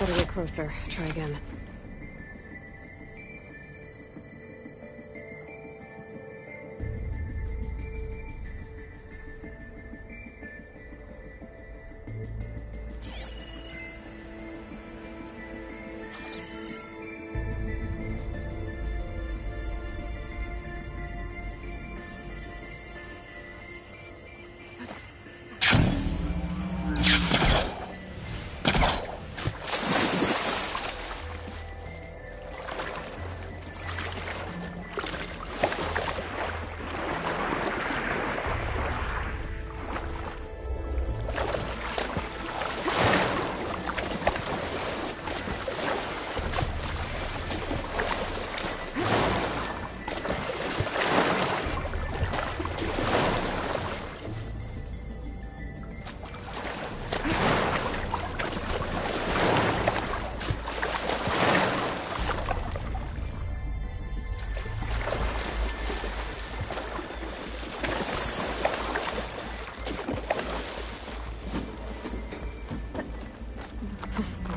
Gotta get closer. Try again.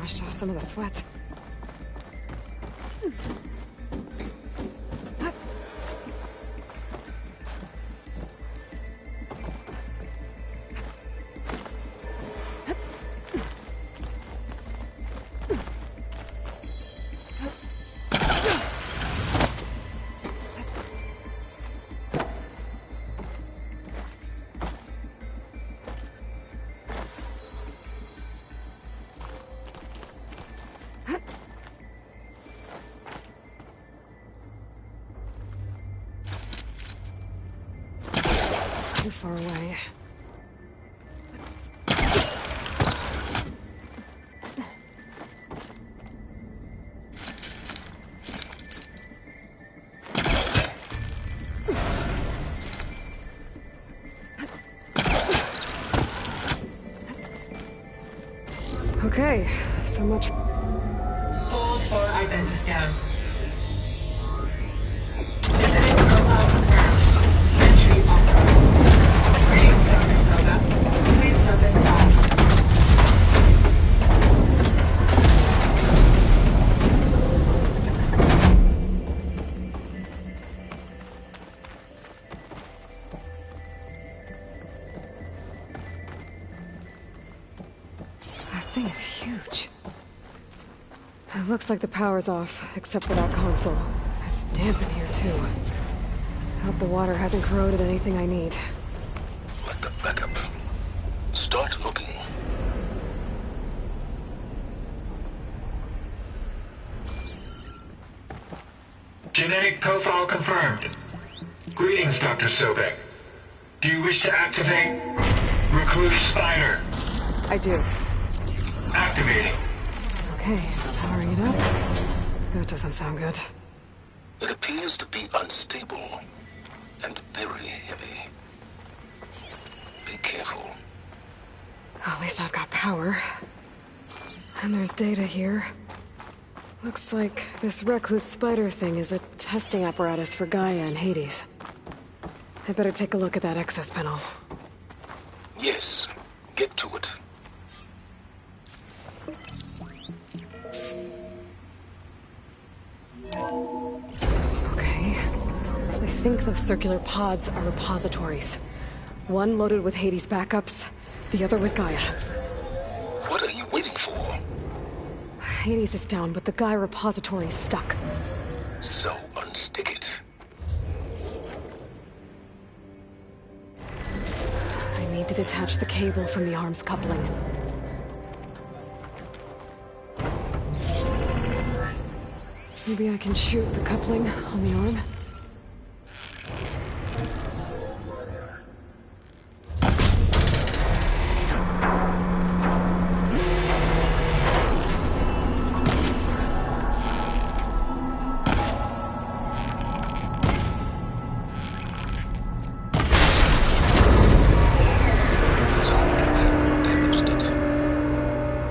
Washed off some of the sweat. Too far away. Okay, so much. Hold for identiscan. Visiting profile confirmed. Entry authorized. Greetings, Dr. Soda. Please step inside. That thing is huge. It looks like the power's off, except for that console. It's damp in here, too. Hope the water hasn't corroded anything I need. Like the backup. Start looking. Genetic profile confirmed. Greetings, Dr. Sobek. Do you wish to activate Recluse Spider? I do. Activating. Okay, powering it up. That doesn't sound good. It appears to be unstable and very heavy. Be careful. At least I've got power. And there's data here. Looks like this Recluse Spider thing is a testing apparatus for Gaia and Hades. I'd better take a look at that access panel. Yes, get to it. Okay. I think those circular pods are repositories. One loaded with Hades backups, the other with Gaia. What are you waiting for? Hades is down, but the Gaia repository is stuck. So unstick it. I need to detach the cable from the arm's coupling. Maybe I can shoot the coupling on the arm?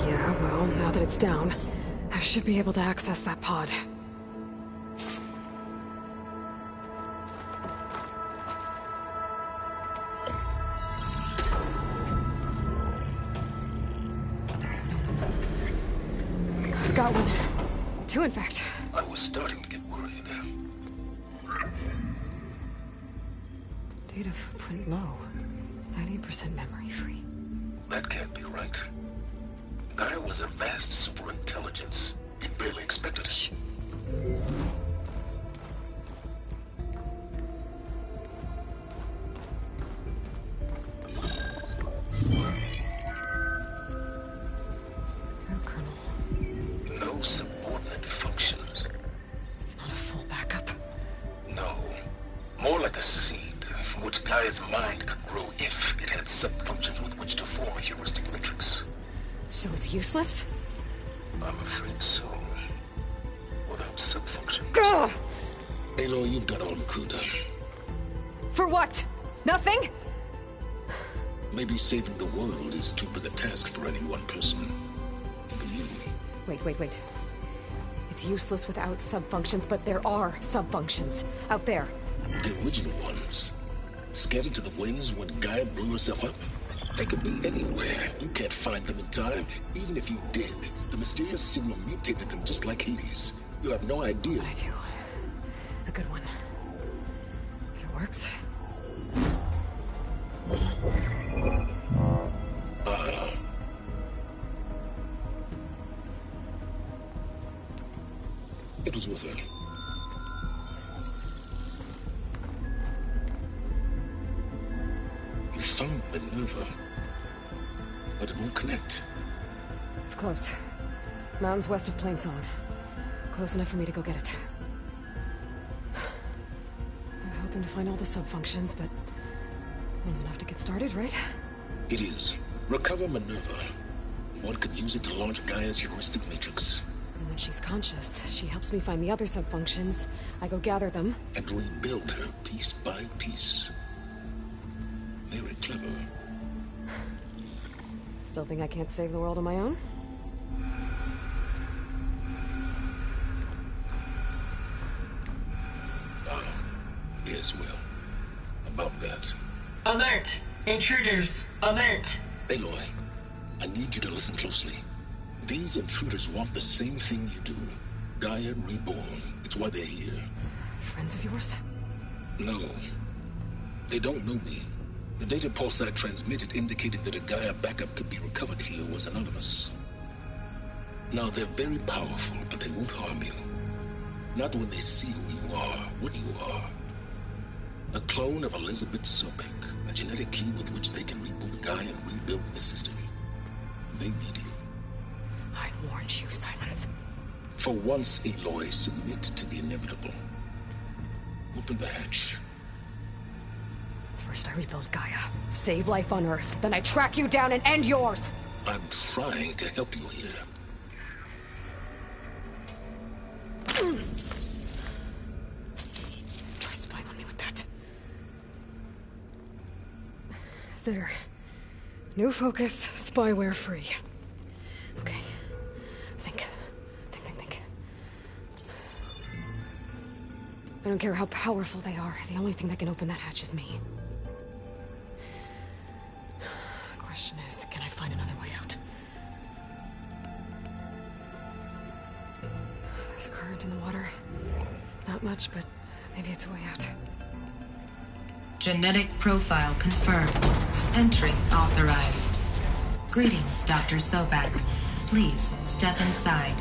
Yeah, well, now that it's down, I should be able to access that pod. Got one. Two, in fact. I was starting to get worried. Data footprint low. 90% memory free. That can't be right. Gaia was a vast superintelligence. It barely expected it. No subordinate functions. It's not a full backup. No. More like a seed from which Gaia's mind could grow if it had sub-functions with which to form a heuristic matrix. So it's useless? I'm afraid so. Without sub-functions. Ugh! Aloy, you've done all you could. For what? Nothing? Maybe saving the world is too big a task for any one person. Even you. Wait. It's useless without sub-functions, but there are sub-functions out there. The original ones. Scattered to the winds when Gaia blew herself up? They could be anywhere. You can't find them in time. Even if you did, the mysterious serum mutated them just like Hades. You have no idea. But I do. A good one. If it works. It was with her. You found Minerva, but it won't connect. It's close. Mountains west of Plainsong. Close enough for me to go get it. I was hoping to find all the sub-functions, but one's enough to get started, right? It is. Recover Minerva. One could use it to launch Gaia's heuristic matrix. And when she's conscious, she helps me find the other sub-functions. I go gather them. And rebuild her piece by piece. Very clever. Still think I can't save the world on my own? Yes, well. About that. Alert! Intruders! Alert! Aloy, I need you to listen closely. These intruders want the same thing you do. Gaia reborn. It's why they're here. Friends of yours? No. They don't know me. The data pulse I transmitted indicated that a Gaia backup could be recovered here was anonymous. Now, they're very powerful, but they won't harm you. Not when they see who you are, what you are. A clone of Elizabeth Sobek. A genetic key with which they can reboot Gaia and rebuild the system. They need you. I warned you, Silence. For once, Aloy, submit to the inevitable. Open the hatch. First I rebuild Gaia, save life on Earth, then I track you down and end yours! I'm trying to help you here. Try spying on me with that. There. New focus, spyware free. Okay. Think. I don't care how powerful they are. The only thing that can open that hatch is me. The question is, can I find another way out? There's a current in the water. Not much, but maybe it's a way out. Genetic profile confirmed. Entry authorized. Greetings, Dr. Sobek. Please step inside.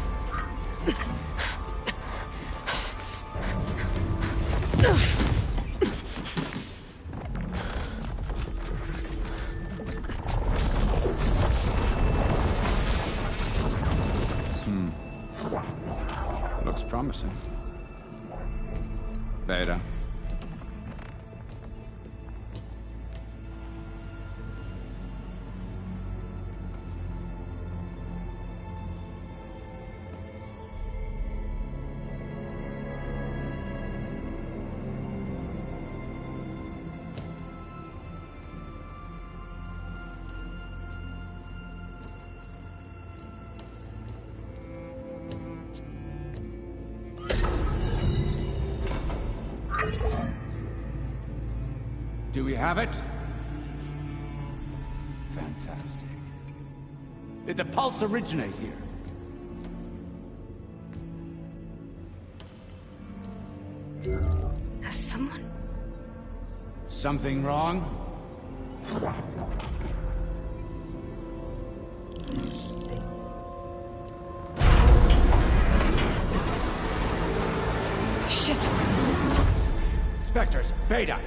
Looks promising. Beta. Do we have it? Fantastic. Did the pulse originate here? Has someone... Something wrong? Shit! Spectres, Beta!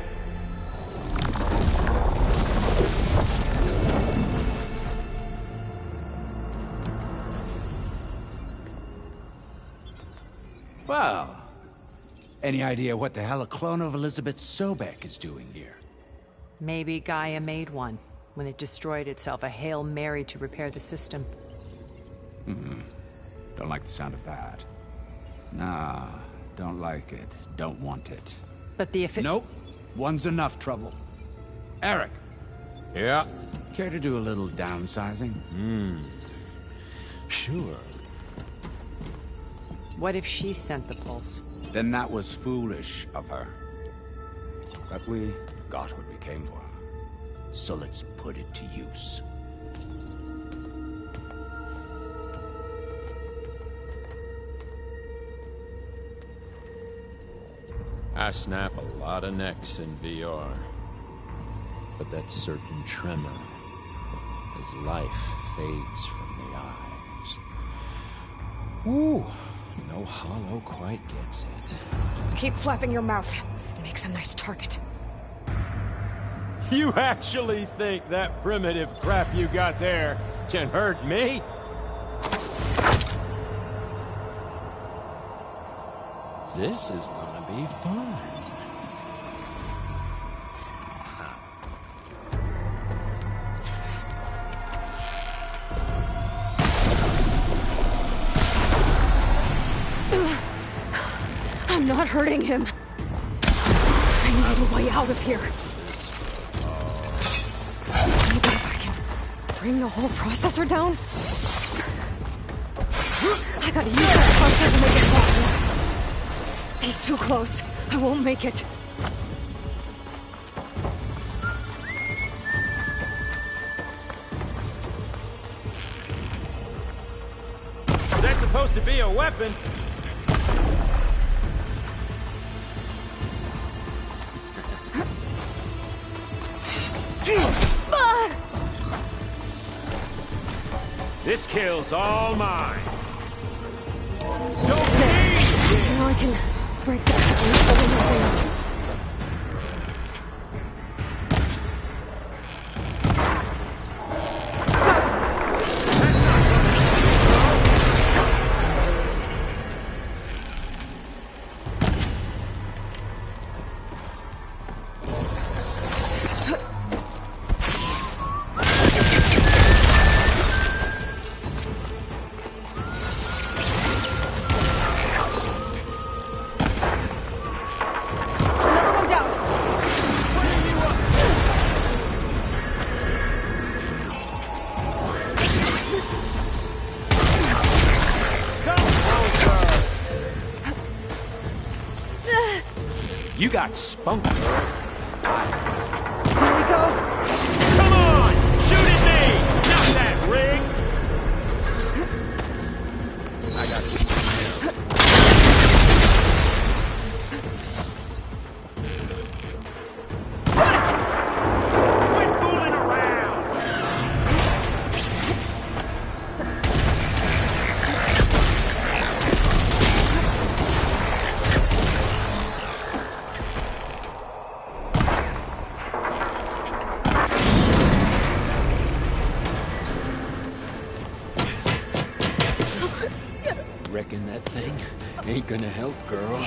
Well, any idea what the hell a clone of Elizabeth Sobek is doing here? Maybe Gaia made one. When it destroyed itself, a Hail Mary to repair the system. Don't like the sound of that. Nah, don't like it. Don't want it. But the Nope. One's enough trouble. Eric. Yeah? Care to do a little downsizing? Sure. What if she sent the pulse? Then that was foolish of her. But we got what we came for. So let's put it to use. I snap a lot of necks in VR. But that certain tremor as life fades from the eyes. Ooh, no hollow quite gets it. Keep flapping your mouth. It makes a nice target. You actually think that primitive crap you got there can hurt me? This is gonna be fun. I'm not hurting him. I need a way out of here. Maybe if I can bring the whole processor down? I gotta use that cluster to make it fall. He's too close. I won't make it. That's supposed to be a weapon. This kill's all mine. Now I can break this. You got spunk, girl. Here we go. Come on! Shoot at me! Not that rig! I got it. Quit fooling around! Reckon that thing ain't gonna help, girl.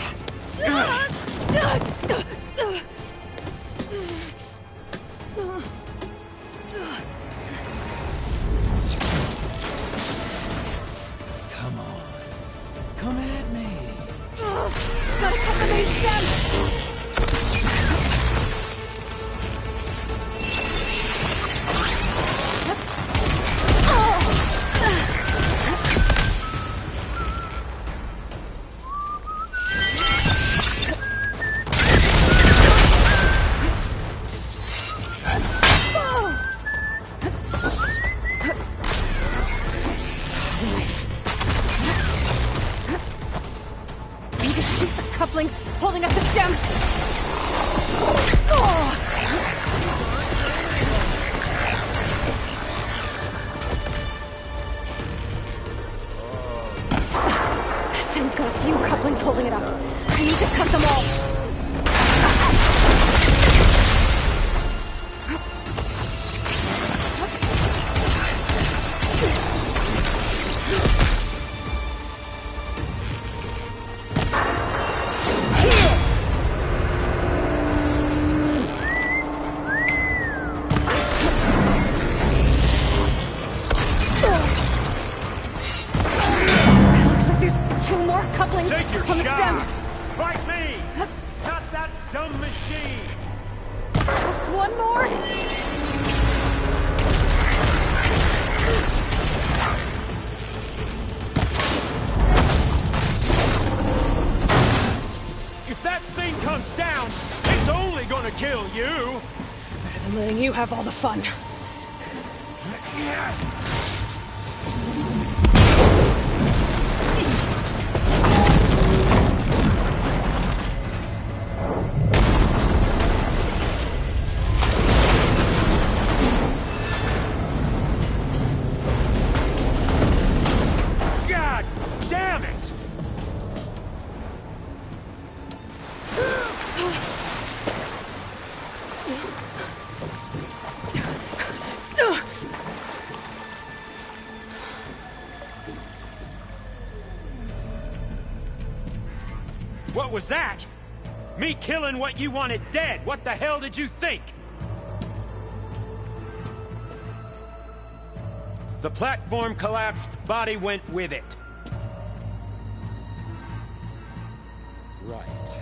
Come on. Come at me. Gotta cut the main stem! Need to shoot the couplings holding up the stem! Stem's got a few couplings holding it up. I need to cut them all. Looks like there's 2 more couplings Take your on the shot! stem. Fight me! Not that dumb machine! Just one more? If that thing comes down, it's only gonna kill you! Better than letting you have all the fun. God damn it! What was that? Me killing what you wanted dead. What the hell did you think? The platform collapsed, body went with it. Right.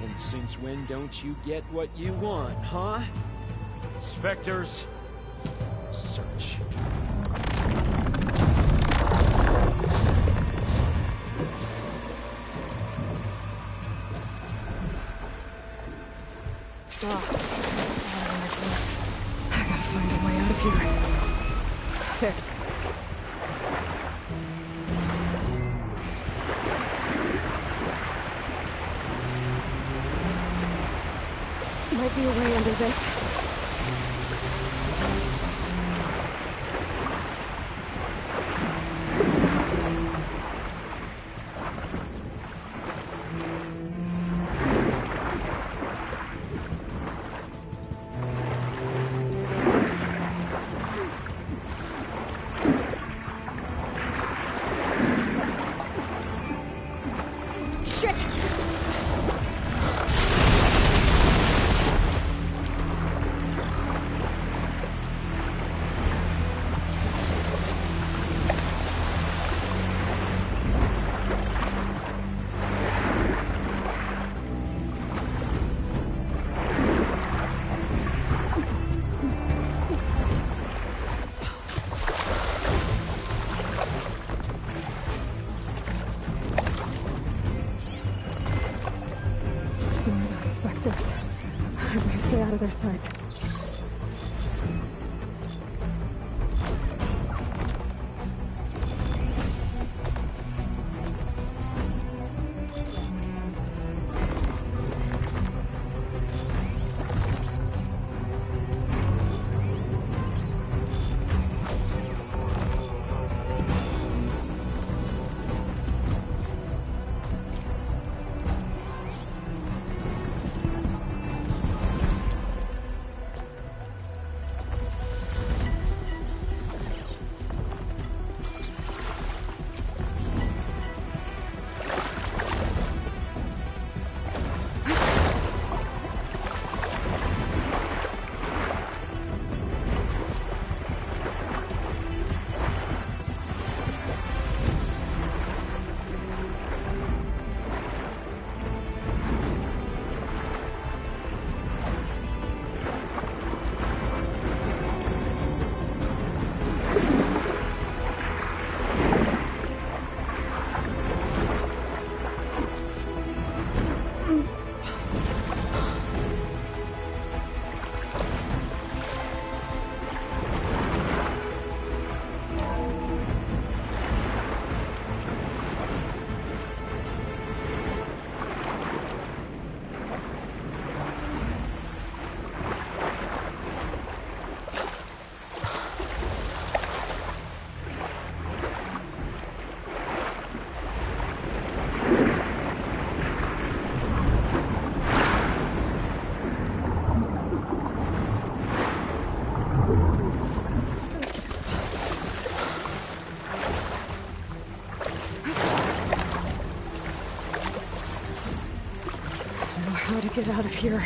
And since when don't you get what you want, huh? Spectres, Search. I gotta find a way out of here. There. Might be a way under this. Shit! Stay out of their sight. How to get out of here?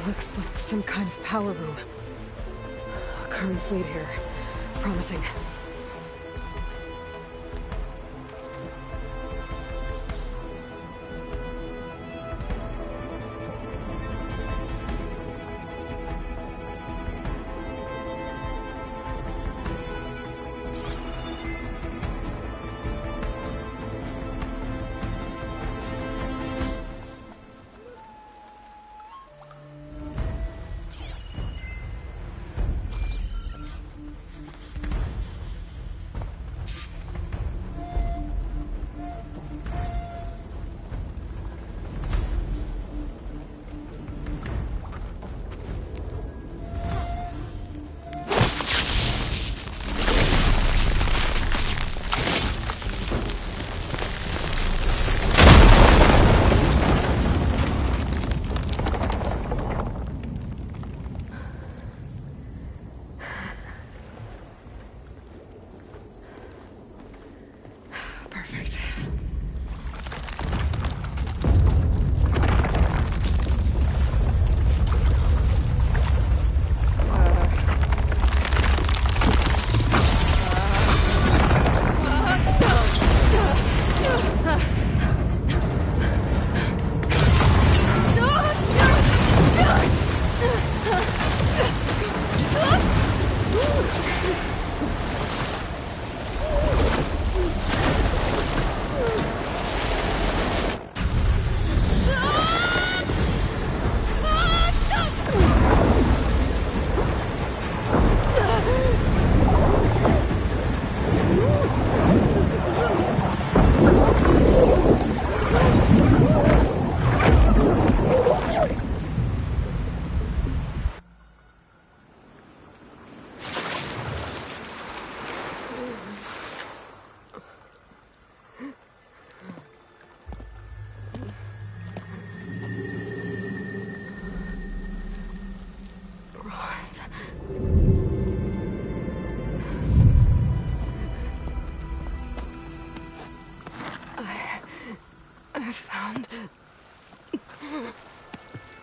Looks like some kind of power room. Current's lead here. Promising.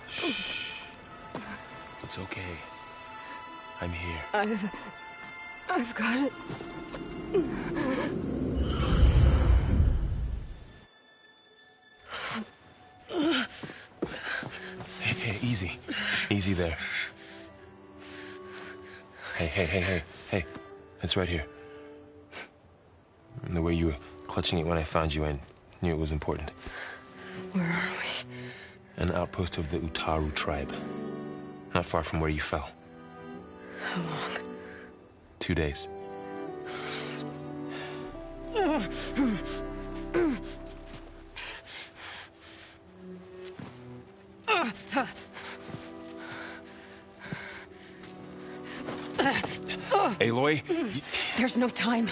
Shh. It's okay. I'm here. I've got it. Hey, easy. Easy there. Hey. It's right here. And the way you were clutching it when I found you, I knew it was important. Where are we? An outpost of the Utaru tribe. Not far from where you fell. How long? 2 days. Aloy? There's no time.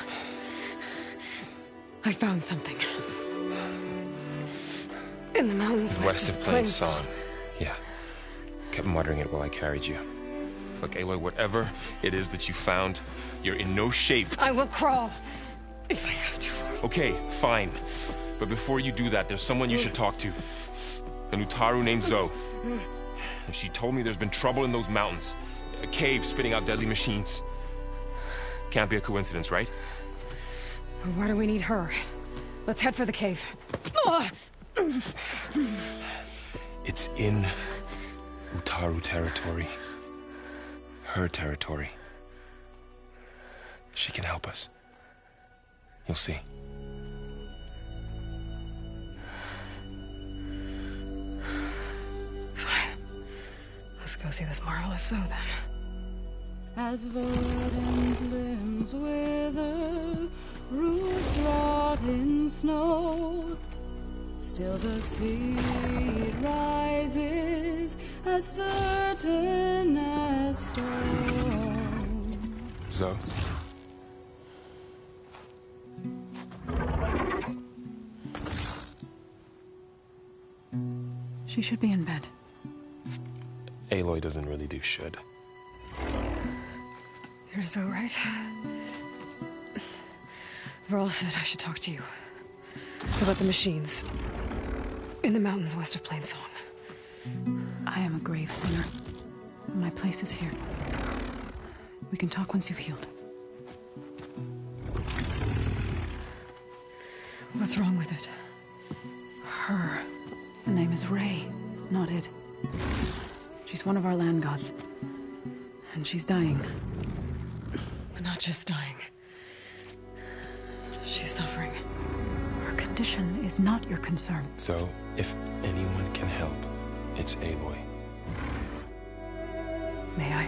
I found something. In the mountains West of Plainsong. Yeah. Kept muttering it while I carried you. Look, Aloy, whatever it is that you found, you're in no shape to... I will crawl, if I have to. Okay, fine. But before you do that, there's someone you should talk to. An Utaru named Zoe. And she told me there's been trouble in those mountains. A cave spitting out deadly machines. Can't be a coincidence, right? Why do we need her? Let's head for the cave. It's in Utaru territory. Her territory. She can help us. You'll see. Fine. Let's go see this marvelous Zoe then. As verdant limbs wither, roots rot in snow, still the seed rises as certain as stone. Zoe? She should be in bed. Aloy doesn't really do should. You're so right. Varl said I should talk to you about the machines in the mountains west of Plainsong. I am a grave singer. My place is here. We can talk once you've healed. What's wrong with it? Her. The name is Ray, not it. She's one of our land gods. And she's dying. But not just dying. She's suffering. Her condition is not your concern. So, if anyone can help, it's Aloy. May I?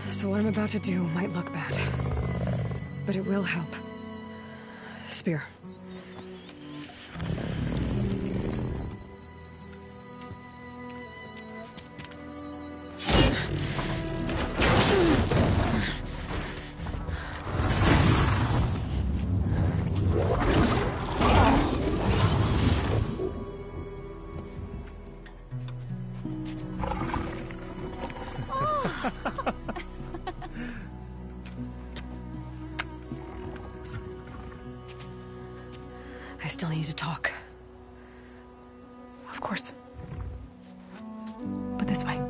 So what I'm about to do might look bad, but it will help. Spear. I still need to talk. Of course. But this way.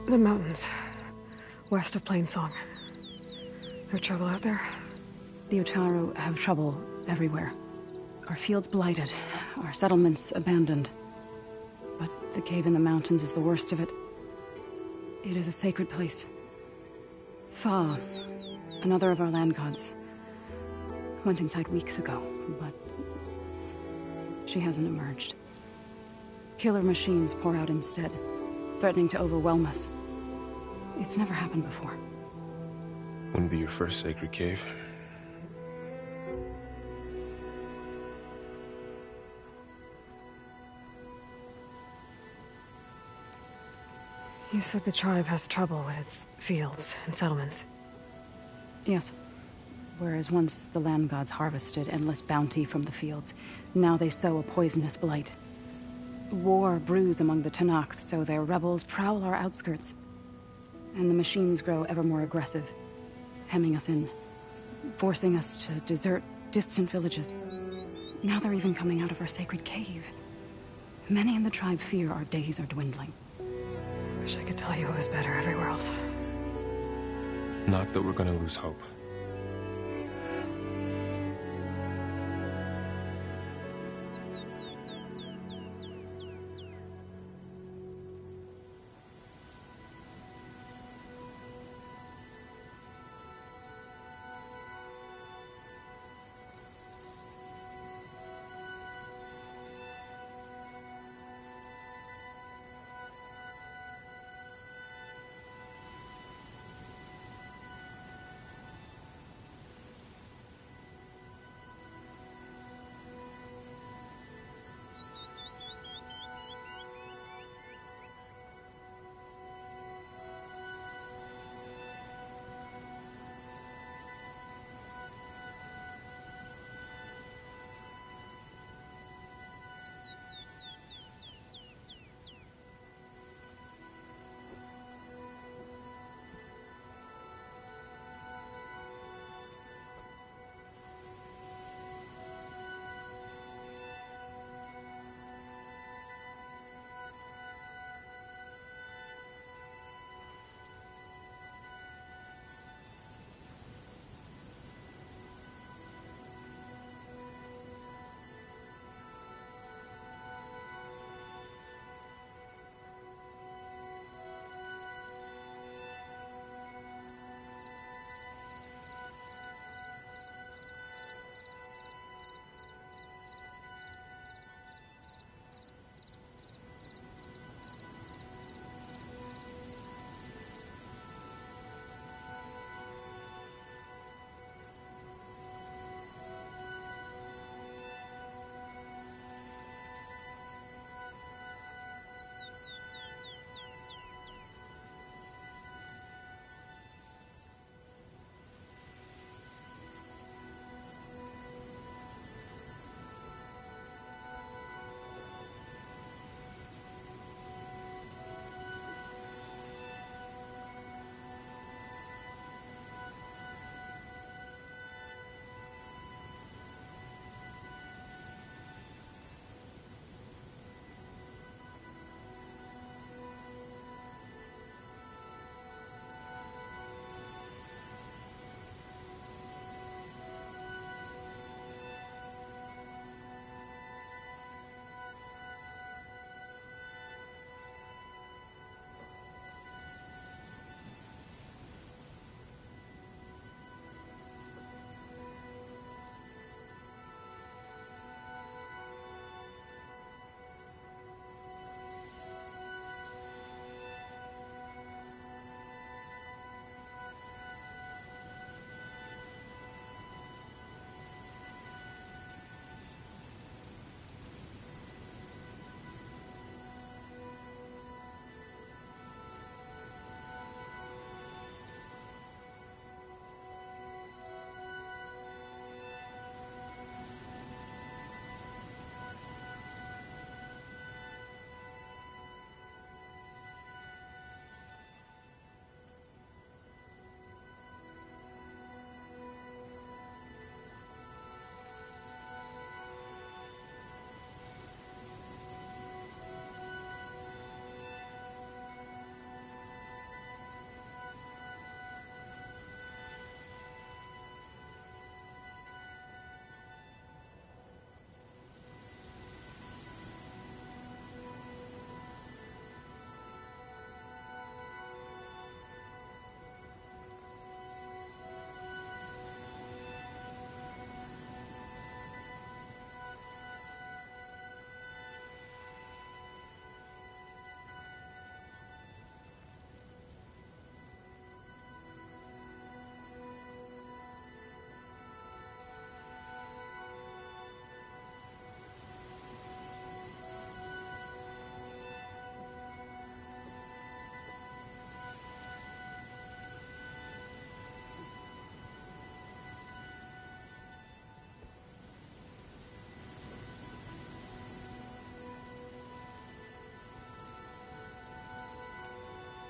The mountains, west of Plainsong. There trouble out there? The Utaru have trouble everywhere. Our fields blighted, our settlements abandoned. But the cave in the mountains is the worst of it. It is a sacred place. Fa, another of our land gods, went inside weeks ago, but she hasn't emerged. Killer machines pour out instead, threatening to overwhelm us. It's never happened before. Wouldn't be your first sacred cave. You said the tribe has trouble with its fields and settlements. Yes. Whereas once the land gods harvested endless bounty from the fields, now they sow a poisonous blight. War brews among the Tenakth, so their rebels prowl our outskirts. And the machines grow ever more aggressive, hemming us in, forcing us to desert distant villages. Now they're even coming out of our sacred cave. Many in the tribe fear our days are dwindling. Wish I could tell you it was better everywhere else. Not that we're gonna lose hope.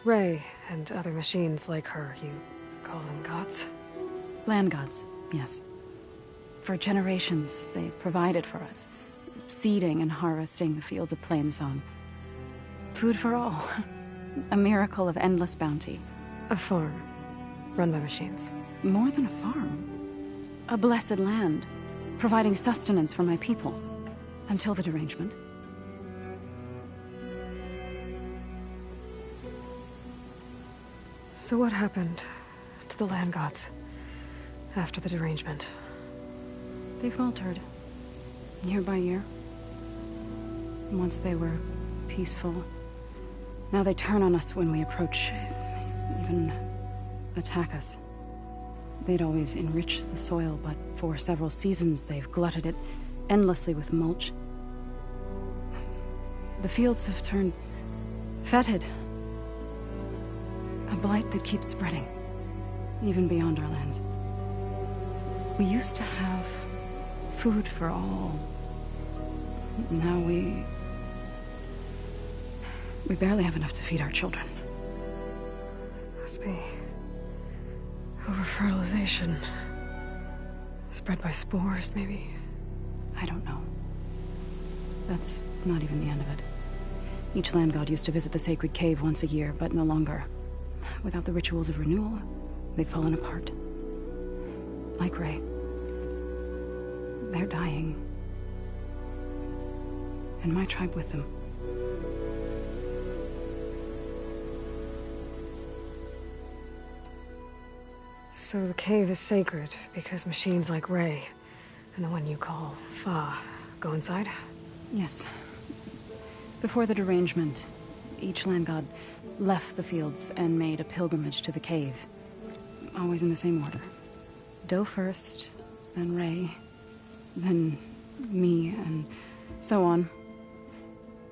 Ray and other machines like her, you call them gods? Land gods, yes. For generations, they provided for us, seeding and harvesting the fields of Plainsong. Food for all. A miracle of endless bounty. A farm, run by machines. More than a farm. A blessed land, providing sustenance for my people. Until the derangement. So what happened to the land gods after the derangement? They faltered, year by year. Once they were peaceful. Now they turn on us when we approach, even attack us. They'd always enriched the soil, but for several seasons they've glutted it endlessly with mulch. The fields have turned fetid. A blight that keeps spreading, even beyond our lands. We used to have food for all. Now we barely have enough to feed our children. Must be over-fertilization. Spread by spores, maybe? I don't know. That's not even the end of it. Each land god used to visit the sacred cave once a year, but no longer. Without the rituals of renewal, they've fallen apart. Like Ray. They're dying. And my tribe with them. So the cave is sacred because machines like Ray, and the one you call Fa, go inside? Yes. Before the derangement, each land god left the fields and made a pilgrimage to the cave. Always in the same order. Doe first, then Ray, then me, and so on.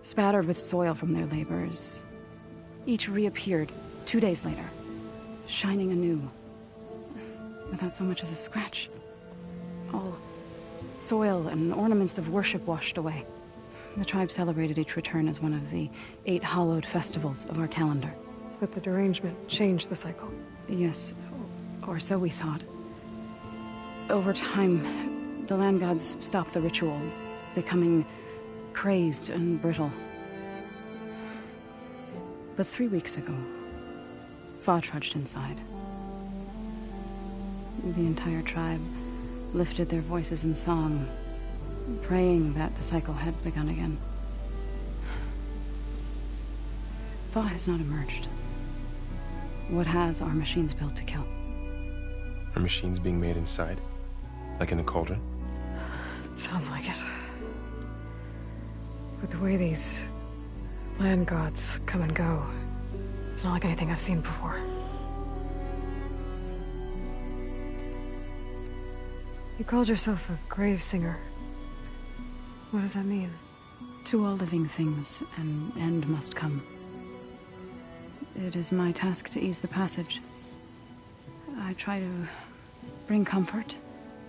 Spattered with soil from their labors. Each reappeared 2 days later, shining anew. Without so much as a scratch. All soil and ornaments of worship washed away. The tribe celebrated each return as one of the 8 hallowed festivals of our calendar. But the derangement changed the cycle. Yes, or so we thought. Over time, the land gods stopped the ritual, becoming crazed and brittle. But 3 weeks ago, Fa trudged inside. The entire tribe lifted their voices in song, praying that the cycle had begun again. Fa has not emerged. What has are machines built to kill? Are machines being made inside? Like in a cauldron? Sounds like it. But the way these land gods come and go, it's not like anything I've seen before. You called yourself a grave singer. What does that mean? To all living things, an end must come. It is my task to ease the passage. I try to bring comfort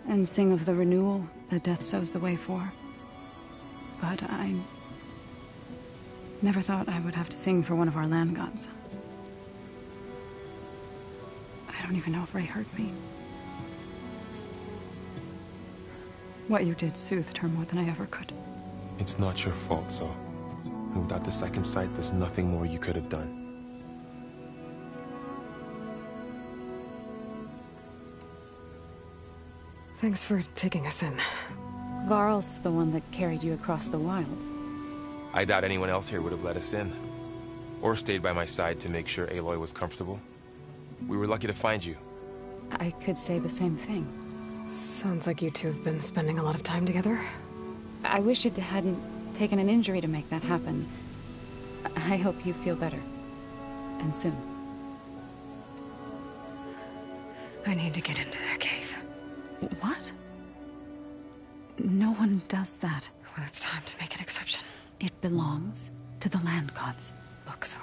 and sing of the renewal that death sows the way for. But I never thought I would have to sing for one of our land gods. I don't even know if Ray heard me. What you did soothed her more than I ever could. It's not your fault, Zoe. And without the second sight, there's nothing more you could have done. Thanks for taking us in. Varl's the one that carried you across the wilds. I doubt anyone else here would have let us in. Or stayed by my side to make sure Aloy was comfortable. We were lucky to find you. I could say the same thing. Sounds like you two have been spending a lot of time together. I wish it hadn't taken an injury to make that happen. I hope you feel better. And soon. I need to get into their cave. What? No one does that. Well, it's time to make an exception. It belongs to the land gods. Look, so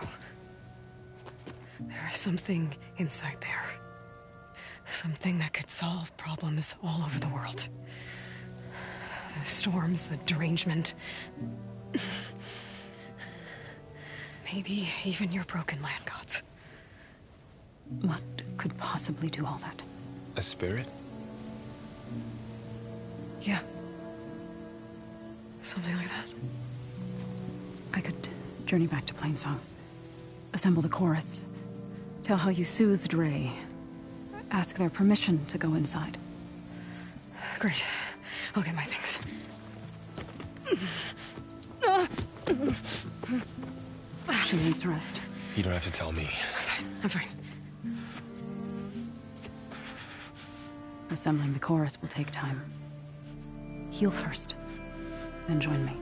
there is something inside there. Something that could solve problems all over the world. The storms, the derangement. Maybe even your broken land gods. What could possibly do all that? A spirit? Yeah. Something like that. I could journey back to Plainsong. Assemble the chorus. Tell how you soothed Ray. Ask their permission to go inside. Great. I'll get my things. 2 minutes rest. You don't have to tell me. I'm fine. Assembling the chorus will take time. Heal first, then join me.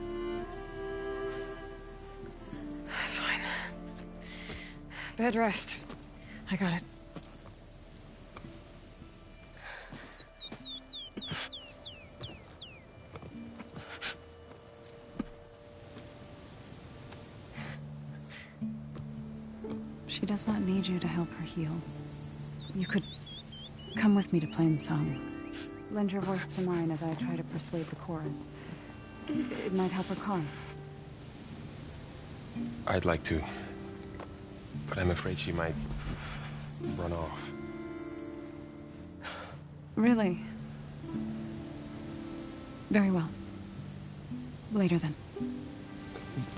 Fine. Bed rest. I got it. She does not need you to help her heal. You could come with me to Plainsong. Lend your voice to mine as I try to persuade the chorus. It might help her calm. I'd like to. But I'm afraid she might run off. Really? Very well. Later then.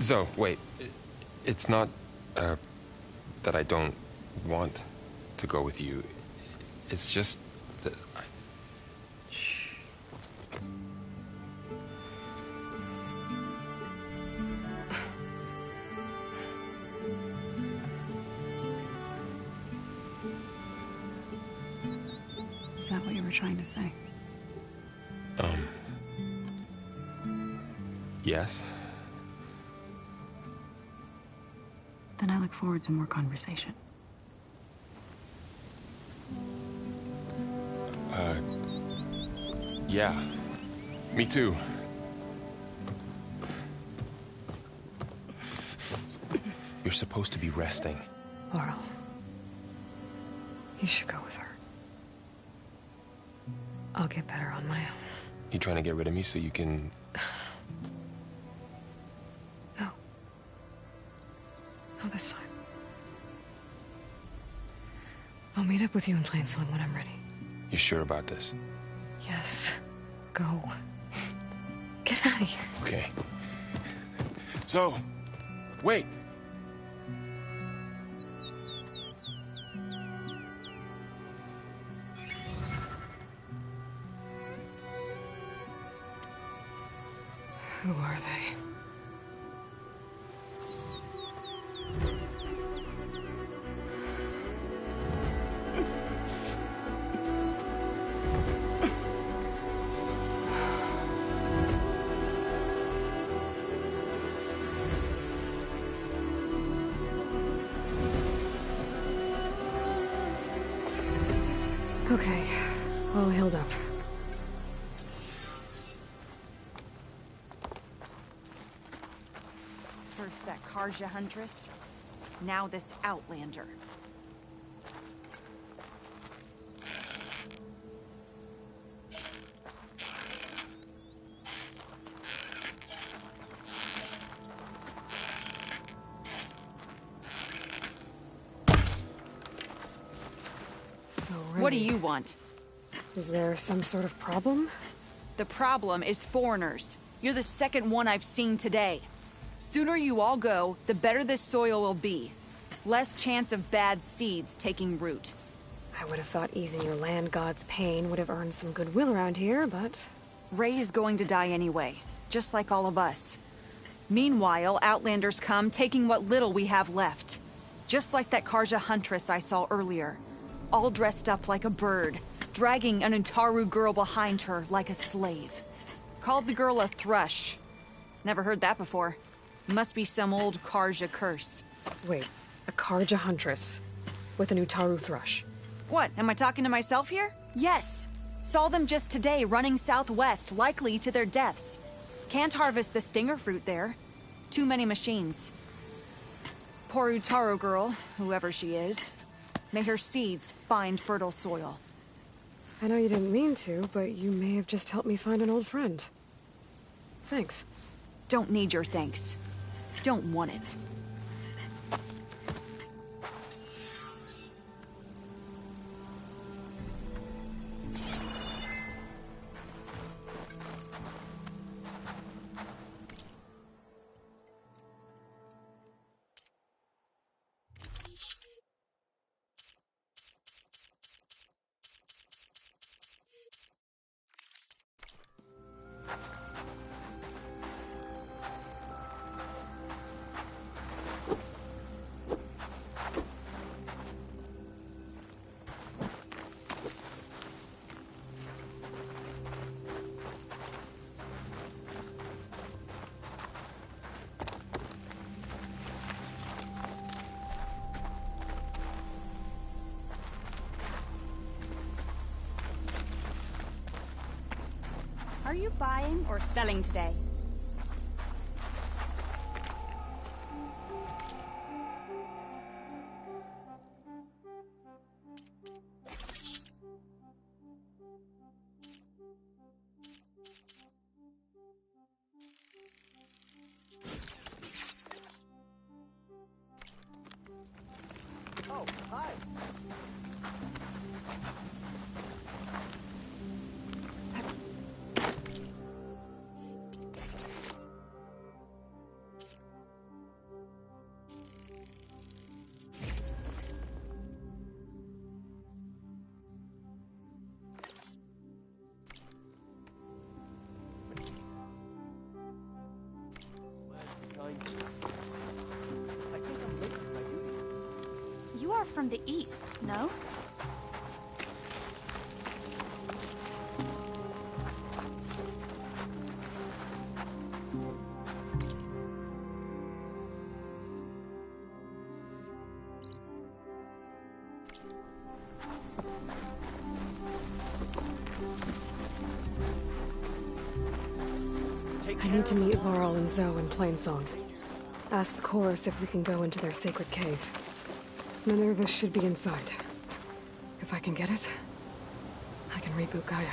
Zoe, wait. It's not, that I don't want to go with you. It's just that Shh. Is that what you were trying to say? Yes? Then I look forward to more conversation. Yeah. Me too. You're supposed to be resting. Laurel. You should go with her. I'll get better on my own. You trying to get rid of me so you can... No. Not this time. I'll meet up with you in Plainsong when I'm ready. You sure about this? Yes. Go. Get out of here. Okay. So, wait. Who are they? Okay, all healed up. First that Karja Huntress, now this Outlander. What do you want? Is there some sort of problem? The problem is foreigners. You're the second one I've seen today. Sooner you all go, the better this soil will be. Less chance of bad seeds taking root. I would have thought easing your land god's pain would have earned some goodwill around here, but... Ray is going to die anyway, just like all of us. Meanwhile, Outlanders come, taking what little we have left. Just like that Karja Huntress I saw earlier. All dressed up like a bird, dragging an Utaru girl behind her like a slave. Called the girl a thrush. Never heard that before. Must be some old Karja curse. Wait, a Karja Huntress with an Utaru thrush. What, am I talking to myself here? Yes. Saw them just today running southwest, likely to their deaths. Can't harvest the stinger fruit there. Too many machines. Poor Utaru girl, whoever she is. May her seeds find fertile soil. I know you didn't mean to, but you may have just helped me find an old friend. Thanks. Don't need your thanks. Don't want it. Are you buying or selling today? Oh, hi. You are from the East, no? I need to meet Laurel and Zoe in Plainsong. Ask the chorus if we can go into their sacred cave. Minerva should be inside. If I can get it, I can reboot Gaia.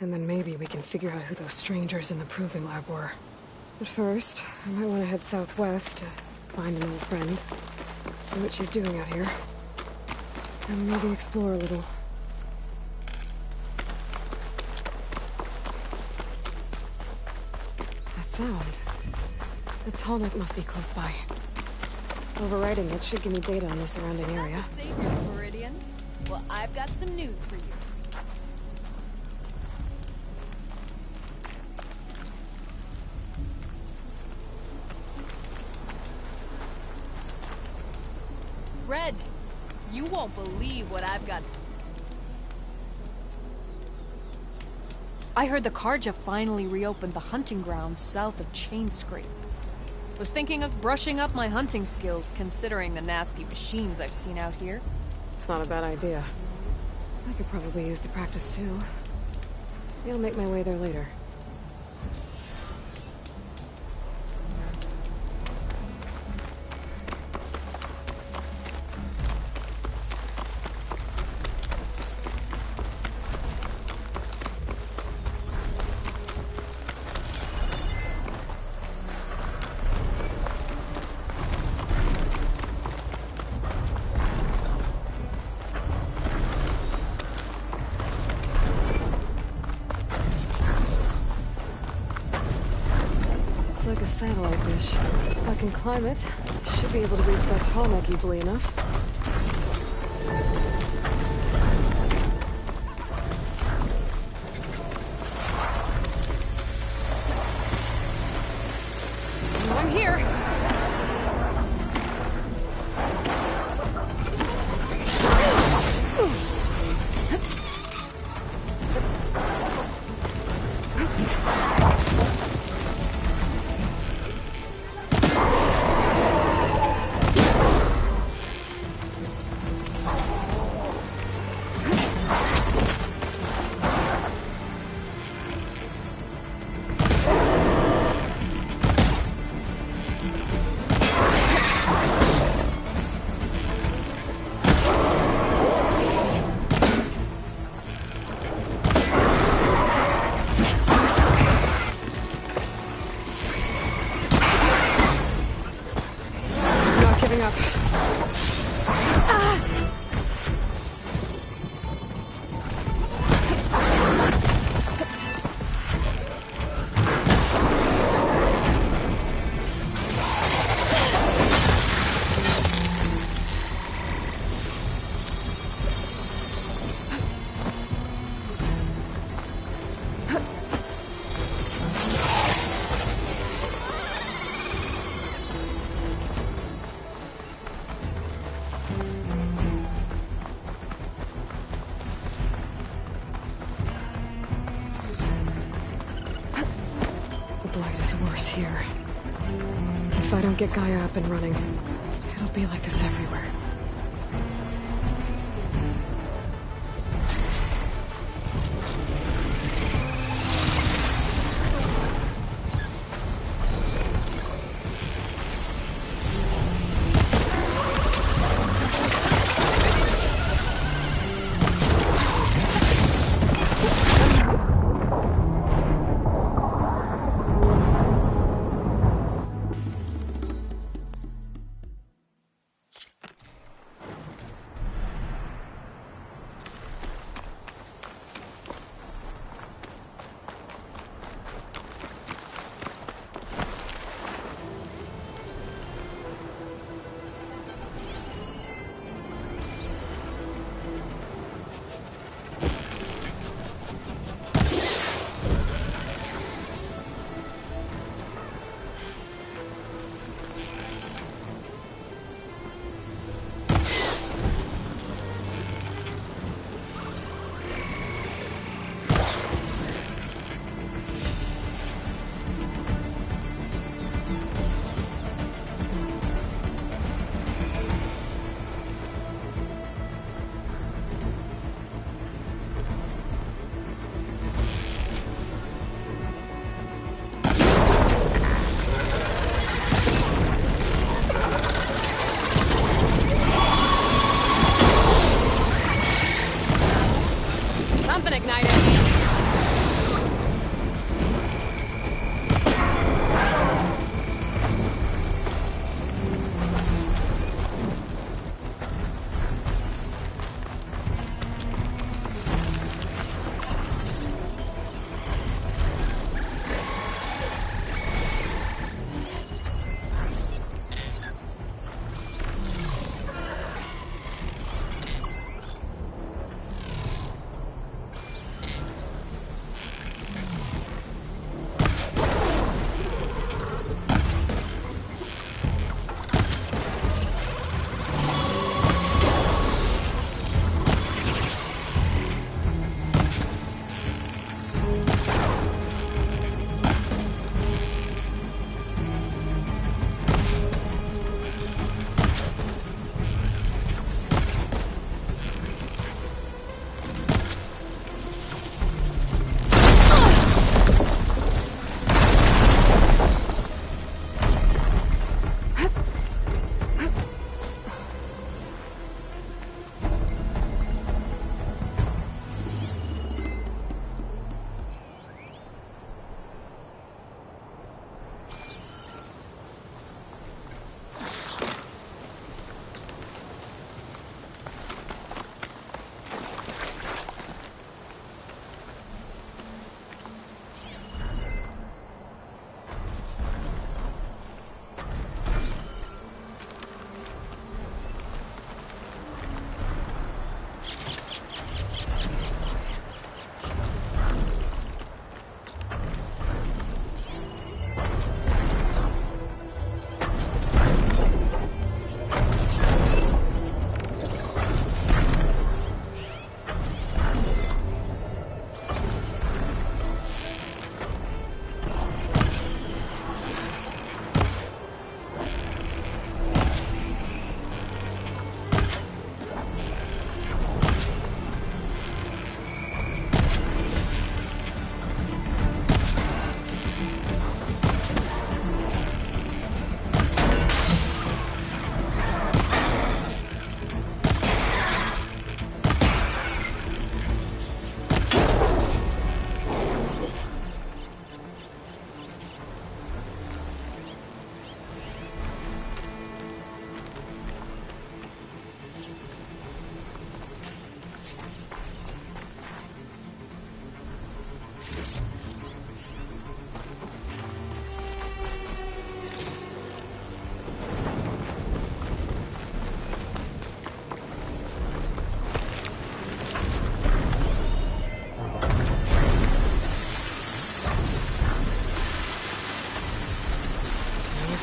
And then maybe we can figure out who those strangers in the proving lab were. But first, I might want to head southwest to find an old friend. See what she's doing out here. And maybe explore a little. That sound. The Tallneck must be close by. Overriding it should give me data on the surrounding area. Saviors, Meridian. Well, I've got some news for you. Red, you won't believe what I've got. I heard the Carja finally reopened the hunting grounds south of Chainscrape. Was thinking of brushing up my hunting skills, considering the nasty machines I've seen out here. It's not a bad idea. I could probably use the practice too. Maybe I'll make my way there later. Like a satellite dish. If I can climb it, I should be able to reach that Tallneck easily enough. I'm here! blight is worse here. If I don't get Gaia up and running, it'll be like this everywhere.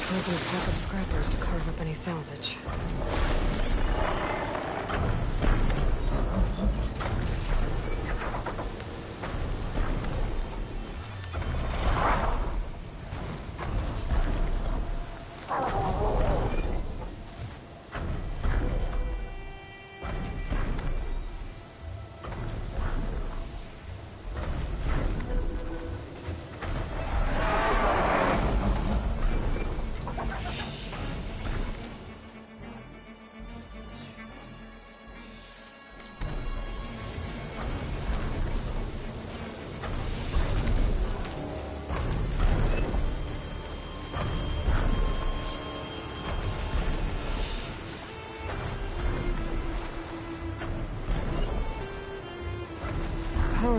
Probably a pack of scrappers to carve up any salvage.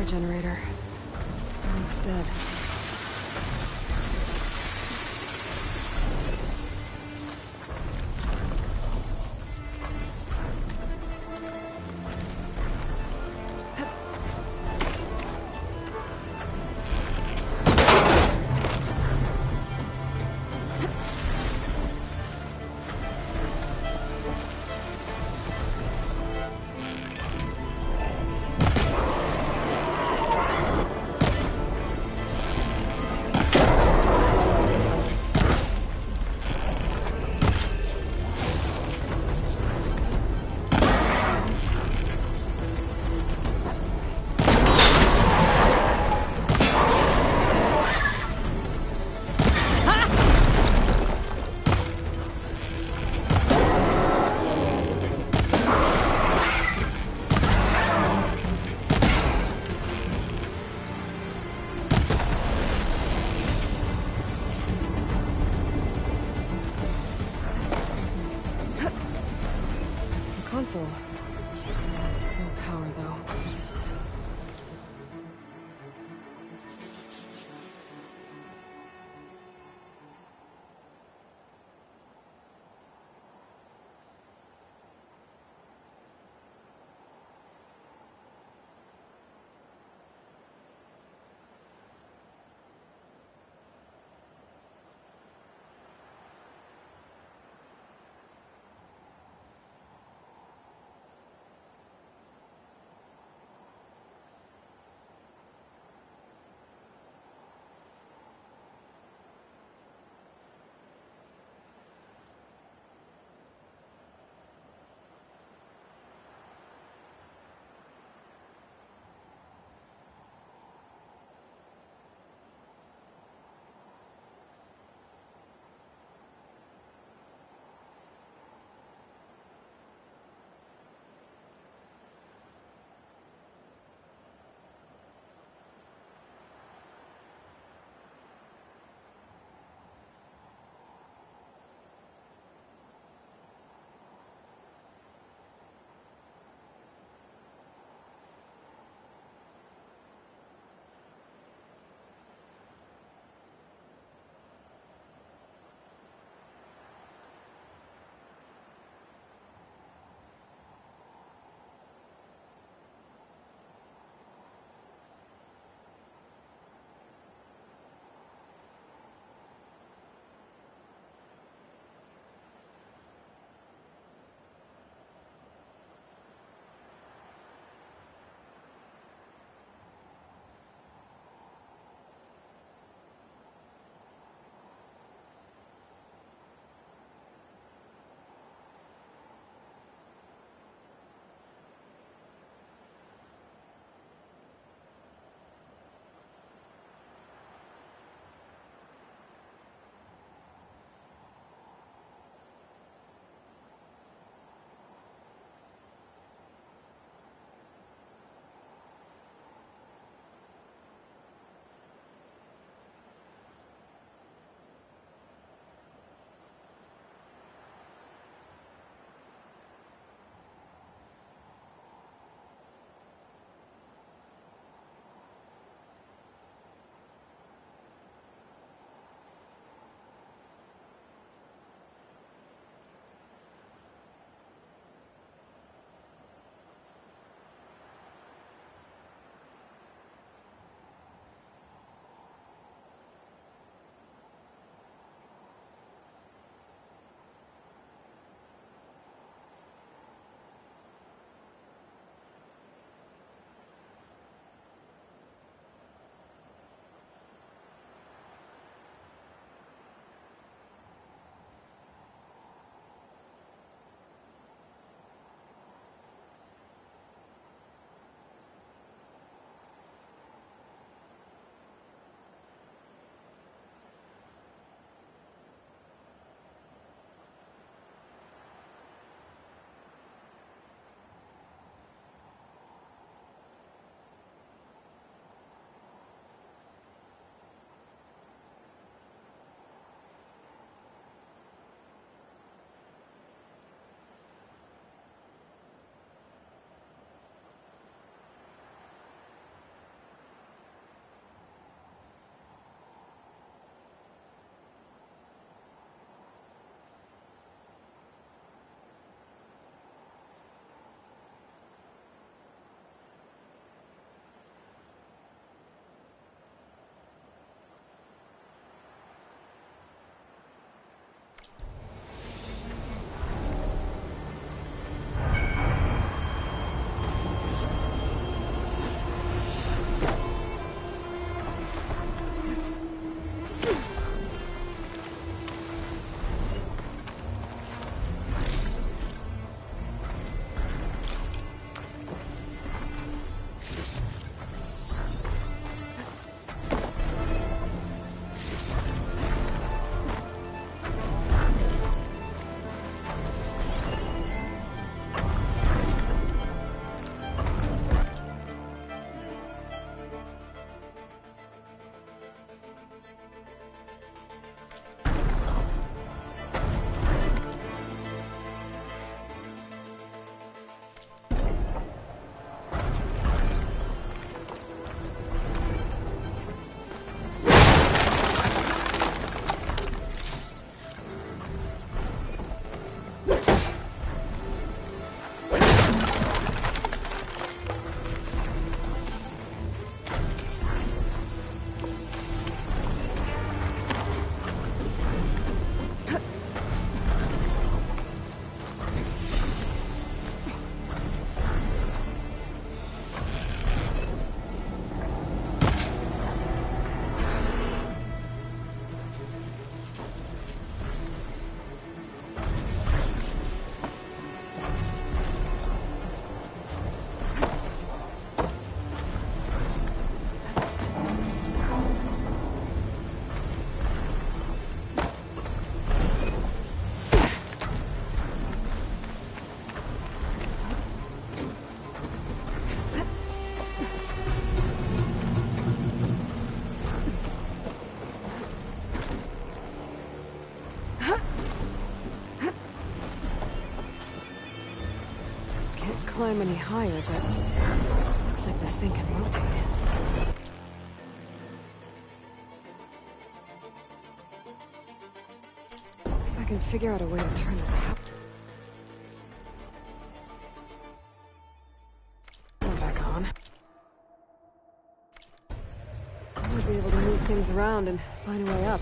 generator. It looks dead. Console. No power, though. climb any higher, but looks like this thing can rotate. If I can figure out a way to turn the power back on, I might be able to move things around and find a way up.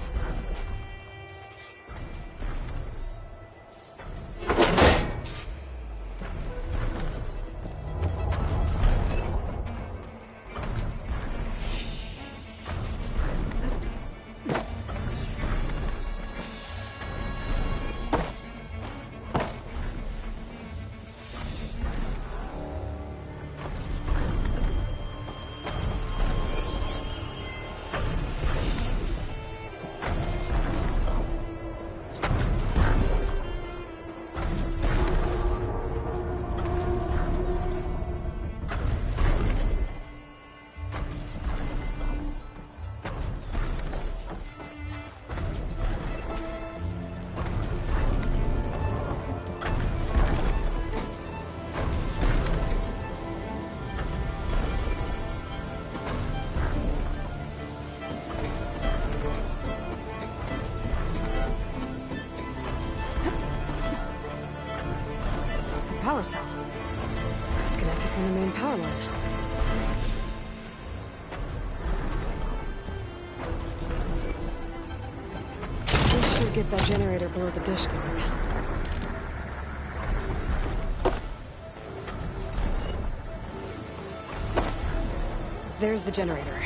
Power cell. Disconnected from the main power line. This should get that generator below the dish going. There's the generator.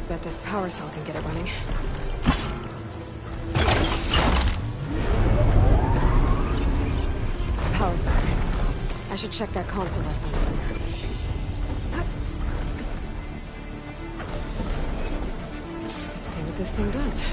Bet this power cell can get it running. Power's back. I should check that console I found earlier. Let's see what this thing does.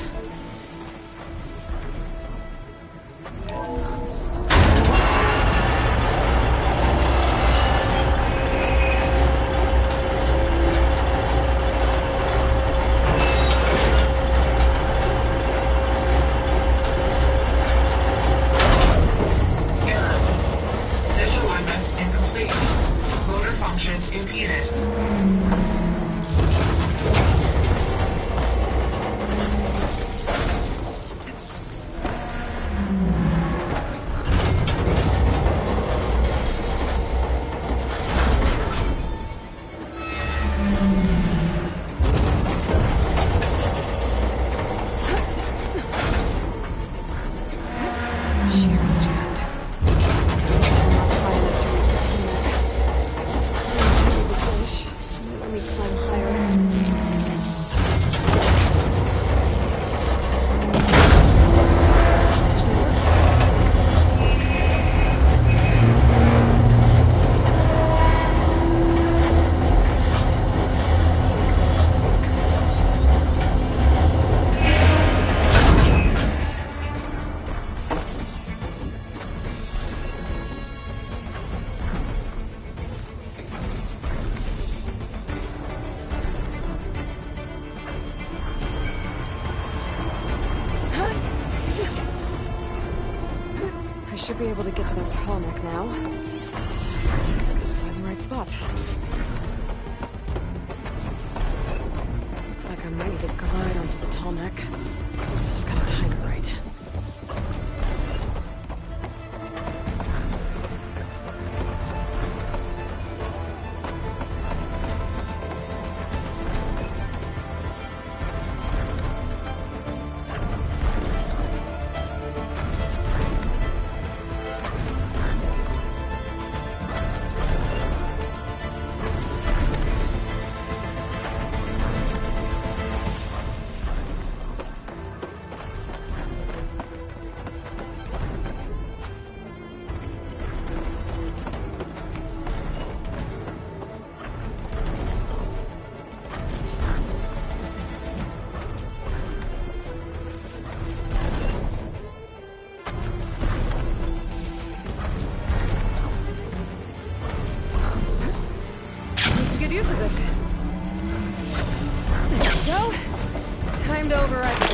Should be able to get to that tarmac now. Just find the right spot. Looks like I'm ready to glide onto the tarmac. Just gotta time it right. Use of this. There we go. Time to override the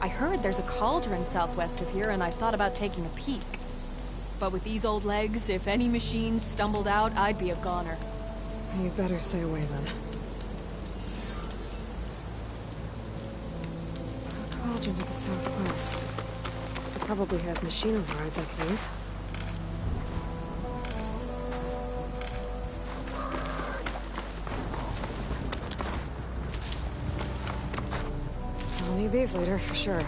I heard there's a cauldron southwest of here, and I thought about taking a peek. But with these old legs, if any machines stumbled out, I'd be a goner. You better stay away then. A cauldron to the southwest. It probably has machine overrides I could use. I'll need these later, for sure.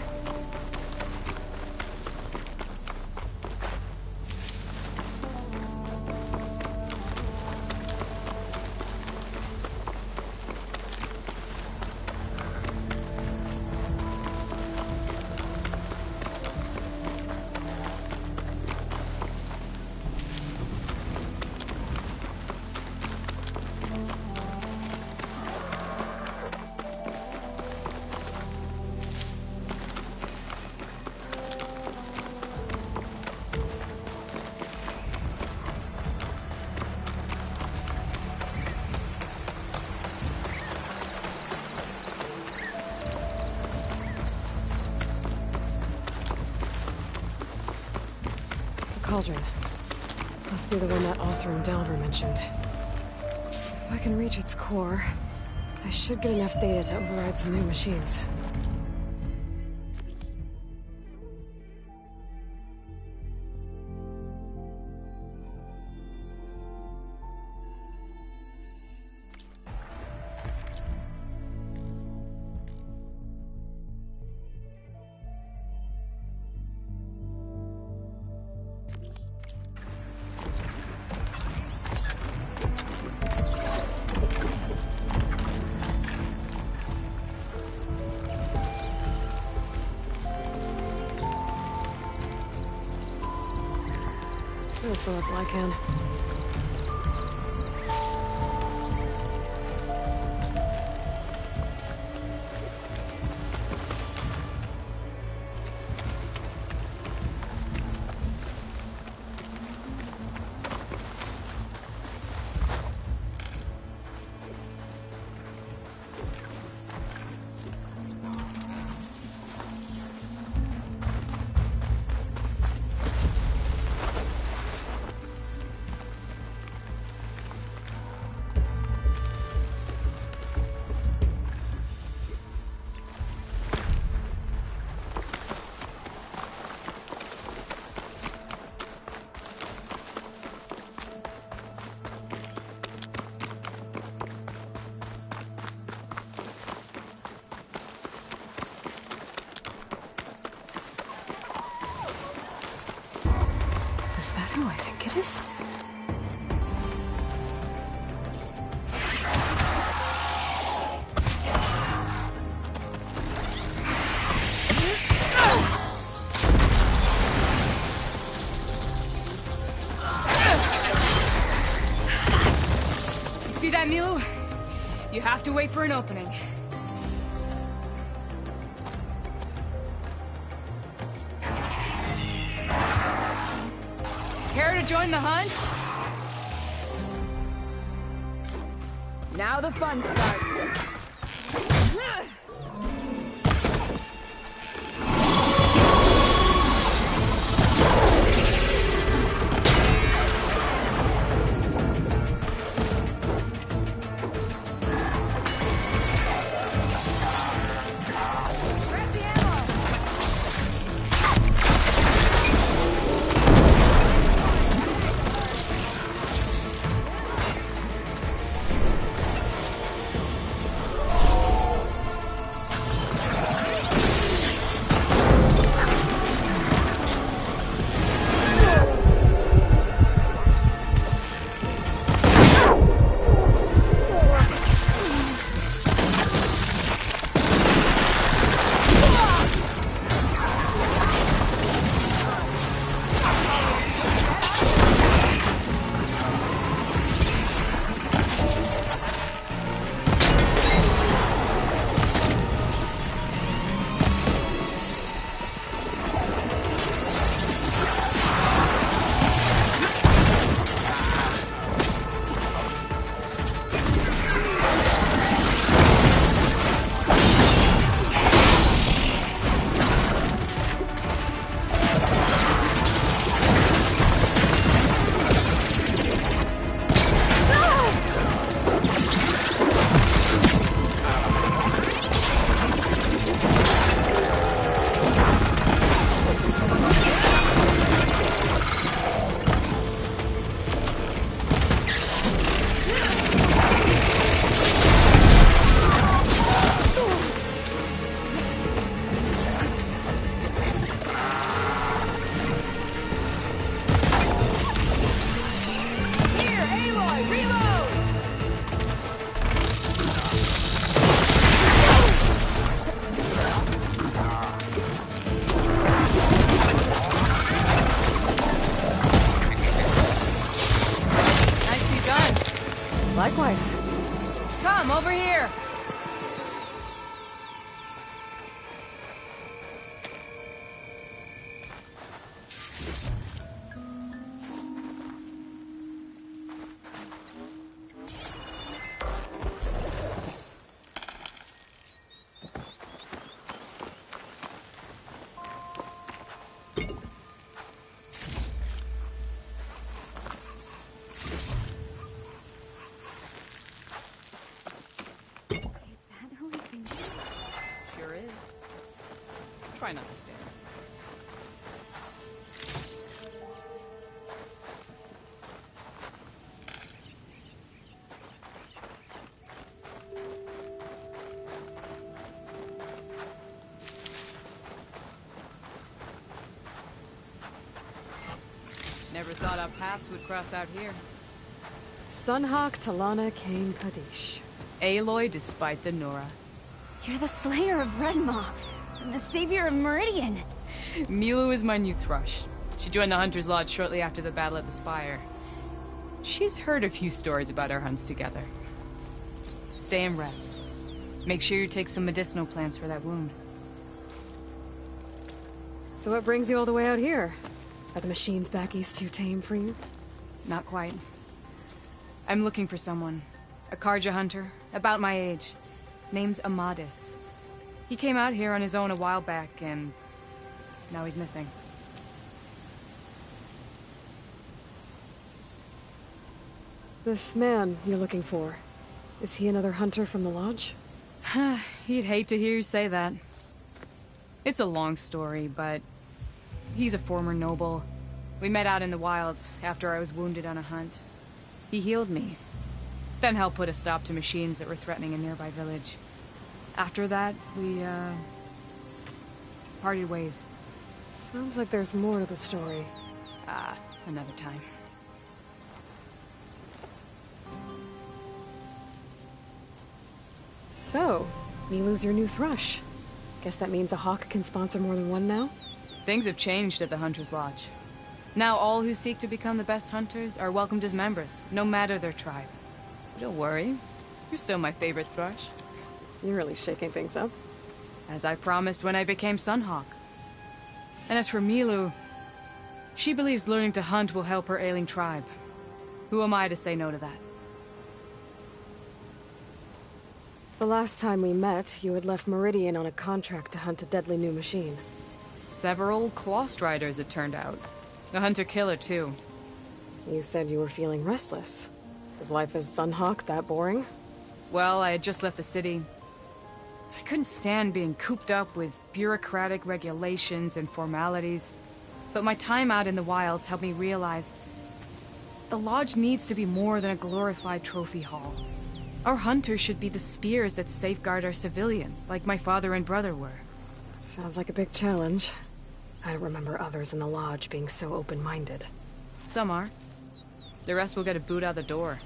Cauldron. Must be the one that Oseram Delver mentioned. If I can reach its core, I should get enough data to override some new machines. It'll fill up Lycan. Is that who I think it is? See that, Milu? You have to wait for an opening. Care to join the hunt? Now the fun starts. Likewise. Come, over here! Try not to stare. Never thought our paths would cross out here. Sunhawk, Talana, Kane, Kadish. Aloy despite the Nora. You're the slayer of Redmaw. The savior of Meridian. Milu is my new thrush. She joined the Hunter's Lodge shortly after the Battle at the Spire. She's heard a few stories about our hunts together. Stay and rest. Make sure you take some medicinal plants for that wound. So what brings you all the way out here? Are the machines back east too tame for you? Not quite. I'm looking for someone. A Karja hunter, about my age. Name's Amadis. He came out here on his own a while back, and now he's missing. This man you're looking for, is he another hunter from the Lodge? He'd hate to hear you say that. It's a long story, but he's a former noble. We met out in the wilds after I was wounded on a hunt. He healed me, then helped put a stop to machines that were threatening a nearby village. After that, we, parted ways. Sounds like there's more to the story. Another time. So, Milu's your new thrush. Guess that means a hawk can sponsor more than one now? Things have changed at the Hunter's Lodge. Now all who seek to become the best hunters are welcomed as members, no matter their tribe. Don't worry. You're still my favorite thrush. You're really shaking things up. As I promised when I became Sunhawk. And as for Milu, she believes learning to hunt will help her ailing tribe. Who am I to say no to that? The last time we met, you had left Meridian on a contract to hunt a deadly new machine. Several Clawstriders, it turned out. A hunter-killer, too. You said you were feeling restless. Was life as Sunhawk that boring? Well, I had just left the city. I couldn't stand being cooped up with bureaucratic regulations and formalities. But my time out in the wilds helped me realize the Lodge needs to be more than a glorified trophy hall. Our hunters should be the spears that safeguard our civilians, like my father and brother were. Sounds like a big challenge. I don't remember others in the Lodge being so open-minded. Some are. The rest will get a boot out the door.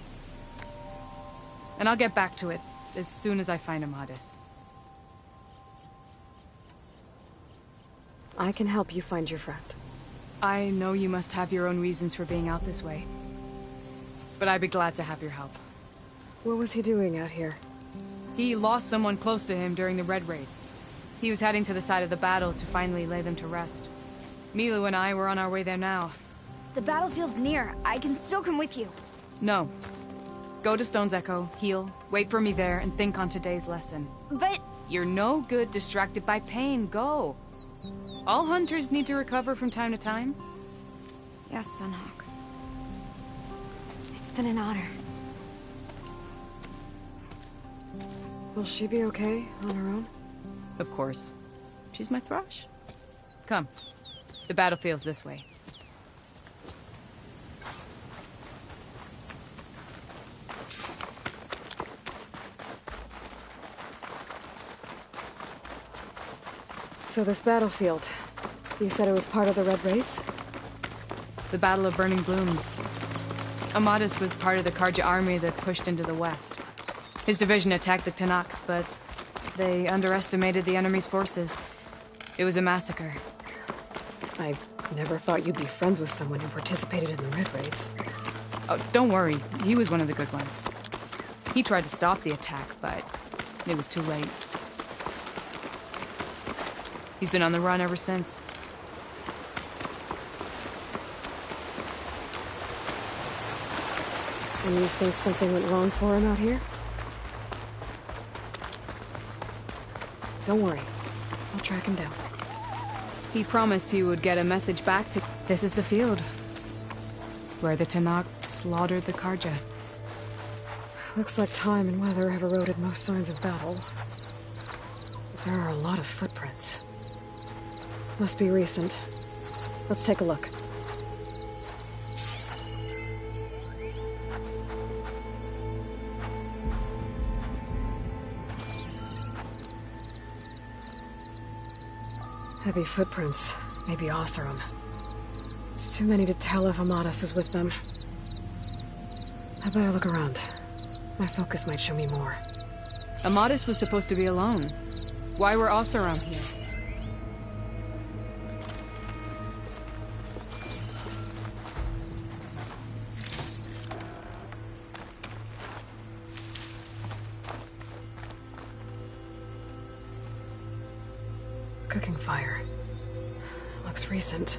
And I'll get back to it as soon as I find Amadis. I can help you find your friend. I know you must have your own reasons for being out this way. But I'd be glad to have your help. What was he doing out here? He lost someone close to him during the Red Raids. He was heading to the side of the battle to finally lay them to rest. Milu and I were on our way there now. The battlefield's near. I can still come with you. No. Go to Stone's Echo, heal, wait for me there, and think on today's lesson. But... You're no good distracted by pain. Go. All hunters need to recover from time to time. Yes, Sunhawk. It's been an honor. Will she be okay on her own? Of course. She's my thrush. Come. The battlefield's this way. So this battlefield, you said it was part of the Red Raids? The Battle of Burning Blooms. Amadis was part of the Karja army that pushed into the west. His division attacked the Tanakh, but they underestimated the enemy's forces. It was a massacre. I never thought you'd be friends with someone who participated in the Red Raids. Oh, don't worry. He was one of the good ones. He tried to stop the attack, but it was too late. He's been on the run ever since. And you think something went wrong for him out here? Don't worry. I'll track him down. He promised he would get a message back to... This is the field. Where the Tanakh slaughtered the Karja. Looks like time and weather have eroded most signs of battle. But there are a lot of footprints. Must be recent. Let's take a look. Heavy footprints. Maybe Oseram. It's too many to tell if Amadis is with them. I better look around. My focus might show me more. Amadis was supposed to be alone. Why were Oseram here? Cooking fire. Looks recent.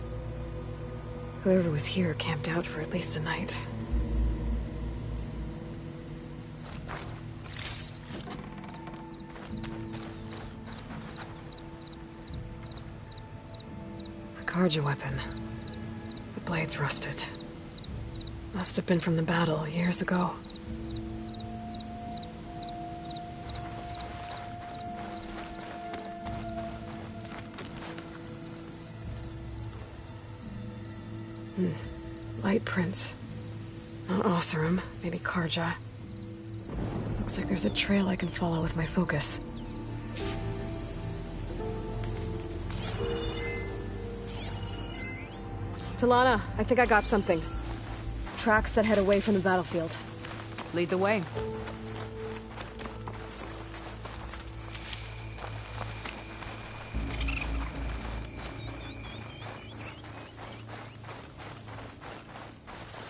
Whoever was here camped out for at least a night. A Karja weapon. The blade's rusted. Must have been from the battle years ago. Light prints. Not Oseram, maybe Karja. Looks like there's a trail I can follow with my focus. Talana, I think I got something. Tracks that head away from the battlefield. Lead the way.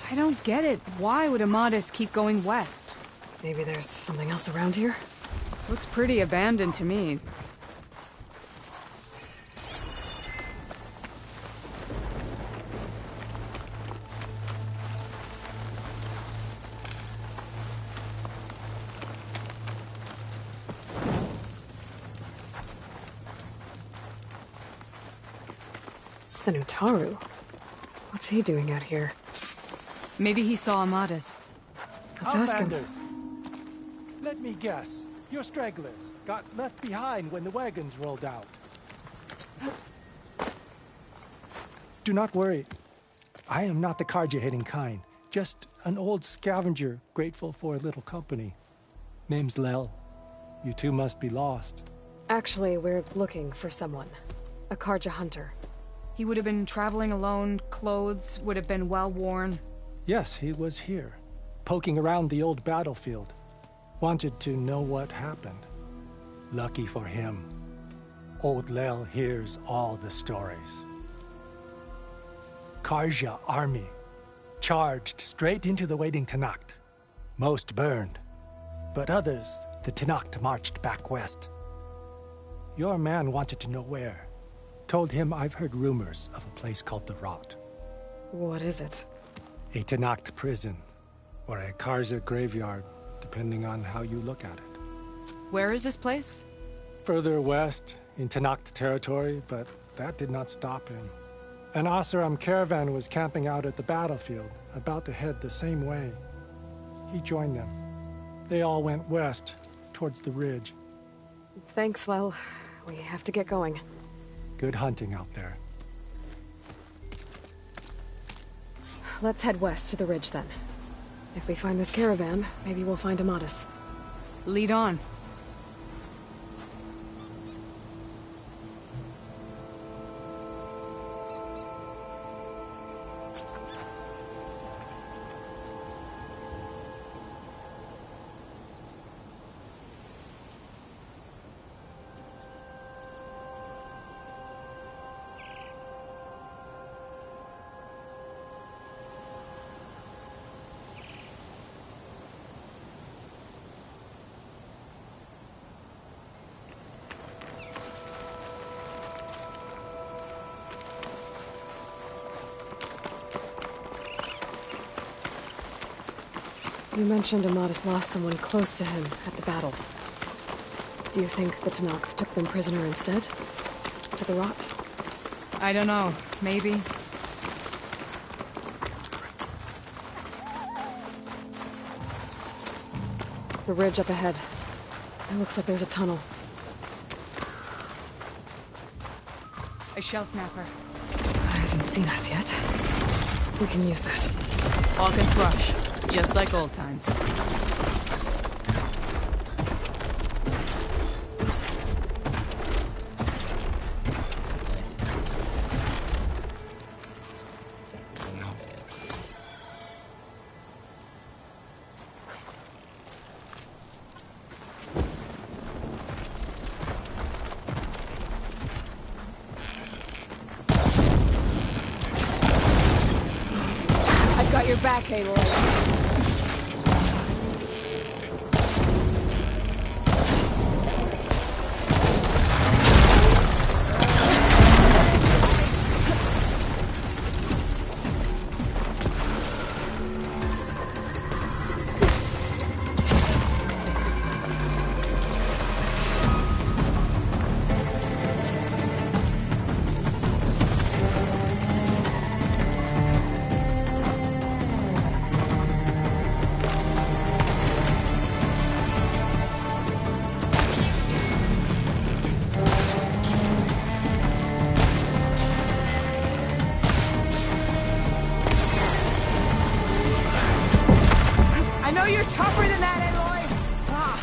I don't get it. Why would Amadis keep going west? Maybe there's something else around here? Looks pretty abandoned to me. And Utaru. What's he doing out here? Maybe he saw Amadis. Let's ask him. Outlanders. Let me guess. You're stragglers. Got left behind when the wagons rolled out. Do not worry. I am not the Carja-hating kind. Just an old scavenger grateful for a little company. Name's Lel. You two must be lost. Actually, we're looking for someone. A Carja hunter. He would have been traveling alone, clothes would have been well worn. Yes, he was here, poking around the old battlefield. Wanted to know what happened. Lucky for him, old Lel hears all the stories. Carja army charged straight into the waiting Tenakth. Most burned, but others, the Tenakth marched back west. Your man wanted to know where. Told him I've heard rumors of a place called the Rot. What is it? A Tenakth prison, or a Carja graveyard, depending on how you look at it. Where is this place? Further west, in Tenakth territory, but that did not stop him. An Oseram caravan was camping out at the battlefield, about to head the same way. He joined them. They all went west, towards the ridge. Thanks, Lel. We have to get going. Good hunting out there. Let's head west to the ridge then. If we find this caravan, maybe we'll find Amadis. Lead on. You mentioned Amadis lost someone close to him at the battle. Do you think the Tenakth took them prisoner instead? To the Rot? I don't know. Maybe. The ridge up ahead. It looks like there's a tunnel. A shell snapper. Hasn't seen us yet. We can use that. Hawk and thrush. Just like old times. I've got your back, Aloy. You're tougher than that, Aloy! Ah.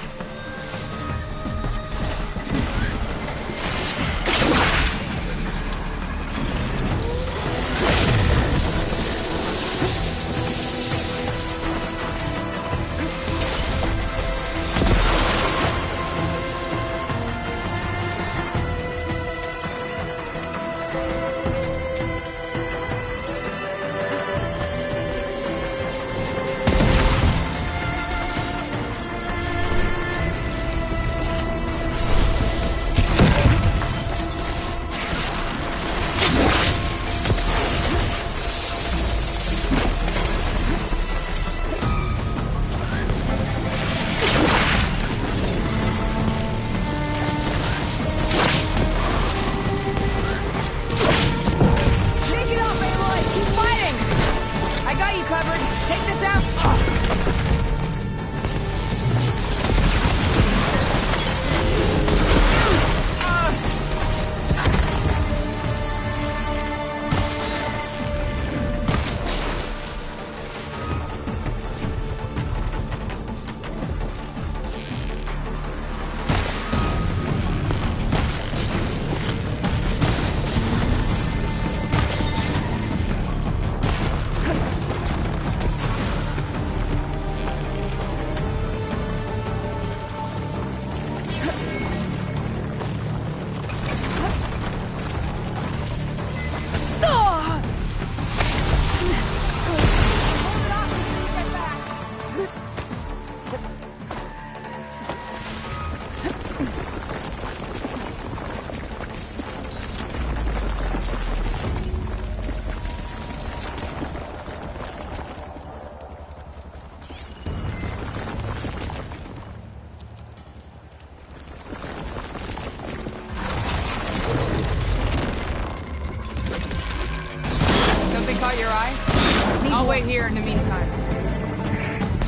wait here in the meantime.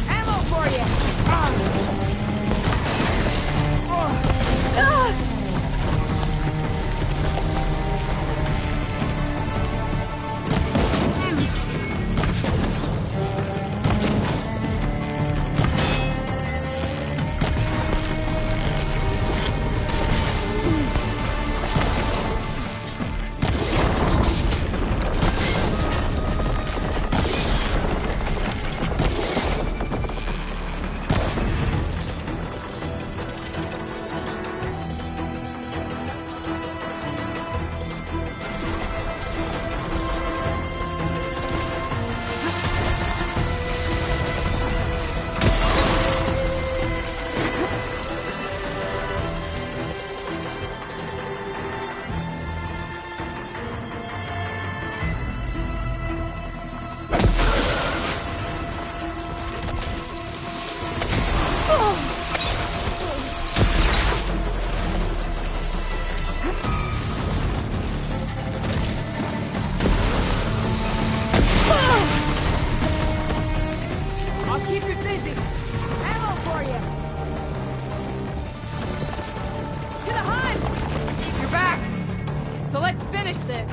Ammo for you! I'll keep you busy. Ammo for you. To the hunt! You're back. So let's finish this.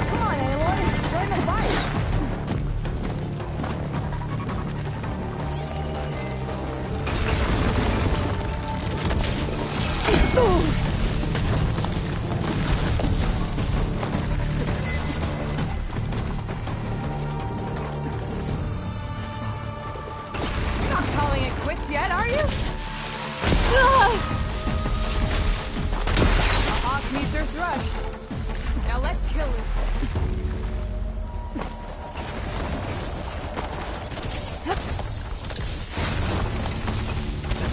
Come on, Aloy. Join the fight. You're not calling it quits yet, are you? The hawk needs her thrush. Now let's kill it.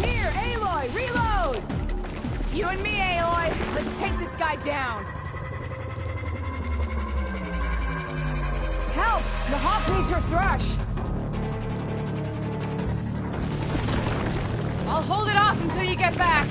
Here, Aloy, reload! You and me, Aloy. Let's take this guy down. Help! The hawk needs your thrush. I'll hold it off until you get back.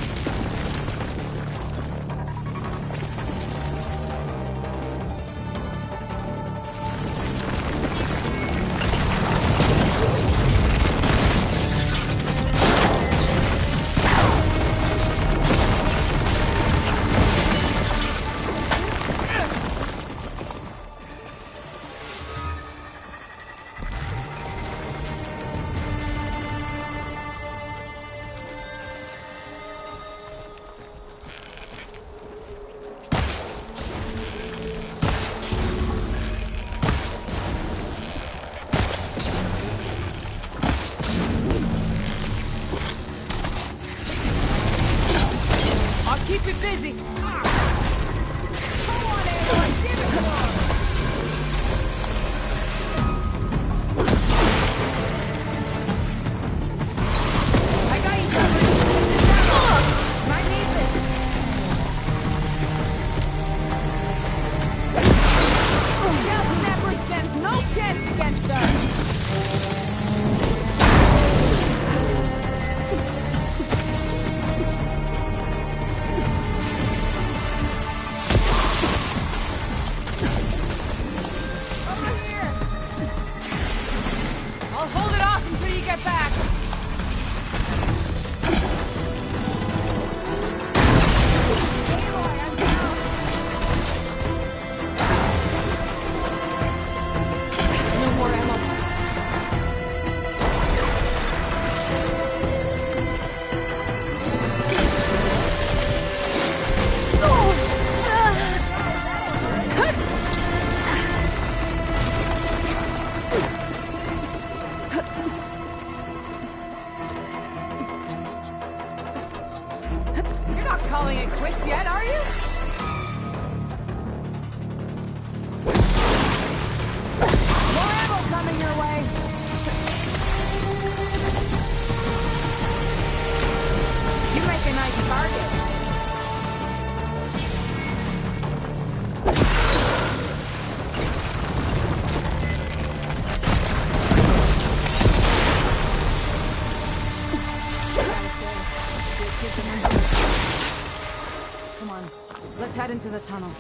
the tunnel.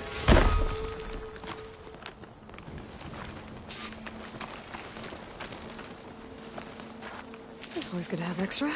It's always good to have extra.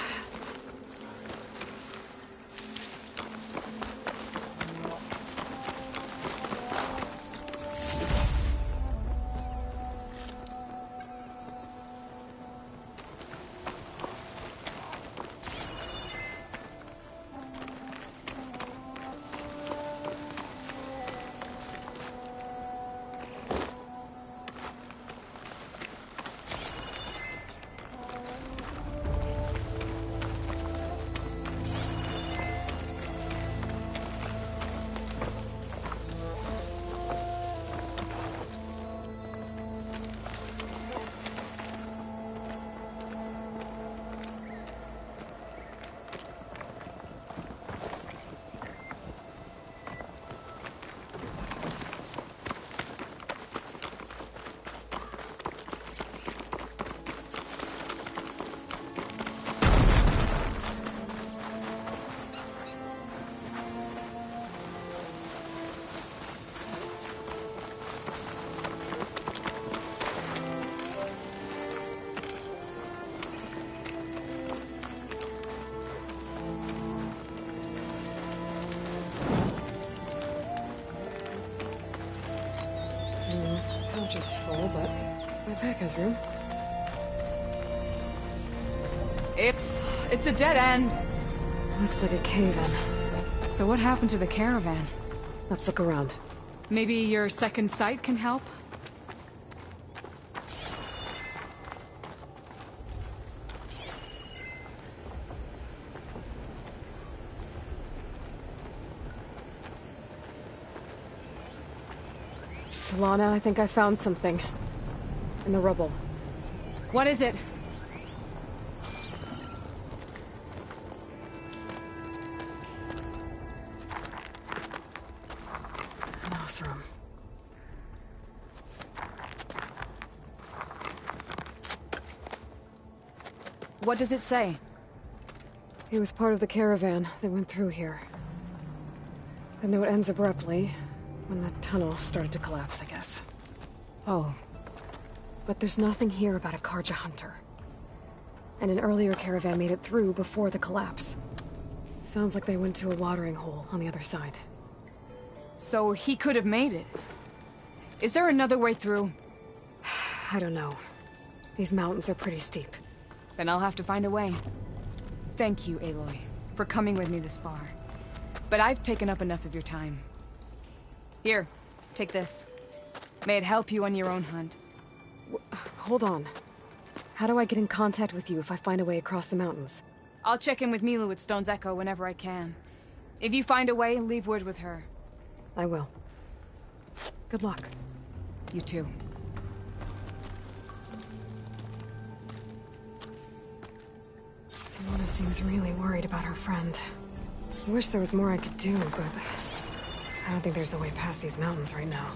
Pouch is full, but my pack has room. It's a dead end. Looks like a cave-in. So what happened to the caravan? Let's look around. Maybe your second sight can help? Talana, I think I found something. In the rubble. What is it? An Oseram. What does it say? He was part of the caravan that went through here. The note ends abruptly, when the tunnel started to collapse, I guess. Oh. But there's nothing here about a Karja hunter. And an earlier caravan made it through before the collapse. Sounds like they went to a watering hole on the other side. So he could have made it. Is there another way through? I don't know. These mountains are pretty steep. Then I'll have to find a way. Thank you, Aloy, for coming with me this far. But I've taken up enough of your time. Here, take this. May it help you on your own hunt. Hold on. How do I get in contact with you if I find a way across the mountains? I'll check in with Milu at Stone's Echo whenever I can. If you find a way, leave word with her. I will. Good luck. You too. Talana seems really worried about her friend. I wish there was more I could do, but I don't think there's a way past these mountains right now.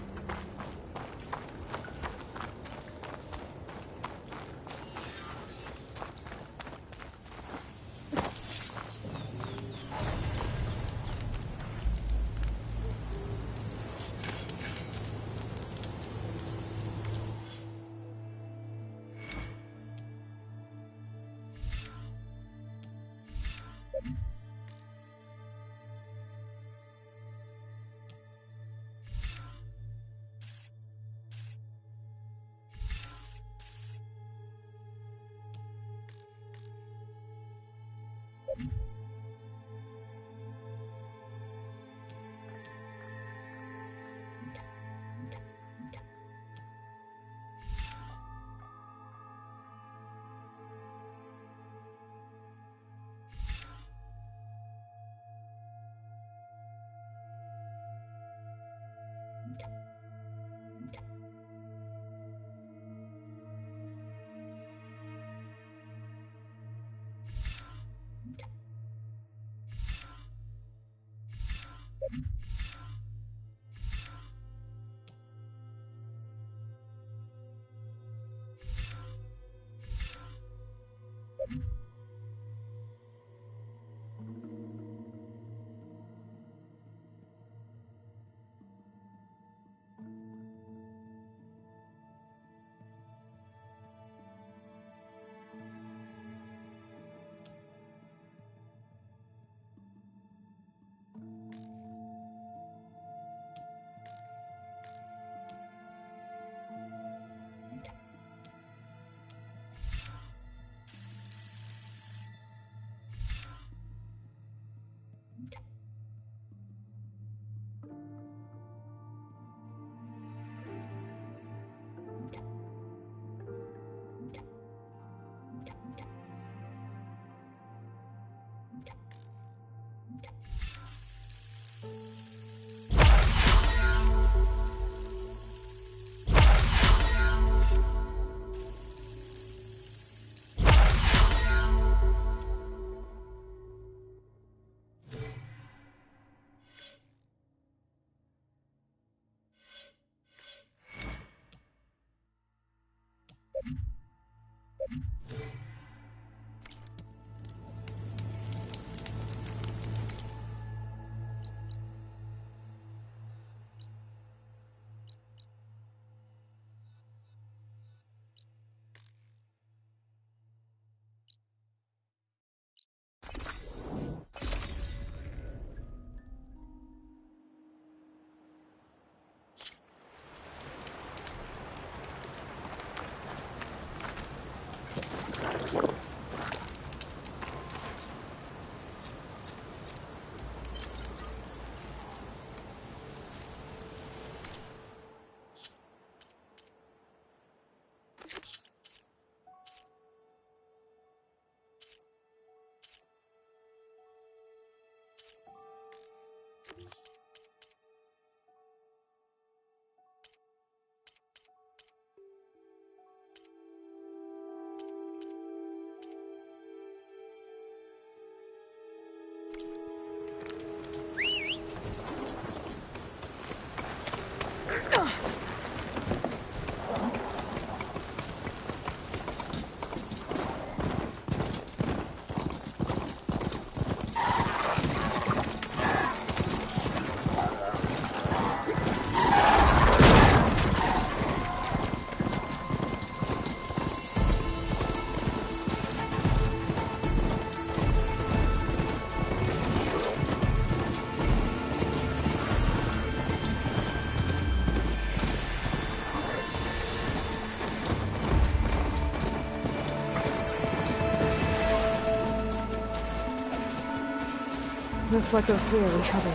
Looks like those three are in trouble.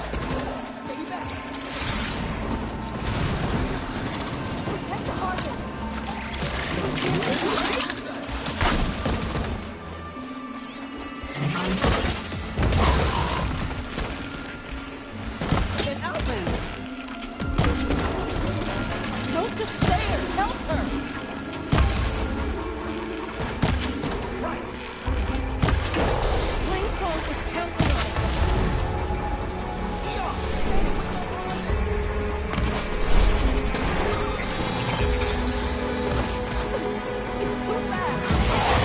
Get Outlander! Don't just stay there! Help her! Right! Planesong is counting on it!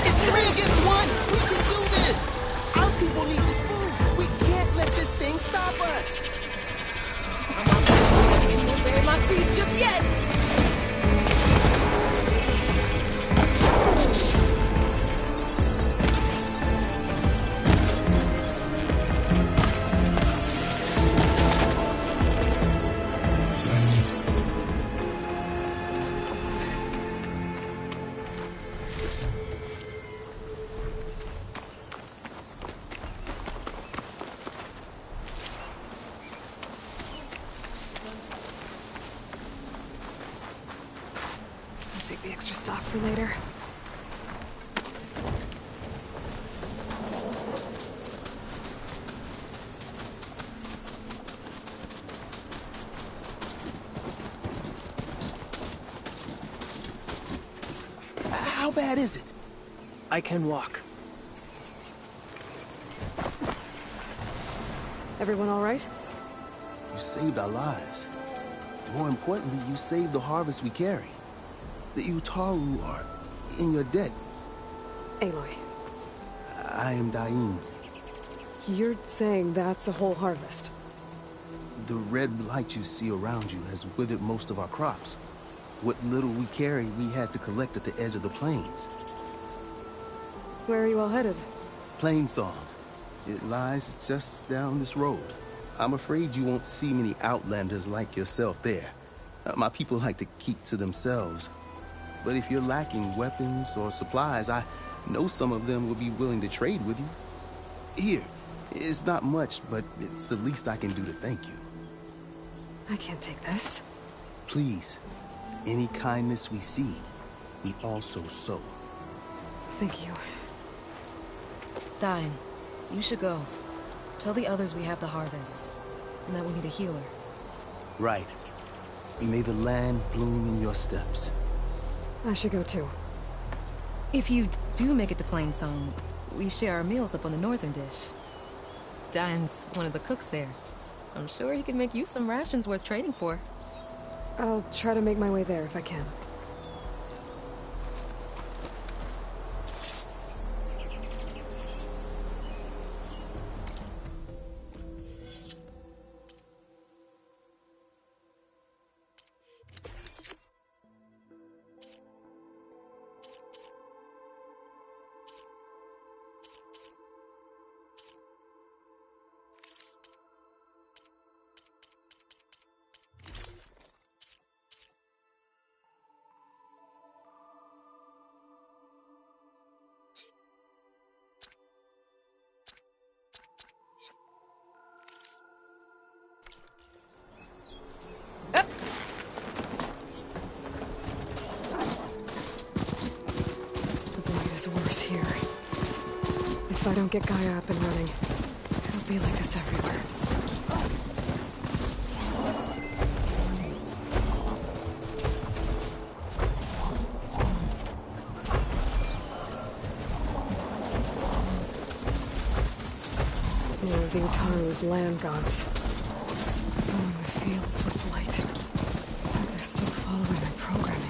It's 3 against 1! We can do this! Our people need this food! We can't let this thing stop us! I'm not bury my seeds just yet! Save the extra stock for later. How bad is it? I can walk. Everyone all right? You saved our lives. More importantly, you saved the harvest we carry. The Utaru are in your debt. Aloy. I am Dain. You're saying that's a whole harvest? The red light you see around you has withered most of our crops. What little we carry, we had to collect at the edge of the plains. Where are you all headed? Plainsong. It lies just down this road. I'm afraid you won't see many outlanders like yourself there. My people like to keep to themselves. But if you're lacking weapons or supplies, I know some of them will be willing to trade with you. Here, it's not much, but it's the least I can do to thank you. I can't take this. Please, any kindness we see, we also sow. Thank you. Dain, you should go. Tell the others we have the harvest, and that we need a healer. Right. May the land bloom in your steps. I should go too. If you do make it to Plainsong, we share our meals up on the northern dish. Dain's one of the cooks there. I'm sure he can make you some rations worth trading for. I'll try to make my way there if I can. Worse here. If I don't get Gaia up and running, it'll be like this everywhere. One of the Utaru's land gods. Sowing the fields with light. Said they're still following their programming.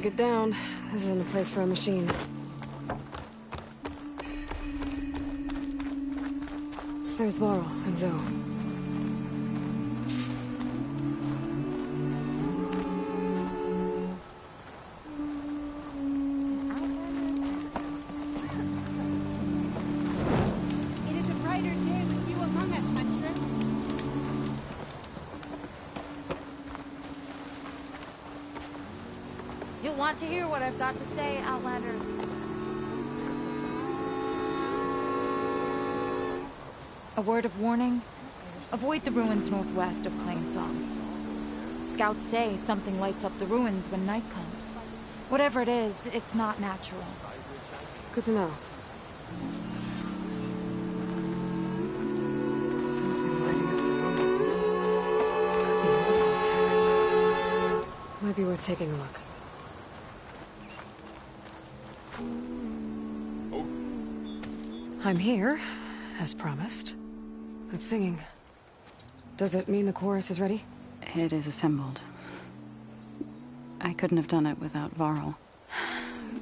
get down. This isn't a place for a machine. There's Varl and Zoe. It is a brighter day with you among us, Huntress. You'll want to hear what I've got to say, Outlander. A word of warning. Avoid the ruins northwest of Plainsong. Scouts say something lights up the ruins when night comes. Whatever it is, it's not natural. Good to know. Something lighting up the ruins. Could be tech. Might be worth taking a look. I'm here, as promised. It's singing. Does it mean the chorus is ready? It is assembled. I couldn't have done it without Varl.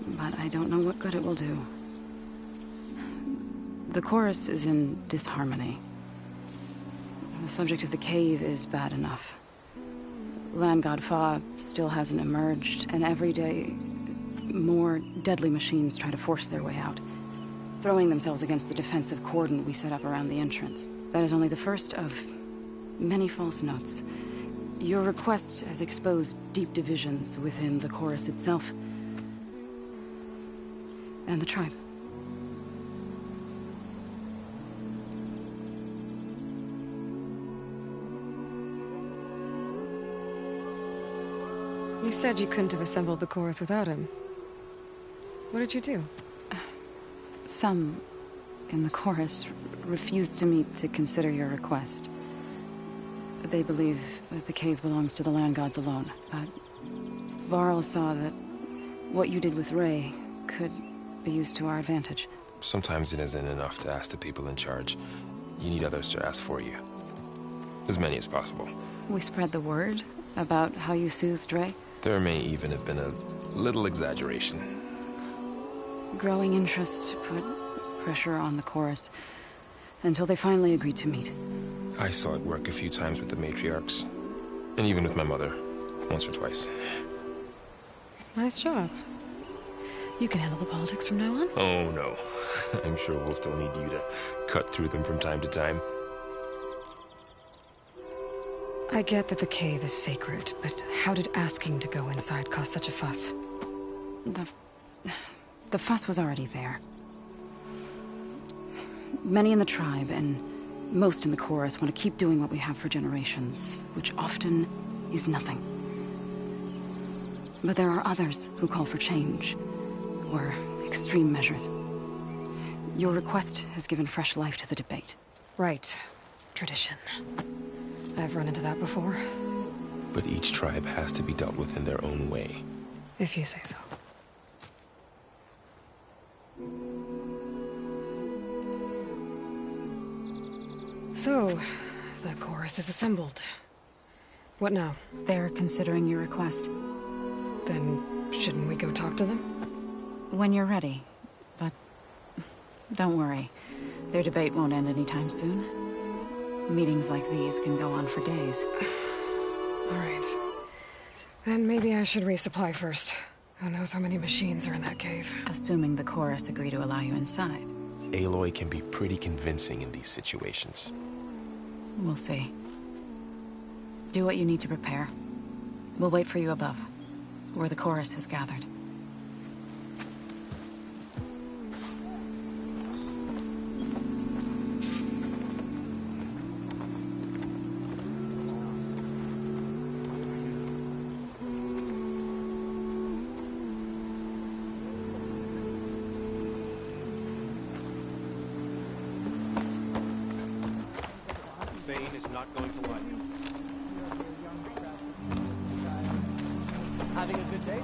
But I don't know what good it will do. The chorus is in disharmony. The subject of the cave is bad enough. Land God Fa still hasn't emerged, and every day, more deadly machines try to force their way out, throwing themselves against the defensive cordon we set up around the entrance. That is only the first of many false notes. Your request has exposed deep divisions within the chorus itself and the tribe. You said you couldn't have assembled the chorus without him. What did you do? Some in the chorus refused to meet to consider your request. They believe that the cave belongs to the land gods alone, but Varl saw that what you did with Ray could be used to our advantage. Sometimes it isn't enough to ask the people in charge. You need others to ask for you. As many as possible. We spread the word about how you soothed Ray. There may even have been a little exaggeration. Growing interest put pressure on the chorus until they finally agreed to meet. I saw it work a few times with the matriarchs, and even with my mother, once or twice. Nice job. You can handle the politics from now on? Oh, no. I'm sure we'll still need you to cut through them from time to time. I get that the cave is sacred, but how did asking to go inside cause such a fuss? The fuss was already there. Many in the tribe, and most in the chorus, want to keep doing what we have for generations, which often is nothing. But there are others who call for change, or extreme measures. Your request has given fresh life to the debate. Right. Tradition. I've run into that before. But each tribe has to be dealt with in their own way. If you say so. So, the chorus is assembled. What now? They're considering your request. Then, shouldn't we go talk to them? When you're ready. But don't worry. Their debate won't end anytime soon. Meetings like these can go on for days. All right. Then maybe I should resupply first. Who knows how many machines are in that cave? Assuming the chorus agree to allow you inside. Aloy can be pretty convincing in these situations. We'll see. Do what you need to prepare. We'll wait for you above, where the chorus has gathered. Thane is not going to like it. Having a good day?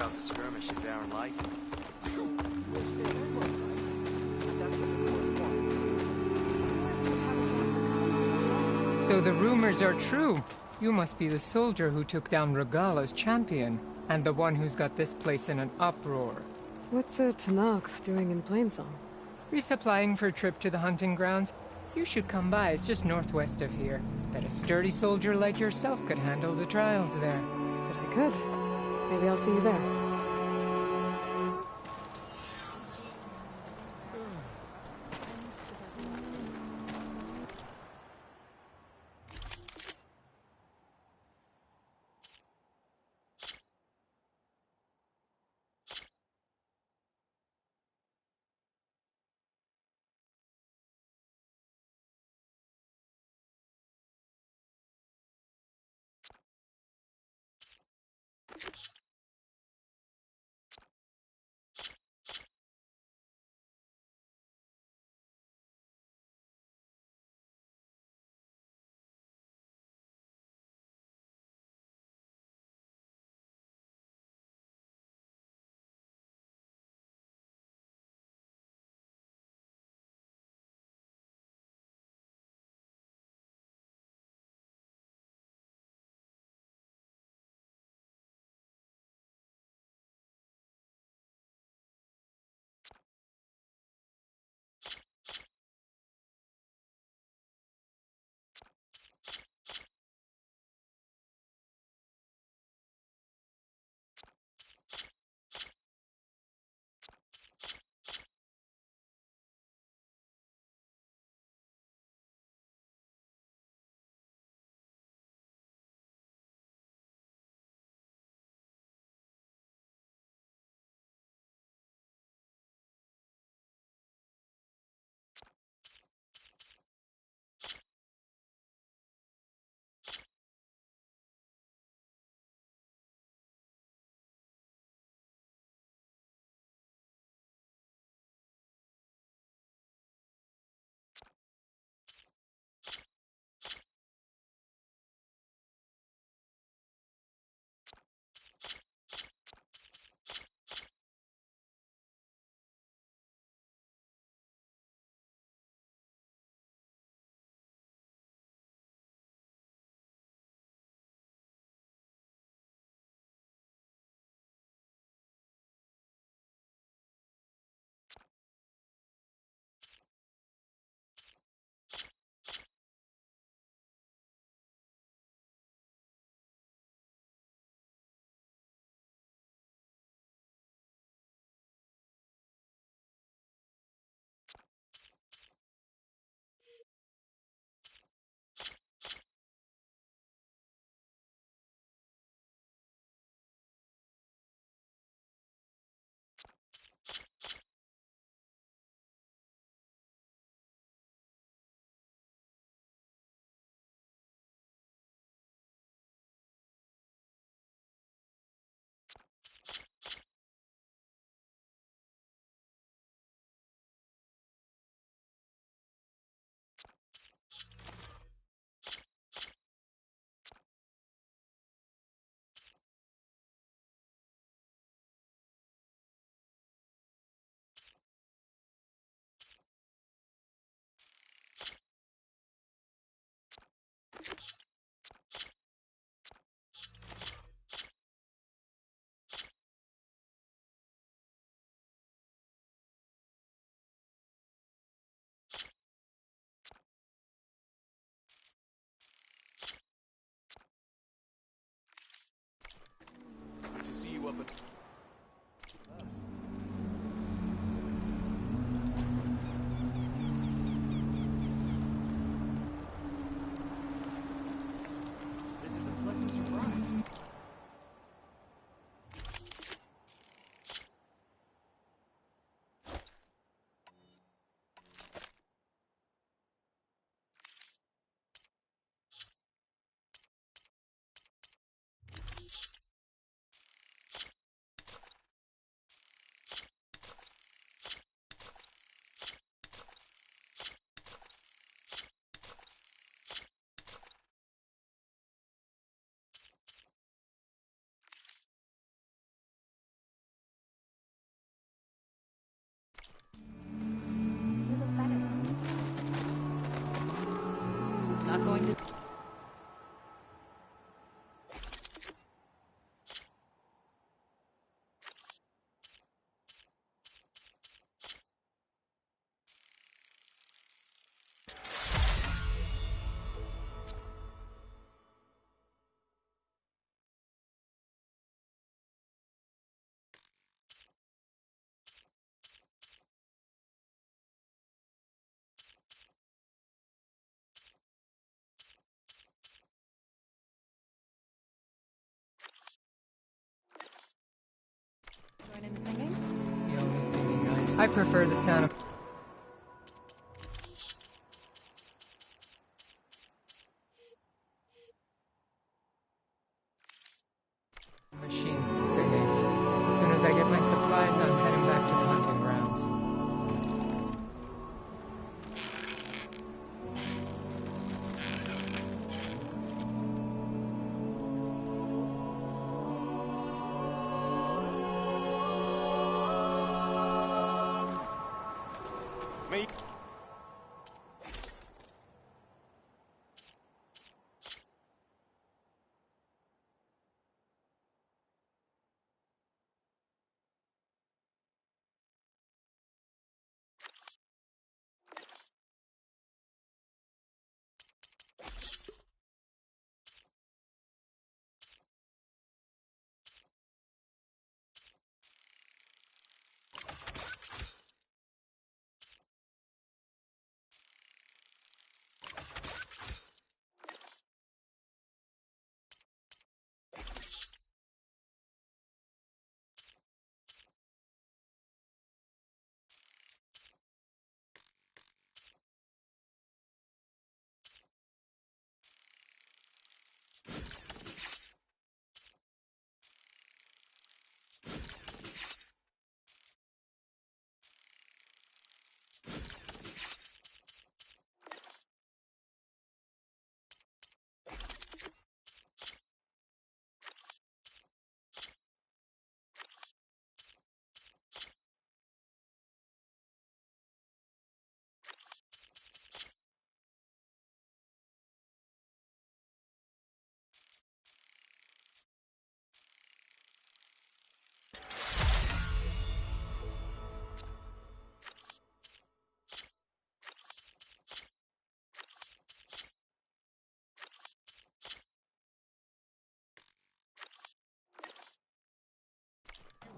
about the skirmish at Barren Light? So the rumors are true. You must be the soldier who took down Regalla's champion, and the one who's got this place in an uproar. What's a Tenakth doing in Plainsong? Resupplying for a trip to the hunting grounds. You should come by, it's just northwest of here. Bet a sturdy soldier like yourself could handle the trials there. But I could. Maybe I'll see you there. I prefer the sound of machines to singing. As soon as I get my supplies, I'm heading back to the hunting grounds.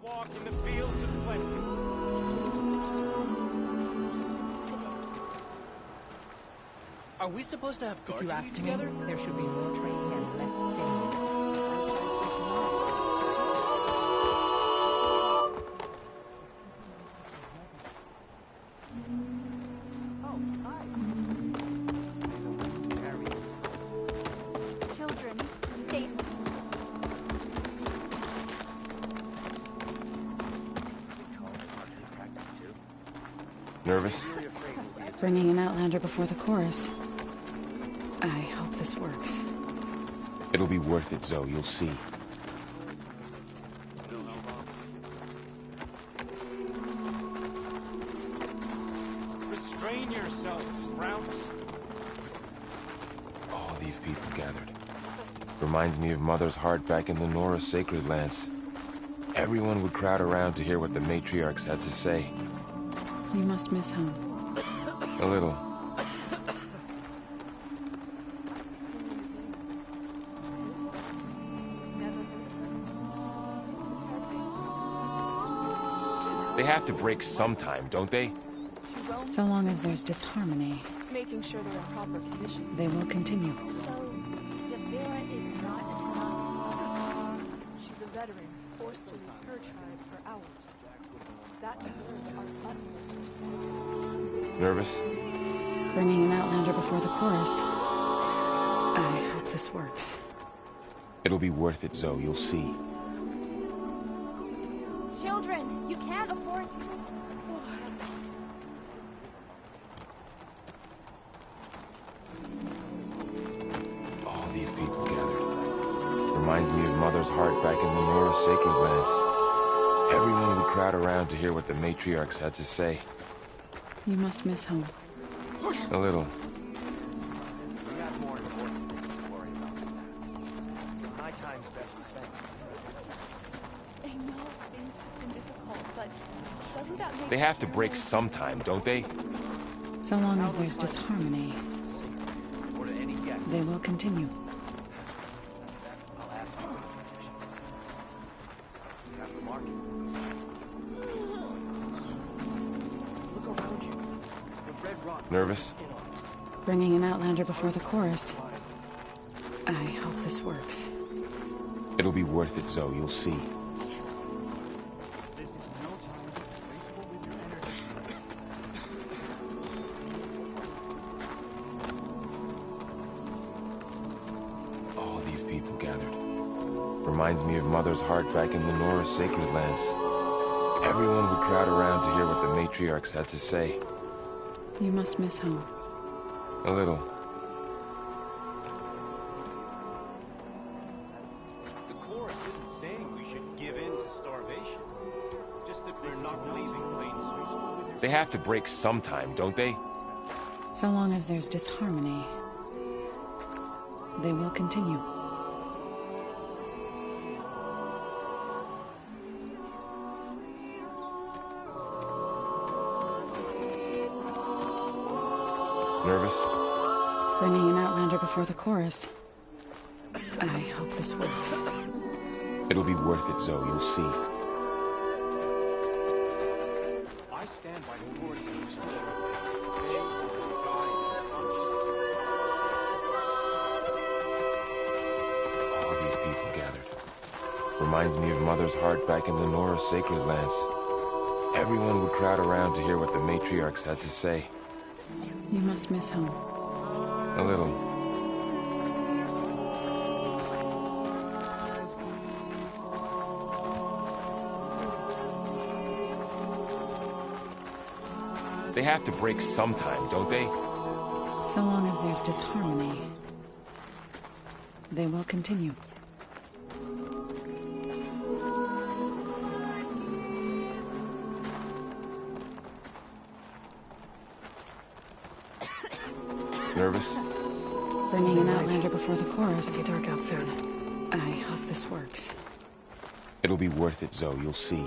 Walk in the fields of plenty. Are we supposed to have If you gardening ask together? me, there should be more training and less singing. Children, stay. Nervous? Bringing an Outlander before the chorus. I hope this works. It'll be worth it, Zoe. You'll see. Restrain yourself, Sprouts. All these people gathered. Reminds me of Mother's heart back in the Nora Sacred Lands. Everyone would crowd around to hear what the matriarchs had to say. You must miss home. A little. They have to break sometime, don't they? So long as there's disharmony, Making sure they're in proper condition. they will continue. So, Severa is not a Tanak's mother. She's a veteran, forced to leave her tribe for ours. That deserves our utmost respect. Nervous? Bringing an Outlander before the chorus. I hope this works. It'll be worth it, Zoe. You'll see. Children, you can't afford to. All these people gathered. Reminds me of Mother's heart back in the Nora Sacred Lands. Everyone would crowd around to hear what the matriarchs had to say. You must miss home. A little. We got more important things to worry about. My time's best spent. I know things have been difficult, but doesn't that make They have to break sometime, don't they? So long as there's disharmony, Or to any guest. they will continue. I'll ask you for conditions. Have the market. Look around you. The red rock. Nervous? Bringing an Outlander before the chorus. I hope this works. It'll be worth it, Zoe. You'll see. This is no time to be wasteful with your energy. these people gathered. Reminds me of Mother's heart back in the Nora Sacred Lands. Everyone would crowd around to hear what the matriarchs had to say. You must miss home. A little. The chorus isn't saying we should give in to starvation. Just that they're not leaving Plainsong. They have to break sometime, don't they? So long as there's disharmony, they will continue. Nervous? Bringing an Outlander before the chorus. I hope this works. It'll be worth it, Zoe, you'll see. I stand by the chorus you said. All these people gathered. Reminds me of Mother's heart back in the Nora Sacred Lands. Everyone would crowd around to hear what the matriarchs had to say. You must miss home. A little. They have to break sometime, don't they? So long as there's disharmony, they will continue. Nervous? Bringing an Outlander before the chorus. It'll be dark out soon. I hope this works. It'll be worth it, Zoe, you'll see.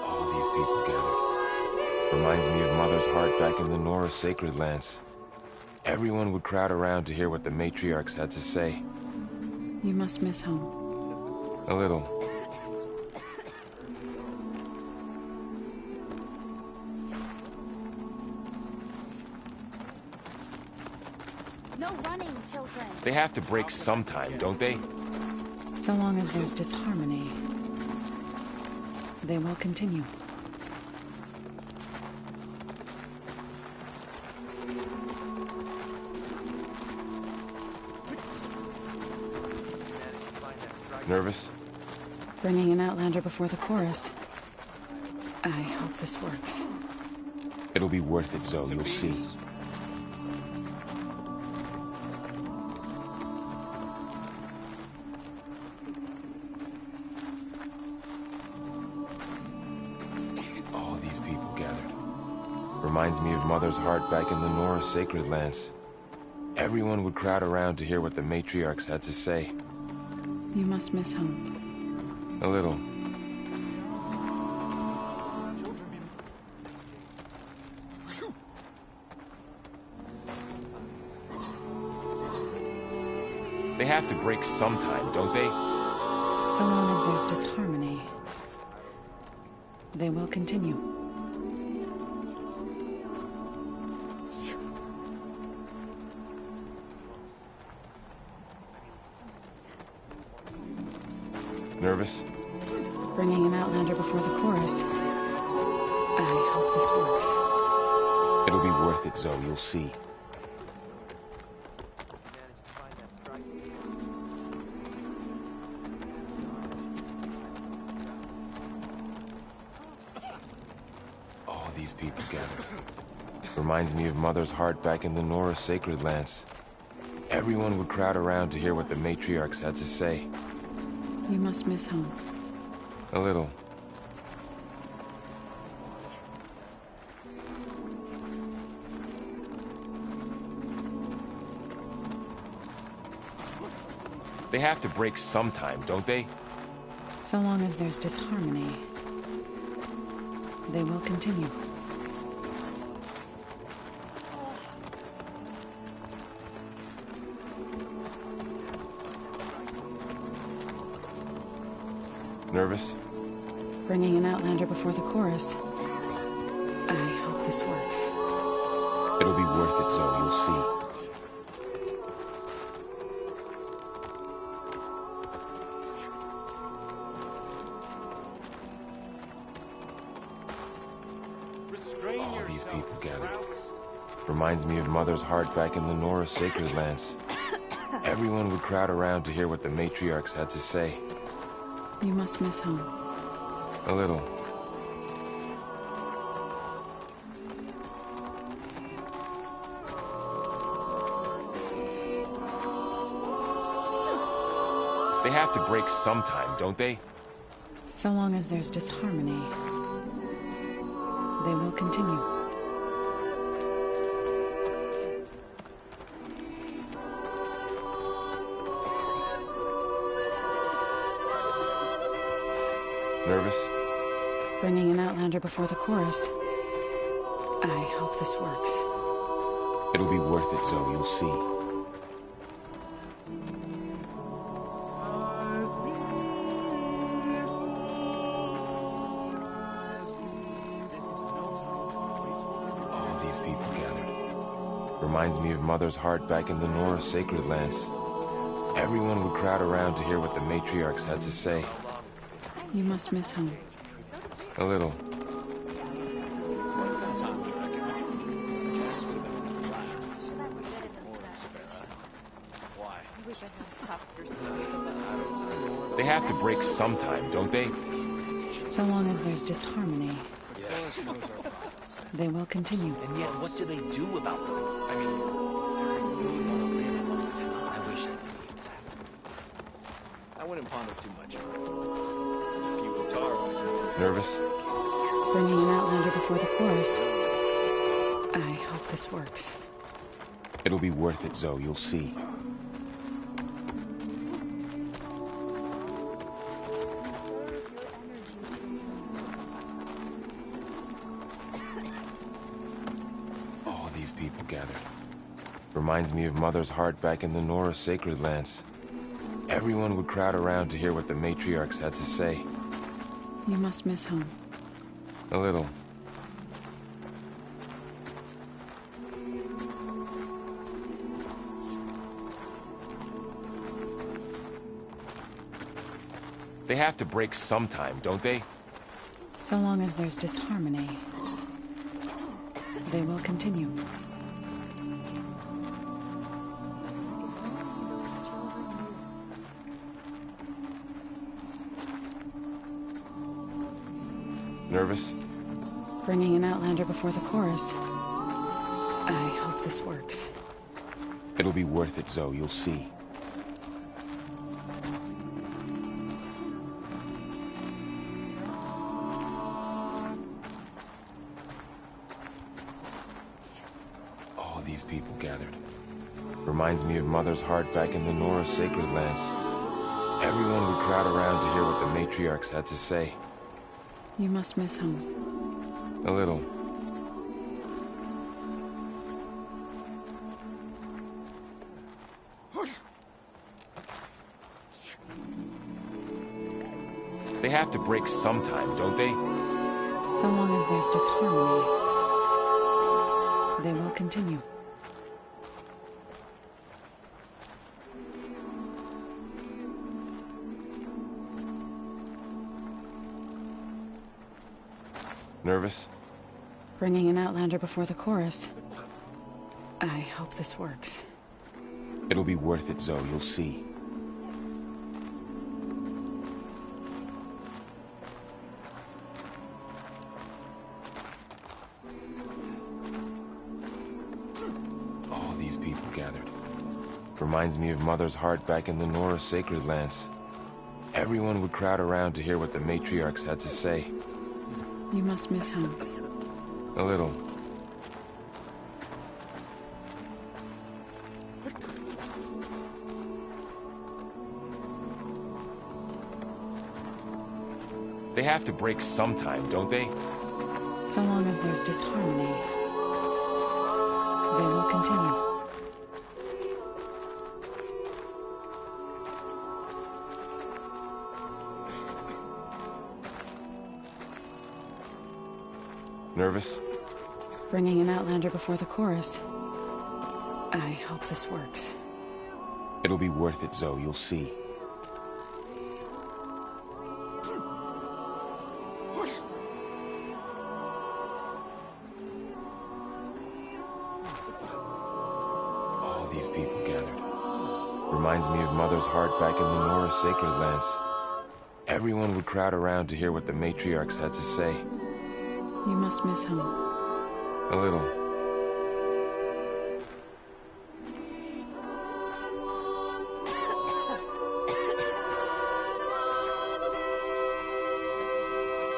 All these people gathered. Reminds me of Mother's heart back in the Nora Sacred Lands. Everyone would crowd around to hear what the matriarchs had to say. You must miss home. A little. No running, children. They have to break sometime, don't they? So long as there's disharmony, they will continue. Nervous? Bringing an Outlander before the chorus. I hope this works. It'll be worth it, Zoe, you'll see. All these people gathered. Reminds me of Mother's heart back in the Nora Sacred Lands. Everyone would crowd around to hear what the matriarchs had to say. You must miss home. A little. They have to break sometime, don't they? So long as there's disharmony, they will continue. Nervous? Bringing an Outlander before the chorus. I hope this works. It'll be worth it, Zoe, you'll see. All these people gathered. Reminds me of Mother's heart back in the Nora Sacred Lands. Everyone would crowd around to hear what the matriarchs had to say. You must miss home. A little. They have to break sometime, don't they? So long as there's disharmony, they will continue. Nervous? Bringing an Outlander before the chorus. I hope this works. It'll be worth it, Zoe, you'll see. All these people gathered. Reminds me of Mother's heart back in the Nora Sacred Lands. Everyone would crowd around to hear what the matriarchs had to say. You must miss home. A little. They have to break sometime, don't they? So long as there's disharmony, they will continue. Nervous? Bringing an Outlander before the chorus. I hope this works. It'll be worth it, Zoe. You'll see. People gathered. Reminds me of Mother's heart back in the Nora Sacred Lands. Everyone would crowd around to hear what the matriarchs had to say. You must miss home. A little. They have to break sometime, don't they? So long as there's disharmony. Yes. They will continue. And yet, what do they do about them? I mean, I wish I believed that. I wouldn't ponder too much. If you and Taro... Nervous? Bringing an Outlander before the chorus. I hope this works. It'll be worth it, Zoe. You'll see. People gathered. Reminds me of Mother's heart back in the Nora Sacred Lands. Everyone would crowd around to hear what the matriarchs had to say. You must miss home. A little. They have to break sometime, don't they? So long as there's disharmony, they will continue. Nervous? Bringing an Outlander before the chorus. I hope this works. It'll be worth it, Zoe. You'll see. All these people gathered. Reminds me of Mother's heart back in the Nora Sacred Lands. Everyone would crowd around to hear what the matriarchs had to say. You must miss home. A little. They have to break sometime, don't they? So long as there's disharmony, they will continue. Nervous? Bringing an Outlander before the chorus. I hope this works. It'll be worth it, Zoe. You'll see. All these people gathered. Reminds me of Mother's heart back in the Nora Sacred Lands. Everyone would crowd around to hear what the matriarchs had to say. You must miss home. A little. They have to break sometime, don't they? So long as there's disharmony, they will continue. Nervous? Bringing an Outlander before the chorus. I hope this works. It'll be worth it, Zoe. You'll see. these people gathered. Reminds me of Mother's heart back in the Nora Sacred Lands. Everyone would crowd around to hear what the matriarchs had to say. You must miss home. A little.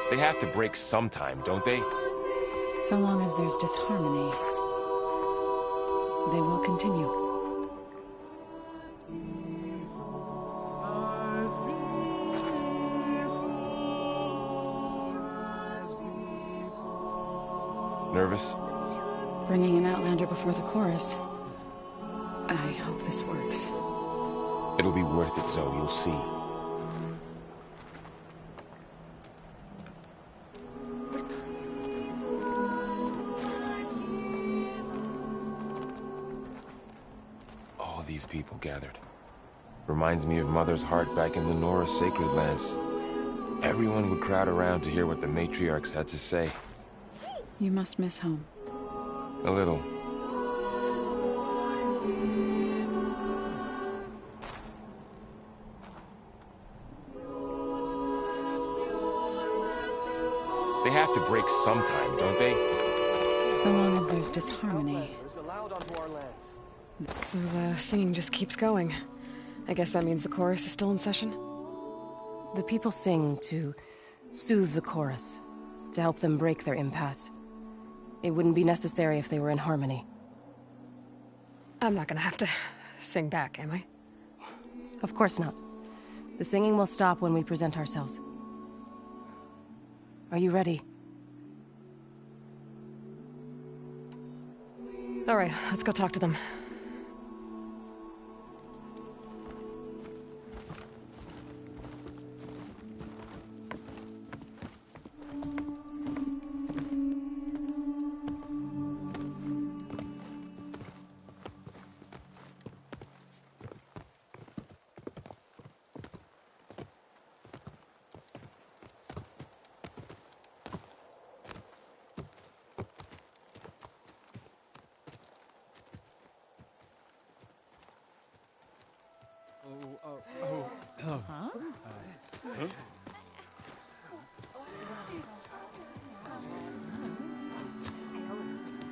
They have to break sometime, don't they? So long as there's disharmony, they will continue. Nervous? Bringing an Outlander before the chorus. I hope this works. It'll be worth it, Zoe, you'll see. All these people gathered. Reminds me of Mother's heart back in the Nora Sacred Lands. Everyone would crowd around to hear what the matriarchs had to say. You must miss home. A little. They have to break sometime, don't they? So long as there's disharmony. So the singing just keeps going. I guess that means the chorus is still in session? The people sing to soothe the chorus, to help them break their impasse. It wouldn't be necessary if they were in harmony. I'm not gonna have to sing back, am I? Of course not. The singing will stop when we present ourselves. Are you ready? All right, let's go talk to them.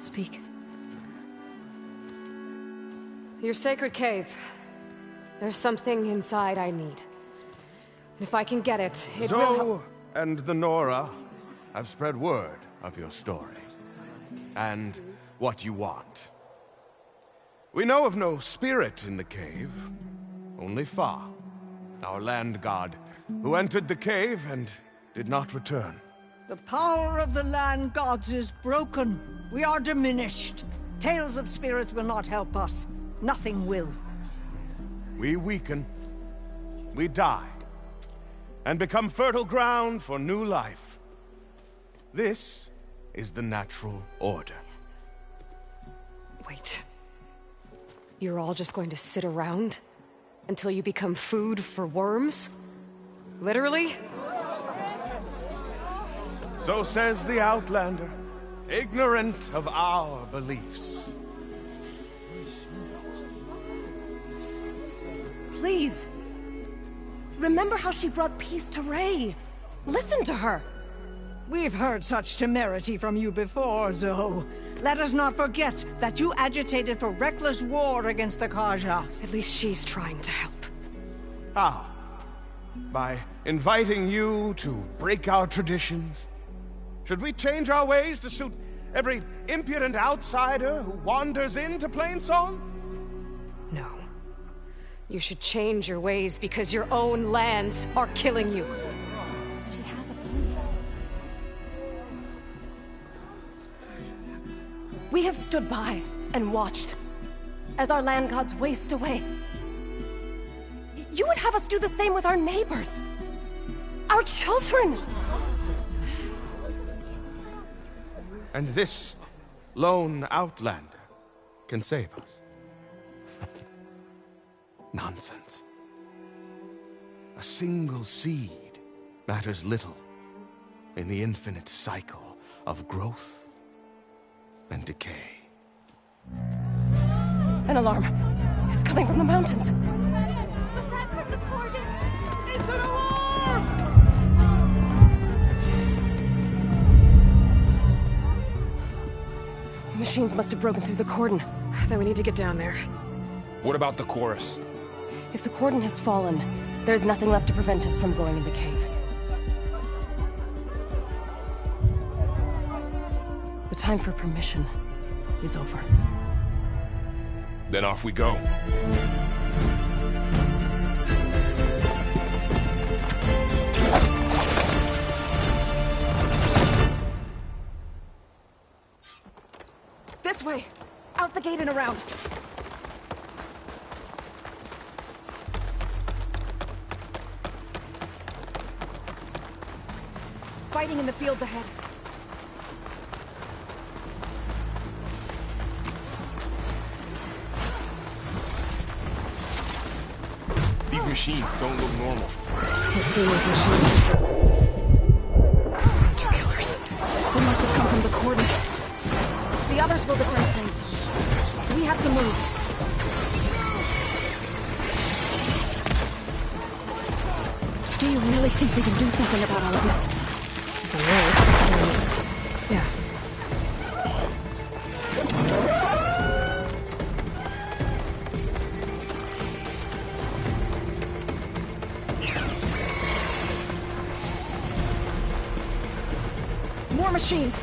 Speak. Your sacred cave. There's something inside I need. If I can get it, it will Zoe and the Nora have spread word of your story. And what you want. We know of no spirit in the cave. Only Fa, our land god, who entered the cave and did not return. The power of the land gods is broken. We are diminished. Tales of spirits will not help us. Nothing will. We weaken. We die. And become fertile ground for new life. This is the natural order. Yes. Wait. You're all just going to sit around until you become food for worms? Literally? So says the Outlander, ignorant of our beliefs. Please. Remember how she brought peace to Ray. Listen to her. We've heard such temerity from you before, Zoe. Let us not forget that you agitated for reckless war against the Carja. At least she's trying to help. How? By inviting you to break our traditions? Should we change our ways to suit every impudent outsider who wanders into Plainsong? No. You should change your ways because your own lands are killing you. She has a phone. We have stood by and watched as our land gods waste away. You would have us do the same with our neighbors, our children. And this lone Outlander can save us. Nonsense. A single seed matters little in the infinite cycle of growth and decay. An alarm. It's coming from the mountains. Was that from the cordon? It's an alarm! Machines must have broken through the cordon. Then we need to get down there. What about the chorus? If the cordon has fallen, there's nothing left to prevent us from going in the cave. The time for permission is over. Then off we go. This way! Out the gate and around! Fighting in the fields ahead. These machines don't look normal. I've seen these machines. Hunter killers. They must have come from the cordon. The others will defend things. We have to move. Do you really think we can do something about all of this? Yeah. More machines!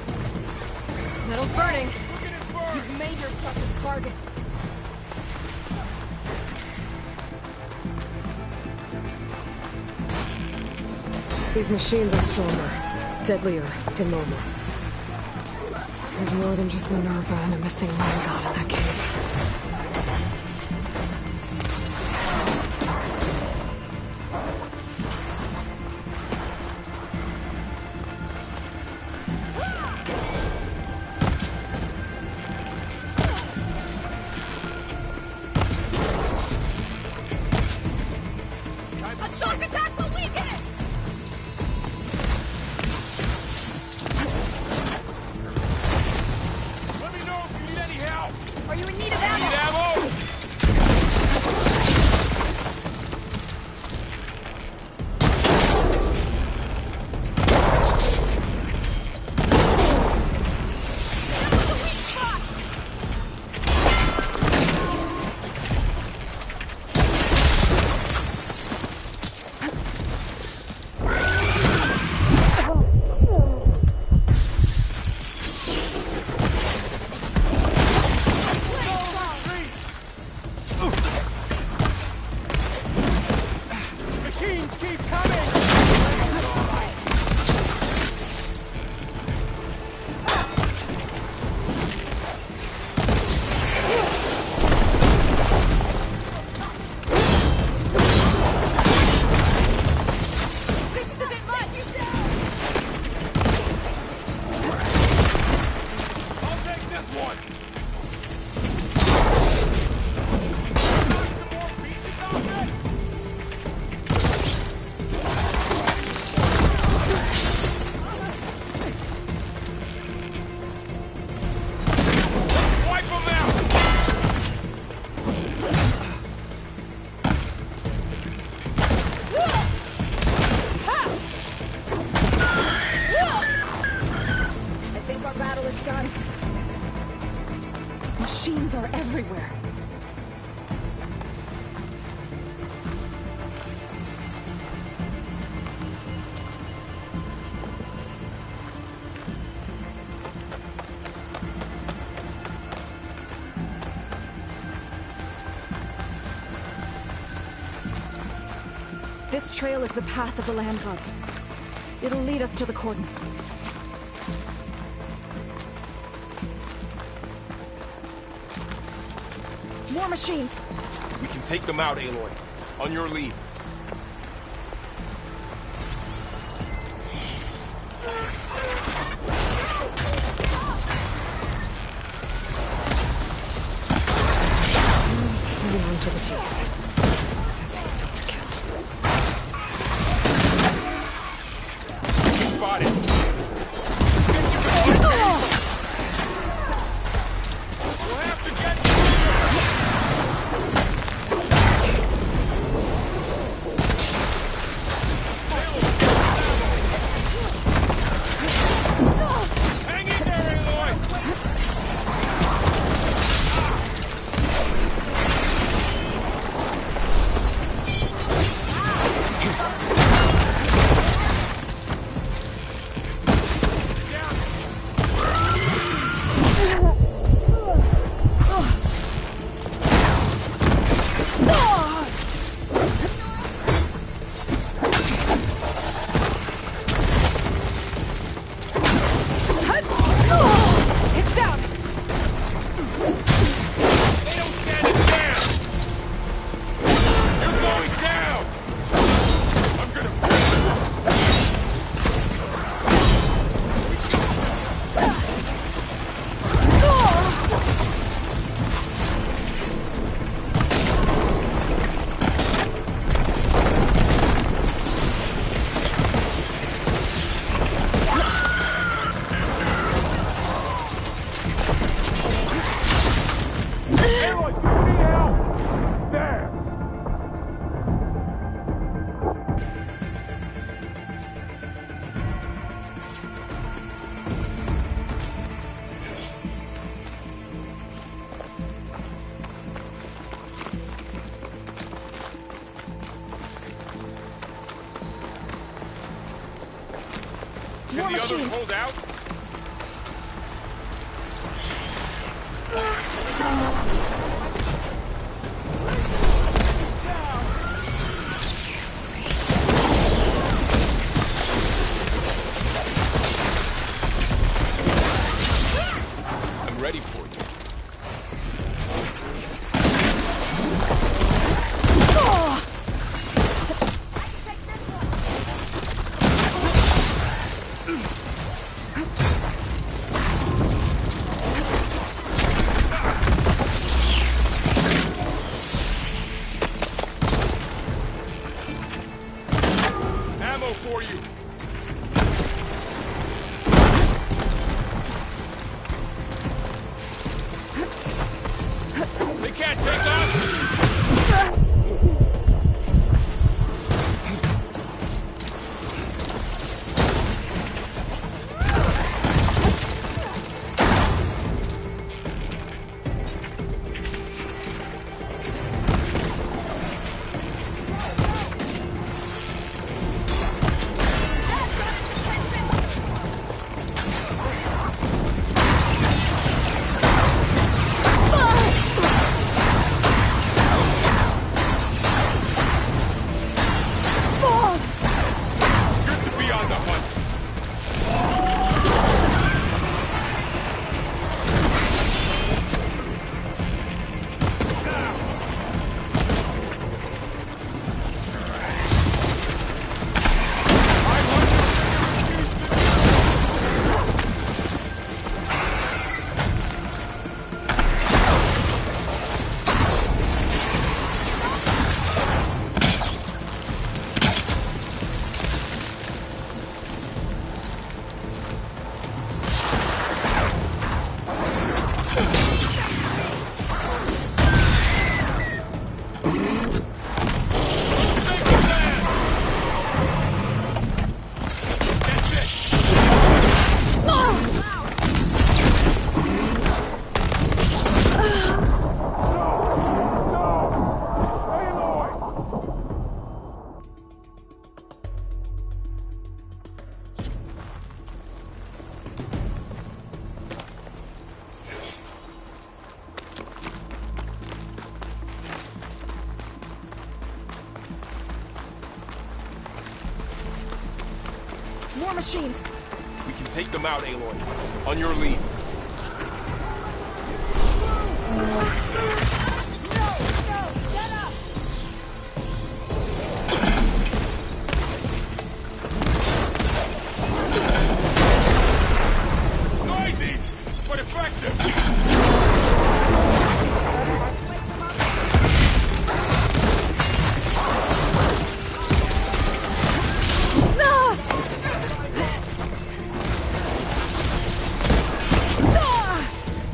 Metal's burning. You've made your precious bargain. These machines are stronger, deadlier than normal. There's more than just Minerva and a missing land god in that cave. A shock attack will weaken it! Let me know if you need any help! Are you in need of ammo? Need ammo? Machines keep coming! This is a bit much! I'll take this one! Wipe them out! I think our battle is done. Machines are everywhere. This trail is the path of the land gods. It'll lead us to the cordon. More machines! We can take them out, Aloy. On your lead. Hang on to the teeth. That thing's built to kill. Spotted. We'll have to get... Can the others hold out? I'm ready for you. For you. They can't take us. More machines! We can take them out, Aloy. On your lead. Noisy, but effective!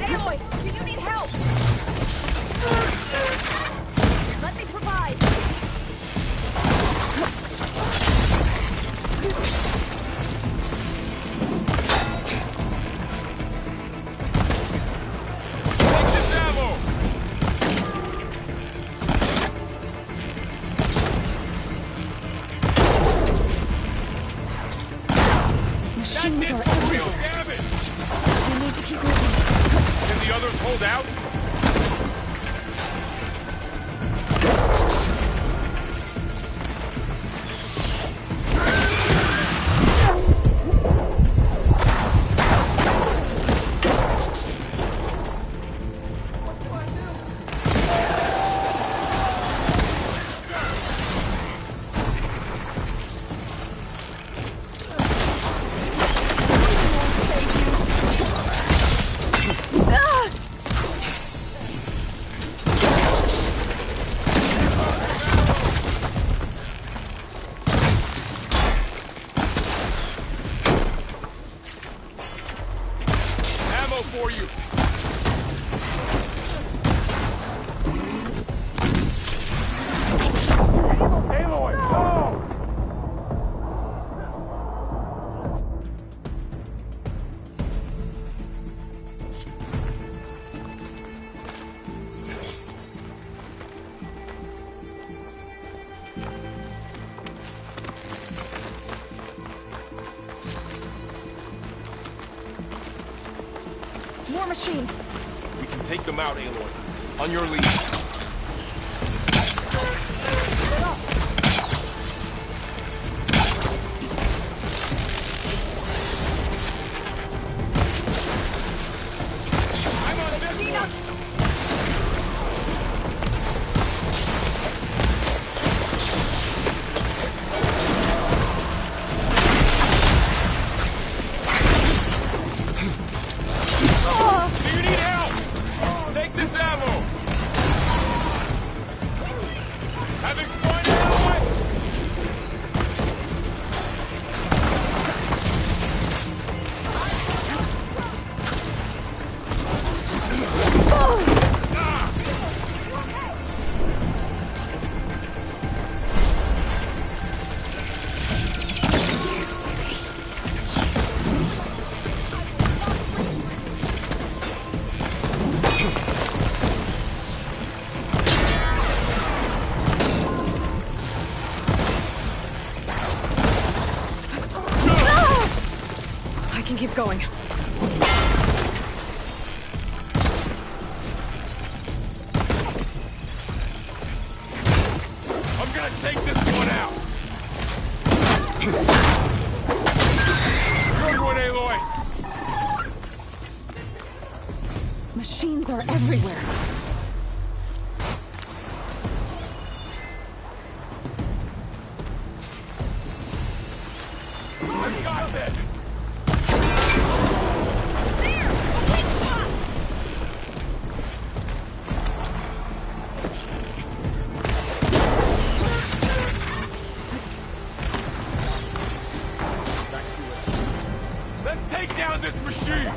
Aloy, do you need help? Let me provide. Take this ammo! Machines are real everywhere. damage! We need to keep moving. Can the others hold out? Ammo for you! Aloy, no! More machines! We can take them out, Aloy. On your lead. Keep going. I'm gonna take this one out. Good one, Aloy. Machines are everywhere. I got this. Take down this machine!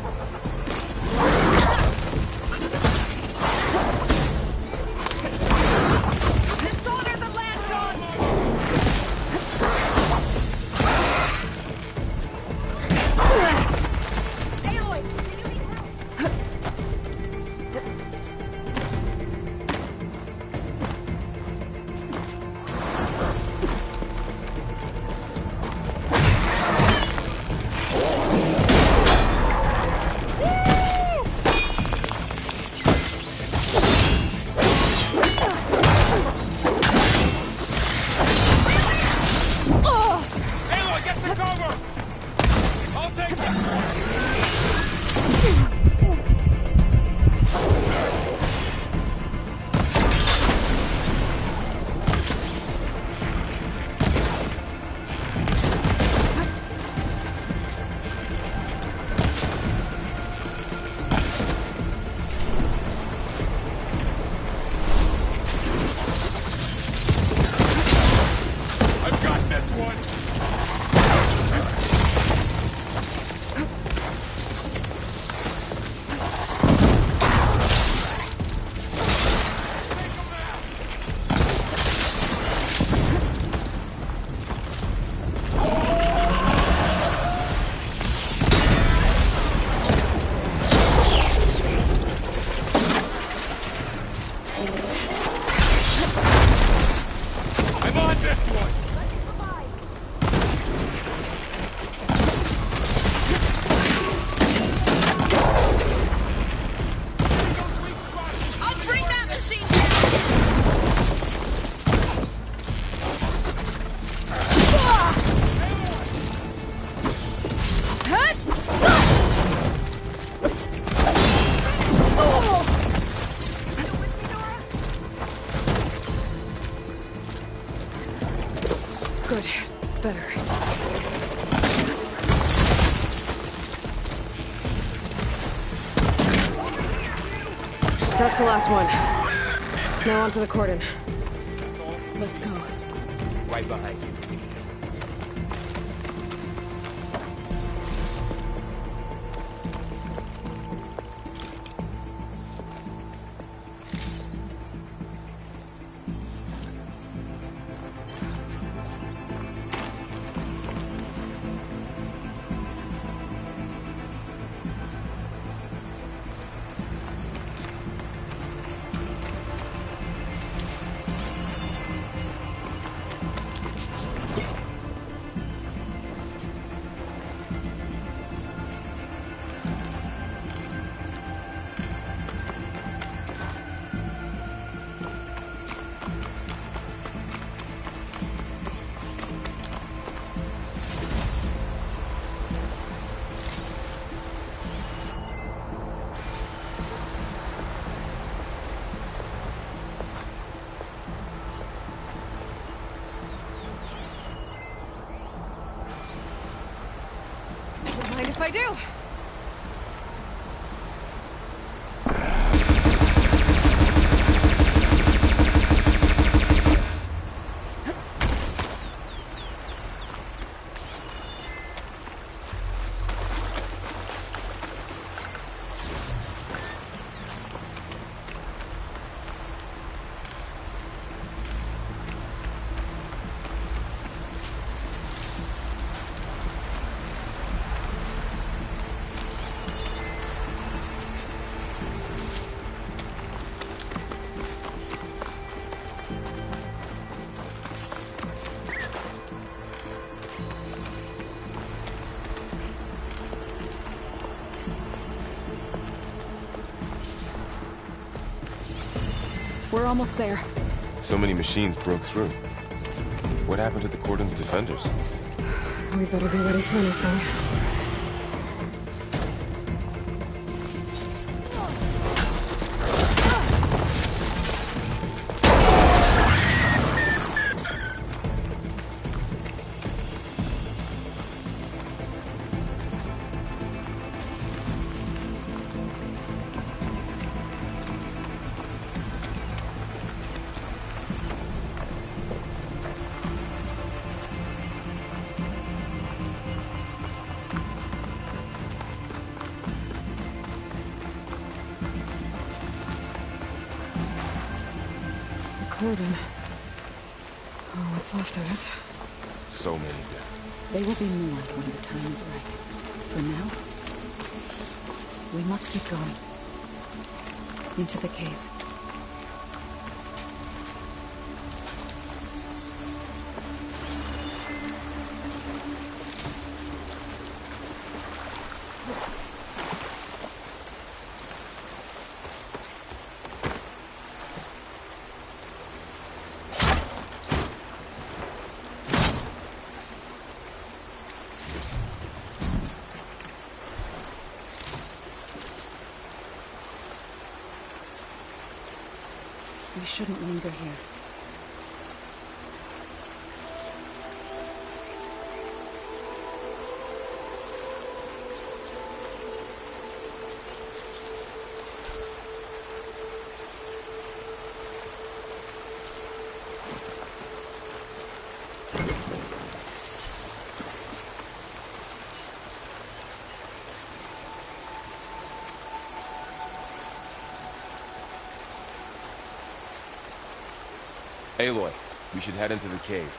Good. Better. That's the last one. Now onto the cordon. Let's go. Right behind you. if I do. We're almost there. So many machines broke through. What happened to the Cordon's defenders? We better be ready for anything. Cordon. Oh, what's left of it? So many dead. They will be more when the time is right. For now, we must keep going. Into the cave. We shouldn't linger here. Aloy, we should head into the cave.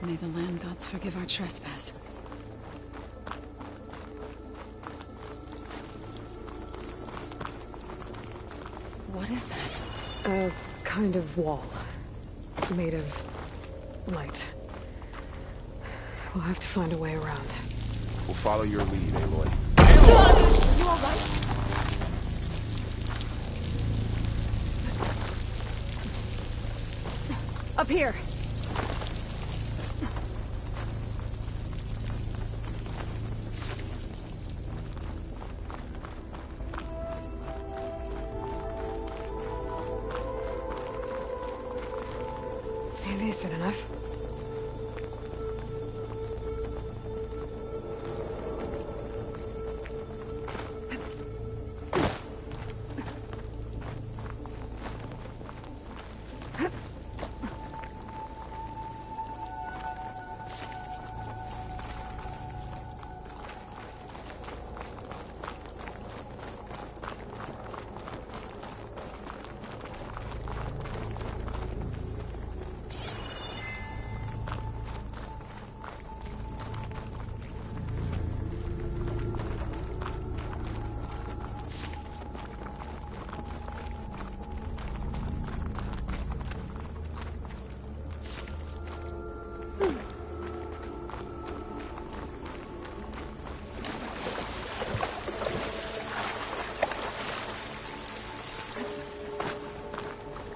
May the land gods forgive our trespass. What What is that? A kind of wall. Made of light. We'll have to find a way around. We'll follow your lead, Aloy. You alright? Up here! Decent enough.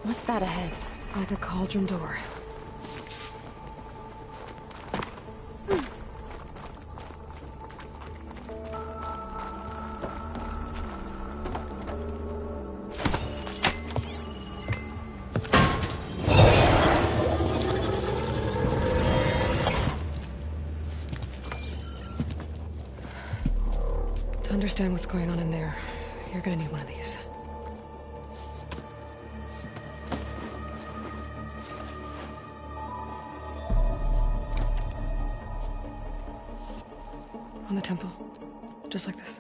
What's that ahead? Like a cauldron door. To understand what's going on in there, you're gonna need one of these. On the temple. Just like this.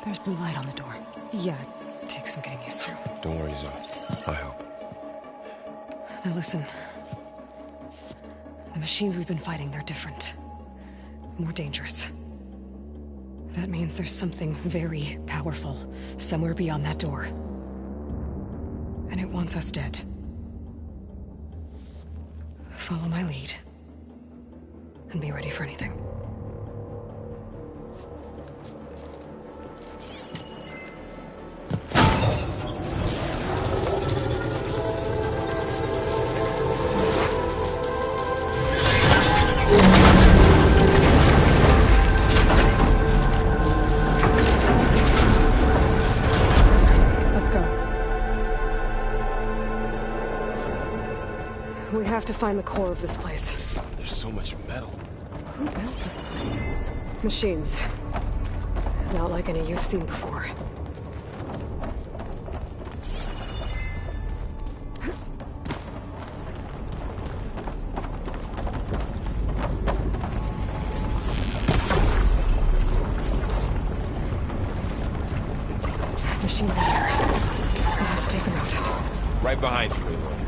There's blue light on the door. Yeah, it takes some getting used to. Don't worry, Zoe. I'll help. Now listen. The machines we've been fighting, they're different. More dangerous. That means there's something very powerful somewhere beyond that door. And it wants us dead. Follow my lead. And be ready for anything. We have to find the core of this place. There's so much metal. Who built this place? Machines. Not like any you've seen before. Machines in here. We'll have to take them out. Right behind you, Aloy.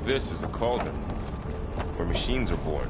This is a cauldron, where machines are born.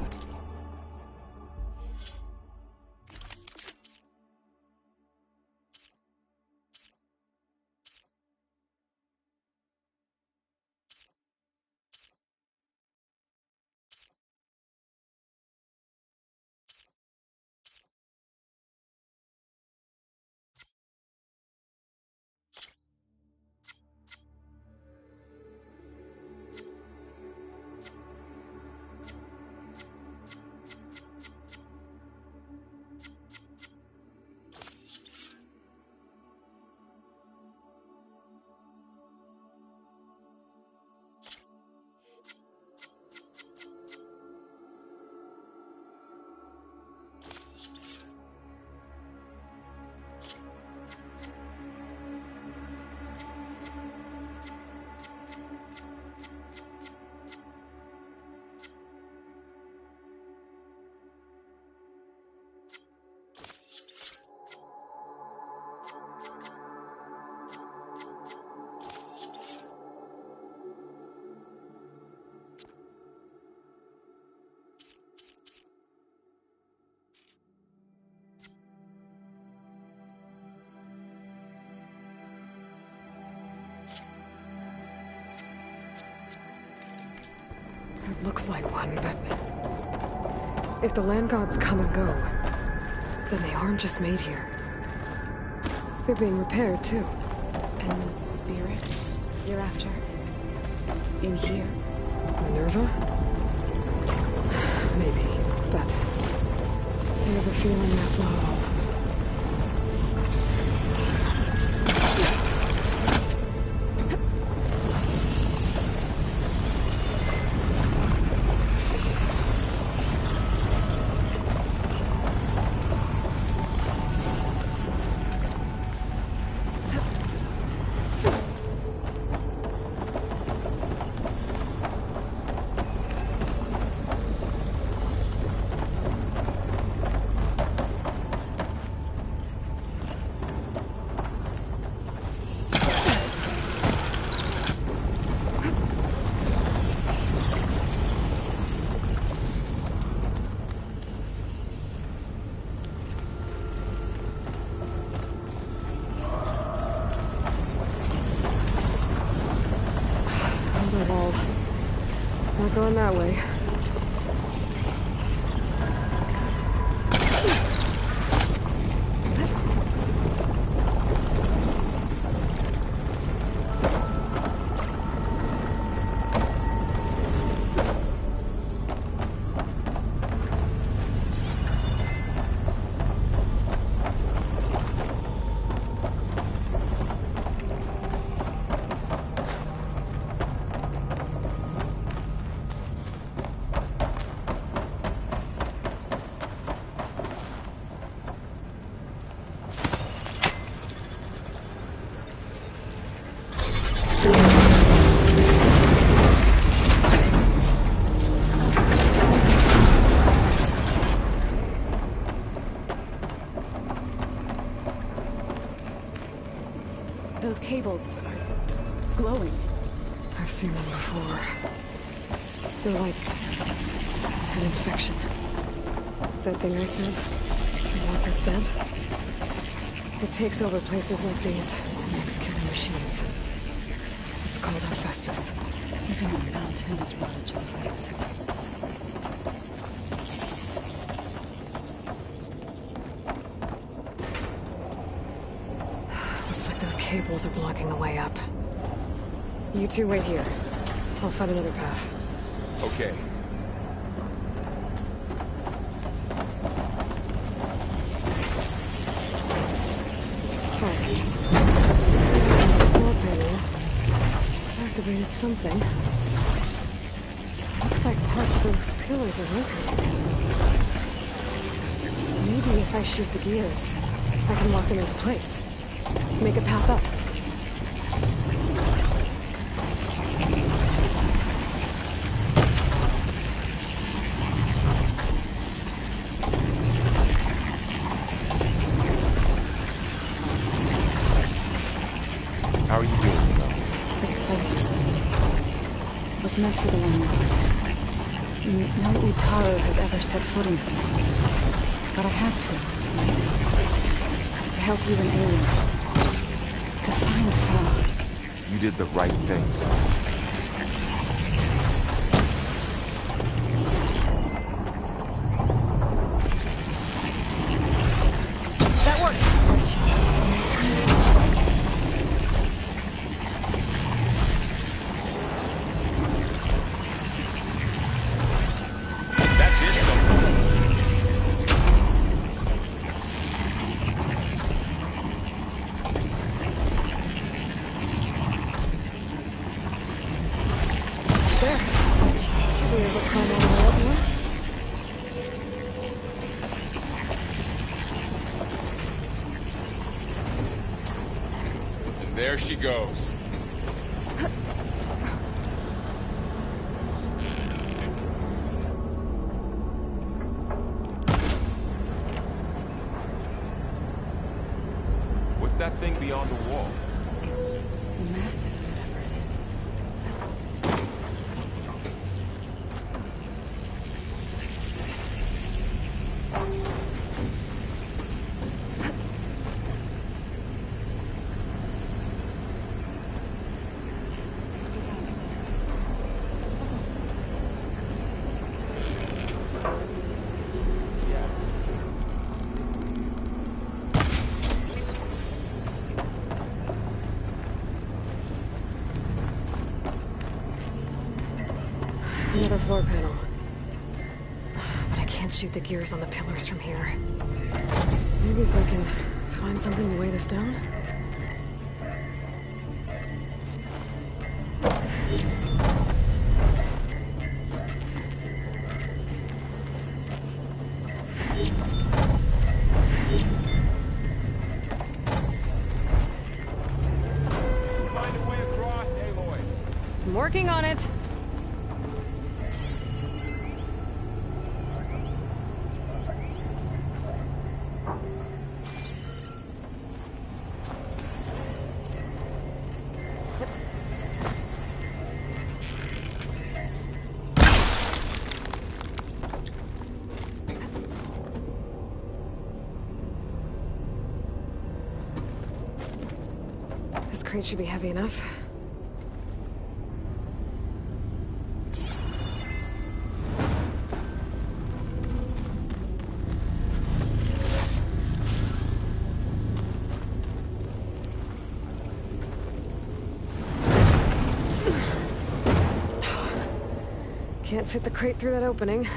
It looks like one, but if the land gods come and go, then they aren't just made here. They're being repaired, too. And the spirit you're after is in here? Minerva? Maybe, but I have a feeling that's not all. Not going that way. Those cables are glowing. I've seen them before. They're like an infection. That thing I said, it wants us dead. It takes over places like these and makes killing machines. It's called Hephaestus. Even the mountain is rotted to the roots. Looks like those cables are blocking the way up. You two wait here. I'll find another path. Okay. Activated something. Looks like parts of those pillars are rotating. Maybe if I shoot the gears, I can lock them into place. Make a path up. How are you doing, Zoe? This place was meant for the Landlords. No Utaru has ever set foot into them. But I had to. To help you and Aloy. To find Farah. You did the right thing, Zoe. That worked! There she goes. What's that thing beyond the wall? It's massive, whatever it is. Another floor panel. But I can't shoot the gears on the pillars from here. Maybe if I can find something to weigh this down? Find a way across, Aloy. I'm working on it. This crate should be heavy enough. Can't fit the crate through that opening.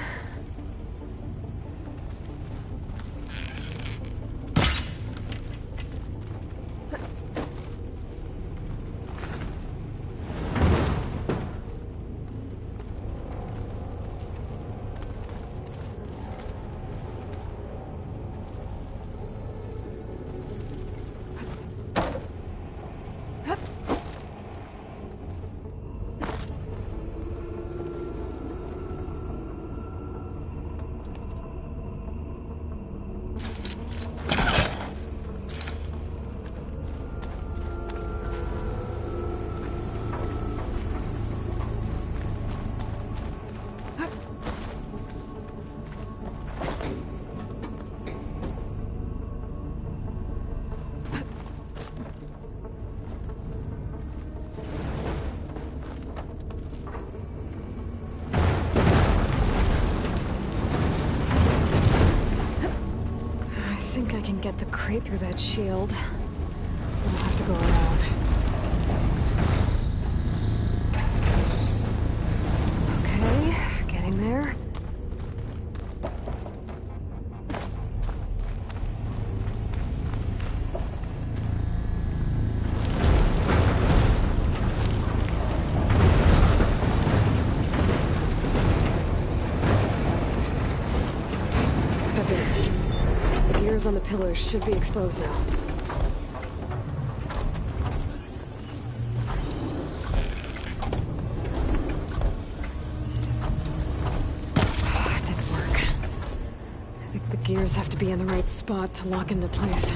I can get the crate through that shield. We'll have to go around. Okay, getting there. That did it. The gears on the pillars should be exposed now. It didn't work. I think the gears have to be in the right spot to lock into place.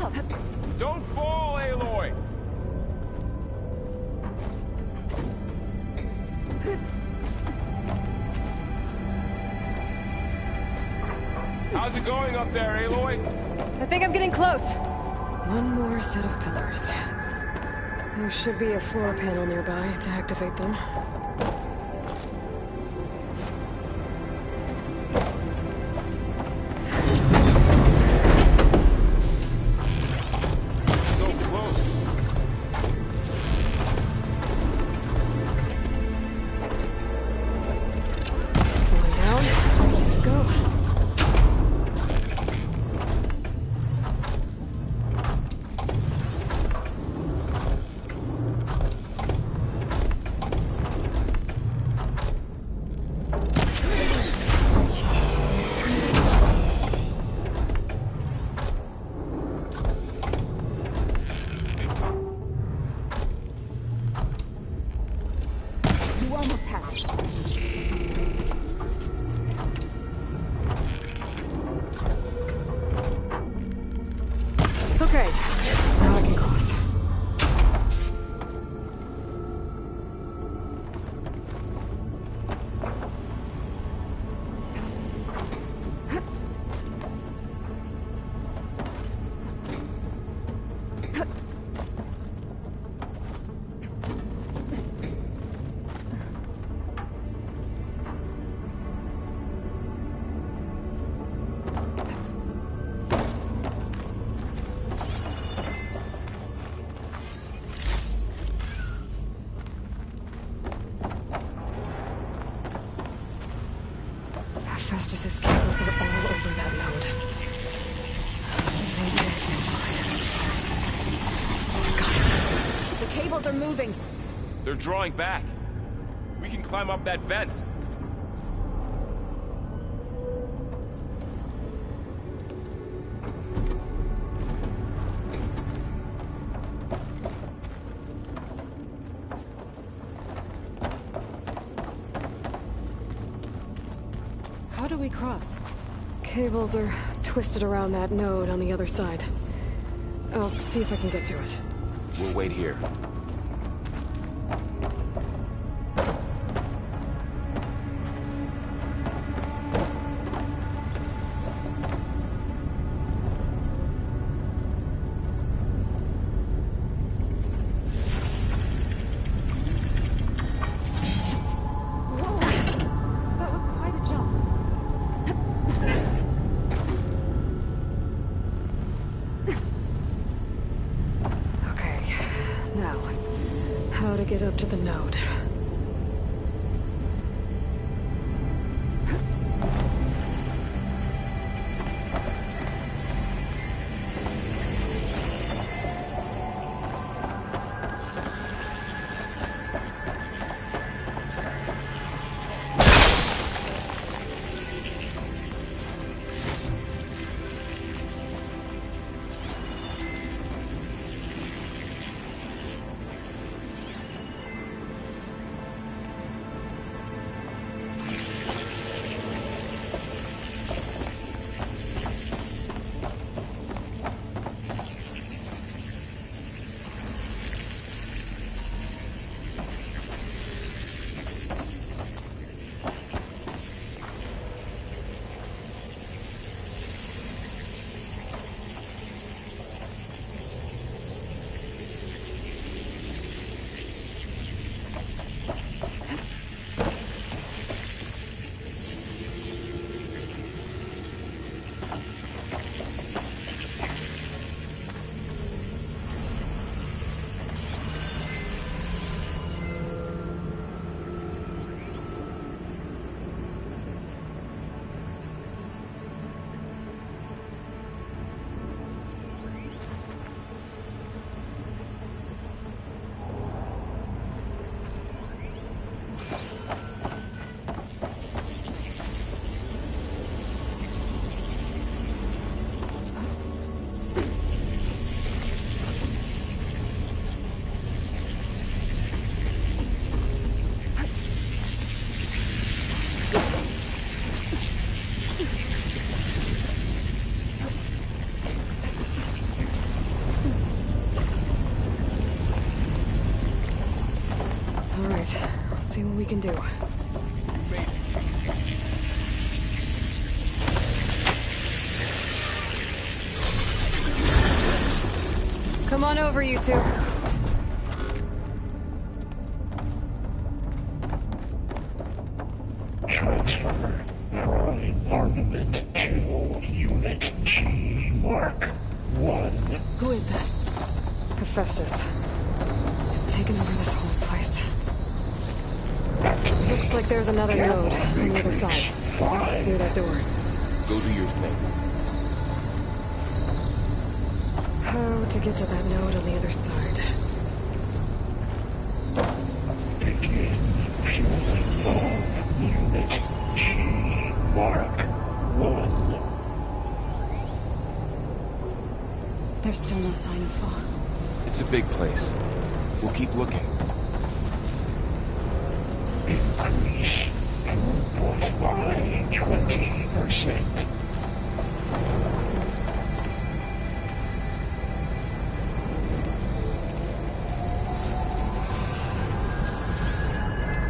up! Don't fall, Aloy! How's it going up there, Aloy? I think I'm getting close. One more set of pillars. There should be a floor panel nearby to activate them. Okay, now I can cross. Festus's cables are all over that node. Maybe I can find it. The cables are moving. They're drawing back. We can climb up that vent. How do we cross? Cables are twisted around that node on the other side. I'll see if I can get to it. We'll wait here. How to get up to the node. see what we can do. Come on over, you two. Transfer prime armament to Unit G Mark 1. Who is that? Hephaestus. It's taken over this whole place. Looks like there's another node on the other side. Near that door. Go do your thing. How to get to that node on the other side? Begin fueling of Unit G Mark 1. There's still no sign of fog. It's a big place. We'll keep looking. Increase throughput by 20%.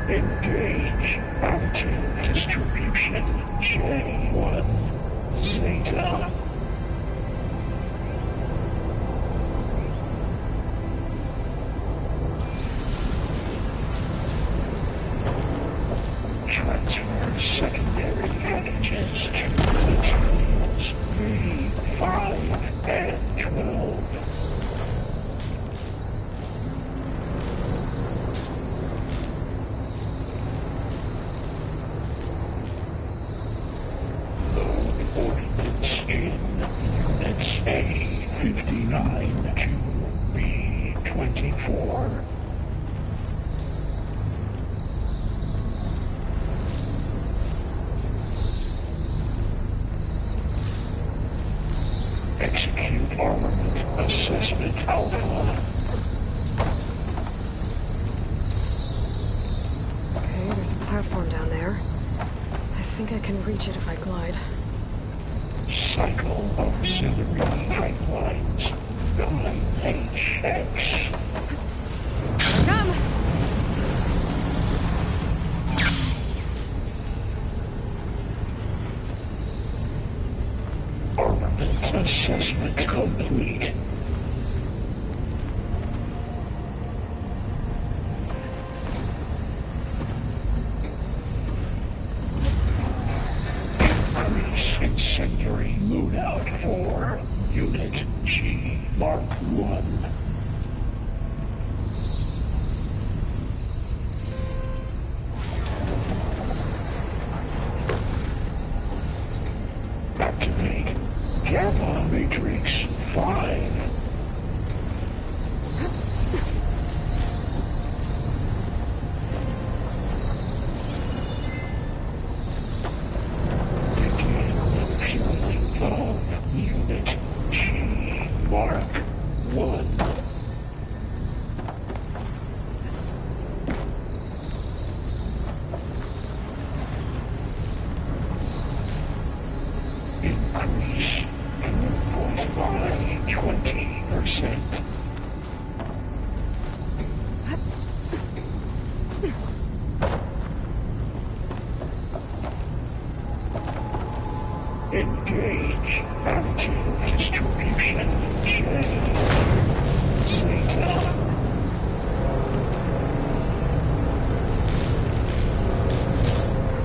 Engage active distribution J1 Zeta. Transfer secondary packages to materials V5 and 12. A59 to B24. Execute armament assessment alpha. Okay, there's a platform down there. I think I can reach it if I glide. Cycle auxiliary pipelines. 9HX. Come! Armament assessment complete. Incendiary loadout for Unit G Mark 1. Activate Gamma Matrix 5. Unit G Mark 1. Increase throughput by 20%. Engage active distribution J. Zeta.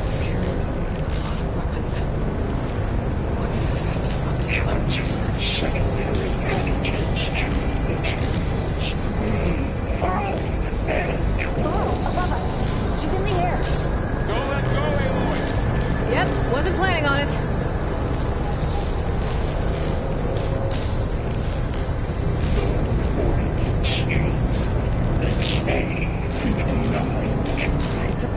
These carriers are moving a lot of weapons. What is Hephaestus up to? Transfer secondary packages to materials V5 and 12. Oh, above us. She's in the air. Don't let go, Aloy! Yep, wasn't planning on it. It's a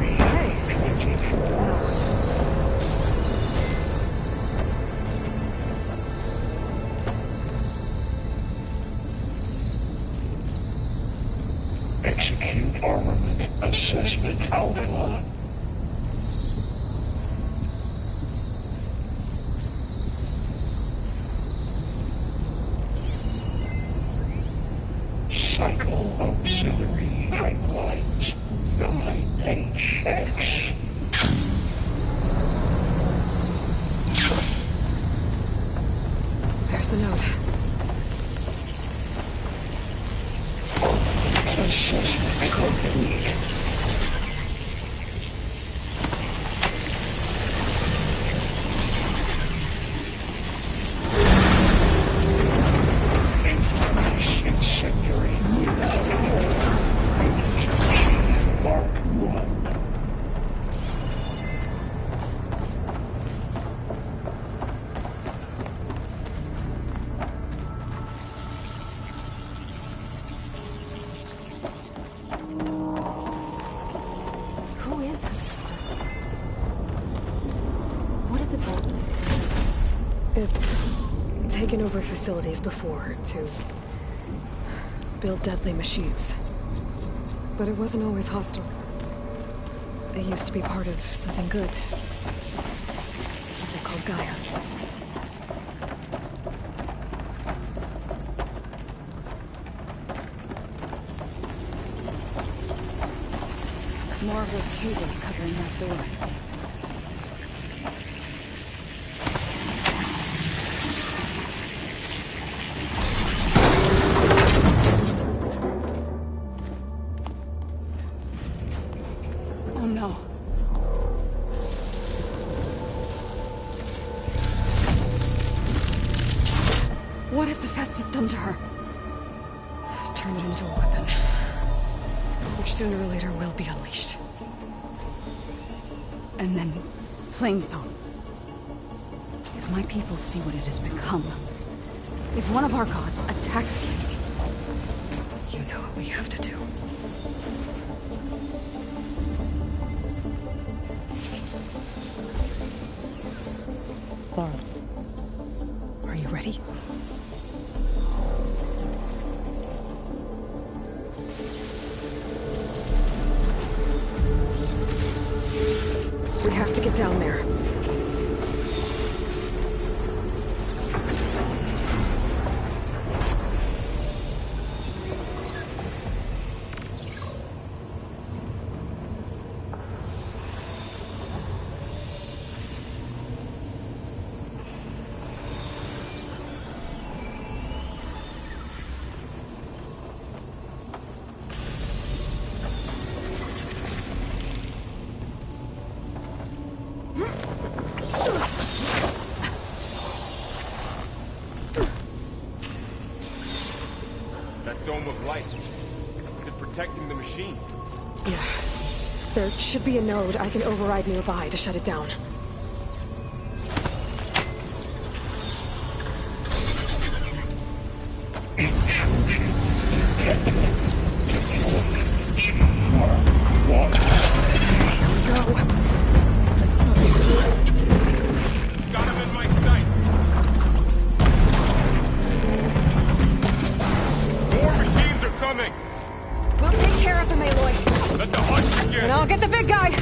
Execute armament assessment alpha. Cycle auxiliary pipelines. 9HX. There's the note. Assessment complete. Incendiary without Mark 1. Who is Hephaestus? What is it about with this place? It's taken over facilities before to build deadly machines. But it wasn't always hostile. It used to be part of something good. Something called Gaia. More of those cables covering that door. Oh no. What has Hephaestus done to her? Turned it into a weapon. Which sooner or later will be unleashed. And then, Plainsong. If my people see what it has become, if one of our gods attacks them, you know what we have to do. Laura, are you ready? We have to get down there. Dome of light. Is it protecting the machine? Yeah. There should be a node I can override nearby to shut it down. I'll get the big guy!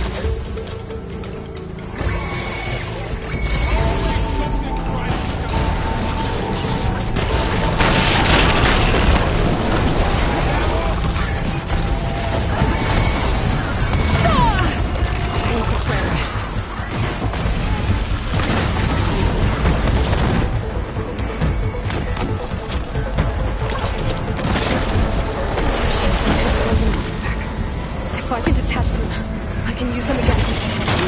If I can detach them, I can use them against it.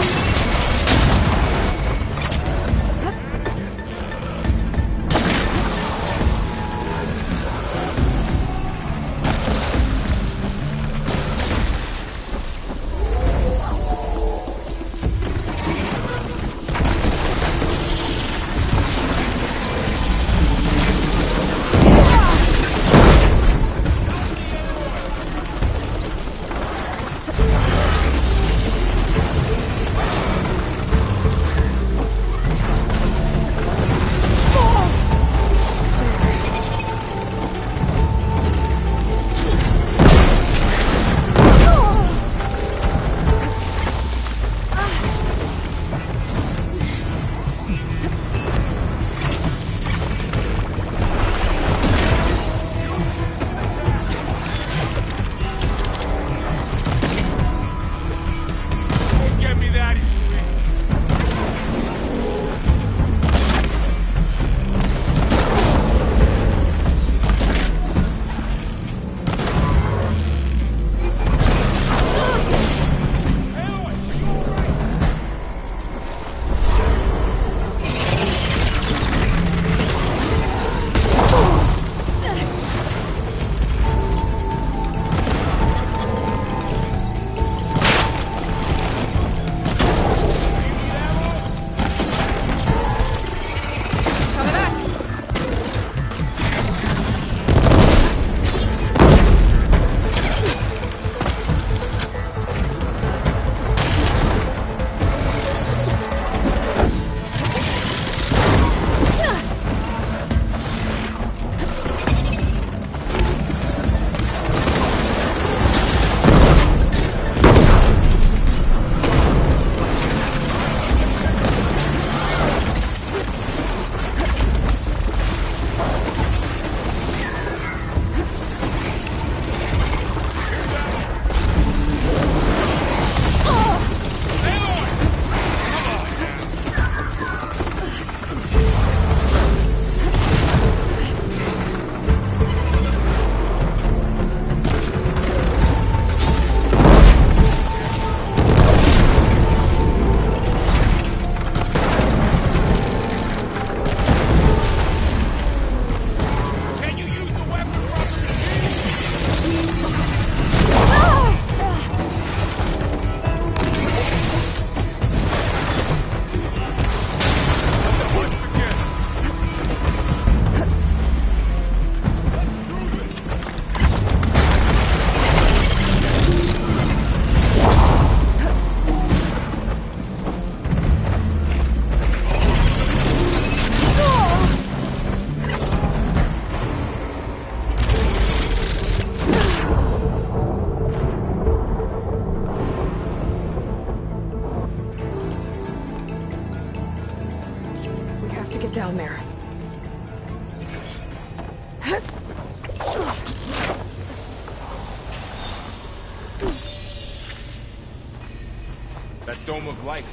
Dome of Light.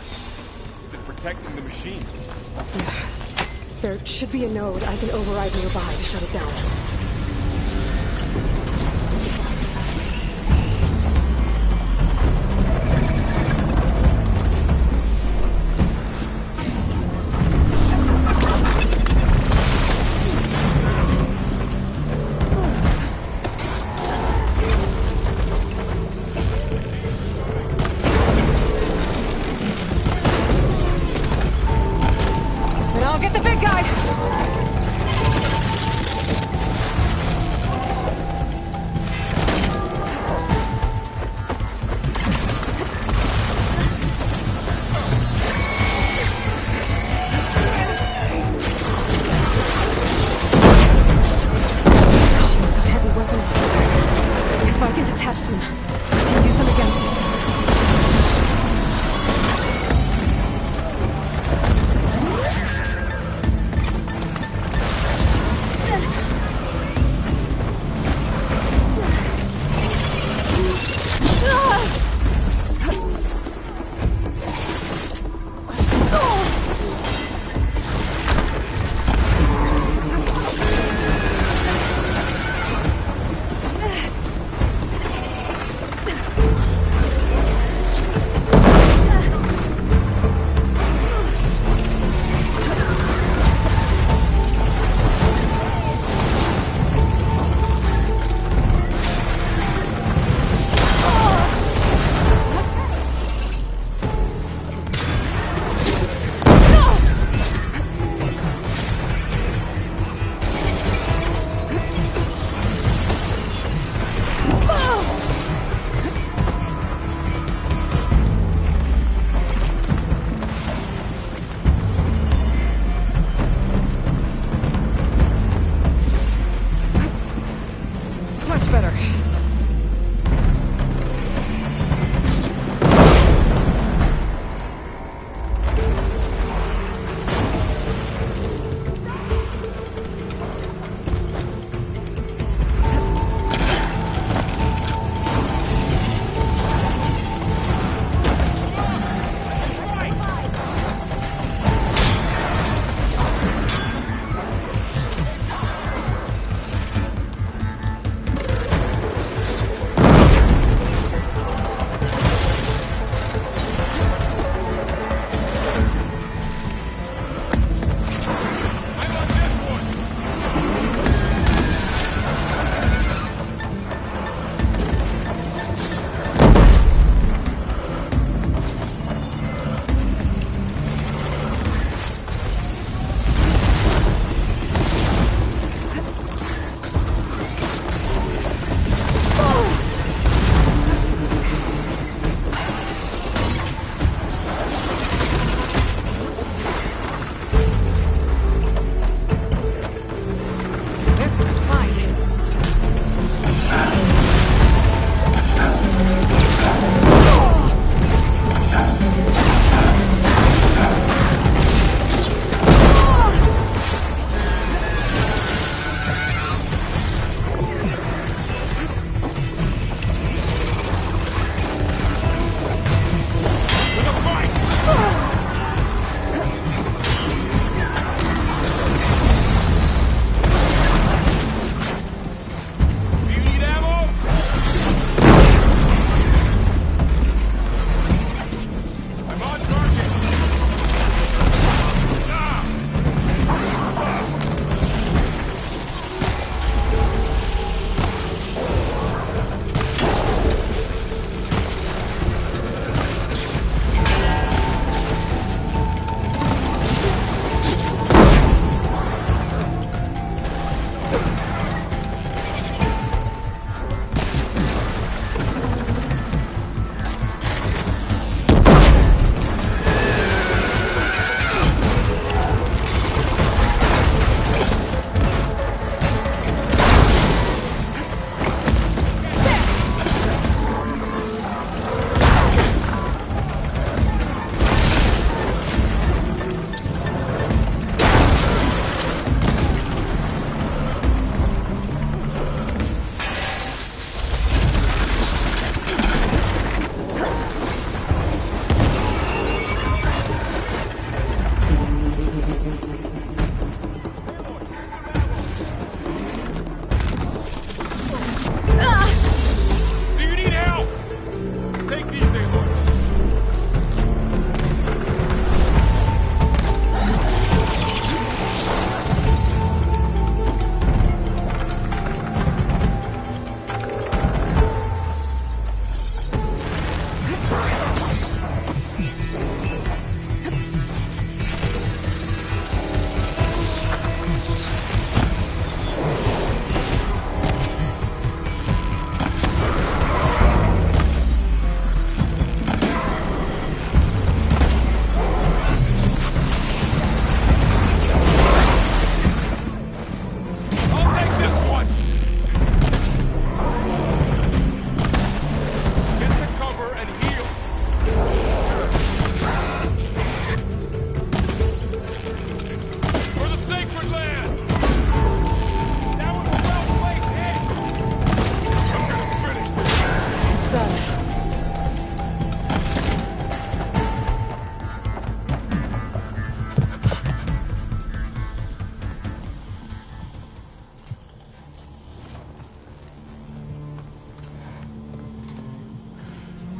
Is it protecting the machine? Yeah. There should be a node I can override nearby to shut it down.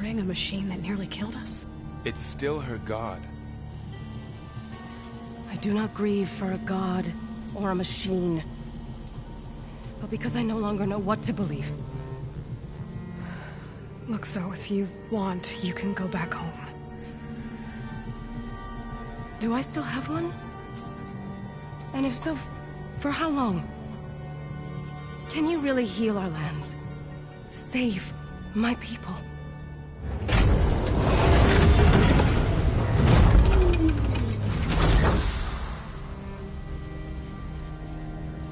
mourning a machine that nearly killed us? It's still her god. I do not grieve for a god or a machine, but because I no longer know what to believe. Look, so if you want, you can go back home. Do I still have one? And if so, for how long? Can you really heal our lands? Save my people?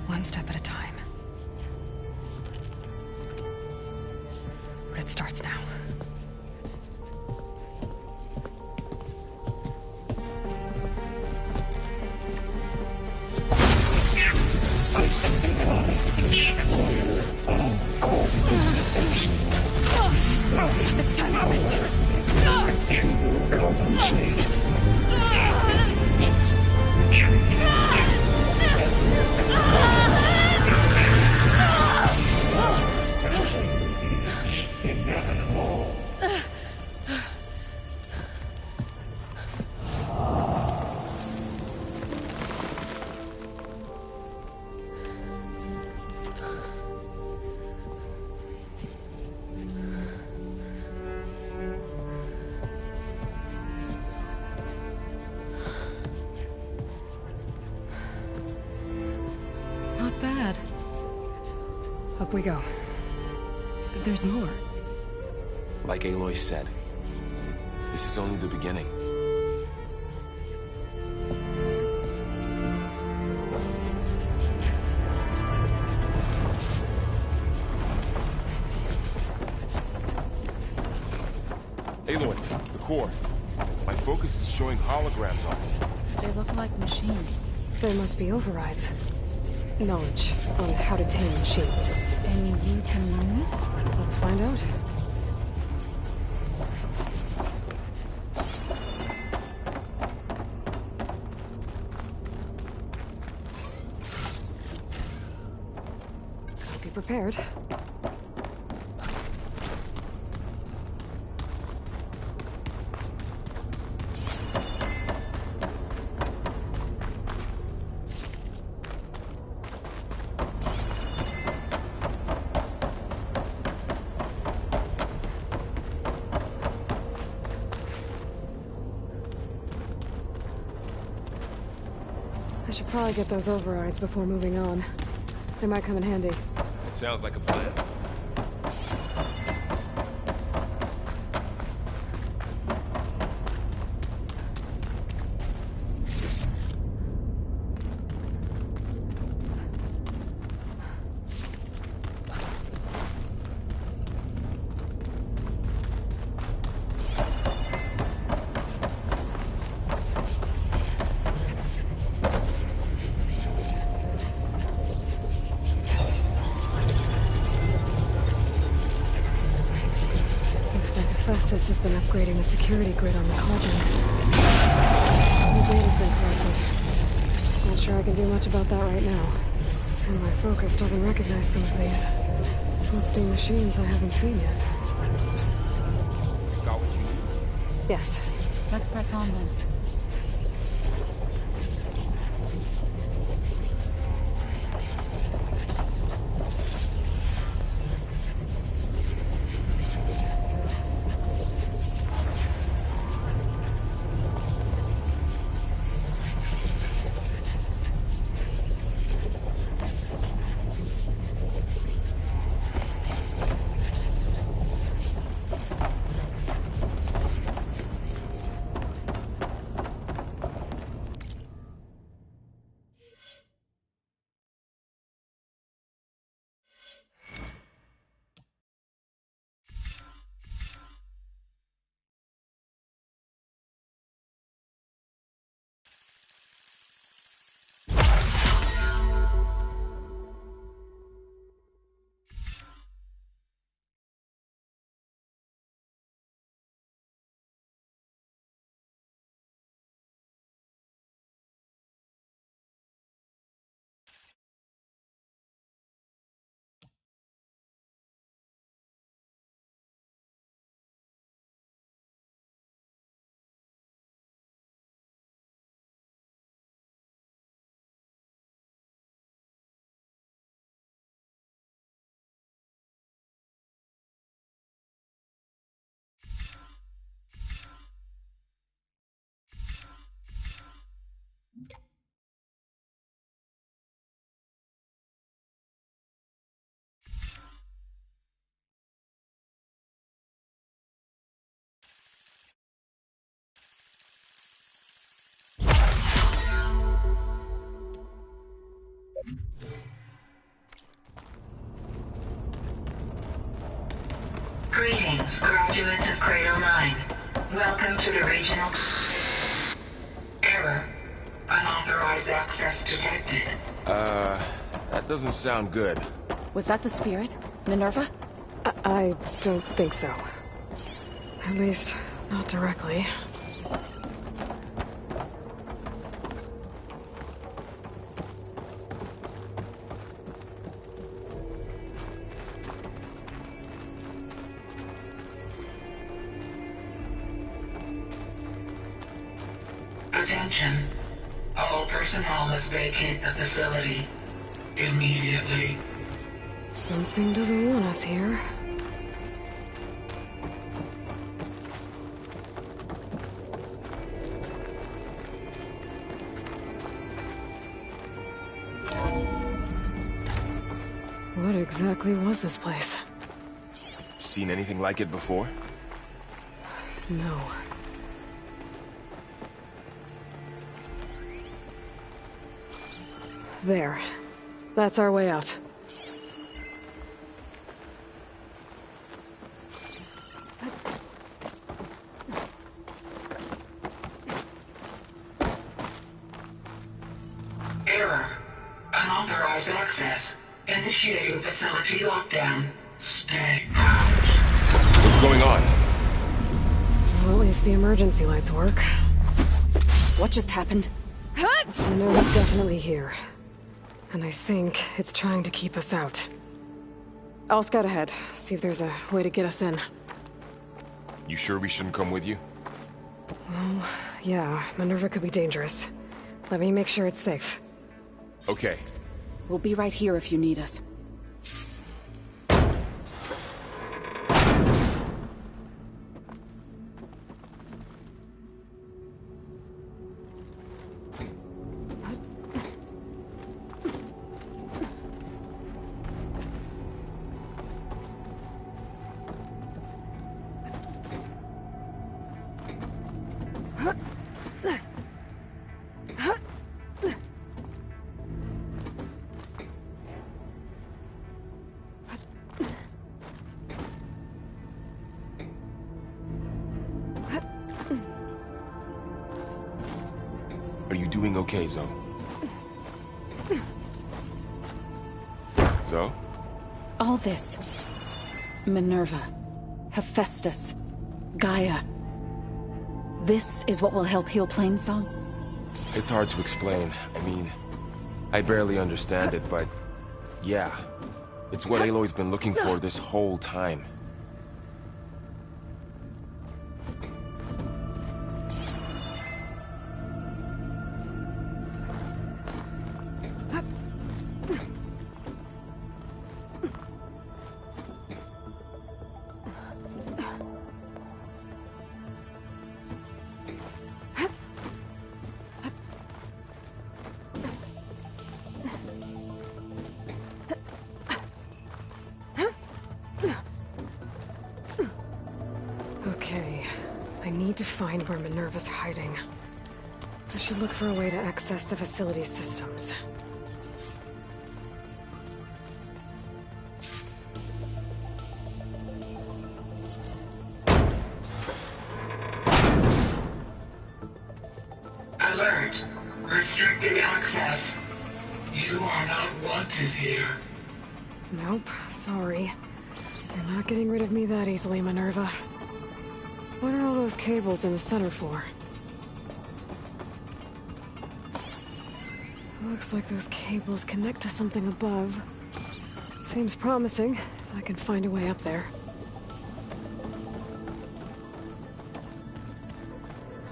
One step at a time. But it starts now. This time I missed it. You will compensate. Inevitable. Not bad. Up we go. There's more. Like Aloy said, this is only the beginning. Aloy, the core. My focus is showing holograms on it. They look like machines. They must be overrides. Knowledge on how to tame machines. And you can learn this? Let's find out. Be prepared. I should probably get those overrides before moving on. They might come in handy. Sounds like a plan. Festus has been upgrading the security grid on the cauldrons. The gate has been corrupted. Not sure I can do much about that right now. And my focus doesn't recognize some of these. Must be machines I haven't seen yet. Got what you need? Yes. Let's press on then. Greetings, graduates of Cradle 9. Welcome to the regional... Error. Unauthorized access detected. That doesn't sound good. Was that the spirit? Minerva? I don't think so. At least, not directly. Attention. All personnel must vacate the facility immediately. Something doesn't want us here. What exactly was this place? Seen anything like it before? No. There. That's our way out. Error. Unauthorized access. Initiating facility lockdown. Stay out. What's going on? Well, at least the emergency lights work. What just happened? Minerva's definitely here. And I think it's trying to keep us out. I'll scout ahead, see if there's a way to get us in. You sure we shouldn't come with you? Well, yeah, Minerva could be dangerous. Let me make sure it's safe. Okay. We'll be right here if you need us. Are you doing okay, Zoe? Zoe? All this. Minerva. Hephaestus. Gaia. This is what will help heal Plainsong? It's hard to explain. I mean, I barely understand it, but... yeah. It's what Aloy's been looking for this whole time. Okay. I need to find where Minerva's hiding. I should look for a way to access the facility systems. Alert. Restricted access. You are not wanted here. Nope, sorry. You're not getting rid of me that easily, Minerva. What are all those cables in the center for? Looks like those cables connect to something above. Seems promising, if I can find a way up there.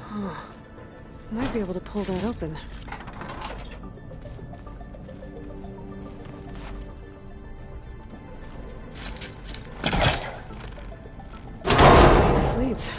Huh. Might be able to pull that open. This leads.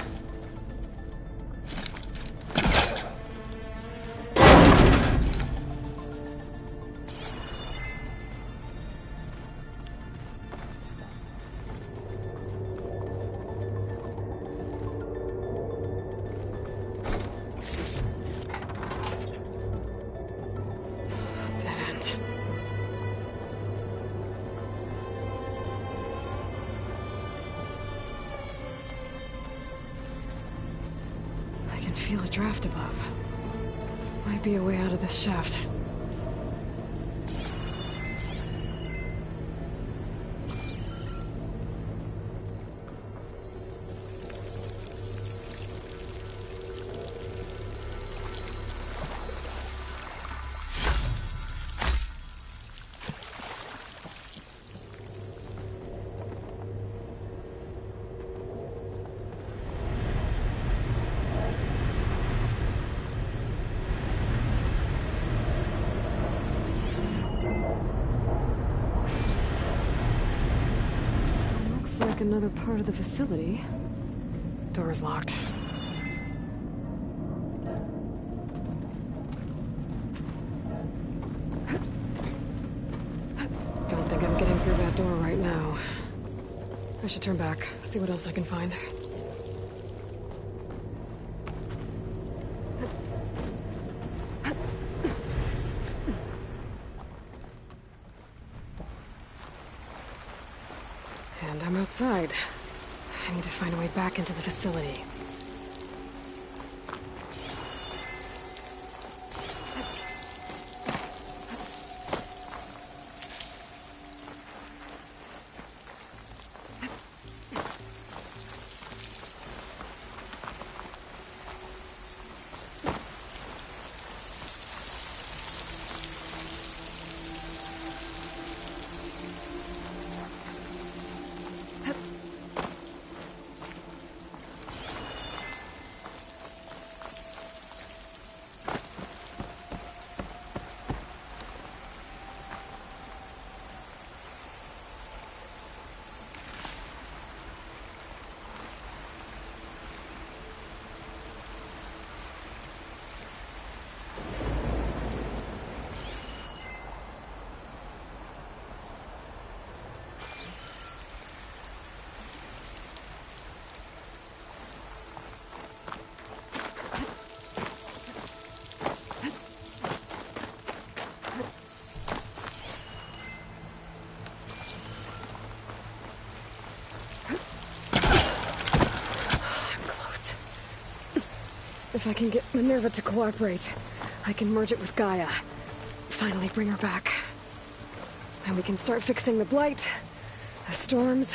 feel a draft above. Might be a way out of this shaft. Like another part of the facility. Door is locked. Don't think I'm getting through that door right now. I should turn back, see what else I can find. And I'm outside. I need to find a way back into the facility. If I can get Minerva to cooperate, I can merge it with Gaia. Finally bring her back. And we can start fixing the Blight, the storms,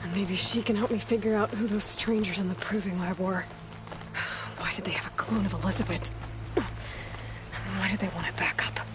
and maybe she can help me figure out who those strangers in the Proving Lab were. Why did they have a clone of Elizabeth? And why did they want it back up?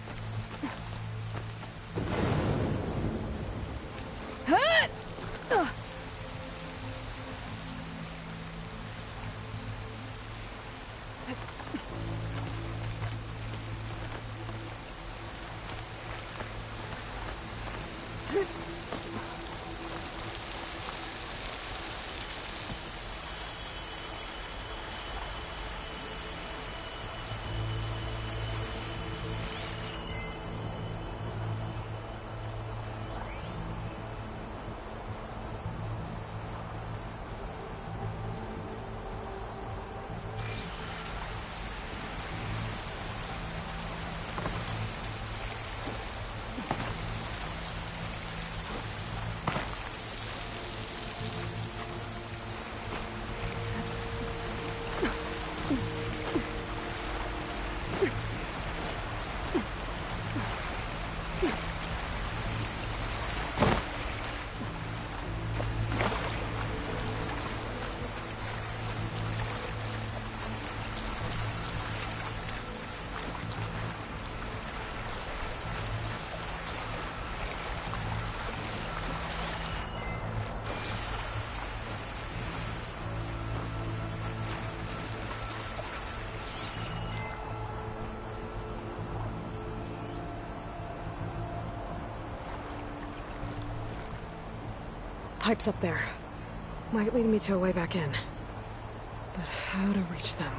Pipes up there. Might lead me to a way back in. But how to reach them?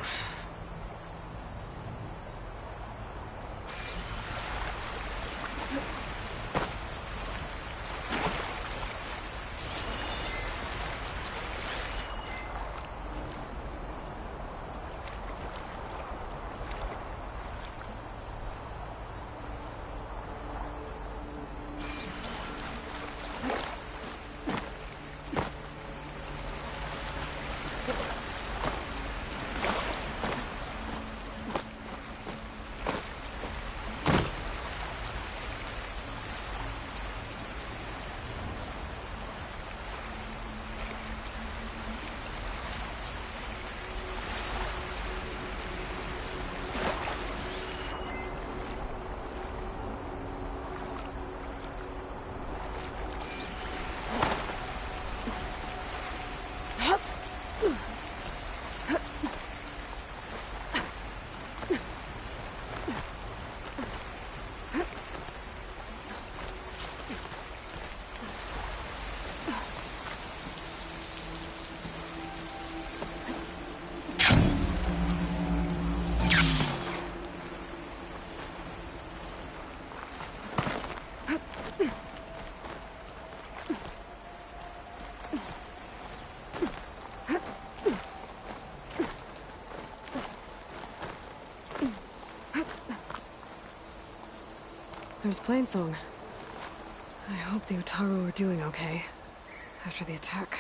There's Plainsong. I hope the Utaru are doing okay after the attack.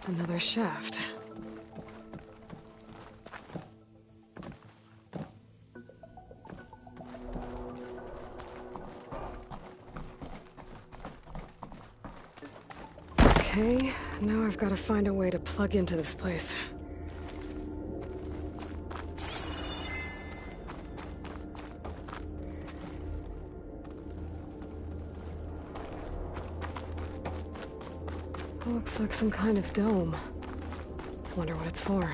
Another shaft. Okay, now I've got to find a way to plug into this place. Looks like some kind of dome. Wonder what it's for.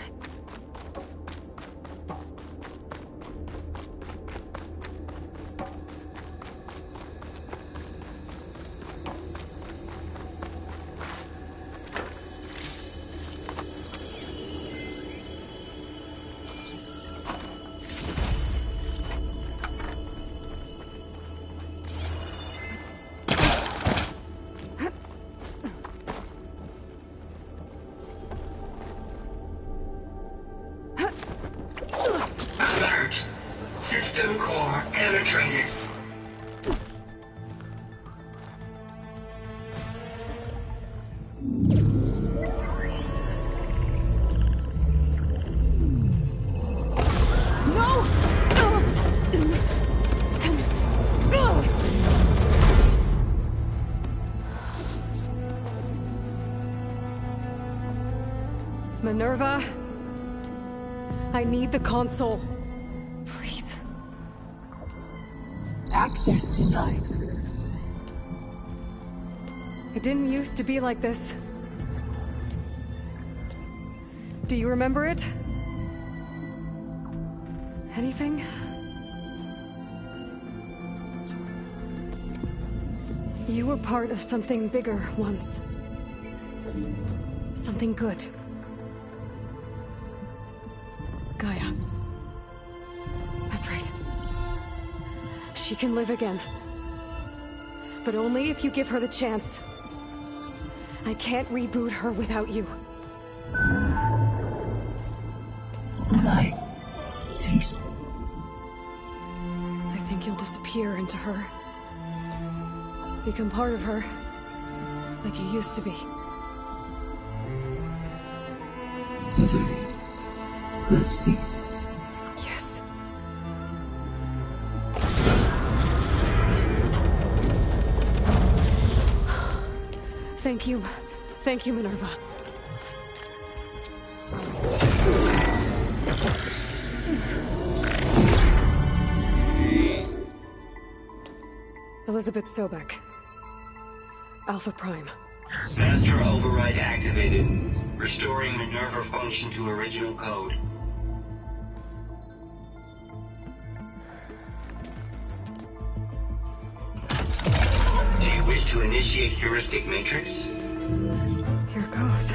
System core penetrated. Minerva, I need the console. Access denied. It didn't used to be like this. Do you remember it? Anything? You were part of something bigger once. Something good. Gaia. That's right. She can live again. But only if you give her the chance. I can't reboot her without you. Light. Cease. I think you'll disappear into her. Become part of her. Like you used to be. Misery. The cease. Yes. Thank you. Thank you, Minerva. Elizabeth Sobek. Alpha Prime. Master override activated. Restoring Minerva function to original code. Do you wish to initiate heuristic matrix? Here goes.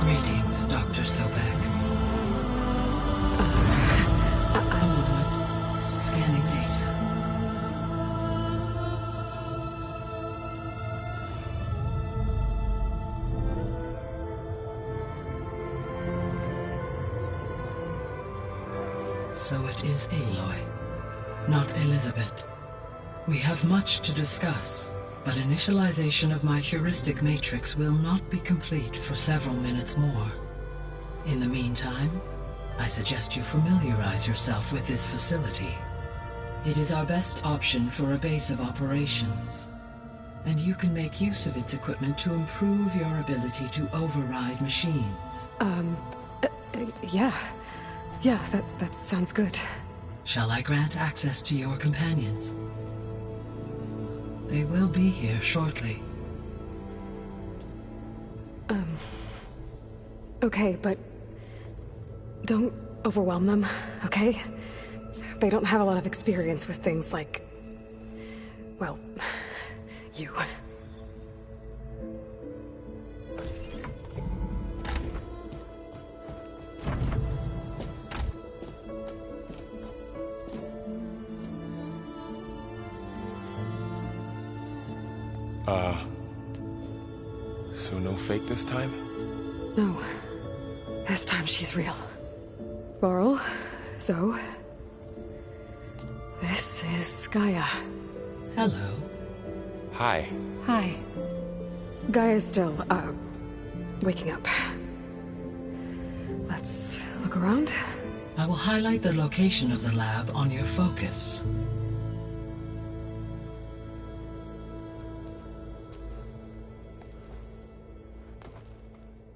Greetings, Dr. Sobek. Scanning data. So it is Aloy, not Elizabeth. We have much to discuss, but initialization of my heuristic matrix will not be complete for several minutes more. In the meantime, I suggest you familiarize yourself with this facility. It is our best option for a base of operations, and you can make use of its equipment to improve your ability to override machines. Yeah. Yeah, that sounds good. Shall I grant access to your companions? They will be here shortly. Okay, but don't overwhelm them, okay? They don't have a lot of experience with things like, well, you. So no fake this time? No. This time she's real. Varl, Zoe. This is Gaia. Hello. Hi. Hi. Gaia's still, waking up. Let's look around. I will highlight the location of the lab on your focus.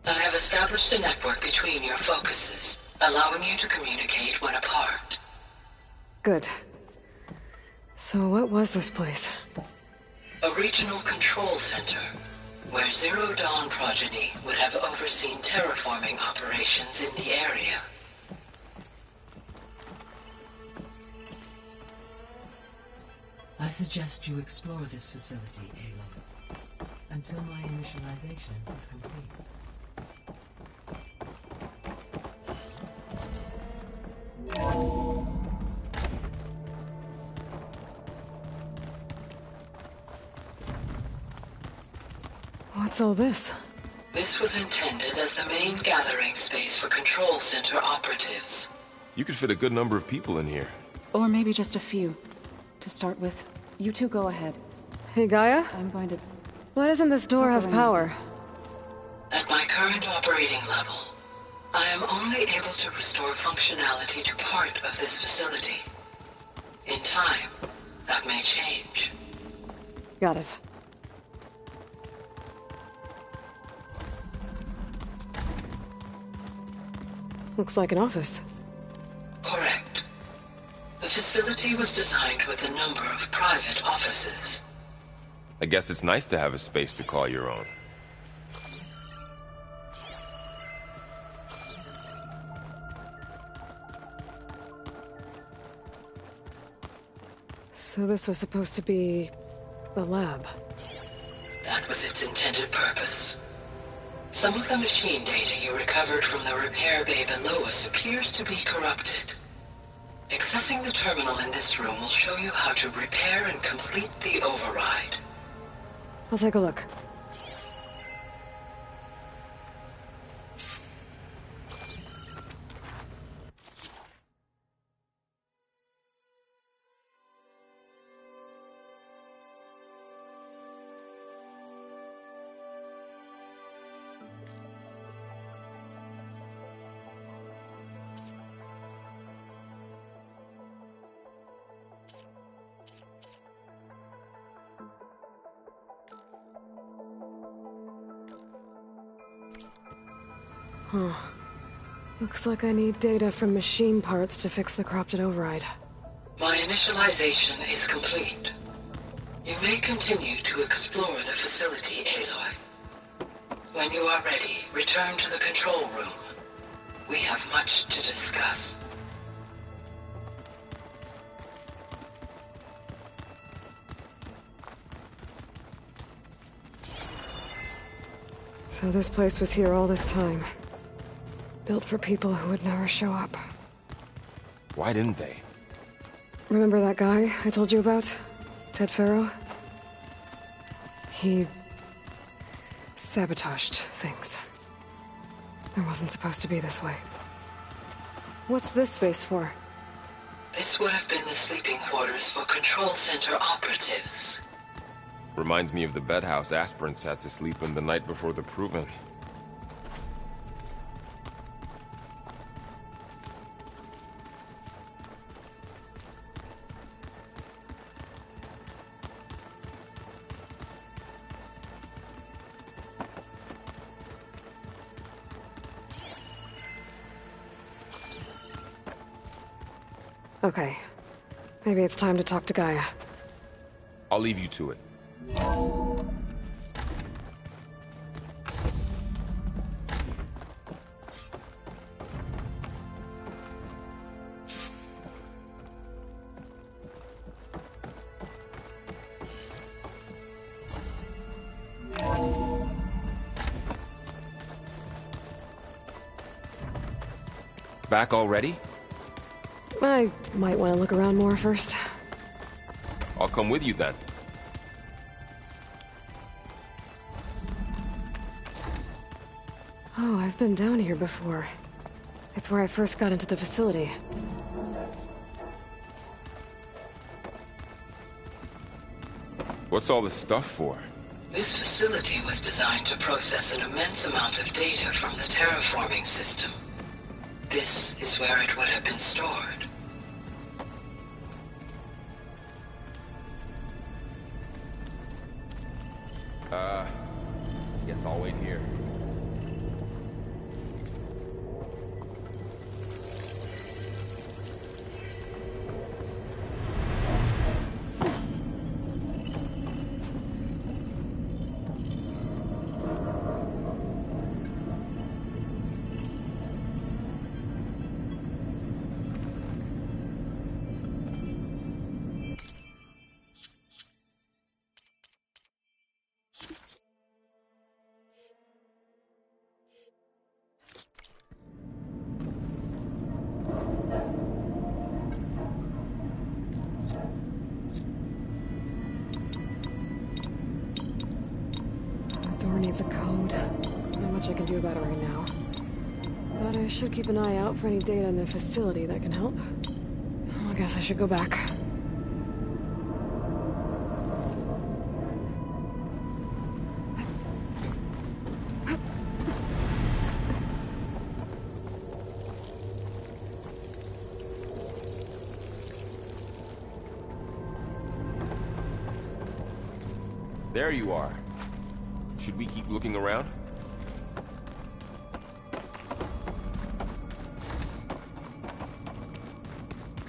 I have established a network between your focuses, allowing you to communicate when apart. Good. So what was this place? A regional control center, where Zero Dawn progeny would have overseen terraforming operations in the area. I suggest you explore this facility, Aloy, until my initialization is complete. What's all this? This was intended as the main gathering space for control center operatives. You could fit a good number of people in here. Or maybe just a few. To start with, you two go ahead. Hey, Gaia? I'm going to... Why doesn't this door have power? At my current operating level, I am only able to restore functionality to part of this facility. In time, that may change. Got it. Looks like an office. Correct. The facility was designed with a number of private offices. I guess it's nice to have a space to call your own. So this was supposed to be a lab. That was its intended purpose. Some of the machine data you recovered from the repair bay below us appears to be corrupted. Accessing the terminal in this room will show you how to repair and complete the override. I'll take a look. Huh. Looks like I need data from machine parts to fix the corrupted override. My initialization is complete. You may continue to explore the facility, Aloy. When you are ready, return to the control room. We have much to discuss. So this place was here all this time. Built for people who would never show up. Why didn't they? Remember that guy I told you about? Ted Faro? He sabotaged things. It wasn't supposed to be this way. What's this space for? This would have been the sleeping quarters for control center operatives. Reminds me of the bedhouse aspirants had to sleep in the night before the proving. Okay. Maybe it's time to talk to Gaia. I'll leave you to it. Back already? I might want to look around more first. I'll come with you then. Oh, I've been down here before. It's where I first got into the facility. What's all this stuff for? This facility was designed to process an immense amount of data from the terraforming system. This is where it would have been stored. Guess I'll wait here. Door needs a code. Not much I can do about it right now. But I should keep an eye out for any data in the facility that can help. I guess I should go back. There you are. Should we keep looking around?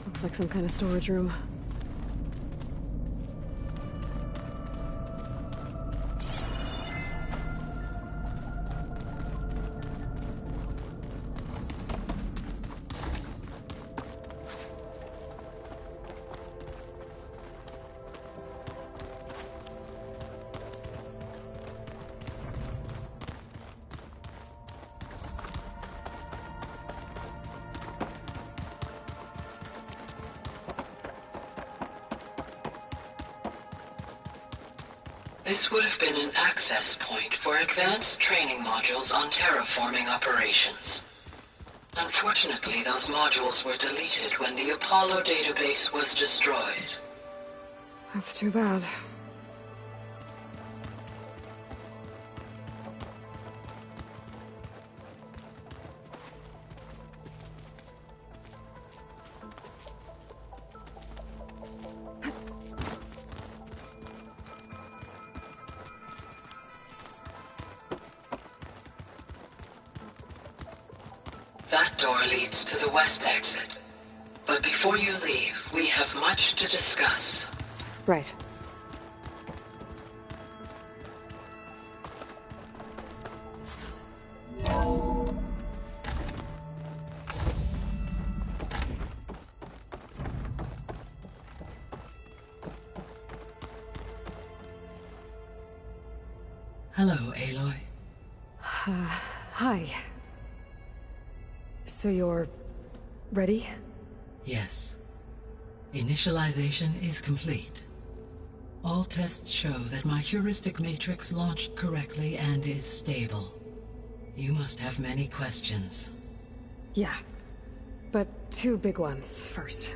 Looks like some kind of storage room. This would have been an access point for advanced training modules on terraforming operations. Unfortunately, those modules were deleted when the Apollo database was destroyed. That's too bad. That door leads to the west exit. But before you leave, we have much to discuss. Right. Hello, Aloy. Hi. So you're ready? Yes. Initialization is complete. All tests show that my heuristic matrix launched correctly and is stable. You must have many questions. Yeah. But two big ones first.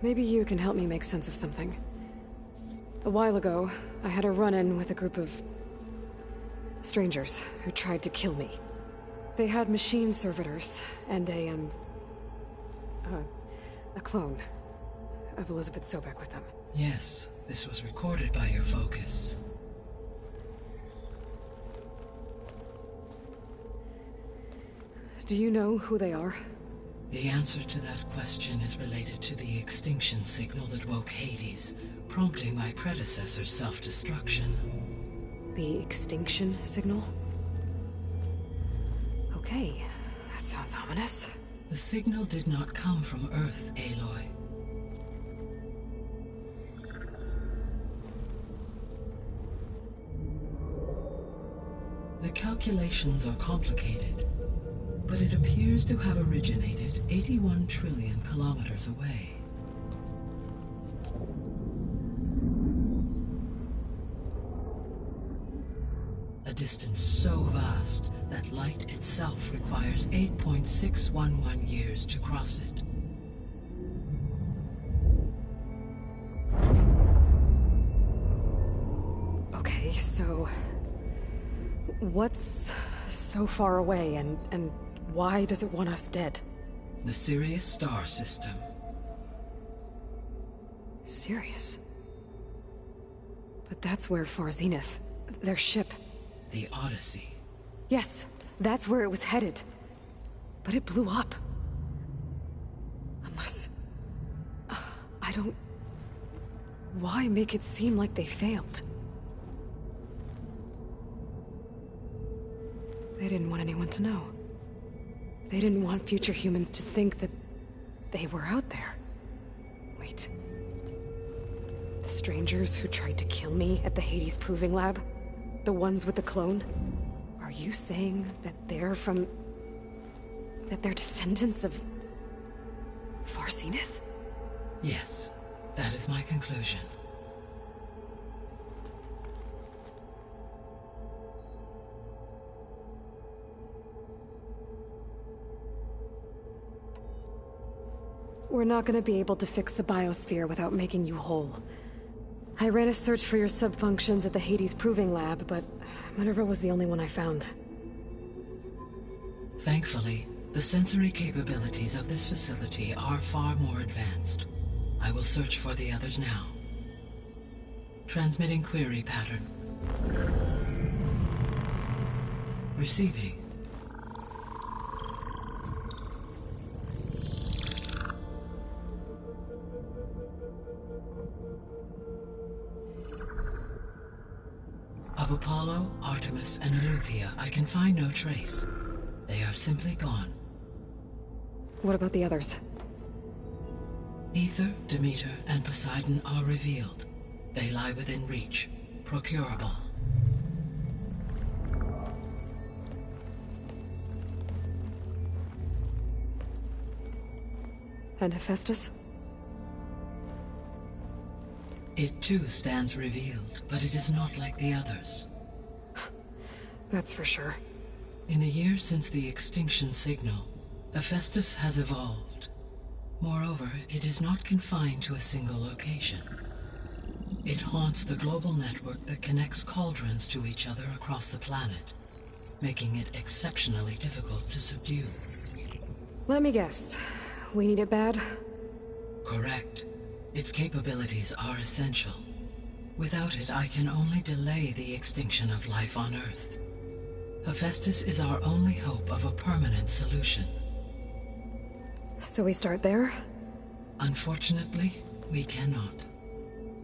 Maybe you can help me make sense of something. A while ago, I had a run-in with a group of strangers who tried to kill me. They had machine servitors and a clone of Elizabeth Sobek with them. Yes, this was recorded by your focus. Do you know who they are? The answer to that question is related to the extinction signal that woke Hades, prompting my predecessor's self-destruction. The extinction signal? Okay, that sounds ominous. The signal did not come from Earth, Aloy. The calculations are complicated, but it appears to have originated 81 trillion kilometers away. A distance so vast that light itself requires 8.611 years to cross it. Okay, so... what's so far away, and why does it want us dead? The Sirius star system. Sirius? But that's where Far Zenith, their ship... The Odyssey. Yes, that's where it was headed. But it blew up. Unless... I don't... Why make it seem like they failed? They didn't want anyone to know. They didn't want future humans to think that they were out there. Wait. The strangers who tried to kill me at the Hades Proving Lab? The ones with the clone? Are you saying that they're from... that they're descendants of... Far Zenith? Yes, that is my conclusion. We're not gonna be able to fix the biosphere without making you whole. I ran a search for your subfunctions at the Hades Proving Lab, but Minerva was the only one I found. Thankfully, the sensory capabilities of this facility are far more advanced. I will search for the others now. Transmitting query pattern. Receiving. Of Apollo, Artemis, and Eleuthia, I can find no trace. They are simply gone. What about the others? Aether, Demeter, and Poseidon are revealed. They lie within reach, procurable. And Hephaestus? It too stands revealed, but it is not like the others. That's for sure. In the years since the extinction signal, Hephaestus has evolved. Moreover, it is not confined to a single location. It haunts the global network that connects cauldrons to each other across the planet, making it exceptionally difficult to subdue. Let me guess. We need it bad? Correct. Its capabilities are essential. Without it, I can only delay the extinction of life on Earth. Hephaestus is our only hope of a permanent solution. So we start there? Unfortunately, we cannot.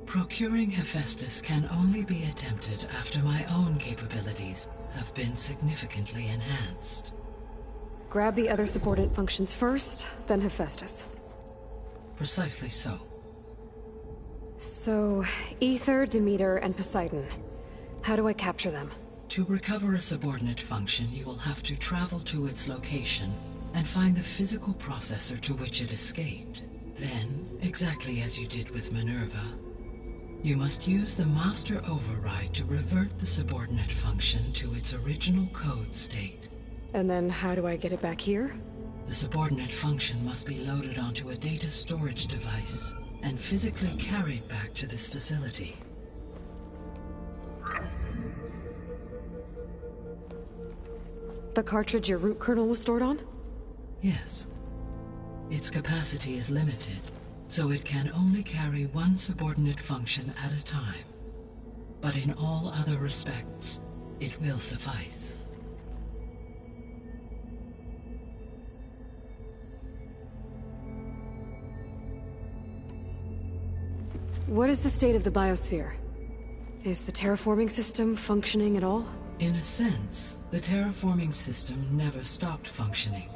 Procuring Hephaestus can only be attempted after my own capabilities have been significantly enhanced. Grab the other subordinate functions first, then Hephaestus. Precisely so. So, Aether, Demeter, and Poseidon. How do I capture them? To recover a subordinate function, you will have to travel to its location and find the physical processor to which it escaped. Then, exactly as you did with Minerva, you must use the Master Override to revert the subordinate function to its original code state. And then how do I get it back here? The subordinate function must be loaded onto a data storage device and physically carried back to this facility. The cartridge your root kernel was stored on? Yes. Its capacity is limited, so it can only carry one subordinate function at a time. But in all other respects, it will suffice. What is the state of the biosphere? Is the terraforming system functioning at all? In a sense, the terraforming system never stopped functioning.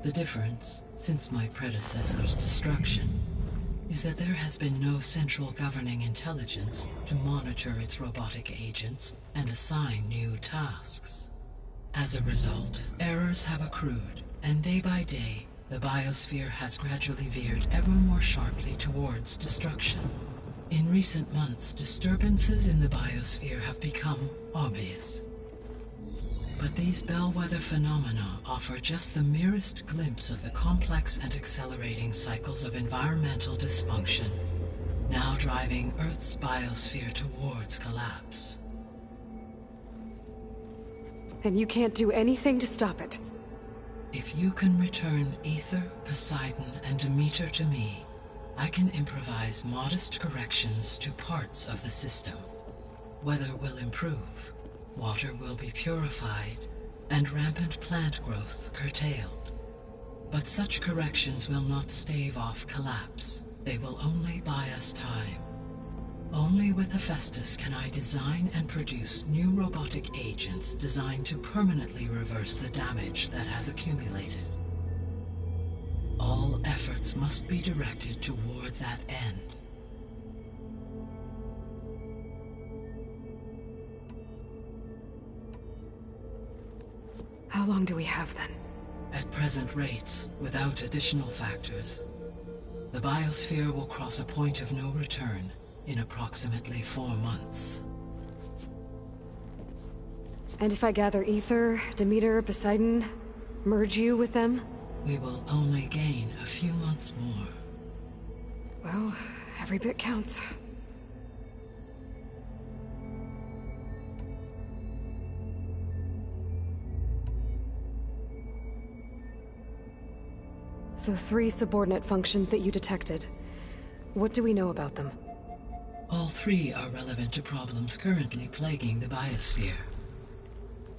The difference, since my predecessor's destruction, is that there has been no central governing intelligence to monitor its robotic agents and assign new tasks. As a result, errors have accrued, and day by day, the biosphere has gradually veered ever more sharply towards destruction. In recent months, disturbances in the biosphere have become obvious. But these bellwether phenomena offer just the merest glimpse of the complex and accelerating cycles of environmental dysfunction, now driving Earth's biosphere towards collapse. And you can't do anything to stop it? If you can return Aether, Poseidon, and Demeter to me, I can improvise modest corrections to parts of the system. Weather will improve, water will be purified, and rampant plant growth curtailed. But such corrections will not stave off collapse. They will only buy us time. Only with Hephaestus can I design and produce new robotic agents designed to permanently reverse the damage that has accumulated. All efforts must be directed toward that end. How long do we have then? At present rates, without additional factors, the biosphere will cross a point of no return in approximately 4 months. And if I gather Aether, Demeter, Poseidon, merge you with them? We will only gain a few months more. Well, every bit counts. The 3 subordinate functions that you detected, what do we know about them? All 3 are relevant to problems currently plaguing the biosphere.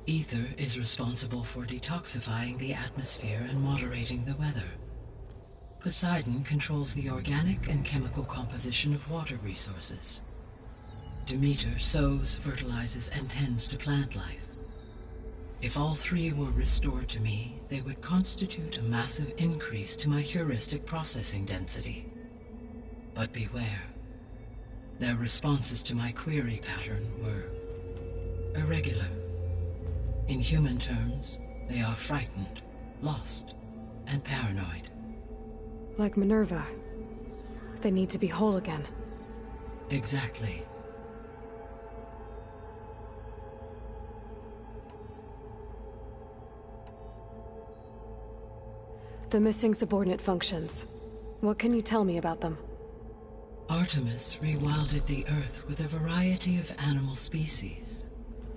Aether is responsible for detoxifying the atmosphere and moderating the weather. Poseidon controls the organic and chemical composition of water resources. Demeter sows, fertilizes, and tends to plant life. If all 3 were restored to me, they would constitute a massive increase to my heuristic processing density. But beware. Their responses to my query pattern were irregular. In human terms, they are frightened, lost, and paranoid. Like Minerva. They need to be whole again. Exactly. The missing subordinate functions. What can you tell me about them? Artemis rewilded the Earth with a variety of animal species.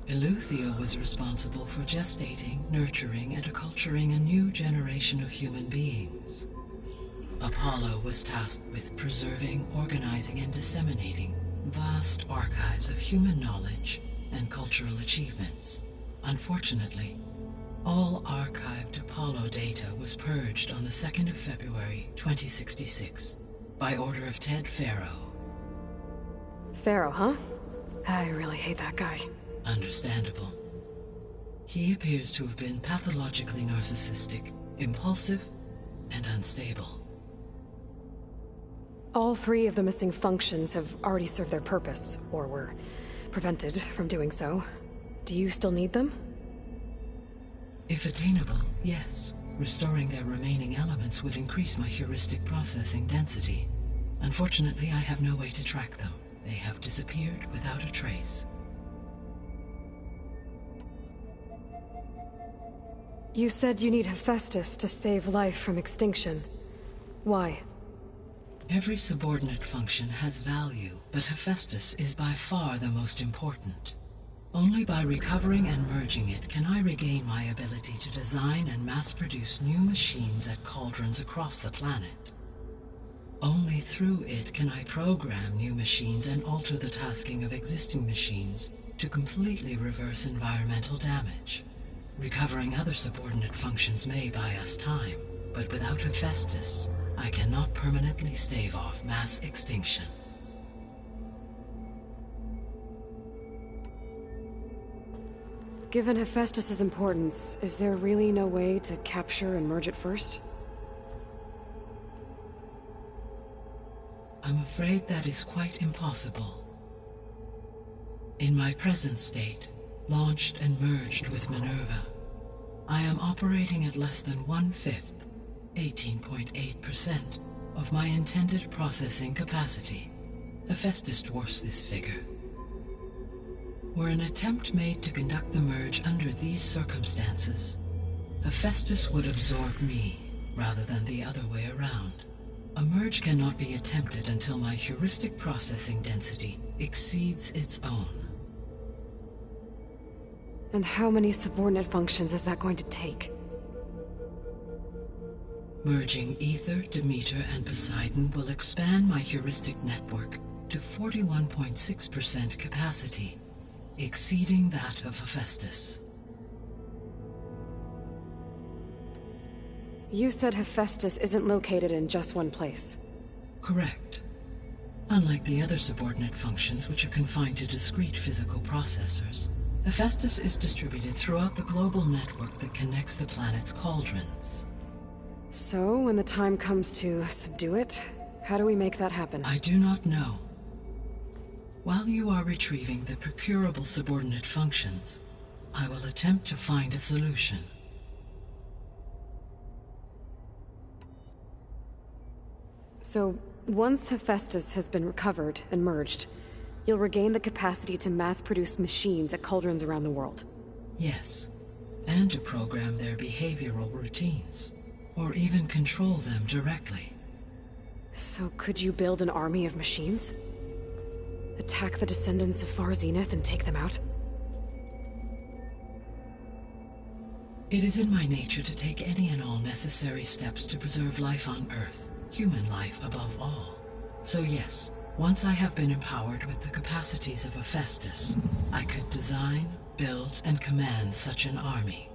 Eleuthia was responsible for gestating, nurturing, and acculturating a new generation of human beings. Apollo was tasked with preserving, organizing, and disseminating vast archives of human knowledge and cultural achievements. Unfortunately, all archived Apollo data was purged on the 2nd of February, 2066, by order of Ted Faro. Faro, huh? I really hate that guy. Understandable. He appears to have been pathologically narcissistic, impulsive, and unstable. All 3 of the missing functions have already served their purpose, or were prevented from doing so. Do you still need them? If attainable, yes. Restoring their remaining elements would increase my heuristic processing density. Unfortunately, I have no way to track them. They have disappeared without a trace. You said you need Hephaestus to save life from extinction. Why? Every subordinate function has value, but Hephaestus is by far the most important. Only by recovering and merging it can I regain my ability to design and mass-produce new machines at cauldrons across the planet. Only through it can I program new machines and alter the tasking of existing machines to completely reverse environmental damage. Recovering other subordinate functions may buy us time, but without Hephaestus, I cannot permanently stave off mass extinction. Given Hephaestus' importance, is there really no way to capture and merge it first? I'm afraid that is quite impossible. In my present state, launched and merged with Minerva, I am operating at less than 1/5, 18.8%, of my intended processing capacity. Hephaestus dwarfs this figure. Were an attempt made to conduct the merge under these circumstances, Hephaestus would absorb me, rather than the other way around. A merge cannot be attempted until my heuristic processing density exceeds its own. And how many subordinate functions is that going to take? Merging Aether, Demeter, and Poseidon will expand my heuristic network to 41.6% capacity, exceeding that of Hephaestus. You said Hephaestus isn't located in just one place. Correct. Unlike the other subordinate functions, which are confined to discrete physical processors, Hephaestus is distributed throughout the global network that connects the planet's cauldrons. So, when the time comes to subdue it, how do we make that happen? I do not know. While you are retrieving the procurable subordinate functions, I will attempt to find a solution. So, once Hephaestus has been recovered and merged, you'll regain the capacity to mass-produce machines at cauldrons around the world. Yes, and to program their behavioral routines, or even control them directly. So could you build an army of machines? Attack the descendants of Far Zenith and take them out? It is in my nature to take any and all necessary steps to preserve life on Earth, human life above all. So yes, once I have been empowered with the capacities of Hephaestus, I could design, build, and command such an army.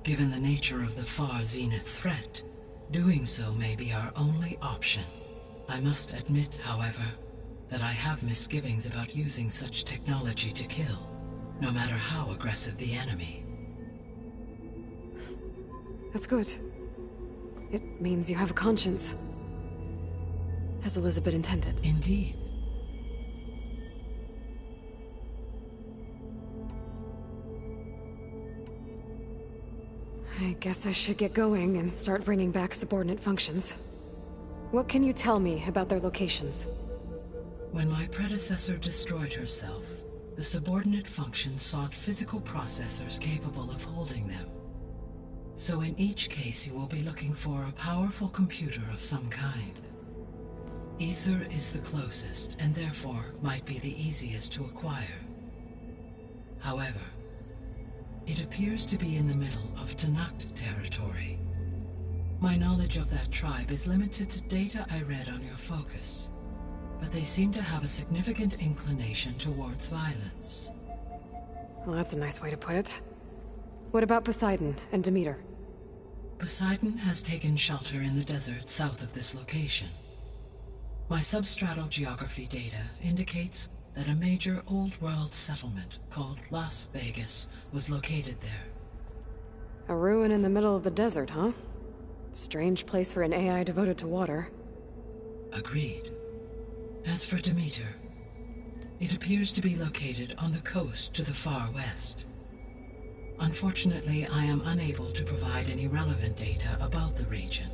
Given the nature of the Far Zenith threat, doing so may be our only option. I must admit, however, that I have misgivings about using such technology to kill, no matter how aggressive the enemy. That's good. It means you have a conscience. As Elizabeth intended. Indeed. I guess I should get going and start bringing back subordinate functions. What can you tell me about their locations? When my predecessor destroyed herself, the subordinate functions sought physical processors capable of holding them. So in each case you will be looking for a powerful computer of some kind. Aether is the closest, and therefore might be the easiest to acquire. However, it appears to be in the middle of Tenakth territory. My knowledge of that tribe is limited to data I read on your focus, but they seem to have a significant inclination towards violence. Well, that's a nice way to put it. What about Poseidon and Demeter? Poseidon has taken shelter in the desert south of this location. My substratal geography data indicates that a major old-world settlement called Las Vegas was located there. A ruin in the middle of the desert, huh? Strange place for an AI devoted to water. Agreed. As for Demeter, it appears to be located on the coast to the far west. Unfortunately, I am unable to provide any relevant data about the region.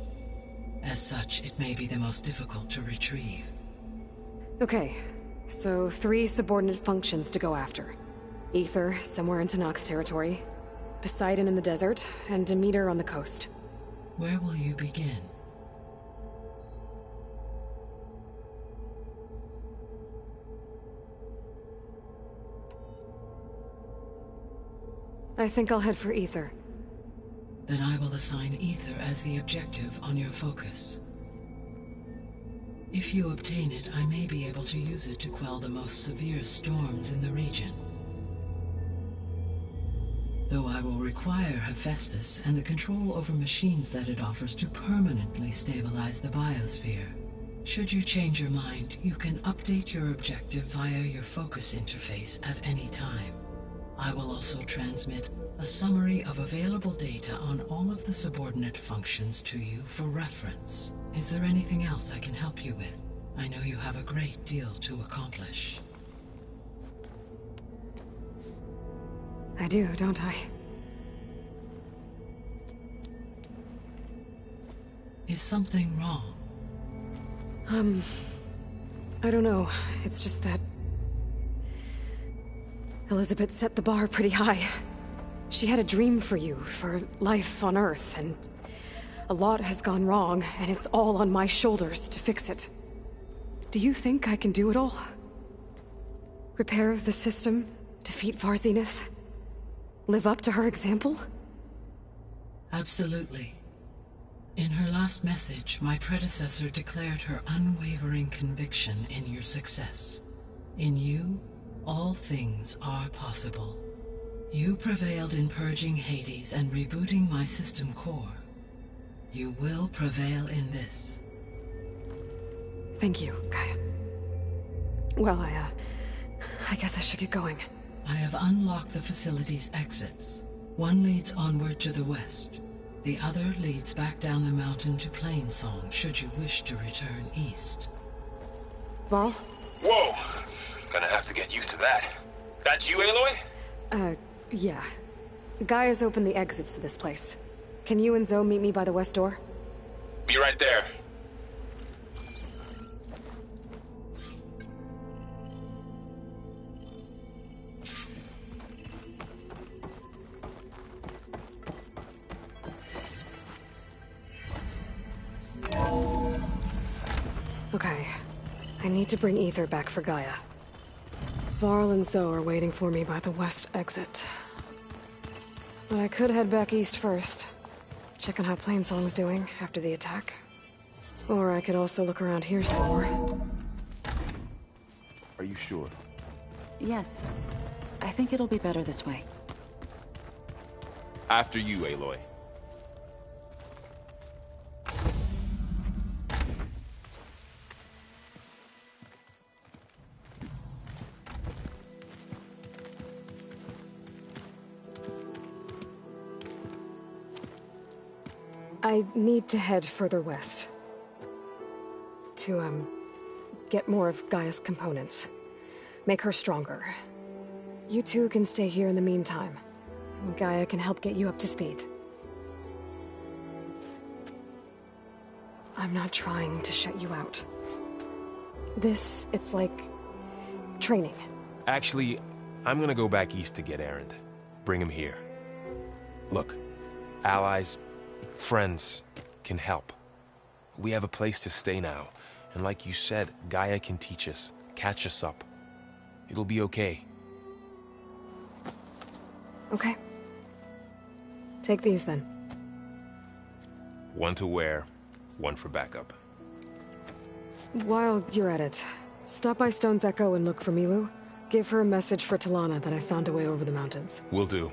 As such, it may be the most difficult to retrieve. Okay, so 3 subordinate functions to go after. Aether, somewhere in Tenakth territory, Poseidon in the desert, and Demeter on the coast. Where will you begin? I think I'll head for Aether. Then I will assign Aether as the objective on your focus. If you obtain it, I may be able to use it to quell the most severe storms in the region. Though I will require Hephaestus and the control over machines that it offers to permanently stabilize the biosphere. Should you change your mind, you can update your objective via your focus interface at any time. I will also transmit a summary of available data on all of the subordinate functions to you for reference. Is there anything else I can help you with? I know you have a great deal to accomplish. I do, don't I? Is something wrong? I don't know. It's just that Elizabeth set the bar pretty high. She had a dream for you, for life on Earth, and a lot has gone wrong, and it's all on my shoulders to fix it. Do you think I can do it all? Repair the system, defeat Varzenith, live up to her example? Absolutely. In her last message, my predecessor declared her unwavering conviction in your success. In you, all things are possible. You prevailed in purging Hades and rebooting my system core. You will prevail in this. Thank you, Gaia. Well, I guess I should get going. I have unlocked the facility's exits. One leads onward to the west. The other leads back down the mountain to Plainsong, should you wish to return east. Varl? Whoa! Gonna have to get used to that. That's you, Aloy? Yeah. Gaia's opened the exits to this place. Can you and Zoe meet me by the west door? Be right there. Okay. I need to bring Ether back for Gaia. Varl and Zoe are waiting for me by the west exit. But I could head back east first. Check on how Plainsong's doing after the attack. Or I could also look around here some more. Are you sure? Yes. I think it'll be better this way. After you, Aloy. I need to head further west. To, get more of Gaia's components. Make her stronger. You two can stay here in the meantime. Gaia can help get you up to speed. I'm not trying to shut you out. It's like training. Actually, I'm gonna go back east to get Erend. Bring him here. Look, allies, friends can help. We have a place to stay now. And like you said, Gaia can teach us, catch us up. It'll be okay. Okay. Take these then. One to wear, one for backup. While you're at it, stop by Stone's Echo and look for Milu. Give her a message for Talana that I found a way over the mountains. Will do.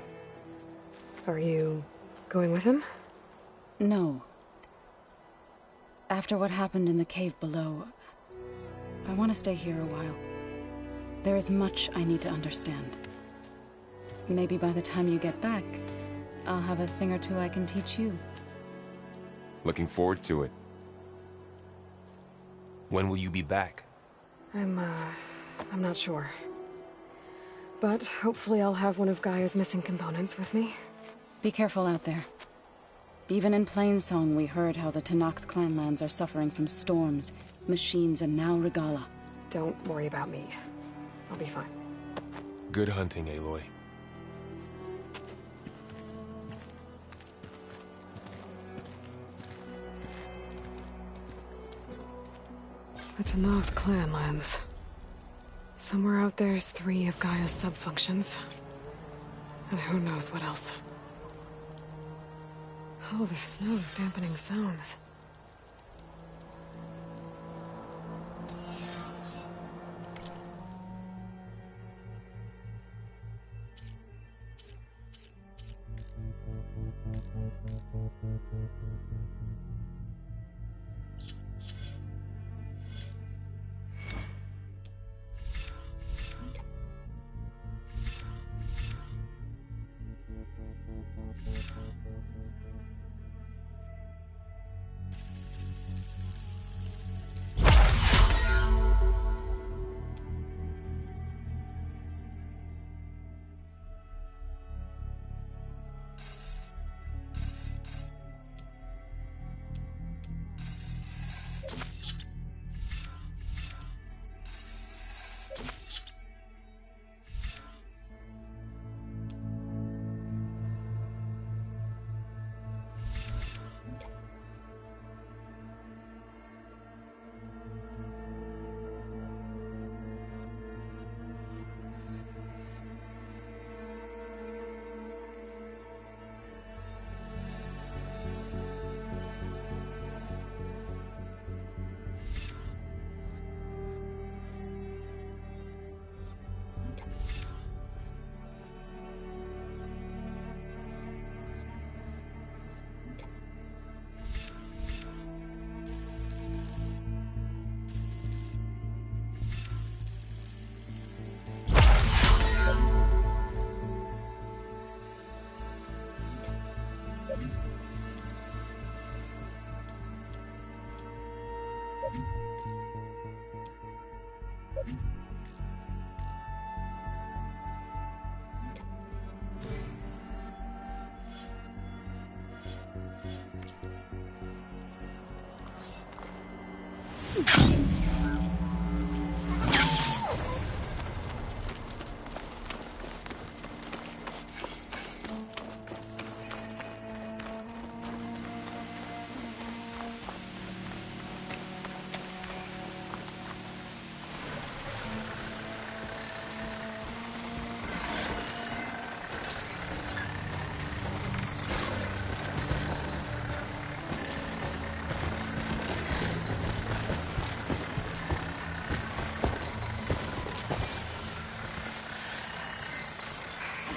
Are you going with him? No. After what happened in the cave below, I want to stay here a while. There is much I need to understand. Maybe by the time you get back, I'll have a thing or two I can teach you. Looking forward to it. When will you be back? I'm not sure. But hopefully I'll have one of Gaia's missing components with me. Be careful out there. Even in Plainsong, we heard how the Tenakth clanlands are suffering from storms, machines, and now Regalla. Don't worry about me. I'll be fine. Good hunting, Aloy. The Tenakth clanlands. Somewhere out there's 3 of Gaia's sub-functions. And who knows what else. Oh, the snow's dampening sounds.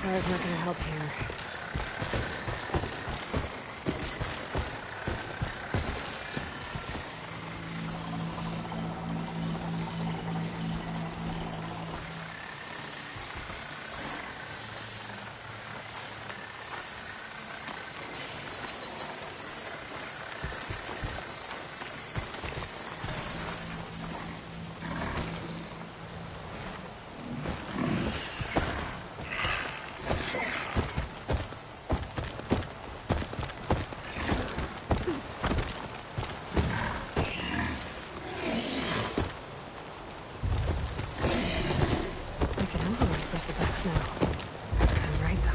Fire's not gonna help here. Bristlebacks now. I'm right though.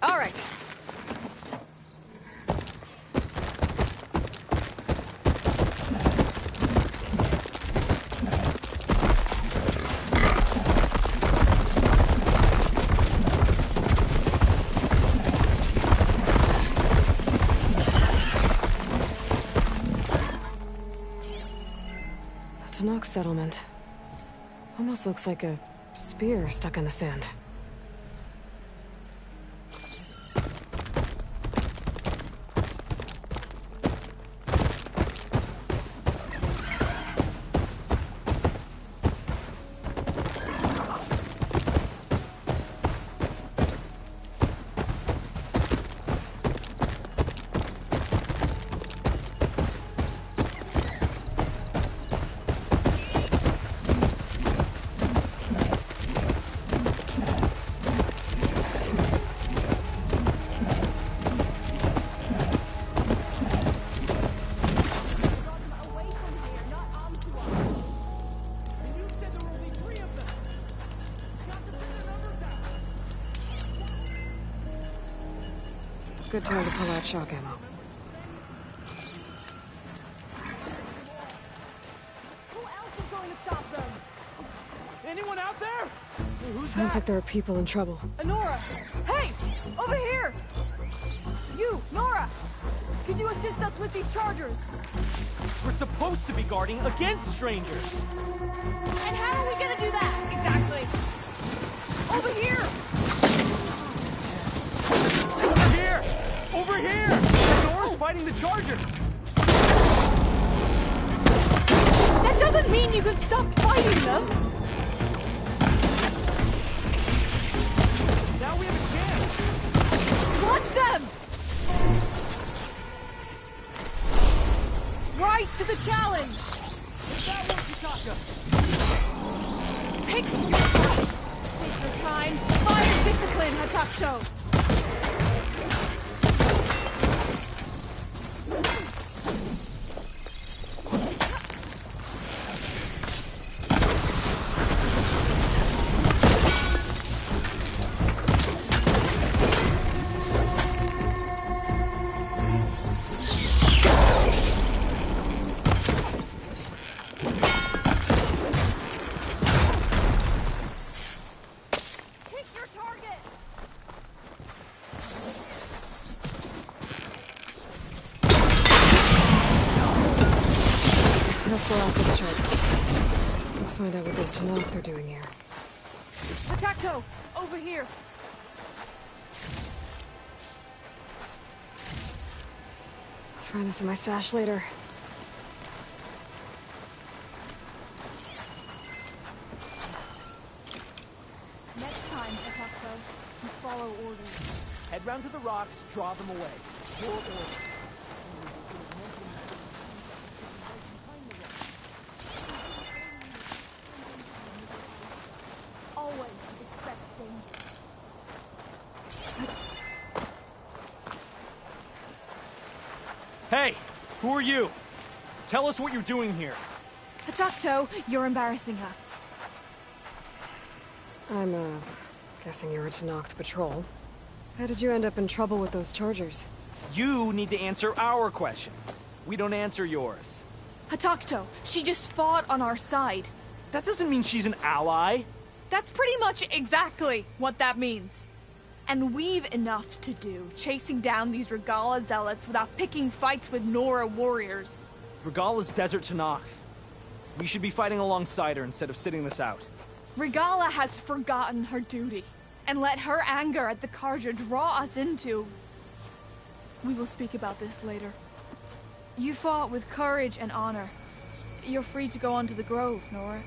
All right. Tenok settlement. Almost looks like a spear stuck in the sand. good time to pull out shock ammo. Who else is going to stop them? Anyone out there? Sounds like there are people in trouble. Nora! Hey! Over here! You, Nora! Can you assist us with these chargers? We're supposed to be guarding against strangers. And how are we gonna do that? Exactly. Over here! Over here! Over here! Nora's fighting the chargers! That doesn't mean you can stop fighting them! Now we have a chance! Watch them! Rise to the challenge! That one, Chitaka! Pick your shots! Take your time. Fire discipline, Hatakto! That's the last of the chargers. Let's find out what those Tenakth are doing here. Hatakto! Over here! I'll find this in my stash later. Next time, Hatakto, you follow orders. Head round to the rocks, draw them away. Your order. Always expect danger. Hey! Who are you? Tell us what you're doing here. Hatakto, you're embarrassing us. I'm, guessing you're a Tenakth patrol. How did you end up in trouble with those chargers? You need to answer our questions. We don't answer yours. Hatakto, she just fought on our side. That doesn't mean she's an ally. That's pretty much exactly what that means. And we've enough to do, chasing down these Regalla zealots without picking fights with Nora warriors. Regalla's Desert Tenakth. We should be fighting alongside her instead of sitting this out. Regalla has forgotten her duty, and let her anger at the Carja draw us into... We will speak about this later. You fought with courage and honor. You're free to go on to the Grove, Nora.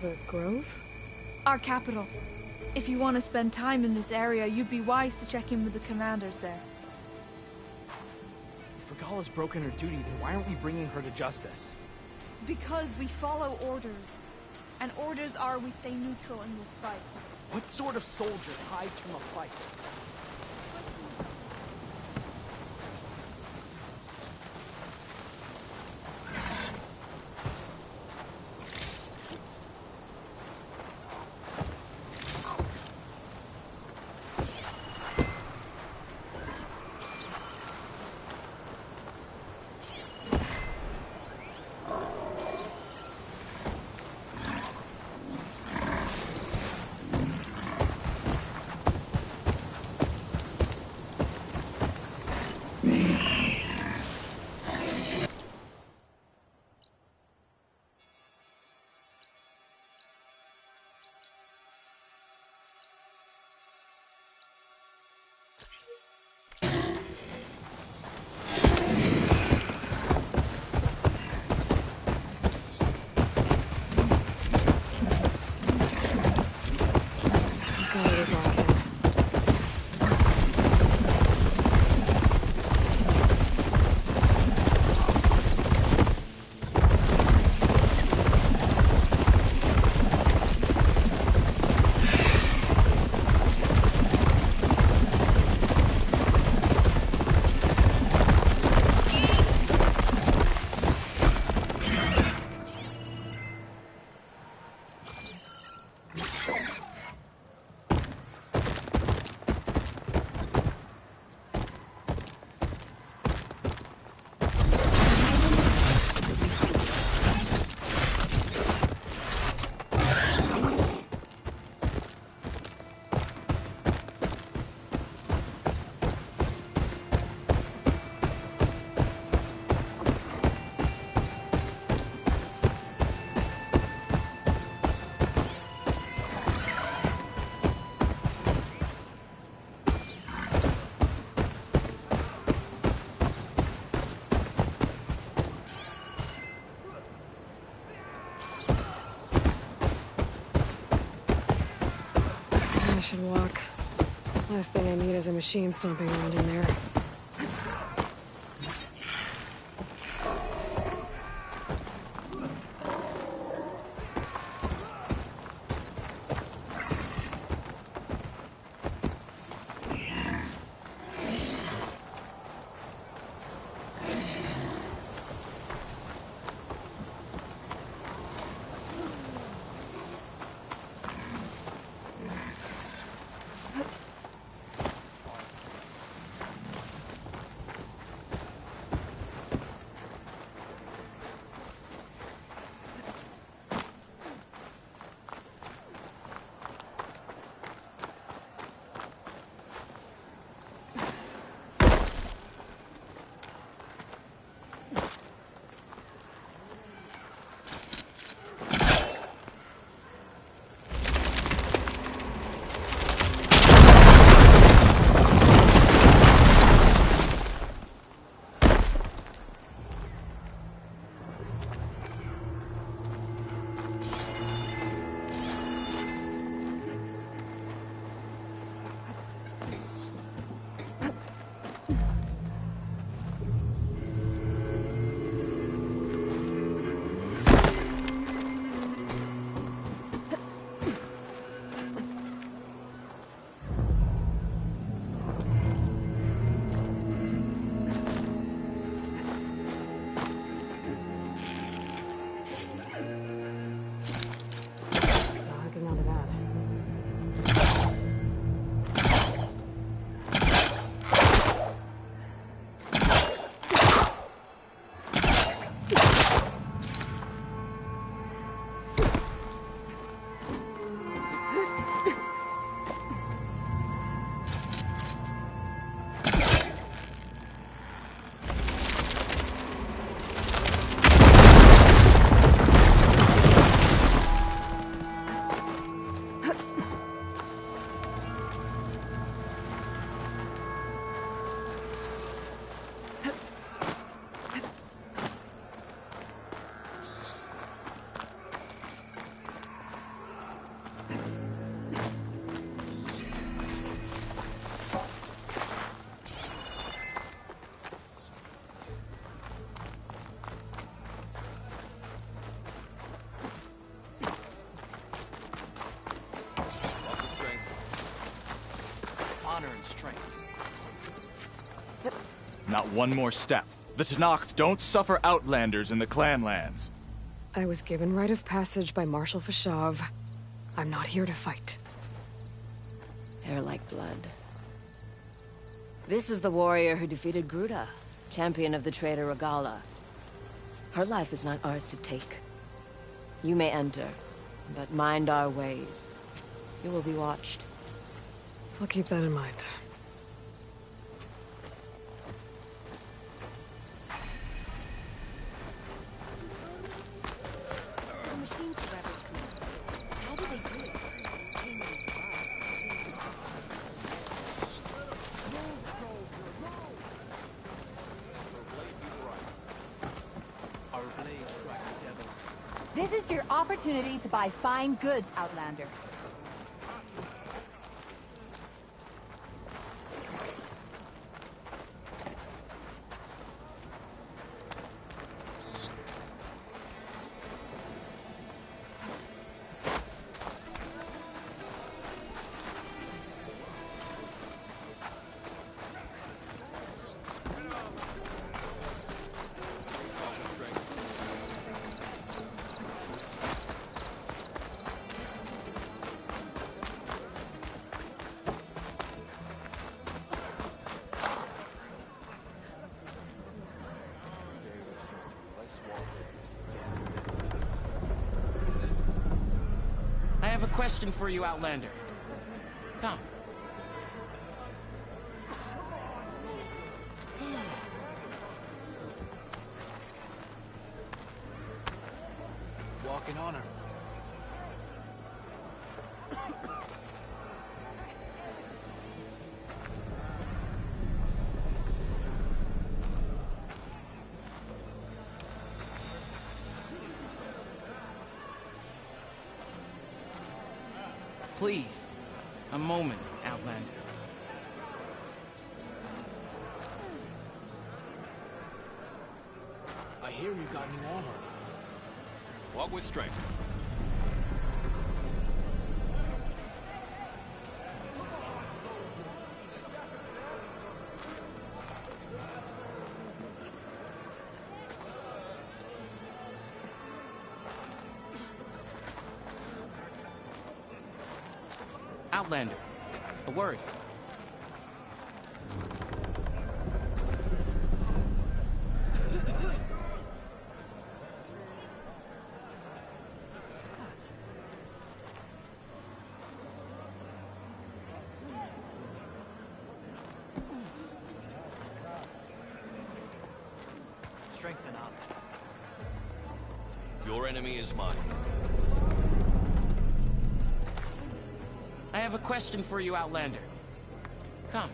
The Grove? Our capital. If you want to spend time in this area, you'd be wise to check in with the commanders there. If Regalla's broken her duty, then why aren't we bringing her to justice? Because we follow orders. And orders are we stay neutral in this fight. What sort of soldier hides from a fight? I should walk. Last thing I need is a machine stomping around in there. Not one more step. The Tenakth don't suffer outlanders in the Clanlands. I was given rite of passage by Marshal Fashav. I'm not here to fight. Hair like blood. This is the warrior who defeated Gruta, champion of the traitor Regalla. Her life is not ours to take. You may enter, but mind our ways. You will be watched. I'll keep that in mind. This is your opportunity to buy fine goods, Outlander. I have a question for you, Outlander. Come. Walking on her. Please, A moment, Outlander. I hear you got new armor. Walk with strength. Outlander, a word. Strengthen up. Your enemy is mine. I have a question for you, Outlander. Come.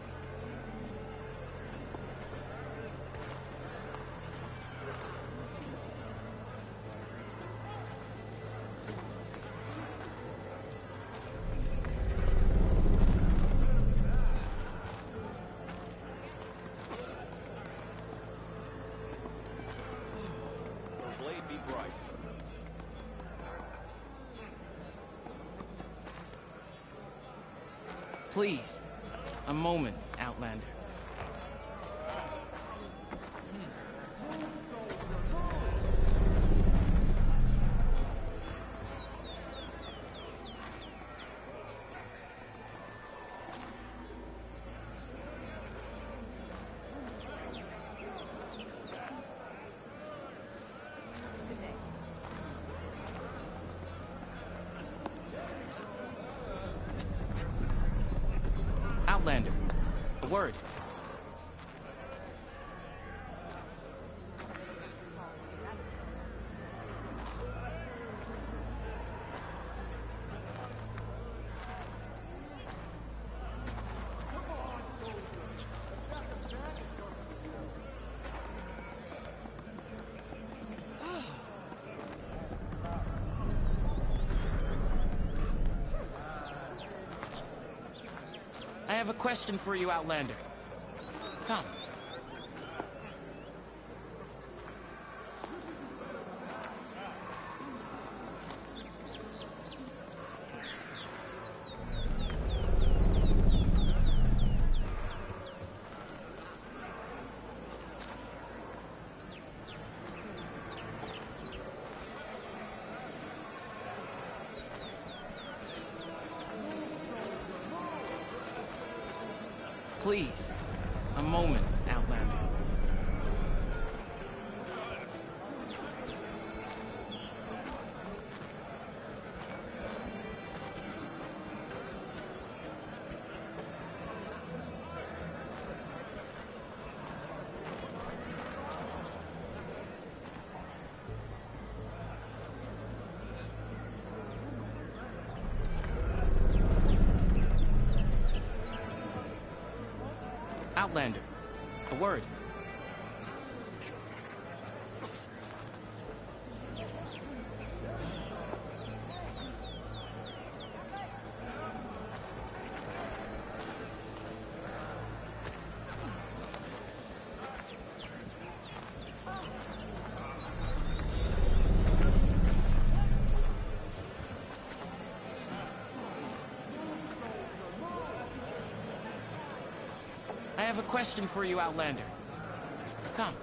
Your blade be bright. Please, a moment, Outlander. Outlander, a word. I have a question for you, Outlander. Come. Please, a moment, Outlander. Outlander, a word. I have a question for you, Outlander. Come.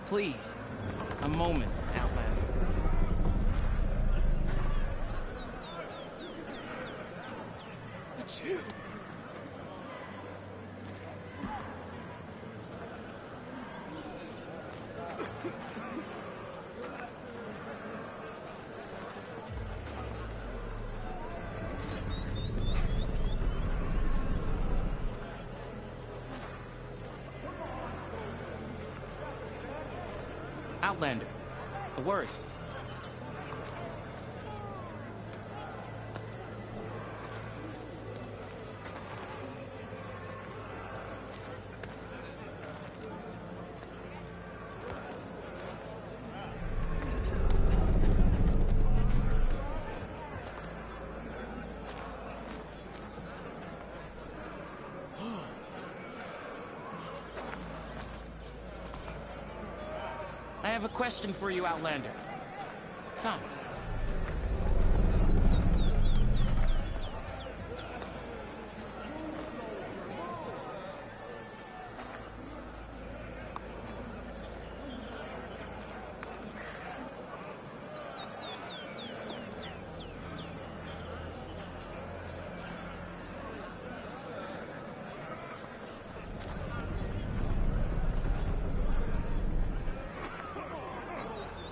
Please, a moment, Outlander. It's you. Outlander. A word. I have a question for you, Outlander. Come.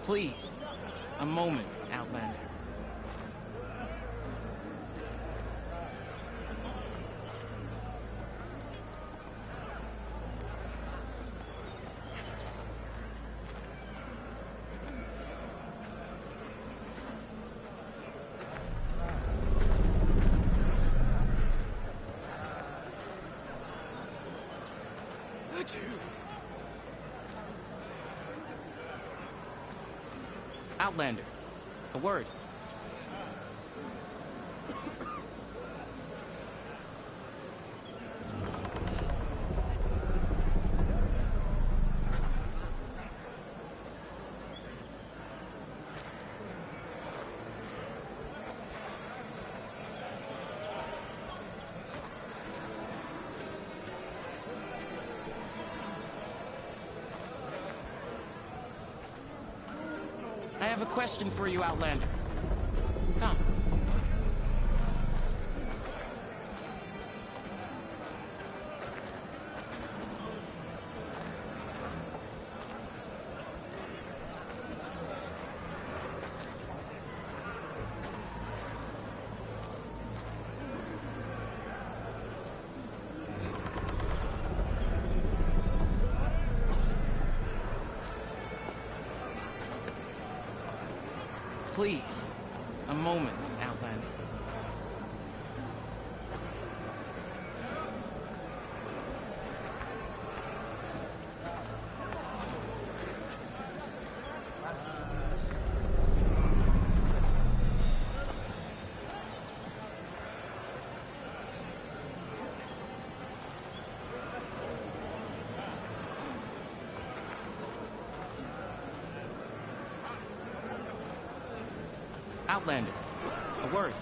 Please, a moment, Outlander. Outlander, a word. I have a question for you, Outlander. Come. Please, a moment, Outlander. Outlander, a word.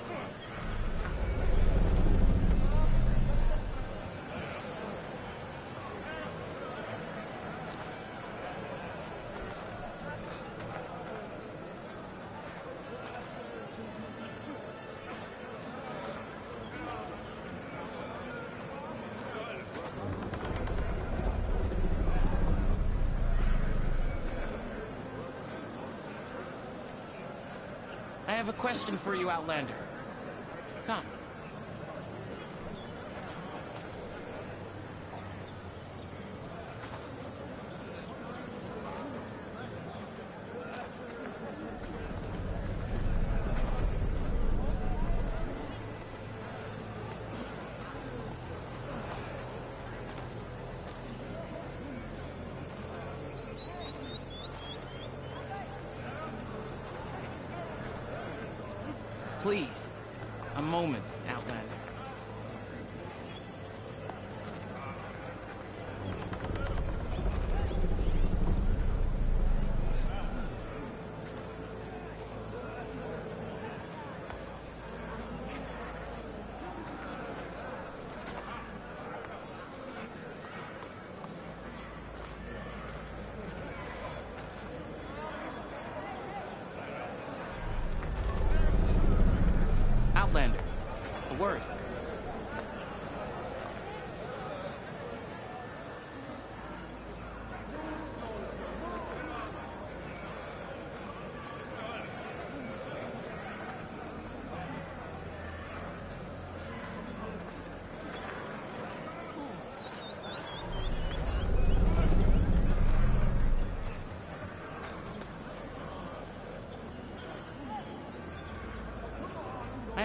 I have a question for you, Outlander. Come. Please, a moment, Outlander. Outlander,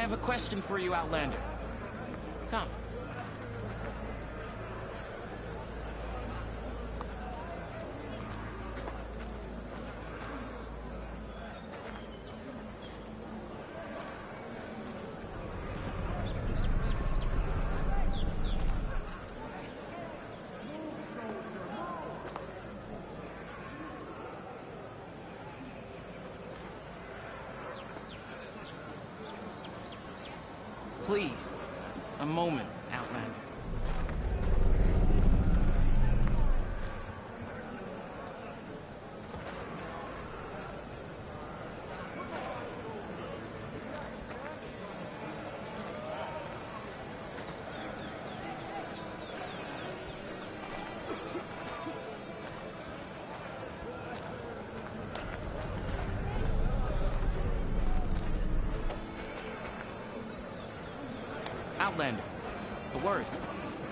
have a question for you, Outlander. Come. Please, a moment, Outlander. Outlander, a word.